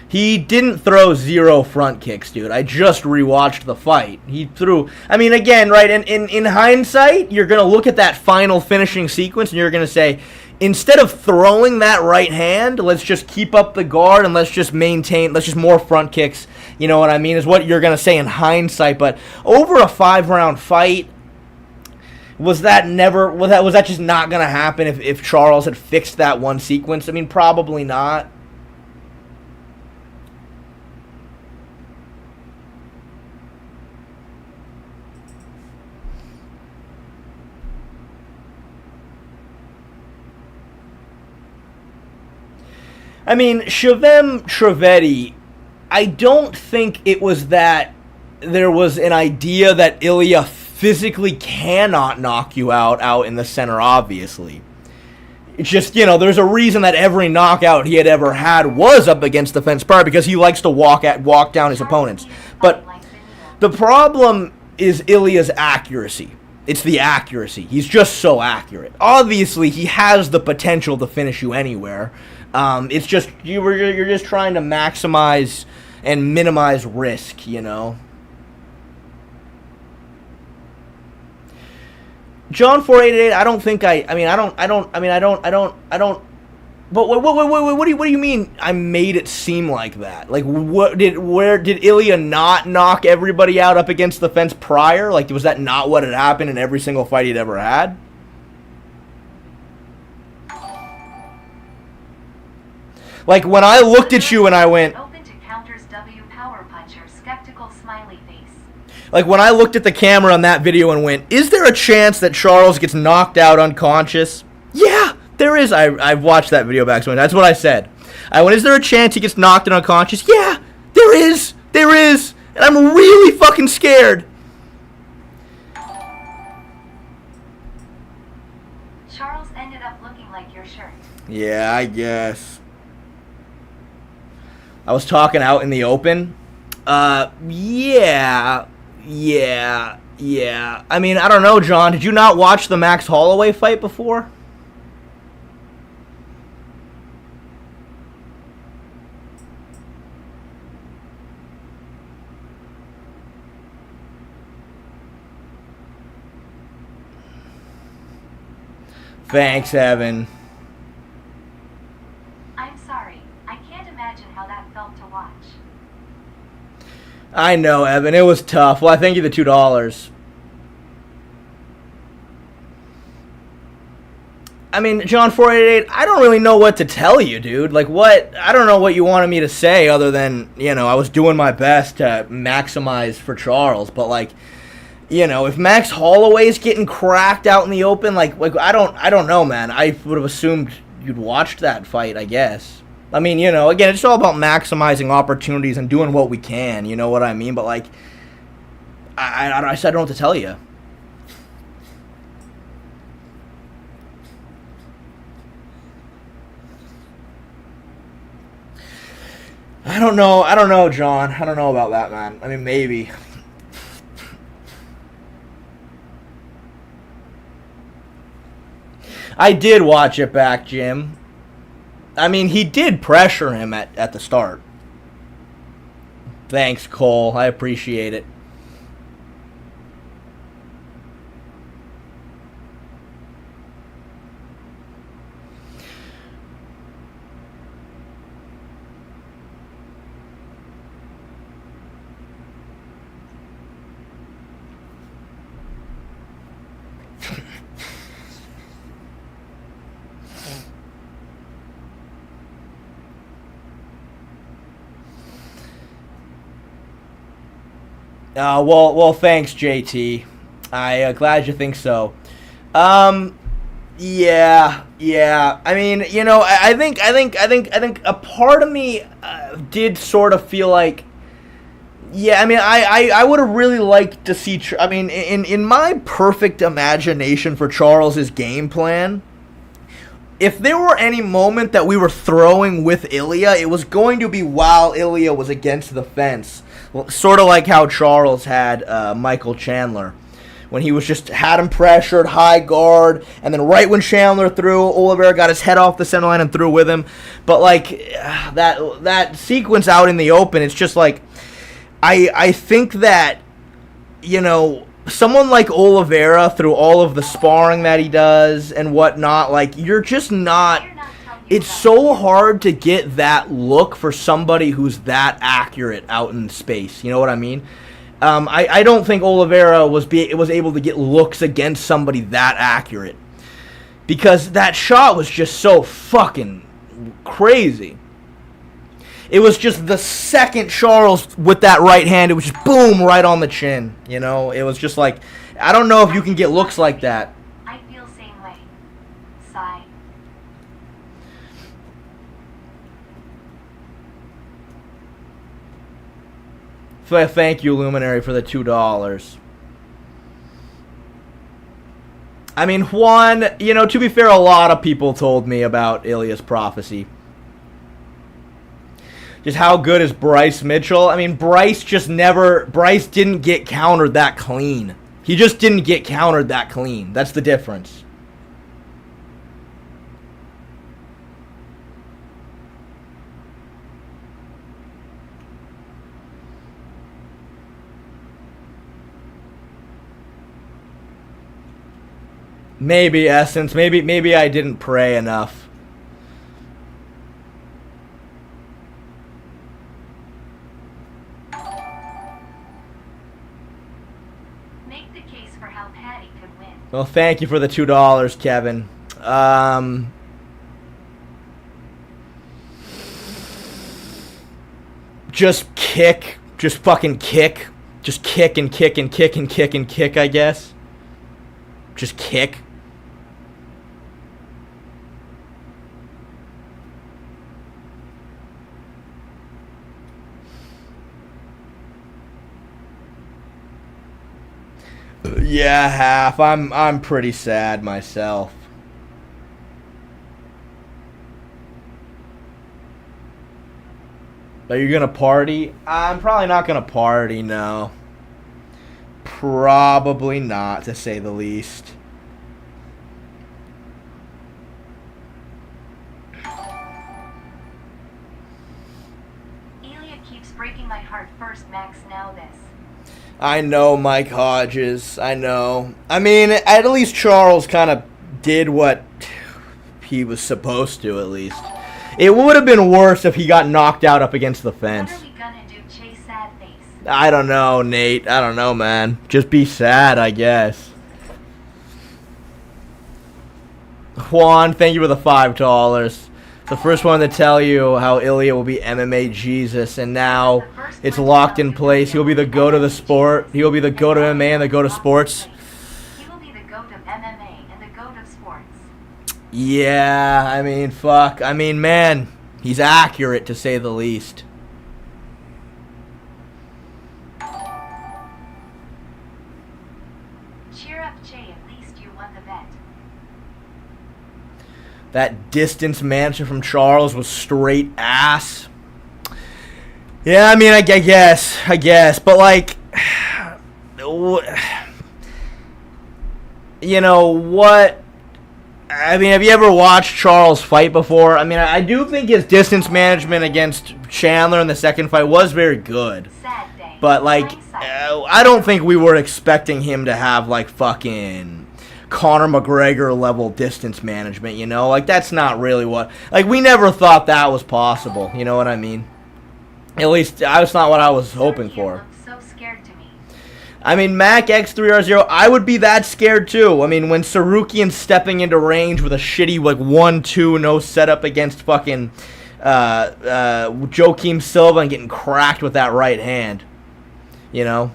He didn't throw 0 front kicks, dude. I just rewatched the fight. He threw... I mean, again, right, in hindsight, you're going to look at that final finishing sequence and you're going to say, instead of throwing that right hand, let's just keep up the guard and let's just more front kicks. You know what I mean? Is what you're going to say in hindsight. But over a 5-round fight, was that just not going to happen if Charles had fixed that one sequence? I mean, probably not. I mean, Shavem Trivedi, I don't think it was that there was an idea that Ilia physically cannot knock you out in the center, obviously. It's just, you know, there's a reason that every knockout he had ever had was up against the fence prior, because he likes to walk down his opponents. But the problem is Ilia's accuracy. It's the accuracy. He's just so accurate. Obviously, he has the potential to finish you anywhere. It's just you're just trying to maximize and minimize risk, you know. John 488, I don't think but what do you mean I made it seem like that? Like, where did Ilia not knock everybody out up against the fence prior? Like, was that not what had happened in every single fight he'd ever had? Like, when I looked at you and I went... Open to counters W power puncher, skeptical smiley face. Like, when I looked at the camera on that video and went, is there a chance that Charles gets knocked out unconscious? Yeah, there is. I've watched that video back so much. That's what I said. I went, is there a chance he gets knocked out unconscious? Yeah, there is. There is. And I'm really fucking scared. Charles ended up looking like your shirt. Yeah, I guess. I was talking out in the open. Yeah. I mean, I don't know, John. Did you not watch the Max Holloway fight before? Thanks, Evan. I know, Evan. It was tough. Well, I thank you the $2. I mean, John 488, I don't really know what to tell you, dude. Like, what? I don't know what you wanted me to say other than, I was doing my best to maximize for Charles. But, like, if Max Holloway's getting cracked out in the open, like I don't know, man. I would have assumed you'd watched that fight, I guess. I mean, again, it's all about maximizing opportunities and doing what we can, you know what I mean? But, like, I don't know what to tell you. I don't know, John. I don't know about that, man. I mean, maybe. I did watch it back, Jim. I mean, he did pressure him at the start. Thanks, Cole. I appreciate it. Well, thanks, JT. I glad you think so. Yeah. I mean, I think a part of me did sort of feel like, yeah. I mean, I would have really liked to see. I mean, in my perfect imagination for Charles's game plan, if there were any moment that we were throwing with Ilia, it was going to be while Ilia was against the fence. Sort of like how Charles had Michael Chandler. When he was had him pressured, high guard, and then right when Chandler threw, Oliveira got his head off the center line and threw with him. But, like, that sequence out in the open, it's just like, I think that, someone like Oliveira, through all of the sparring that he does and whatnot, like, you're just not... It's so hard to get that look for somebody who's that accurate out in space. You know what I mean? I don't think Oliveira was able to get looks against somebody that accurate. Because that shot was just so fucking crazy. It was just the second Charles with that right hand, it was just boom, right on the chin. It was just like, I don't know if you can get looks like that. I feel same way. Sigh. So thank you, Luminary, for the $2. I mean, Juan, to be fair, a lot of people told me about Ilia's prophecy. Just how good is Bryce Mitchell? I mean, Bryce didn't get countered that clean. He just didn't get countered that clean. That's the difference. Maybe, Essence. Maybe I didn't pray enough. Make the case for how Patty could win. Well, thank you for the $2, Kevin. Just kick. Just fucking kick. Just kick and kick and kick and kick and kick, I guess. Just kick. Yeah, half. I'm pretty sad myself. Are you gonna party? I'm probably not gonna party, no. Probably not, to say the least. Ilia keeps breaking my heart first, Max, now this. I know, Mike Hodges. I know. I mean, at least Charles kind of did what he was supposed to, at least. It would have been worse if he got knocked out up against the fence. What are we gonna do, Chase Sad Face? I don't know, Nate. I don't know, man. Just be sad, I guess. Juan, thank you for the $5. The first one to tell you how Ilia will be MMA Jesus, and now it's locked in place. He'll be the GOAT of the sport. He'll be the GOAT of MMA and the GOAT of sports. He will be the GOAT of MMA and the GOAT of sports. Yeah, I mean, fuck. I mean, man, he's accurate to say the least. Cheer up, Jay. At least you won the bet. That distance mansion from Charles was straight ass. Yeah, I mean, I guess. But, like, you know, what? I mean, have you ever watched Charles fight before? I mean, I do think his distance management against Chandler in the second fight was very good. Sad day. But, like, I don't think we were expecting him to have, like, fucking Conor McGregor level distance management, you know? Like, that's not really what... Like, we never thought that was possible, you know what I mean? At least, that's not what I was hoping for. So scared to me. I mean, Mac X3R0, I would be that scared too. I mean, when Sarukian's stepping into range with a shitty, like, 1-2 no setup against fucking Joaquim Silva and getting cracked with that right hand, you know?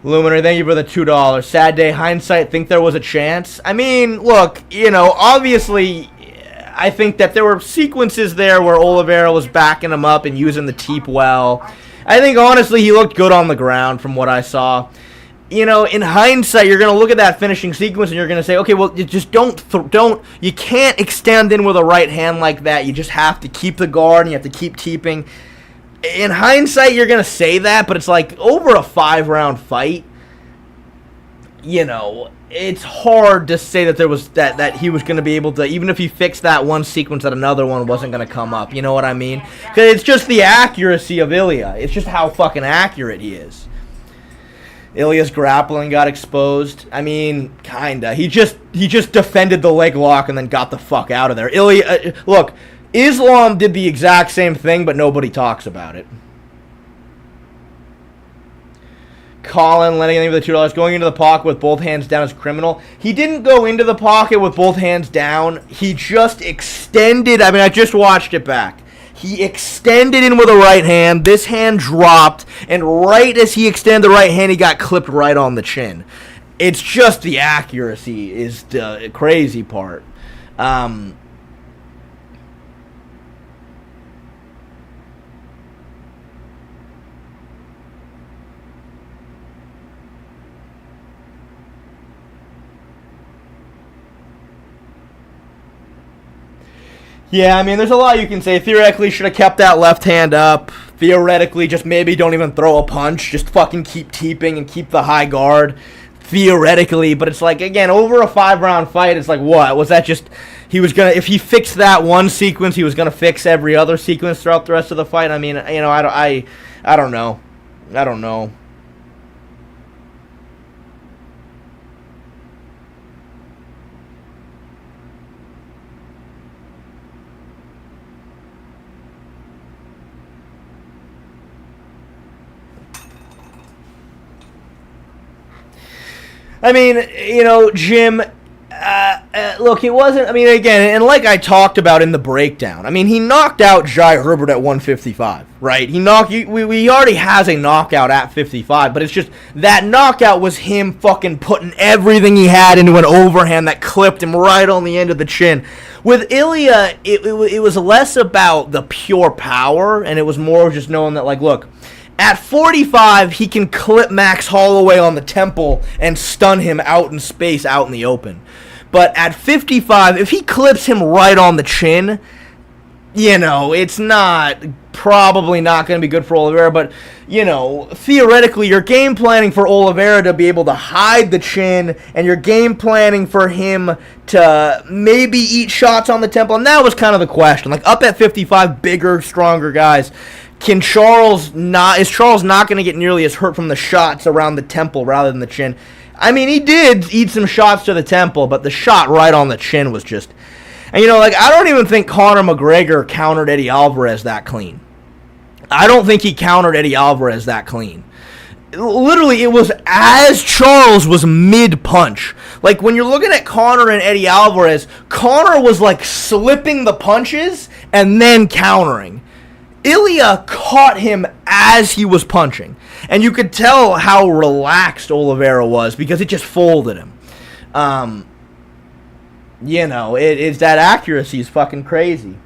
Luminary, thank you for the $2. Sad day, hindsight, think there was a chance? I mean, look, you know, obviously, I think that there were sequences there where Oliveira was backing him up and using the teep well. I think, honestly, he looked good on the ground from what I saw. You know, in hindsight, you're going to look at that finishing sequence and you're going to say, okay, well, you just don't, you can't extend in with a right hand like that. You just have to keep the guard and you have to keep teeping. In hindsight, you're going to say that, but it's like over a 5-round fight, you know, it's hard to say that there was that he was going to be able to, even if he fixed that one sequence, that another one wasn't going to come up. You know what I mean? Because it's just the accuracy of Ilia. It's just how fucking accurate he is. Ilia's grappling got exposed. I mean, kinda. He just defended the leg lock and then got the fuck out of there. Ilia, look. Islam did the exact same thing, but nobody talks about it. Colin, letting in the $2, going into the pocket with both hands down is criminal. He didn't go into the pocket with both hands down. He just extended. I mean, I just watched it back. He extended in with a right hand. This hand dropped, and right as he extended the right hand, he got clipped right on the chin. It's just the accuracy is the crazy part. Yeah, I mean, there's a lot you can say. Theoretically, should have kept that left hand up. Theoretically, just maybe don't even throw a punch. Just fucking keep teeping and keep the high guard. Theoretically, but it's like, again, over a 5-round fight, it's like, what? Was that just... He was going to... If he fixed that one sequence, he was going to fix every other sequence throughout the rest of the fight? I mean, you know, I don't know. I don't know. I mean, you know, Jim, look, it wasn't, I mean, again, and like I talked about in the breakdown, I mean, he knocked out Jai Herbert at 155, right? We already has a knockout at 55, but it's just, that knockout was him fucking putting everything he had into an overhand that clipped him right on the end of the chin. With Ilia, it was less about the pure power, and it was more just knowing that, like, look, at 45, he can clip Max Holloway on the temple and stun him out in space, out in the open. But at 55, if he clips him right on the chin, you know, it's probably not going to be good for Oliveira. But, you know, theoretically, you're game planning for Oliveira to be able to hide the chin, and you're game planning for him to maybe eat shots on the temple. And that was kind of the question. Like, up at 55, bigger, stronger guys. Is Charles not going to get nearly as hurt from the shots around the temple rather than the chin? I mean, he did eat some shots to the temple, but the shot right on the chin was just... And, you know, like, I don't even think Conor McGregor countered Eddie Alvarez that clean. I don't think he countered Eddie Alvarez that clean. Literally, it was as Charles was mid-punch. Like, when you're looking at Conor and Eddie Alvarez, Conor was, like, slipping the punches and then countering. Ilia caught him as he was punching. And you could tell how relaxed Oliveira was because it just folded him. It's that accuracy is fucking crazy.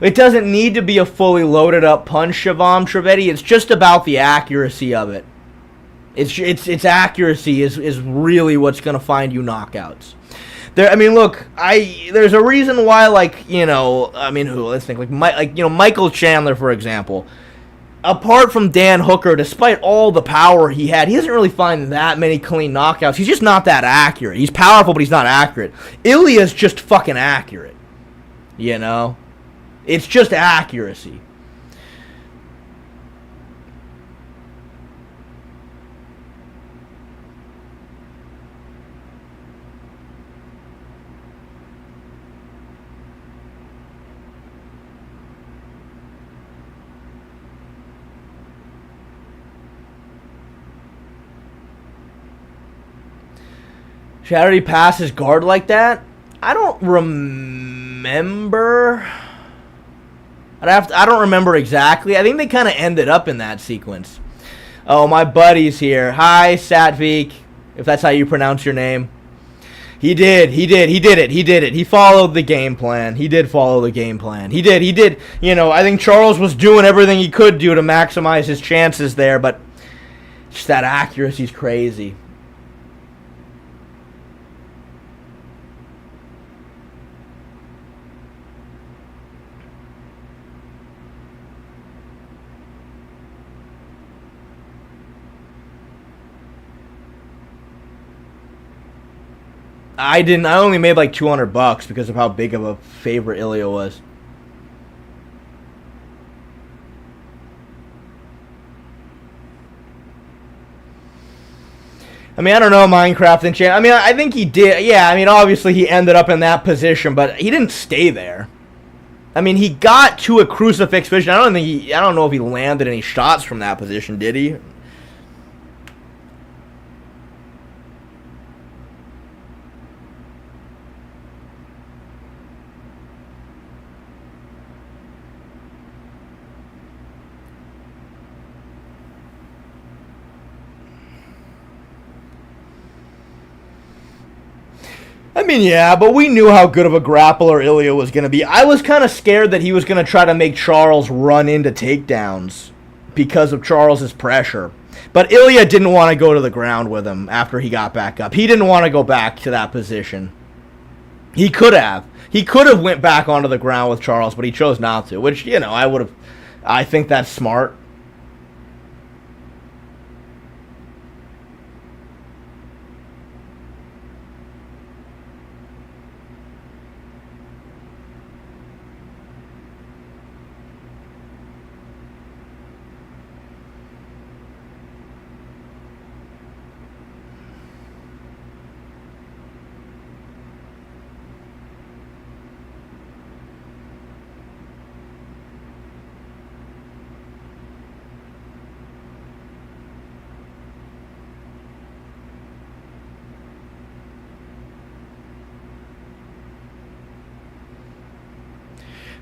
It doesn't need to be a fully loaded up punch, Shivam Trivedi. It's just about the accuracy of it. Its accuracy is really what's going to find you knockouts. There's a reason why, let's think, Michael Chandler, for example. Apart from Dan Hooker, despite all the power he had, he doesn't really find that many clean knockouts. He's just not that accurate. He's powerful, but he's not accurate. Ilia's just fucking accurate. It's just accuracy. Saturday passes guard like that? I don't remember. I don't remember exactly. I think they kind of ended up in that sequence. Oh, my buddy's here. Hi, Satvik, if that's how you pronounce your name. He did it. He followed the game plan. He did follow the game plan. He did. I think Charles was doing everything he could do to maximize his chances there, but just that accuracy's crazy. I only made like $200 because of how big of a favorite Ilia was. I don't know, Minecraft and Chan. I think he did. Yeah, obviously he ended up in that position, but he didn't stay there. He got to a crucifix position. I don't know if he landed any shots from that position, did he? Yeah, but we knew how good of a grappler Ilia was going to be. I was kind of scared that he was going to try to make Charles run into takedowns because of Charles's pressure. But Ilia didn't want to go to the ground with him after he got back up. He didn't want to go back to that position. He could have. He could have went back onto the ground with Charles, but he chose not to, which, I think that's smart.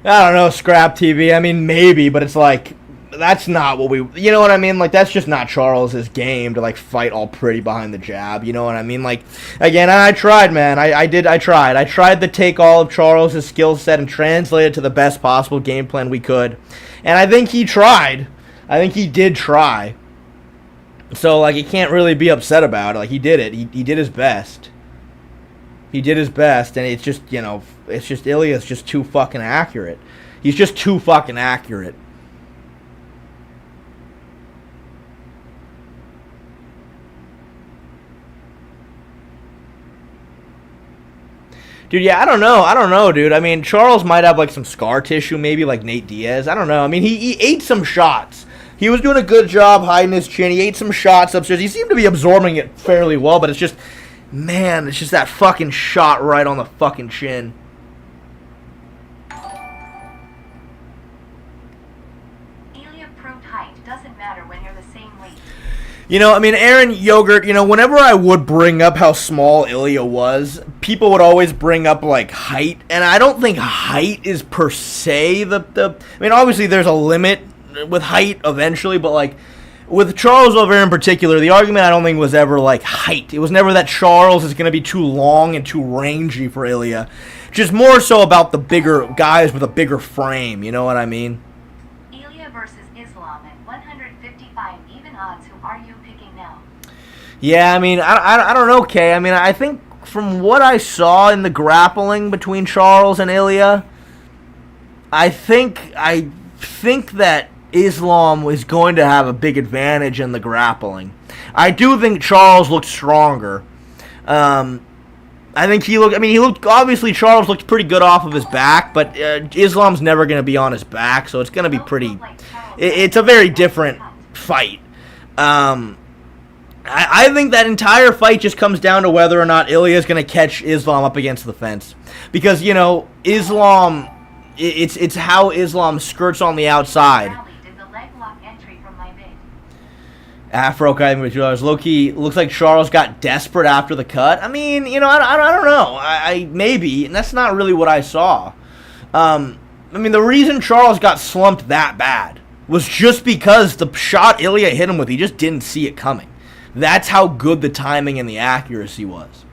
I don't know, Scrap TV. Maybe, but it's like, that's not what we, you know what I mean? Like, that's just not Charles's game to, fight all pretty behind the jab, you know what I mean? Again, I tried, man. I tried. I tried to take all of Charles's skill set and translate it to the best possible game plan we could. And I think he tried. I think he did try. So, he can't really be upset about it. He did it. He did his best. He did his best, and it's just, Ilia's just too fucking accurate. He's just too fucking accurate. Dude, yeah, I don't know, dude. Charles might have, some scar tissue, maybe, like Nate Diaz. I don't know. He ate some shots. He was doing a good job hiding his chin. He ate some shots upstairs. He seemed to be absorbing it fairly well, but it's just, man, it's just that fucking shot right on the fucking chin. Ilia proved height doesn't matter when you're the same weight. You know, I mean, Aaron Yogurt, you know, whenever I would bring up how small Ilia was, people would always bring up, like, height. And I don't think height is per se I mean, obviously there's a limit with height eventually, but, like, with Charles Oliveira in particular, the argument I don't think was ever, like, height. It was never that Charles is going to be too long and too rangy for Ilia. Just more so about the bigger guys with a bigger frame, you know what I mean? Ilia versus Islam at 155 even odds. Who are you picking now? Yeah, I mean, I don't know, Kay. I mean, I think from what I saw in the grappling between Charles and Ilia, I think that Islam is going to have a big advantage in the grappling. I do think Charles looked stronger. I think he looked, obviously Charles looked pretty good off of his back, but Islam's never going to be on his back, so it's going to be pretty, it's a very different fight. I think that entire fight just comes down to whether or not Ilia is going to catch Islam up against the fence. Because, you know, Islam, it's how Islam skirts on the outside. Afro guy with Charles. Low-key, looks like Charles got desperate after the cut. I mean, you know, I don't know. I maybe, and that's not really what I saw. I mean, the reason Charles got slumped that bad was just because the shot Ilia hit him with, he just didn't see it coming. That's how good the timing and the accuracy was.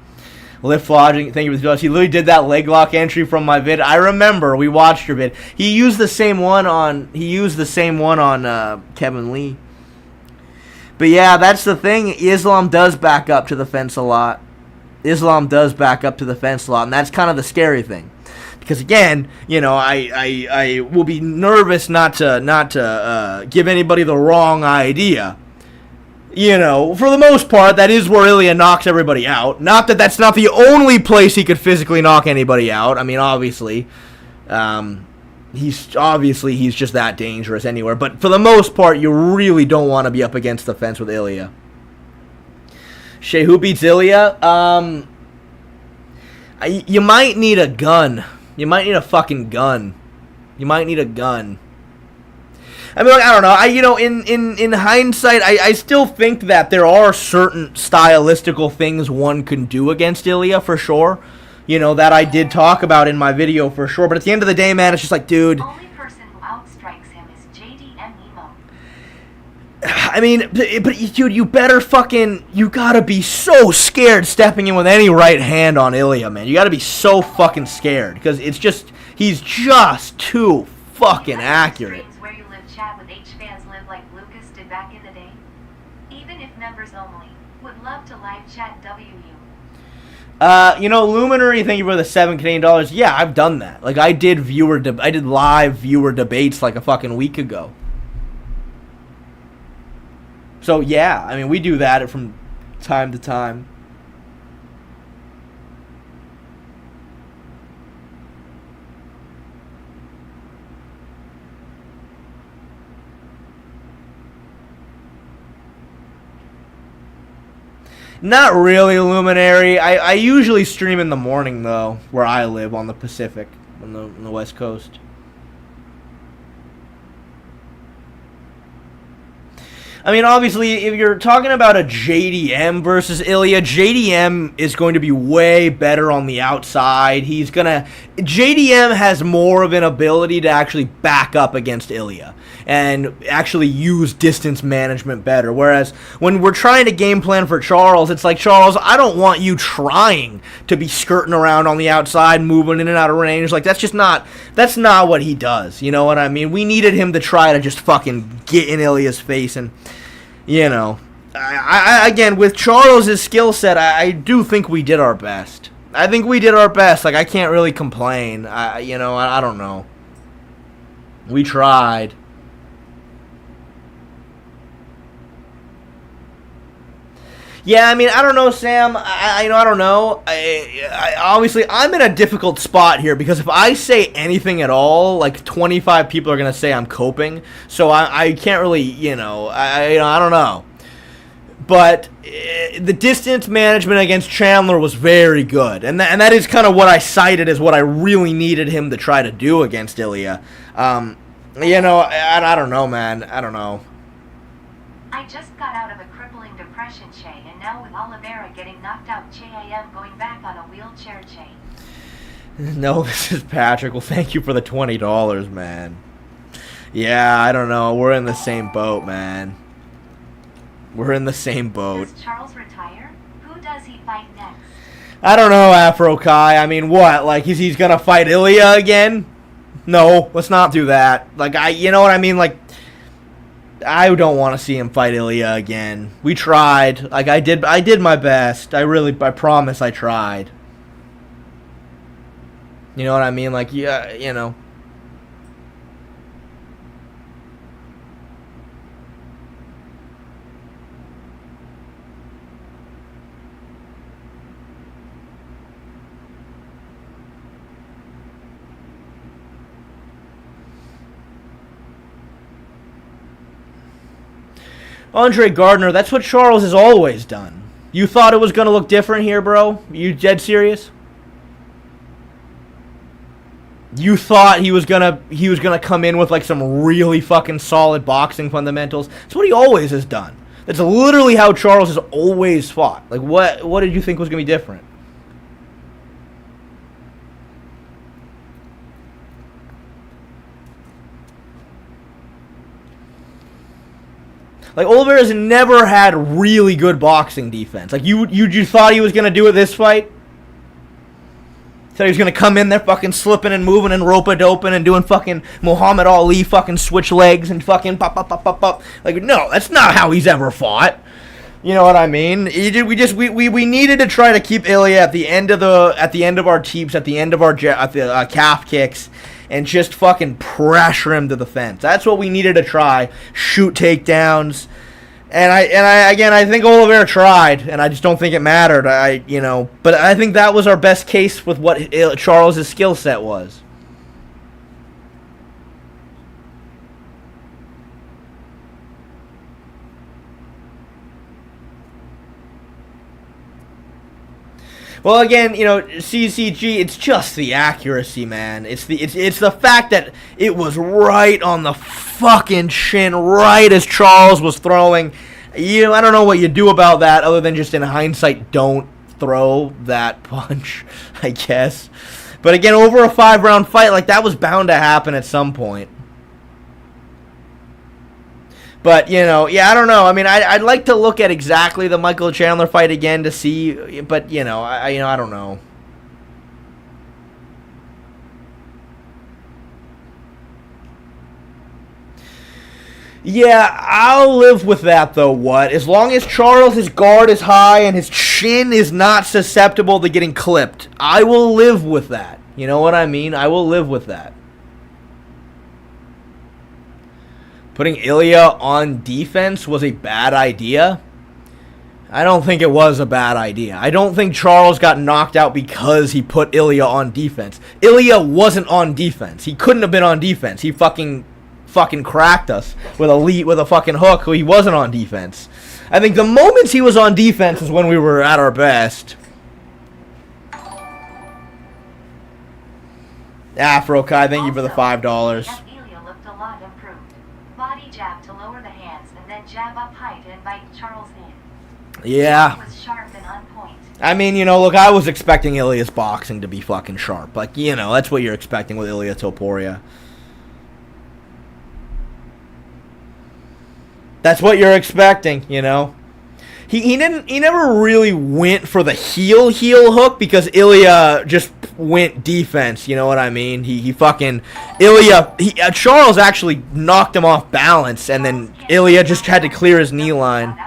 Lift lodging, thank you for the he literally did that leg lock entry from my vid. I remember, we watched your vid. He used the same one on Kevin Lee. But yeah, that's the thing. Islam does back up to the fence a lot. And that's kind of the scary thing. Because again, you know, I will be nervous not to give anybody the wrong idea. You know, for the most part, that is where Ilia knocks everybody out. Not that that's not the only place he could physically knock anybody out. I mean, obviously, he's just that dangerous anywhere. But for the most part, you really don't want to be up against the fence with Ilia. Shay, who beats Ilia? You might need a gun. You might need a fucking gun. I mean, like, I don't know. In hindsight, I still think that there are certain stylistical things one can do against Ilia for sure. You know, that I did talk about in my video for sure. But at the end of the day, man, it's just like, dude. The only person who outstrikes him is JDM Emo. I mean, but dude, you gotta be so scared stepping in with any right hand on Ilia, man. You gotta be so fucking scared. Because he's just too fucking accurate. Where you live, chat with H fans live like Lucas did back in the day. Even if members only, would love to live chat WU. You know, Luminary, thank you for the $7 Canadian. Yeah, I've done that. Like, I did live viewer debates like a fucking week ago. So, yeah, I mean, we do that from time to time. Not really, Luminary. I usually stream in the morning, though, where I live on the Pacific, on the West Coast. I mean, obviously, if you're talking about a JDM versus Ilia, JDM is going to be way better on the outside. JDM has more of an ability to actually back up against Ilia and actually use distance management better. Whereas when we're trying to game plan for Charles, it's like, Charles, I don't want you trying to be skirting around on the outside, moving in and out of range. Like, that's not what he does. You know what I mean? We needed him to try to just fucking get in Ilia's face. And, you know, I again, with Charles' skill set, I do think we did our best. Like, I can't really complain. I don't know. We tried. Yeah, I mean, I don't know, Sam. I don't know. Obviously, I'm in a difficult spot here because if I say anything at all, like 25 people are gonna say I'm coping. So I can't really, I don't know. But the distance management against Chandler was very good, and that is kind of what I cited as what I really needed him to try to do against Ilia. I don't know, man. I don't know. I just got out of a crippling depression, Che, and now with Oliveira getting knocked out, Che, I am going back on a wheelchair, Che. No, this is Patrick. Well, thank you for the $20, man. Yeah, I don't know. We're in the same boat, man. We're in the same boat. Does Charles retire? Who does he fight next? I don't know, Afro Kai. I mean, what? Like, he's gonna fight Ilia again? No, let's not do that. Like, you know what I mean? Like, I don't want to see him fight Ilia again. We tried. Like, I did my best. I promise I tried. You know what I mean? Like, yeah, you know. Andre Gardner, that's what Charles has always done. You thought it was going to look different here, bro? You dead serious? You thought he was gonna come in with like some really fucking solid boxing fundamentals? That's what he always has done. That's literally how Charles has always fought. Like, what did you think was going to be different? Like, Oliveira's never had really good boxing defense. Like, you thought he was going to do it this fight? Thought he was going to come in there fucking slipping and moving and rope-a-doping and doing fucking Muhammad Ali fucking switch legs and fucking pop, pop, pop, pop, pop. Like, no, that's not how he's ever fought. You know what I mean? We needed to try to keep Ilia at the end of our teeps, at the end of our calf kicks, and just fucking pressure him to the fence. That's what we needed to try. Shoot takedowns. And I think Oliveira tried, and I just don't think it mattered. But I think that was our best case with what Charles' skill set was. Well, again, CCG, it's just the accuracy, man. It's the fact that it was right on the fucking chin, right as Charles was throwing. I don't know what you do about that other than just in hindsight, don't throw that punch, I guess. But again, over a 5-round fight, like, that was bound to happen at some point. But, I don't know. I mean, I'd like to look at exactly the Michael Chandler fight again to see, but, I don't know. Yeah, I'll live with that, though, what? As long as Charles' guard is high and his chin is not susceptible to getting clipped, I will live with that. You know what I mean? I will live with that. Putting Ilia on defense was a bad idea? I don't think it was a bad idea. I don't think Charles got knocked out because he put Ilia on defense. Ilia wasn't on defense. He couldn't have been on defense. He fucking cracked us with a fucking hook. He wasn't on defense. I think the moments he was on defense is when we were at our best. Afro Kai, thank you for the $5. Body jab to lower the hands and then jab up high to invite Charles in. Yeah. He was sharp and on point. I mean, look, I was expecting Ilia's boxing to be fucking sharp. Like, that's what you're expecting with Ilia Topuria. That's what you're expecting, He never really went for the heel hook because Ilia just went defense, you know what I mean? Charles actually knocked him off balance, and then Ilia just had to clear his knee line.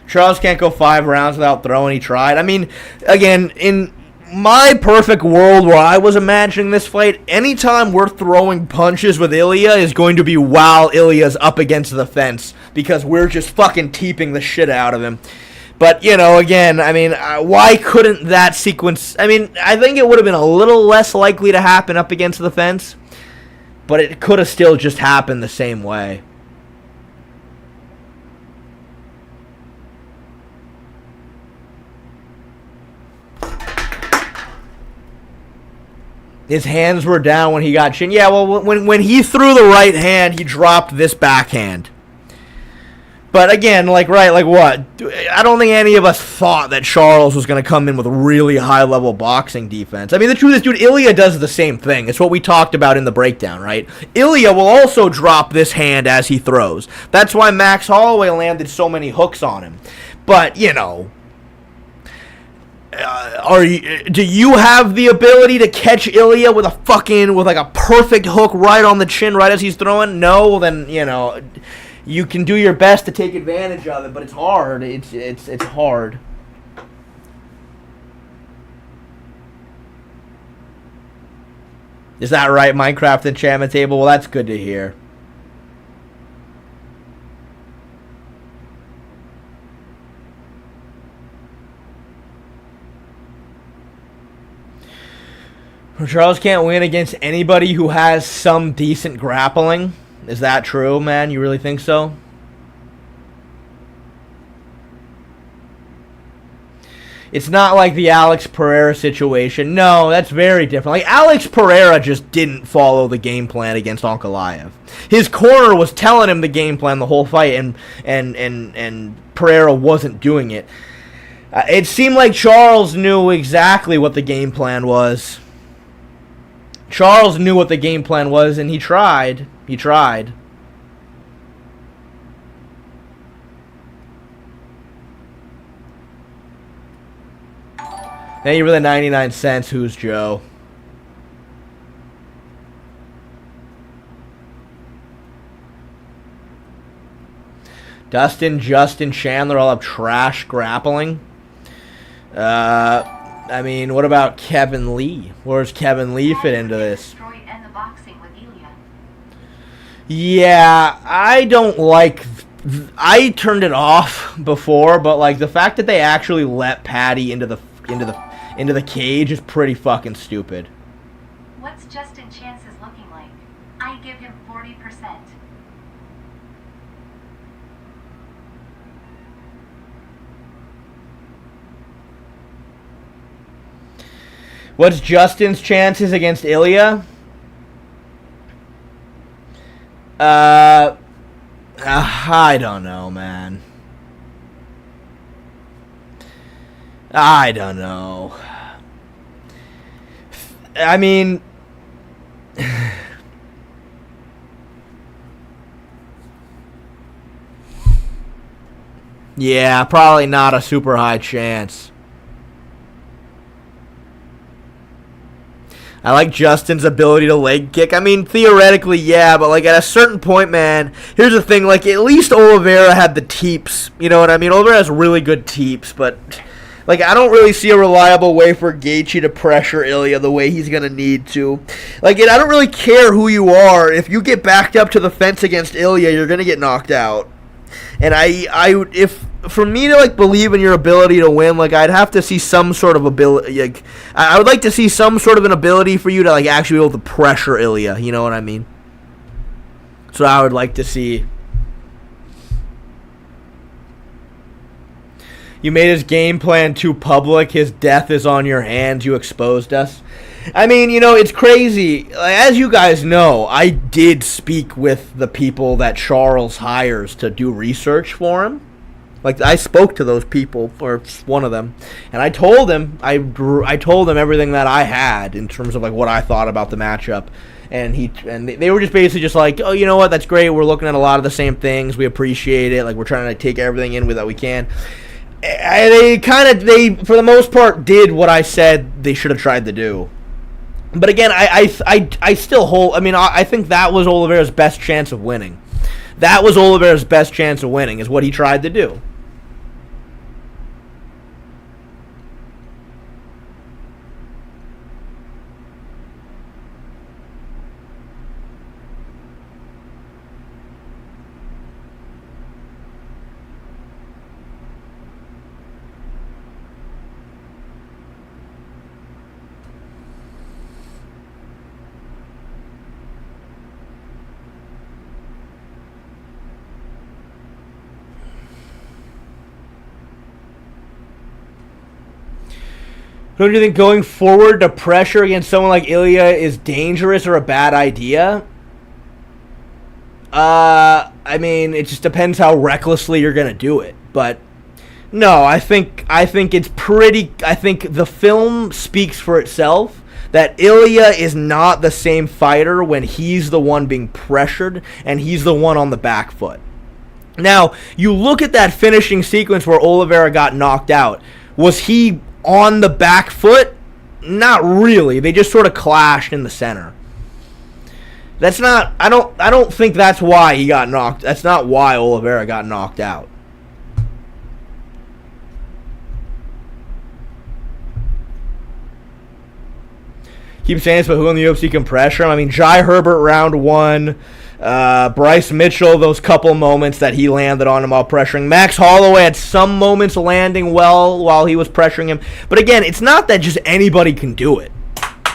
Charles can't go 5 rounds without throwing. He tried. I mean, again, in my perfect world where I was imagining this fight, anytime we're throwing punches with Ilia is going to be while Ilia's up against the fence. because we're just fucking teeping the shit out of him. But, you know, again, I mean, why couldn't that sequence... I mean, I think it would have been a little less likely to happen up against the fence, but it could have still just happened the same way. His hands were down when he got chin. Yeah, well, when he threw the right hand, he dropped this backhand. But again, like what? I don't think any of us thought that Charles was going to come in with really high-level boxing defense. I mean, the truth is, dude, Ilia does the same thing. It's what we talked about in the breakdown, right? Ilia will also drop this hand as he throws. That's why Max Holloway landed so many hooks on him. But, you know... do you have the ability to catch Ilia with a perfect hook right on the chin right as he's throwing? No, well then, you know, you can do your best to take advantage of it, but it's hard. It's hard. Is that right, Minecraft enchantment table? Well, that's good to hear. Charles can't win against anybody who has some decent grappling. Is that true, man? You really think so? It's not like the Alex Pereira situation. No, that's very different. Like, Alex Pereira just didn't follow the game plan against Ankalaev. His corner was telling him the game plan the whole fight, and Pereira wasn't doing it. It seemed like Charles knew exactly what the game plan was. Charles knew what the game plan was, and he tried. He tried. Thank you for the 99 cents. Who's Joe? Justin Chandler all have trash grappling. I mean, what about Kevin Lee? Where's Kevin Lee fit into this? Yeah, I don't like... I turned it off before, but like the fact that they actually let Patty into the cage is pretty fucking stupid. What's Justin Chance's looking like? I give him 40%. What's Justin's chances against Ilia? I don't know, man. I don't know. I mean... yeah, probably not a super high chance. I like Justin's ability to leg kick. I mean, theoretically, yeah, but like at a certain point, man, here's the thing, like at least Oliveira had the teeps. You know what I mean? Oliveira has really good teeps, but like I don't really see a reliable way for Gaethje to pressure Ilia the way he's going to need to. Like, I don't really care who you are. If you get backed up to the fence against Ilia, you're going to get knocked out. And if for me to like believe in your ability to win, like I'd have to see some sort of ability. Like, I would like to see some sort of an ability for you to like actually be able to pressure Ilia. You know what I mean? So I would like to see. You made his game plan too public. His death is on your hands. You exposed us. I mean, you know, it's crazy. As you guys know, I did speak with the people that Charles hires to do research for him. Like, I spoke to those people, or one of them, and I told them, I told them everything that I had in terms of like what I thought about the matchup. And they were just basically just like, oh, you know what, that's great. We're looking at a lot of the same things. We appreciate it. Like, we're trying to take everything in that we can. And they for the most part did what I said they should have tried to do. But again, I still hold. I mean, I think that was Oliveira's best chance of winning. That was Oliveira's best chance of winning, is what he tried to do. Don't you think going forward to pressure against someone like Ilia is dangerous or a bad idea? I mean, it just depends how recklessly you're gonna do it. But no, I think it's pretty. I think the film speaks for itself. That Ilia is not the same fighter when he's the one being pressured and he's the one on the back foot. Now, you look at that finishing sequence where Oliveira got knocked out. Was he on the back foot? Not really. They just sort of clashed in the center. That's not. I don't think that's why he got knocked. That's not why Oliveira got knocked out. Keep saying this, but who in the UFC can pressure him? I mean, Jai Herbert round 1. Bryce Mitchell, those couple moments that he landed on him while pressuring. Max Holloway had some moments landing well while he was pressuring him. But again, it's not that just anybody can do it.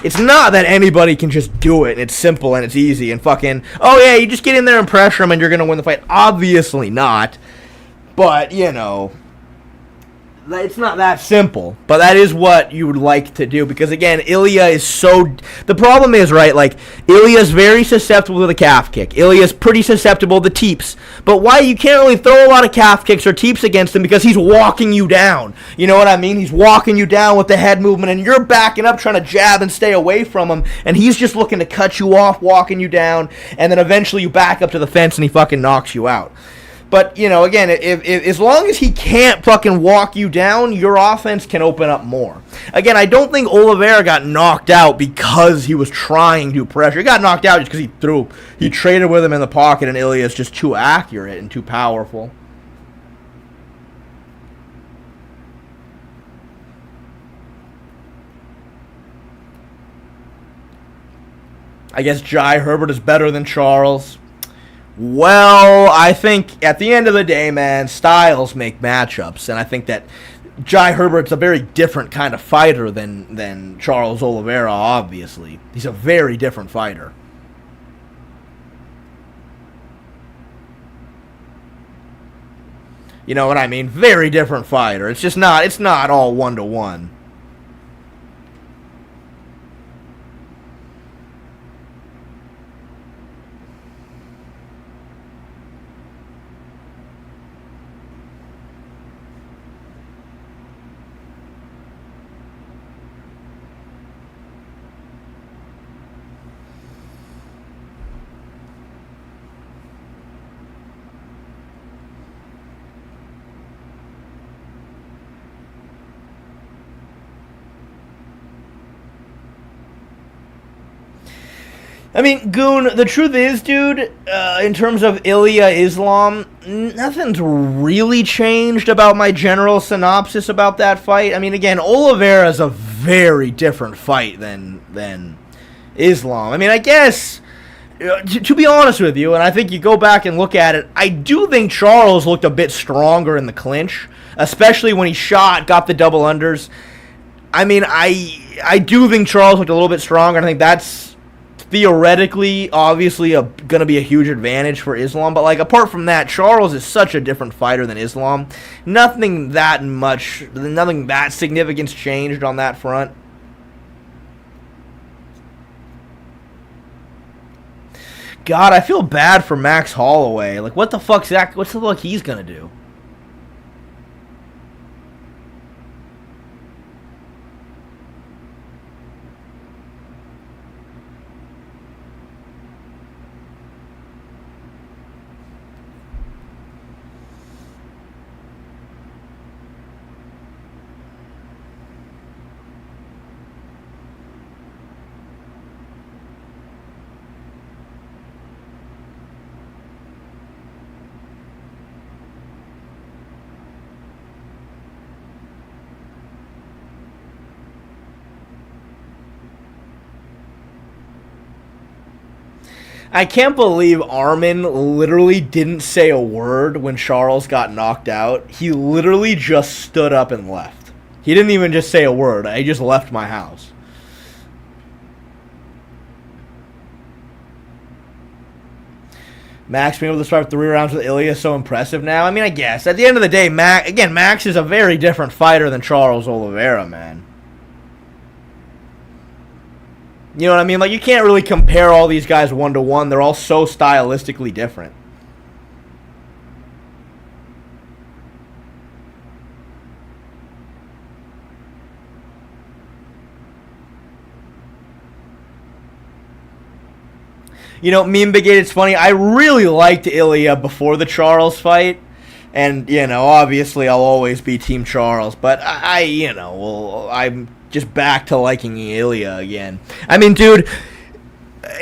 It's not that anybody can just do it. It's simple and it's easy and fucking, oh yeah, you just get in there and pressure him and you're going to win the fight. Obviously not. But, you know, it's not that simple, but that is what you would like to do because, again, Ilia is so... The problem is, right, like, Ilya's very susceptible to the calf kick. Ilya's pretty susceptible to teeps, but why you can't really throw a lot of calf kicks or teeps against him because he's walking you down. You know what I mean? He's walking you down with the head movement, and you're backing up trying to jab and stay away from him, and he's just looking to cut you off, walking you down, and then eventually you back up to the fence and he fucking knocks you out. But, you know, again, if as long as he can't fucking walk you down, your offense can open up more. Again, I don't think Oliveira got knocked out because he was trying to pressure. He got knocked out just because he traded with him in the pocket, and Ilia is just too accurate and too powerful. I guess Jai Herbert is better than Charles. Well, I think at the end of the day, man, styles make matchups, and I think that Jai Herbert's a very different kind of fighter than Charles Oliveira, obviously. He's a very different fighter. You know what I mean? Very different fighter. It's not all one-to-one. I mean, Goon, the truth is, dude, in terms of Ilia Islam, nothing's really changed about my general synopsis about that fight. I mean, again, Oliveira's a very different fight than Islam. I mean, I guess, to be honest with you, and I think you go back and look at it, I do think Charles looked a bit stronger in the clinch, especially when he got the double unders. I mean, I do think Charles looked a little bit stronger, and I think that's theoretically, obviously, going to be a huge advantage for Islam. But, like, apart from that, Charles is such a different fighter than Islam. Nothing that significant's changed on that front. God, I feel bad for Max Holloway. Like, what the fuck's that? What's the fuck he's going to do? I can't believe Armin literally didn't say a word when Charles got knocked out. He literally just stood up and left. He didn't even just say a word. I just left my house. Max being able to start 3 rounds with Ilia is so impressive now. I mean, I guess. At the end of the day, Max is a very different fighter than Charles Oliveira, man. You know what I mean? Like, you can't really compare all these guys one-to-one. They're all so stylistically different. You know, me and Big 8, it's funny. I really liked Ilia before the Charles fight. And, you know, obviously I'll always be Team Charles. But I'm just back to liking Ilia again. I mean, dude,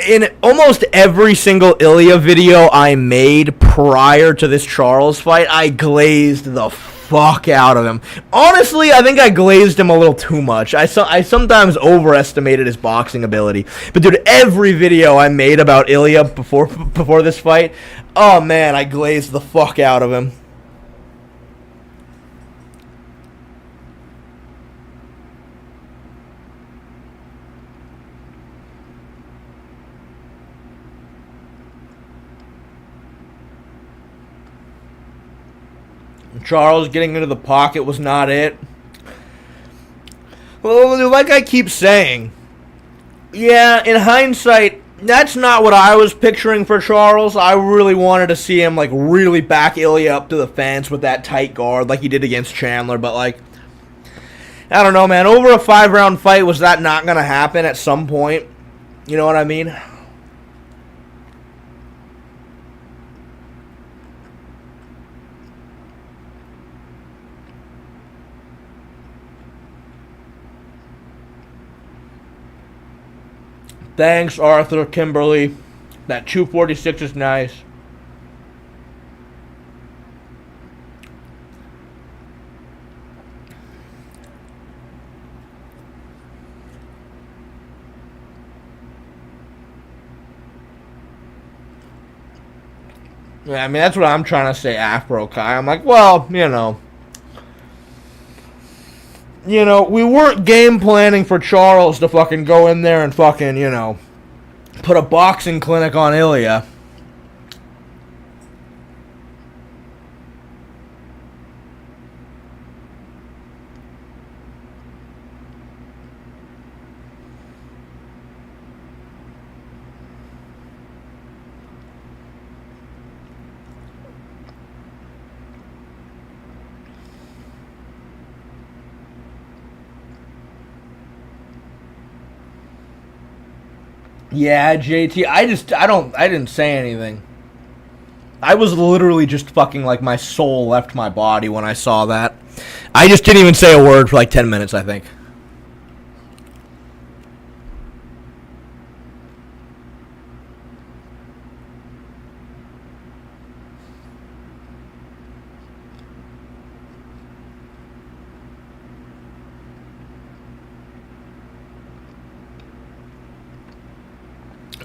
in almost every single Ilia video I made prior to this Charles fight, I glazed the fuck out of him. Honestly, I think I glazed him a little too much. I sometimes overestimated his boxing ability. But dude, every video I made about Ilia before this fight, oh man, I glazed the fuck out of him. Charles getting into the pocket was not it. Well, like I keep saying, yeah, in hindsight, that's not what I was picturing for Charles. I really wanted to see him, like, really back Ilia up to the fence with that tight guard like he did against Chandler. But, like, I don't know, man. Over a 5-round fight, was that not going to happen at some point? You know what I mean? Thanks, Arthur Kimberly. That 246 is nice. Yeah, I mean, that's what I'm trying to say, Afro Kai. I'm like, well, we weren't game planning for Charles to fucking go in there and fucking, put a boxing clinic on Ilia. Yeah, JT, I didn't say anything. I was literally just fucking like my soul left my body when I saw that. I just didn't even say a word for like 10 minutes, I think.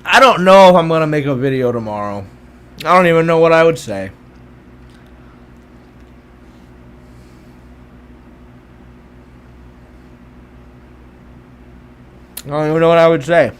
I don't know if I'm going to make a video tomorrow. I don't even know what I would say. I don't even know what I would say.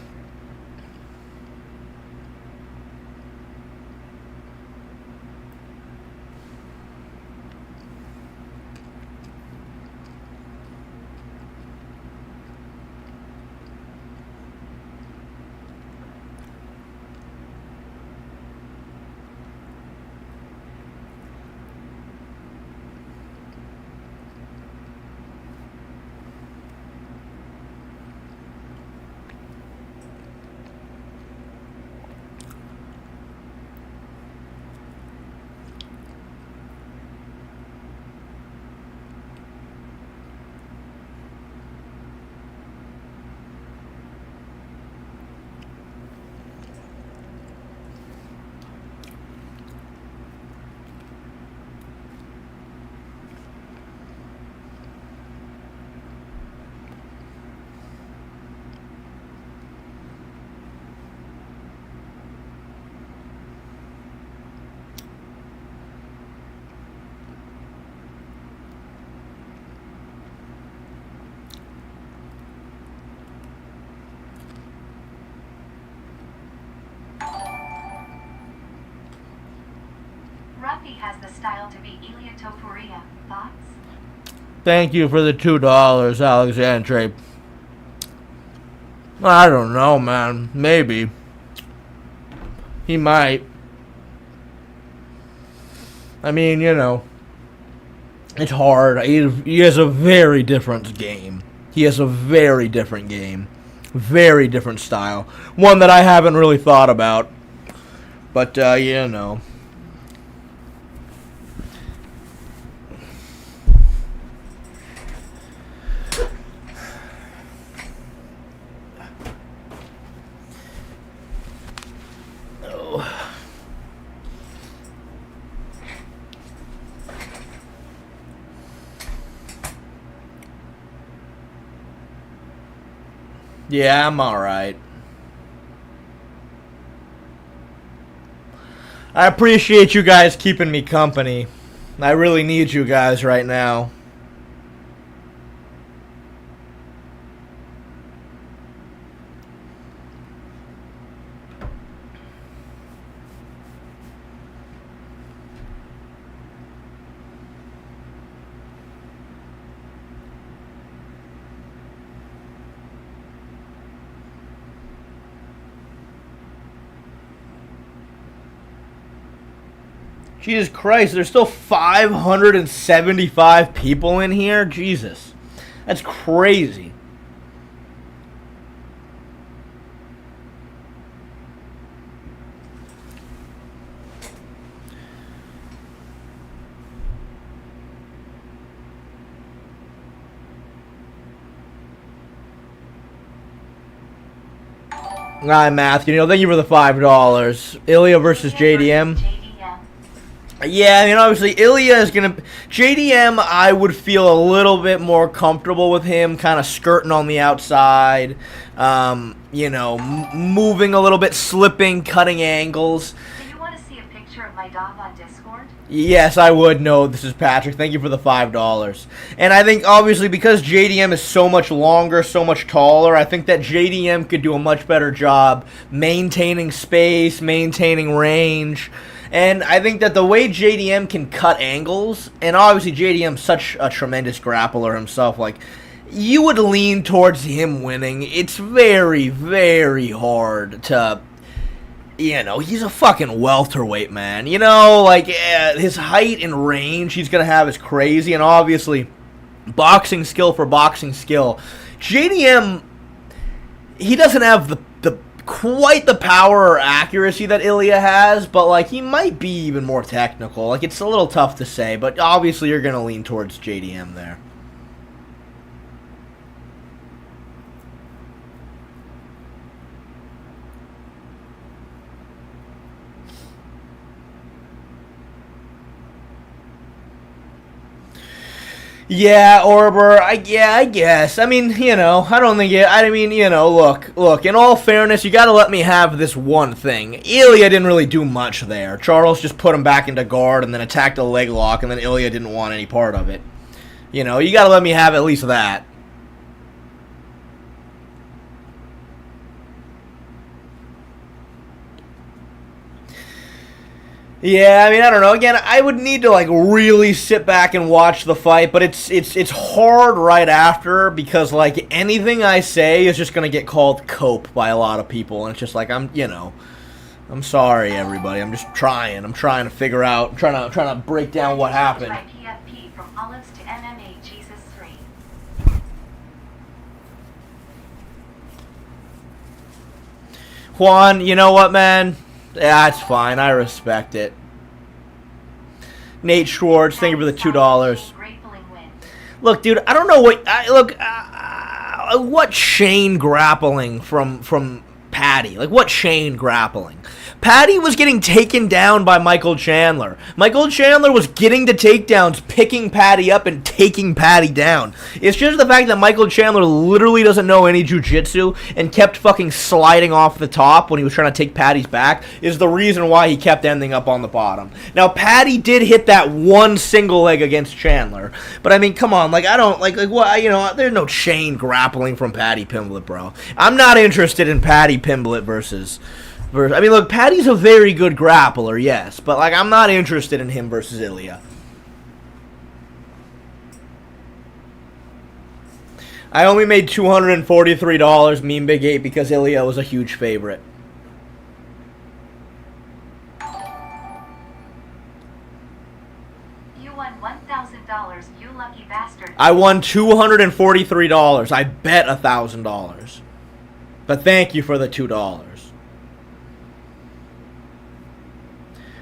Ruffy has the style to be Ilia Topuria. Thoughts? Thank you for the $2, Alexandre. I don't know, man. Maybe. He might. I mean, you know, it's hard. He has a very different game. He has a very different game. Very different style. One that I haven't really thought about. But, you know. Yeah, I'm alright. I appreciate you guys keeping me company. I really need you guys right now. Jesus Christ, there's still 575 people in here? Jesus. That's crazy. All right, Matthew. Thank you for the $5. Ilia versus JDM. Yeah, I mean, obviously, Ilia is going to... JDM, I would feel a little bit more comfortable with him kind of skirting on the outside, moving a little bit, slipping, cutting angles. Do you want to see a picture of my dog on Discord? Yes, I would. No, this is Patrick. Thank you for the $5. And I think, obviously, because JDM is so much longer, so much taller, I think that JDM could do a much better job maintaining space, maintaining range. And I think that the way JDM can cut angles, and obviously JDM's such a tremendous grappler himself, like, you would lean towards him winning. It's very, very hard to, he's a fucking welterweight, man. His height and range he's going to have is crazy, and obviously, boxing skill for boxing skill. JDM, he doesn't have the quite the power or accuracy that Ilia has, but he might be even more technical. It's a little tough to say, but obviously you're going to lean towards JDM there. Yeah, Orber, I guess. I mean, I don't think it... I mean, look, in all fairness, you gotta let me have this one thing. Ilia didn't really do much there. Charles just put him back into guard and then attacked a leg lock, and then Ilia didn't want any part of it. You gotta let me have at least that. Yeah, I mean, I don't know. Again, I would need to really sit back and watch the fight, but it's hard right after because anything I say is just gonna get called cope by a lot of people, and it's just I'm sorry, everybody. I'm just trying. I'm trying to figure out. I'm trying to break down what happened. PFP from Olives to MMA Jesus 3. Juan, you know what, man? Yeah, it's fine. I respect it. Nate Schwartz, thank you for the $2. Look, dude, I don't know what... what chain grappling from Patty? What chain grappling? Patty was getting taken down by Michael Chandler. Michael Chandler was getting the takedowns, picking Patty up and taking Patty down. It's just the fact that Michael Chandler literally doesn't know any jiu-jitsu and kept fucking sliding off the top when he was trying to take Patty's back is the reason why he kept ending up on the bottom. Now, Patty did hit that one single leg against Chandler, but I mean, come on, I don't, what, there's no chain grappling from Patty Pimblett, bro. I'm not interested in Patty Pimblett versus... I mean, look, Patty's a very good grappler, yes, but, I'm not interested in him versus Ilia. I only made $243 Meme Big 8 because Ilia was a huge favorite. You won $1,000, you lucky bastard. I won $243. I bet $1,000. But thank you for the $2.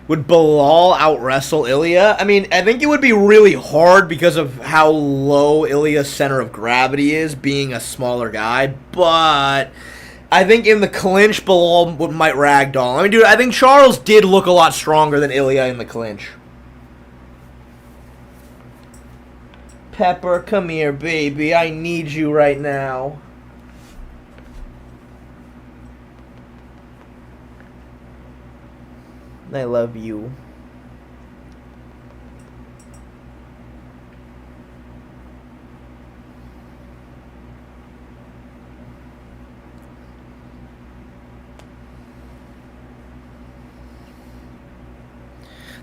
Would Bilal out-wrestle Ilia? I mean, I think it would be really hard because of how low Ilia's center of gravity is, being a smaller guy. But I think in the clinch, Bilal might ragdoll. I mean, dude, I think Charles did look a lot stronger than Ilia in the clinch. Pepper, come here, baby. I need you right now. I love you.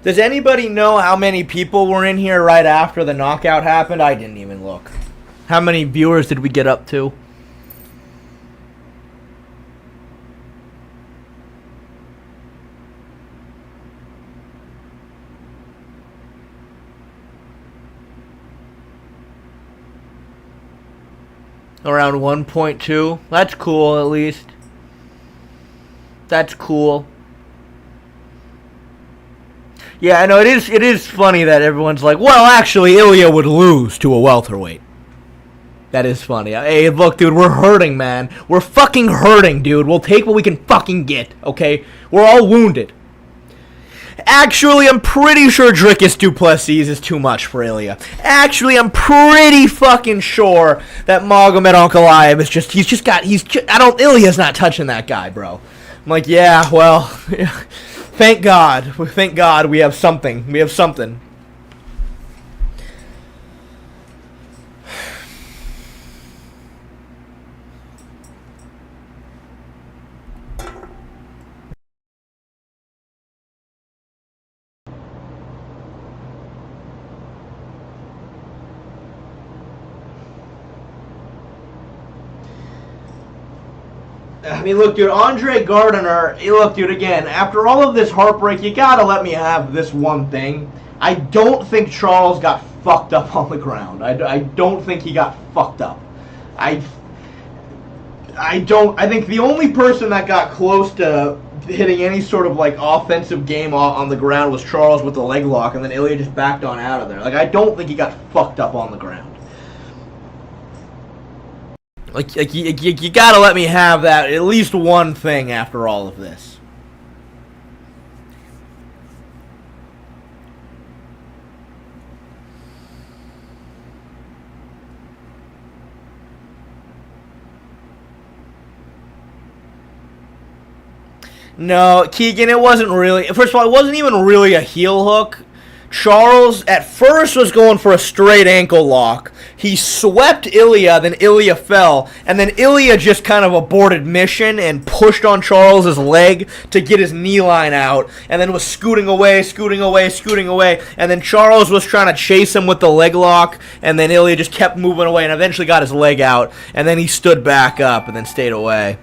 Does anybody know how many people were in here right after the knockout happened? I didn't even look. How many viewers did we get up to? Around 1.2. That's cool, at least. That's cool. Yeah, I know, it is funny that everyone's like, well, actually, Ilia would lose to a welterweight. That is funny. Hey, look, dude, we're hurting, man. We're fucking hurting, dude. We'll take what we can fucking get, okay? We're all wounded. Actually, I'm pretty sure Dricus Duplessis is too much for Ilia. Actually, I'm pretty fucking sure that Magomed Ankalaev is just, Ilia's not touching that guy, bro. I'm like, yeah, well, thank God we have something. We have something. I mean, look, dude, Andre Gardner, look, dude, again, after all of this heartbreak, you gotta let me have this one thing. I don't think Charles got fucked up on the ground. I don't think he got fucked up. I think the only person that got close to hitting any sort of, like, offensive game on the ground was Charles with the leg lock, and then Ilia just backed on out of there. Like, I don't think he got fucked up on the ground. Like you gotta let me have that, at least one thing after all of this. No, Keegan, it wasn't really... First of all, it wasn't even really a heel hook. Charles, at first, was going for a straight ankle lock. He swept Ilia, then Ilia fell, and then Ilia just kind of aborted mission and pushed on Charles's leg to get his knee line out, and then was scooting away, and then Charles was trying to chase him with the leg lock, and then Ilia just kept moving away and eventually got his leg out, and then he stood back up and then stayed away.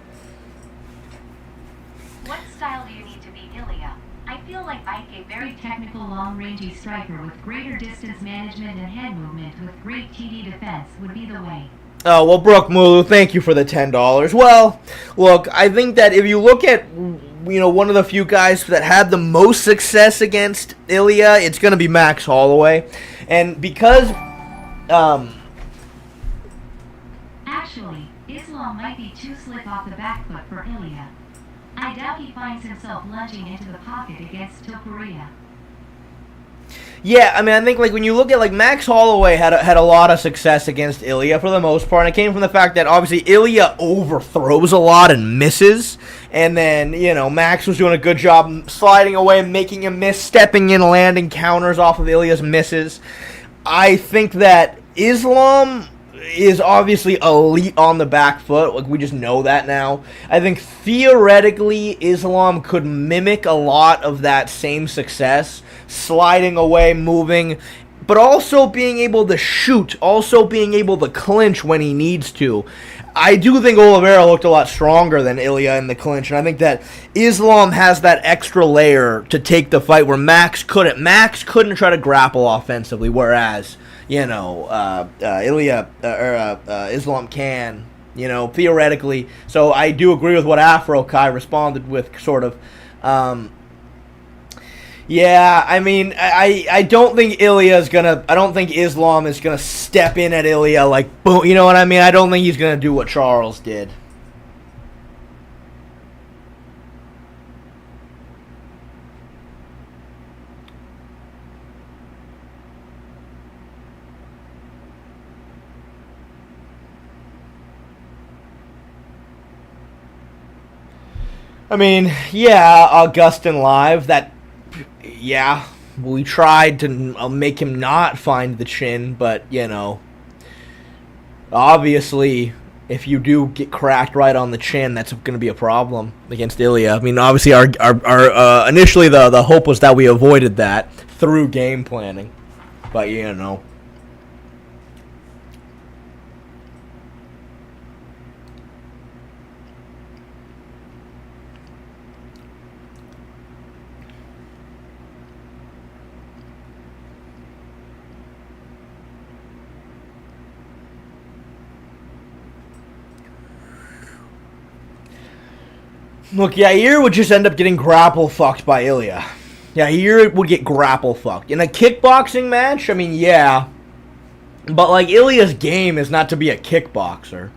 What style do you need to beat Ilia? I feel like Ike, a very technical, long-rangey striker with greater distance management and head movement with great TD defense would be the way. Oh, well, Brooke Mulu, thank you for the $10. Well, look, I think that if you look at, you know, one of the few guys that had the most success against Ilia, it's going to be Max Holloway. And because, Actually, Islam might be too slick off the back foot for Ilia. I doubt he finds himself lunging into the pocket against Topuria. yeah, I mean, I think, like, when you look at, like, Max Holloway had a lot of success against Ilia for the most part, and it came from the fact that, obviously, Ilia overthrows a lot and misses, and then, you know, Max was doing a good job sliding away, making him miss, stepping in, landing counters off of Ilia's misses. I think that Islam is obviously elite on the back foot. Like, we just know that now. I think theoretically Islam could mimic a lot of that same success, sliding away, moving, but also being able to shoot, also being able to clinch when he needs to. I do think Oliveira looked a lot stronger than Ilia in the clinch, and I think that Islam has that extra layer to take the fight where Max couldn't. Max couldn't try to grapple offensively, whereas, Islam can, theoretically. So I do agree with what Afro Kai responded with, sort of. Yeah, I mean, I don't think I don't think Islam is gonna step in at Ilia like, boom, you know what I mean? I don't think he's gonna do what Charles did. I mean, yeah, Augustin live, yeah, we tried to make him not find the chin, but, obviously, if you do get cracked right on the chin, that's going to be a problem against Ilia. I mean, obviously, our initially the hope was that we avoided that through game planning, but, Look, Yair would just end up getting grapple fucked by Ilia. Yair would get grapple fucked. In a kickboxing match, I mean, yeah. But, like, Ilia's game is not to be a kickboxer.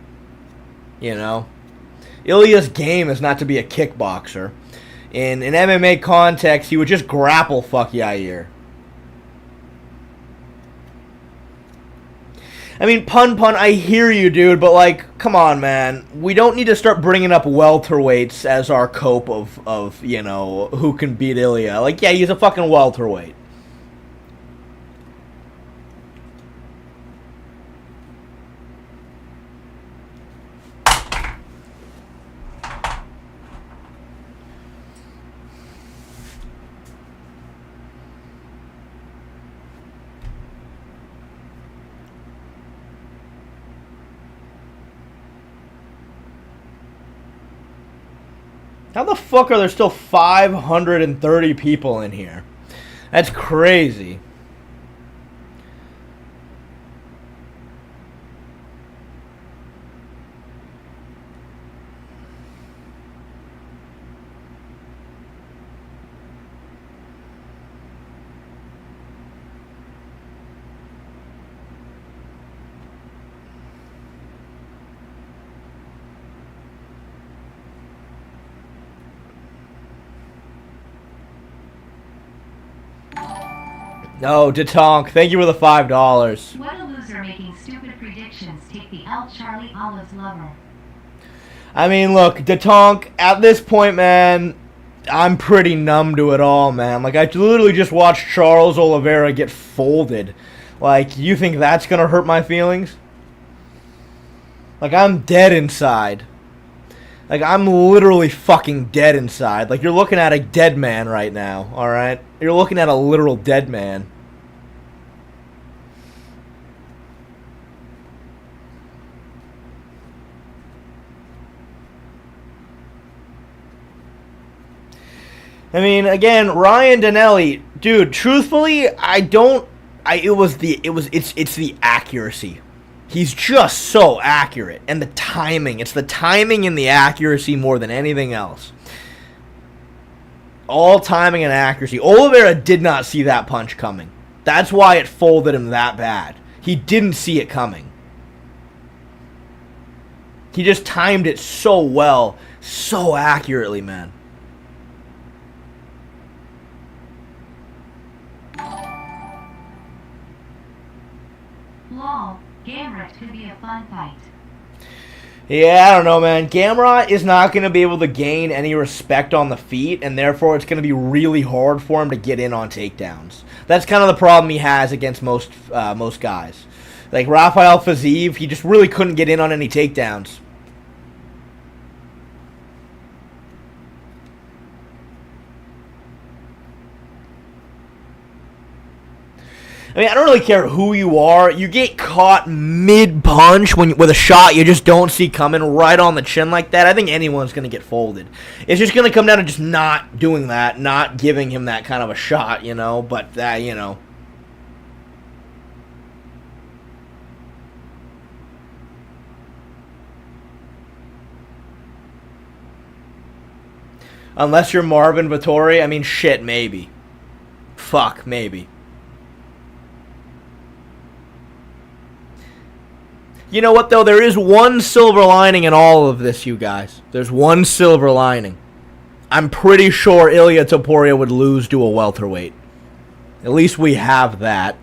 Ilia's game is not to be a kickboxer. In an MMA context, he would just grapple fuck Yair. I mean, pun, I hear you, dude, but, like, come on, man. We don't need to start bringing up welterweights as our cope of who can beat Ilia. Like, yeah, he's a fucking welterweight. How the fuck are there still 530 people in here? That's crazy. No, Detonk, thank you for the $5. What a loser making stupid predictions. Take the L. Charlie Olive's lover. I mean, look, Detonk, at this point, man, I'm pretty numb to it all, man. Like, I literally just watched Charles Oliveira get folded. Like, you think that's gonna hurt my feelings? Like, I'm dead inside. Like, I'm literally fucking dead inside. Like, you're looking at a dead man right now, alright? You're looking at a literal dead man. I mean, again, Ryan Donnelly, dude, truthfully, it's the accuracy. He's just so accurate. And the timing. It's the timing and the accuracy more than anything else. All timing and accuracy. Oliveira did not see that punch coming. That's why it folded him that bad. He didn't see it coming. He just timed it so well, so accurately, man. Lol, Gamrot could be a fun fight. Yeah, I don't know, man. Gamrot is not going to be able to gain any respect on the feet, and therefore it's going to be really hard for him to get in on takedowns. That's kind of the problem he has against most guys. Like Rafael Fiziev, he just really couldn't get in on any takedowns. I mean, I don't really care who you are. You get caught mid-punch with a shot you just don't see coming right on the chin like that, I think anyone's going to get folded. It's just going to come down to just not doing that, not giving him that kind of a shot, you know, but, you know. Unless you're Marvin Vettori, I mean, shit, maybe. Fuck, maybe. You know what, though? There is one silver lining in all of this, you guys. There's one silver lining. I'm pretty sure Ilia Topuria would lose to a welterweight. At least we have that.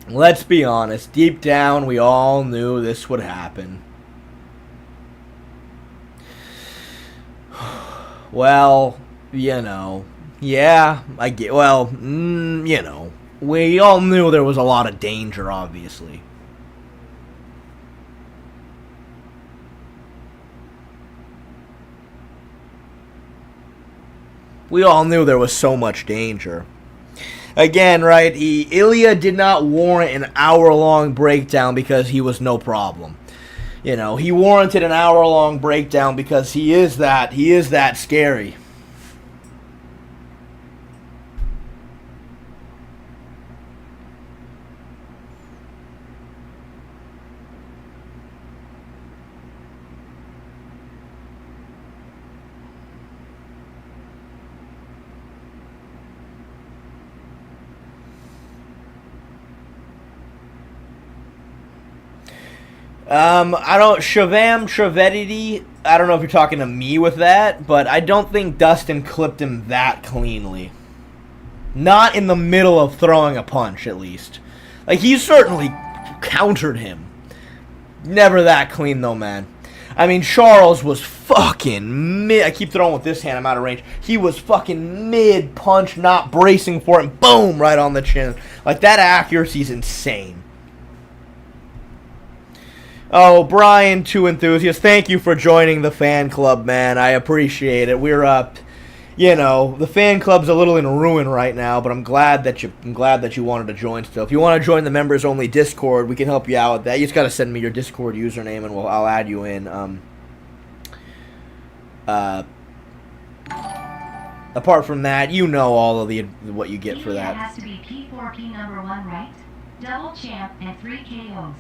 Let's be honest. Deep down, we all knew this would happen. Well, you know, yeah, I get, well, you know, we all knew there was a lot of danger, obviously. We all knew there was so much danger. Again, right, Ilia did not warrant an hour-long breakdown because he was no problem. You know, he warranted an hour-long breakdown because he is that scary. Shavam, I don't know if you're talking to me with that, but I don't think Dustin clipped him that cleanly. Not in the middle of throwing a punch, at least. Like, he certainly countered him. Never that clean, though, man. I mean, Charles was fucking mid. I keep throwing with this hand, I'm out of range. He was fucking mid-punch, not bracing for it, and boom, right on the chin. Like, that accuracy's insane. Oh, Brian, Two Enthusiasts, thank you for joining the fan club, man. I appreciate it. We're up, you know, the fan club's a little in ruin right now, but I'm glad that you wanted to join still. If you want to join the members only Discord, we can help you out with that. You just got to send me your Discord username and I'll add you in. Apart from that, you know all of what you get for that. It has to be P4P number 1, right? Double champ and 3 KOs.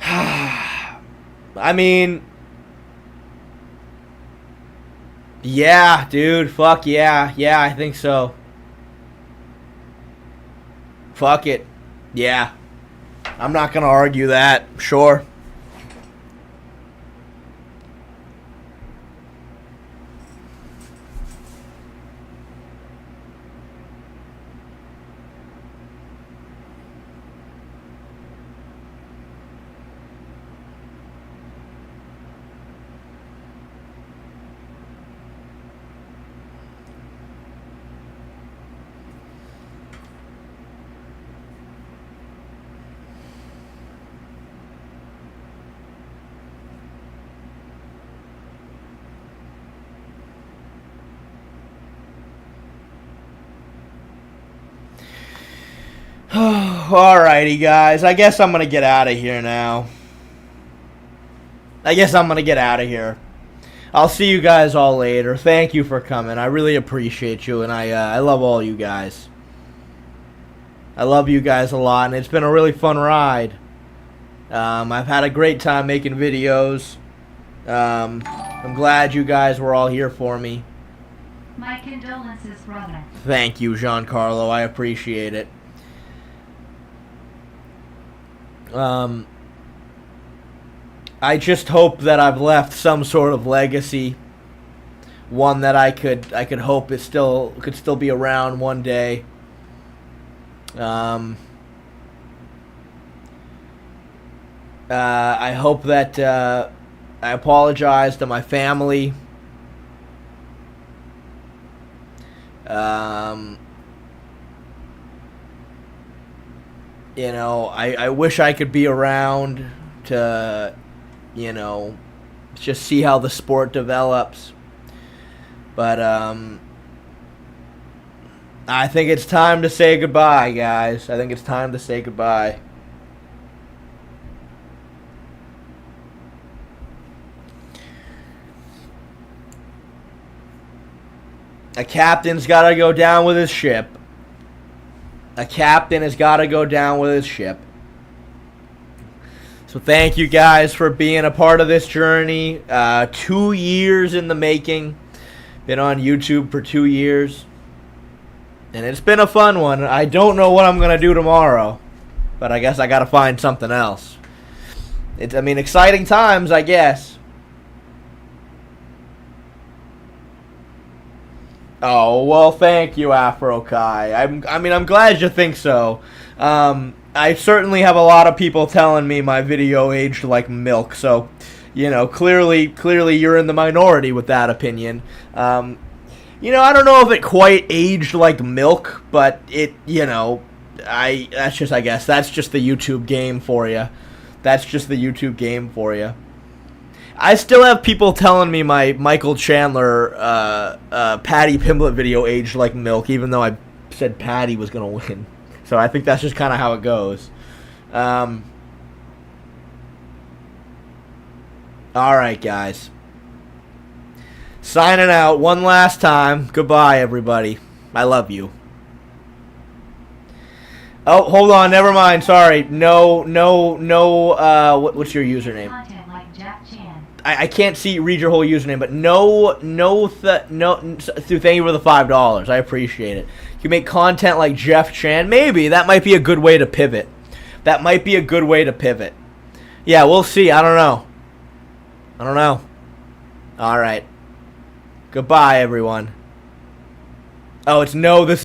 I mean, yeah, dude, fuck yeah. Yeah, I think so. Fuck it. Yeah. I'm not gonna argue that. Sure. Alrighty, guys. I guess I'm going to get out of here now. I'll see you guys all later. Thank you for coming. I really appreciate you, and I love all you guys. I love you guys a lot, and it's been a really fun ride. I've had a great time making videos. I'm glad you guys were all here for me. My condolences, brother. Thank you, Giancarlo. I appreciate it. I just hope that I've left some sort of legacy, one that I could hope could still be around one day. I hope that I apologize to my family. You know, I wish I could be around to, you know, just see how the sport develops. But I think it's time to say goodbye, guys. I think it's time to say goodbye. A captain's got to go down with his ship. A captain has got to go down with his ship. So thank you guys for being a part of this journey. 2 years in the making. Been on YouTube for 2 years. And it's been a fun one. I don't know what I'm going to do tomorrow. But I guess I got to find something else. Exciting times, I guess. Oh, well, thank you, Afro Kai. I'm glad you think so. I certainly have a lot of people telling me my video aged like milk, so, clearly you're in the minority with that opinion. I don't know if it quite aged like milk, but I guess that's just the YouTube game for you. That's just the YouTube game for you. I still have people telling me my Michael Chandler Patty Pimblett video aged like milk, even though I said Patty was going to win. So I think that's just kind of how it goes. All right, guys. Signing out one last time. Goodbye, everybody. I love you. Oh, hold on. Never mind. Sorry. No. What's your username? Content like Jeff Chan. I can't read your whole username, but thank you for the $5. I appreciate it. You make content like Jeff Chan. Maybe that might be a good way to pivot. Yeah, we'll see. I don't know. All right. Goodbye, everyone. Oh, it's no. This.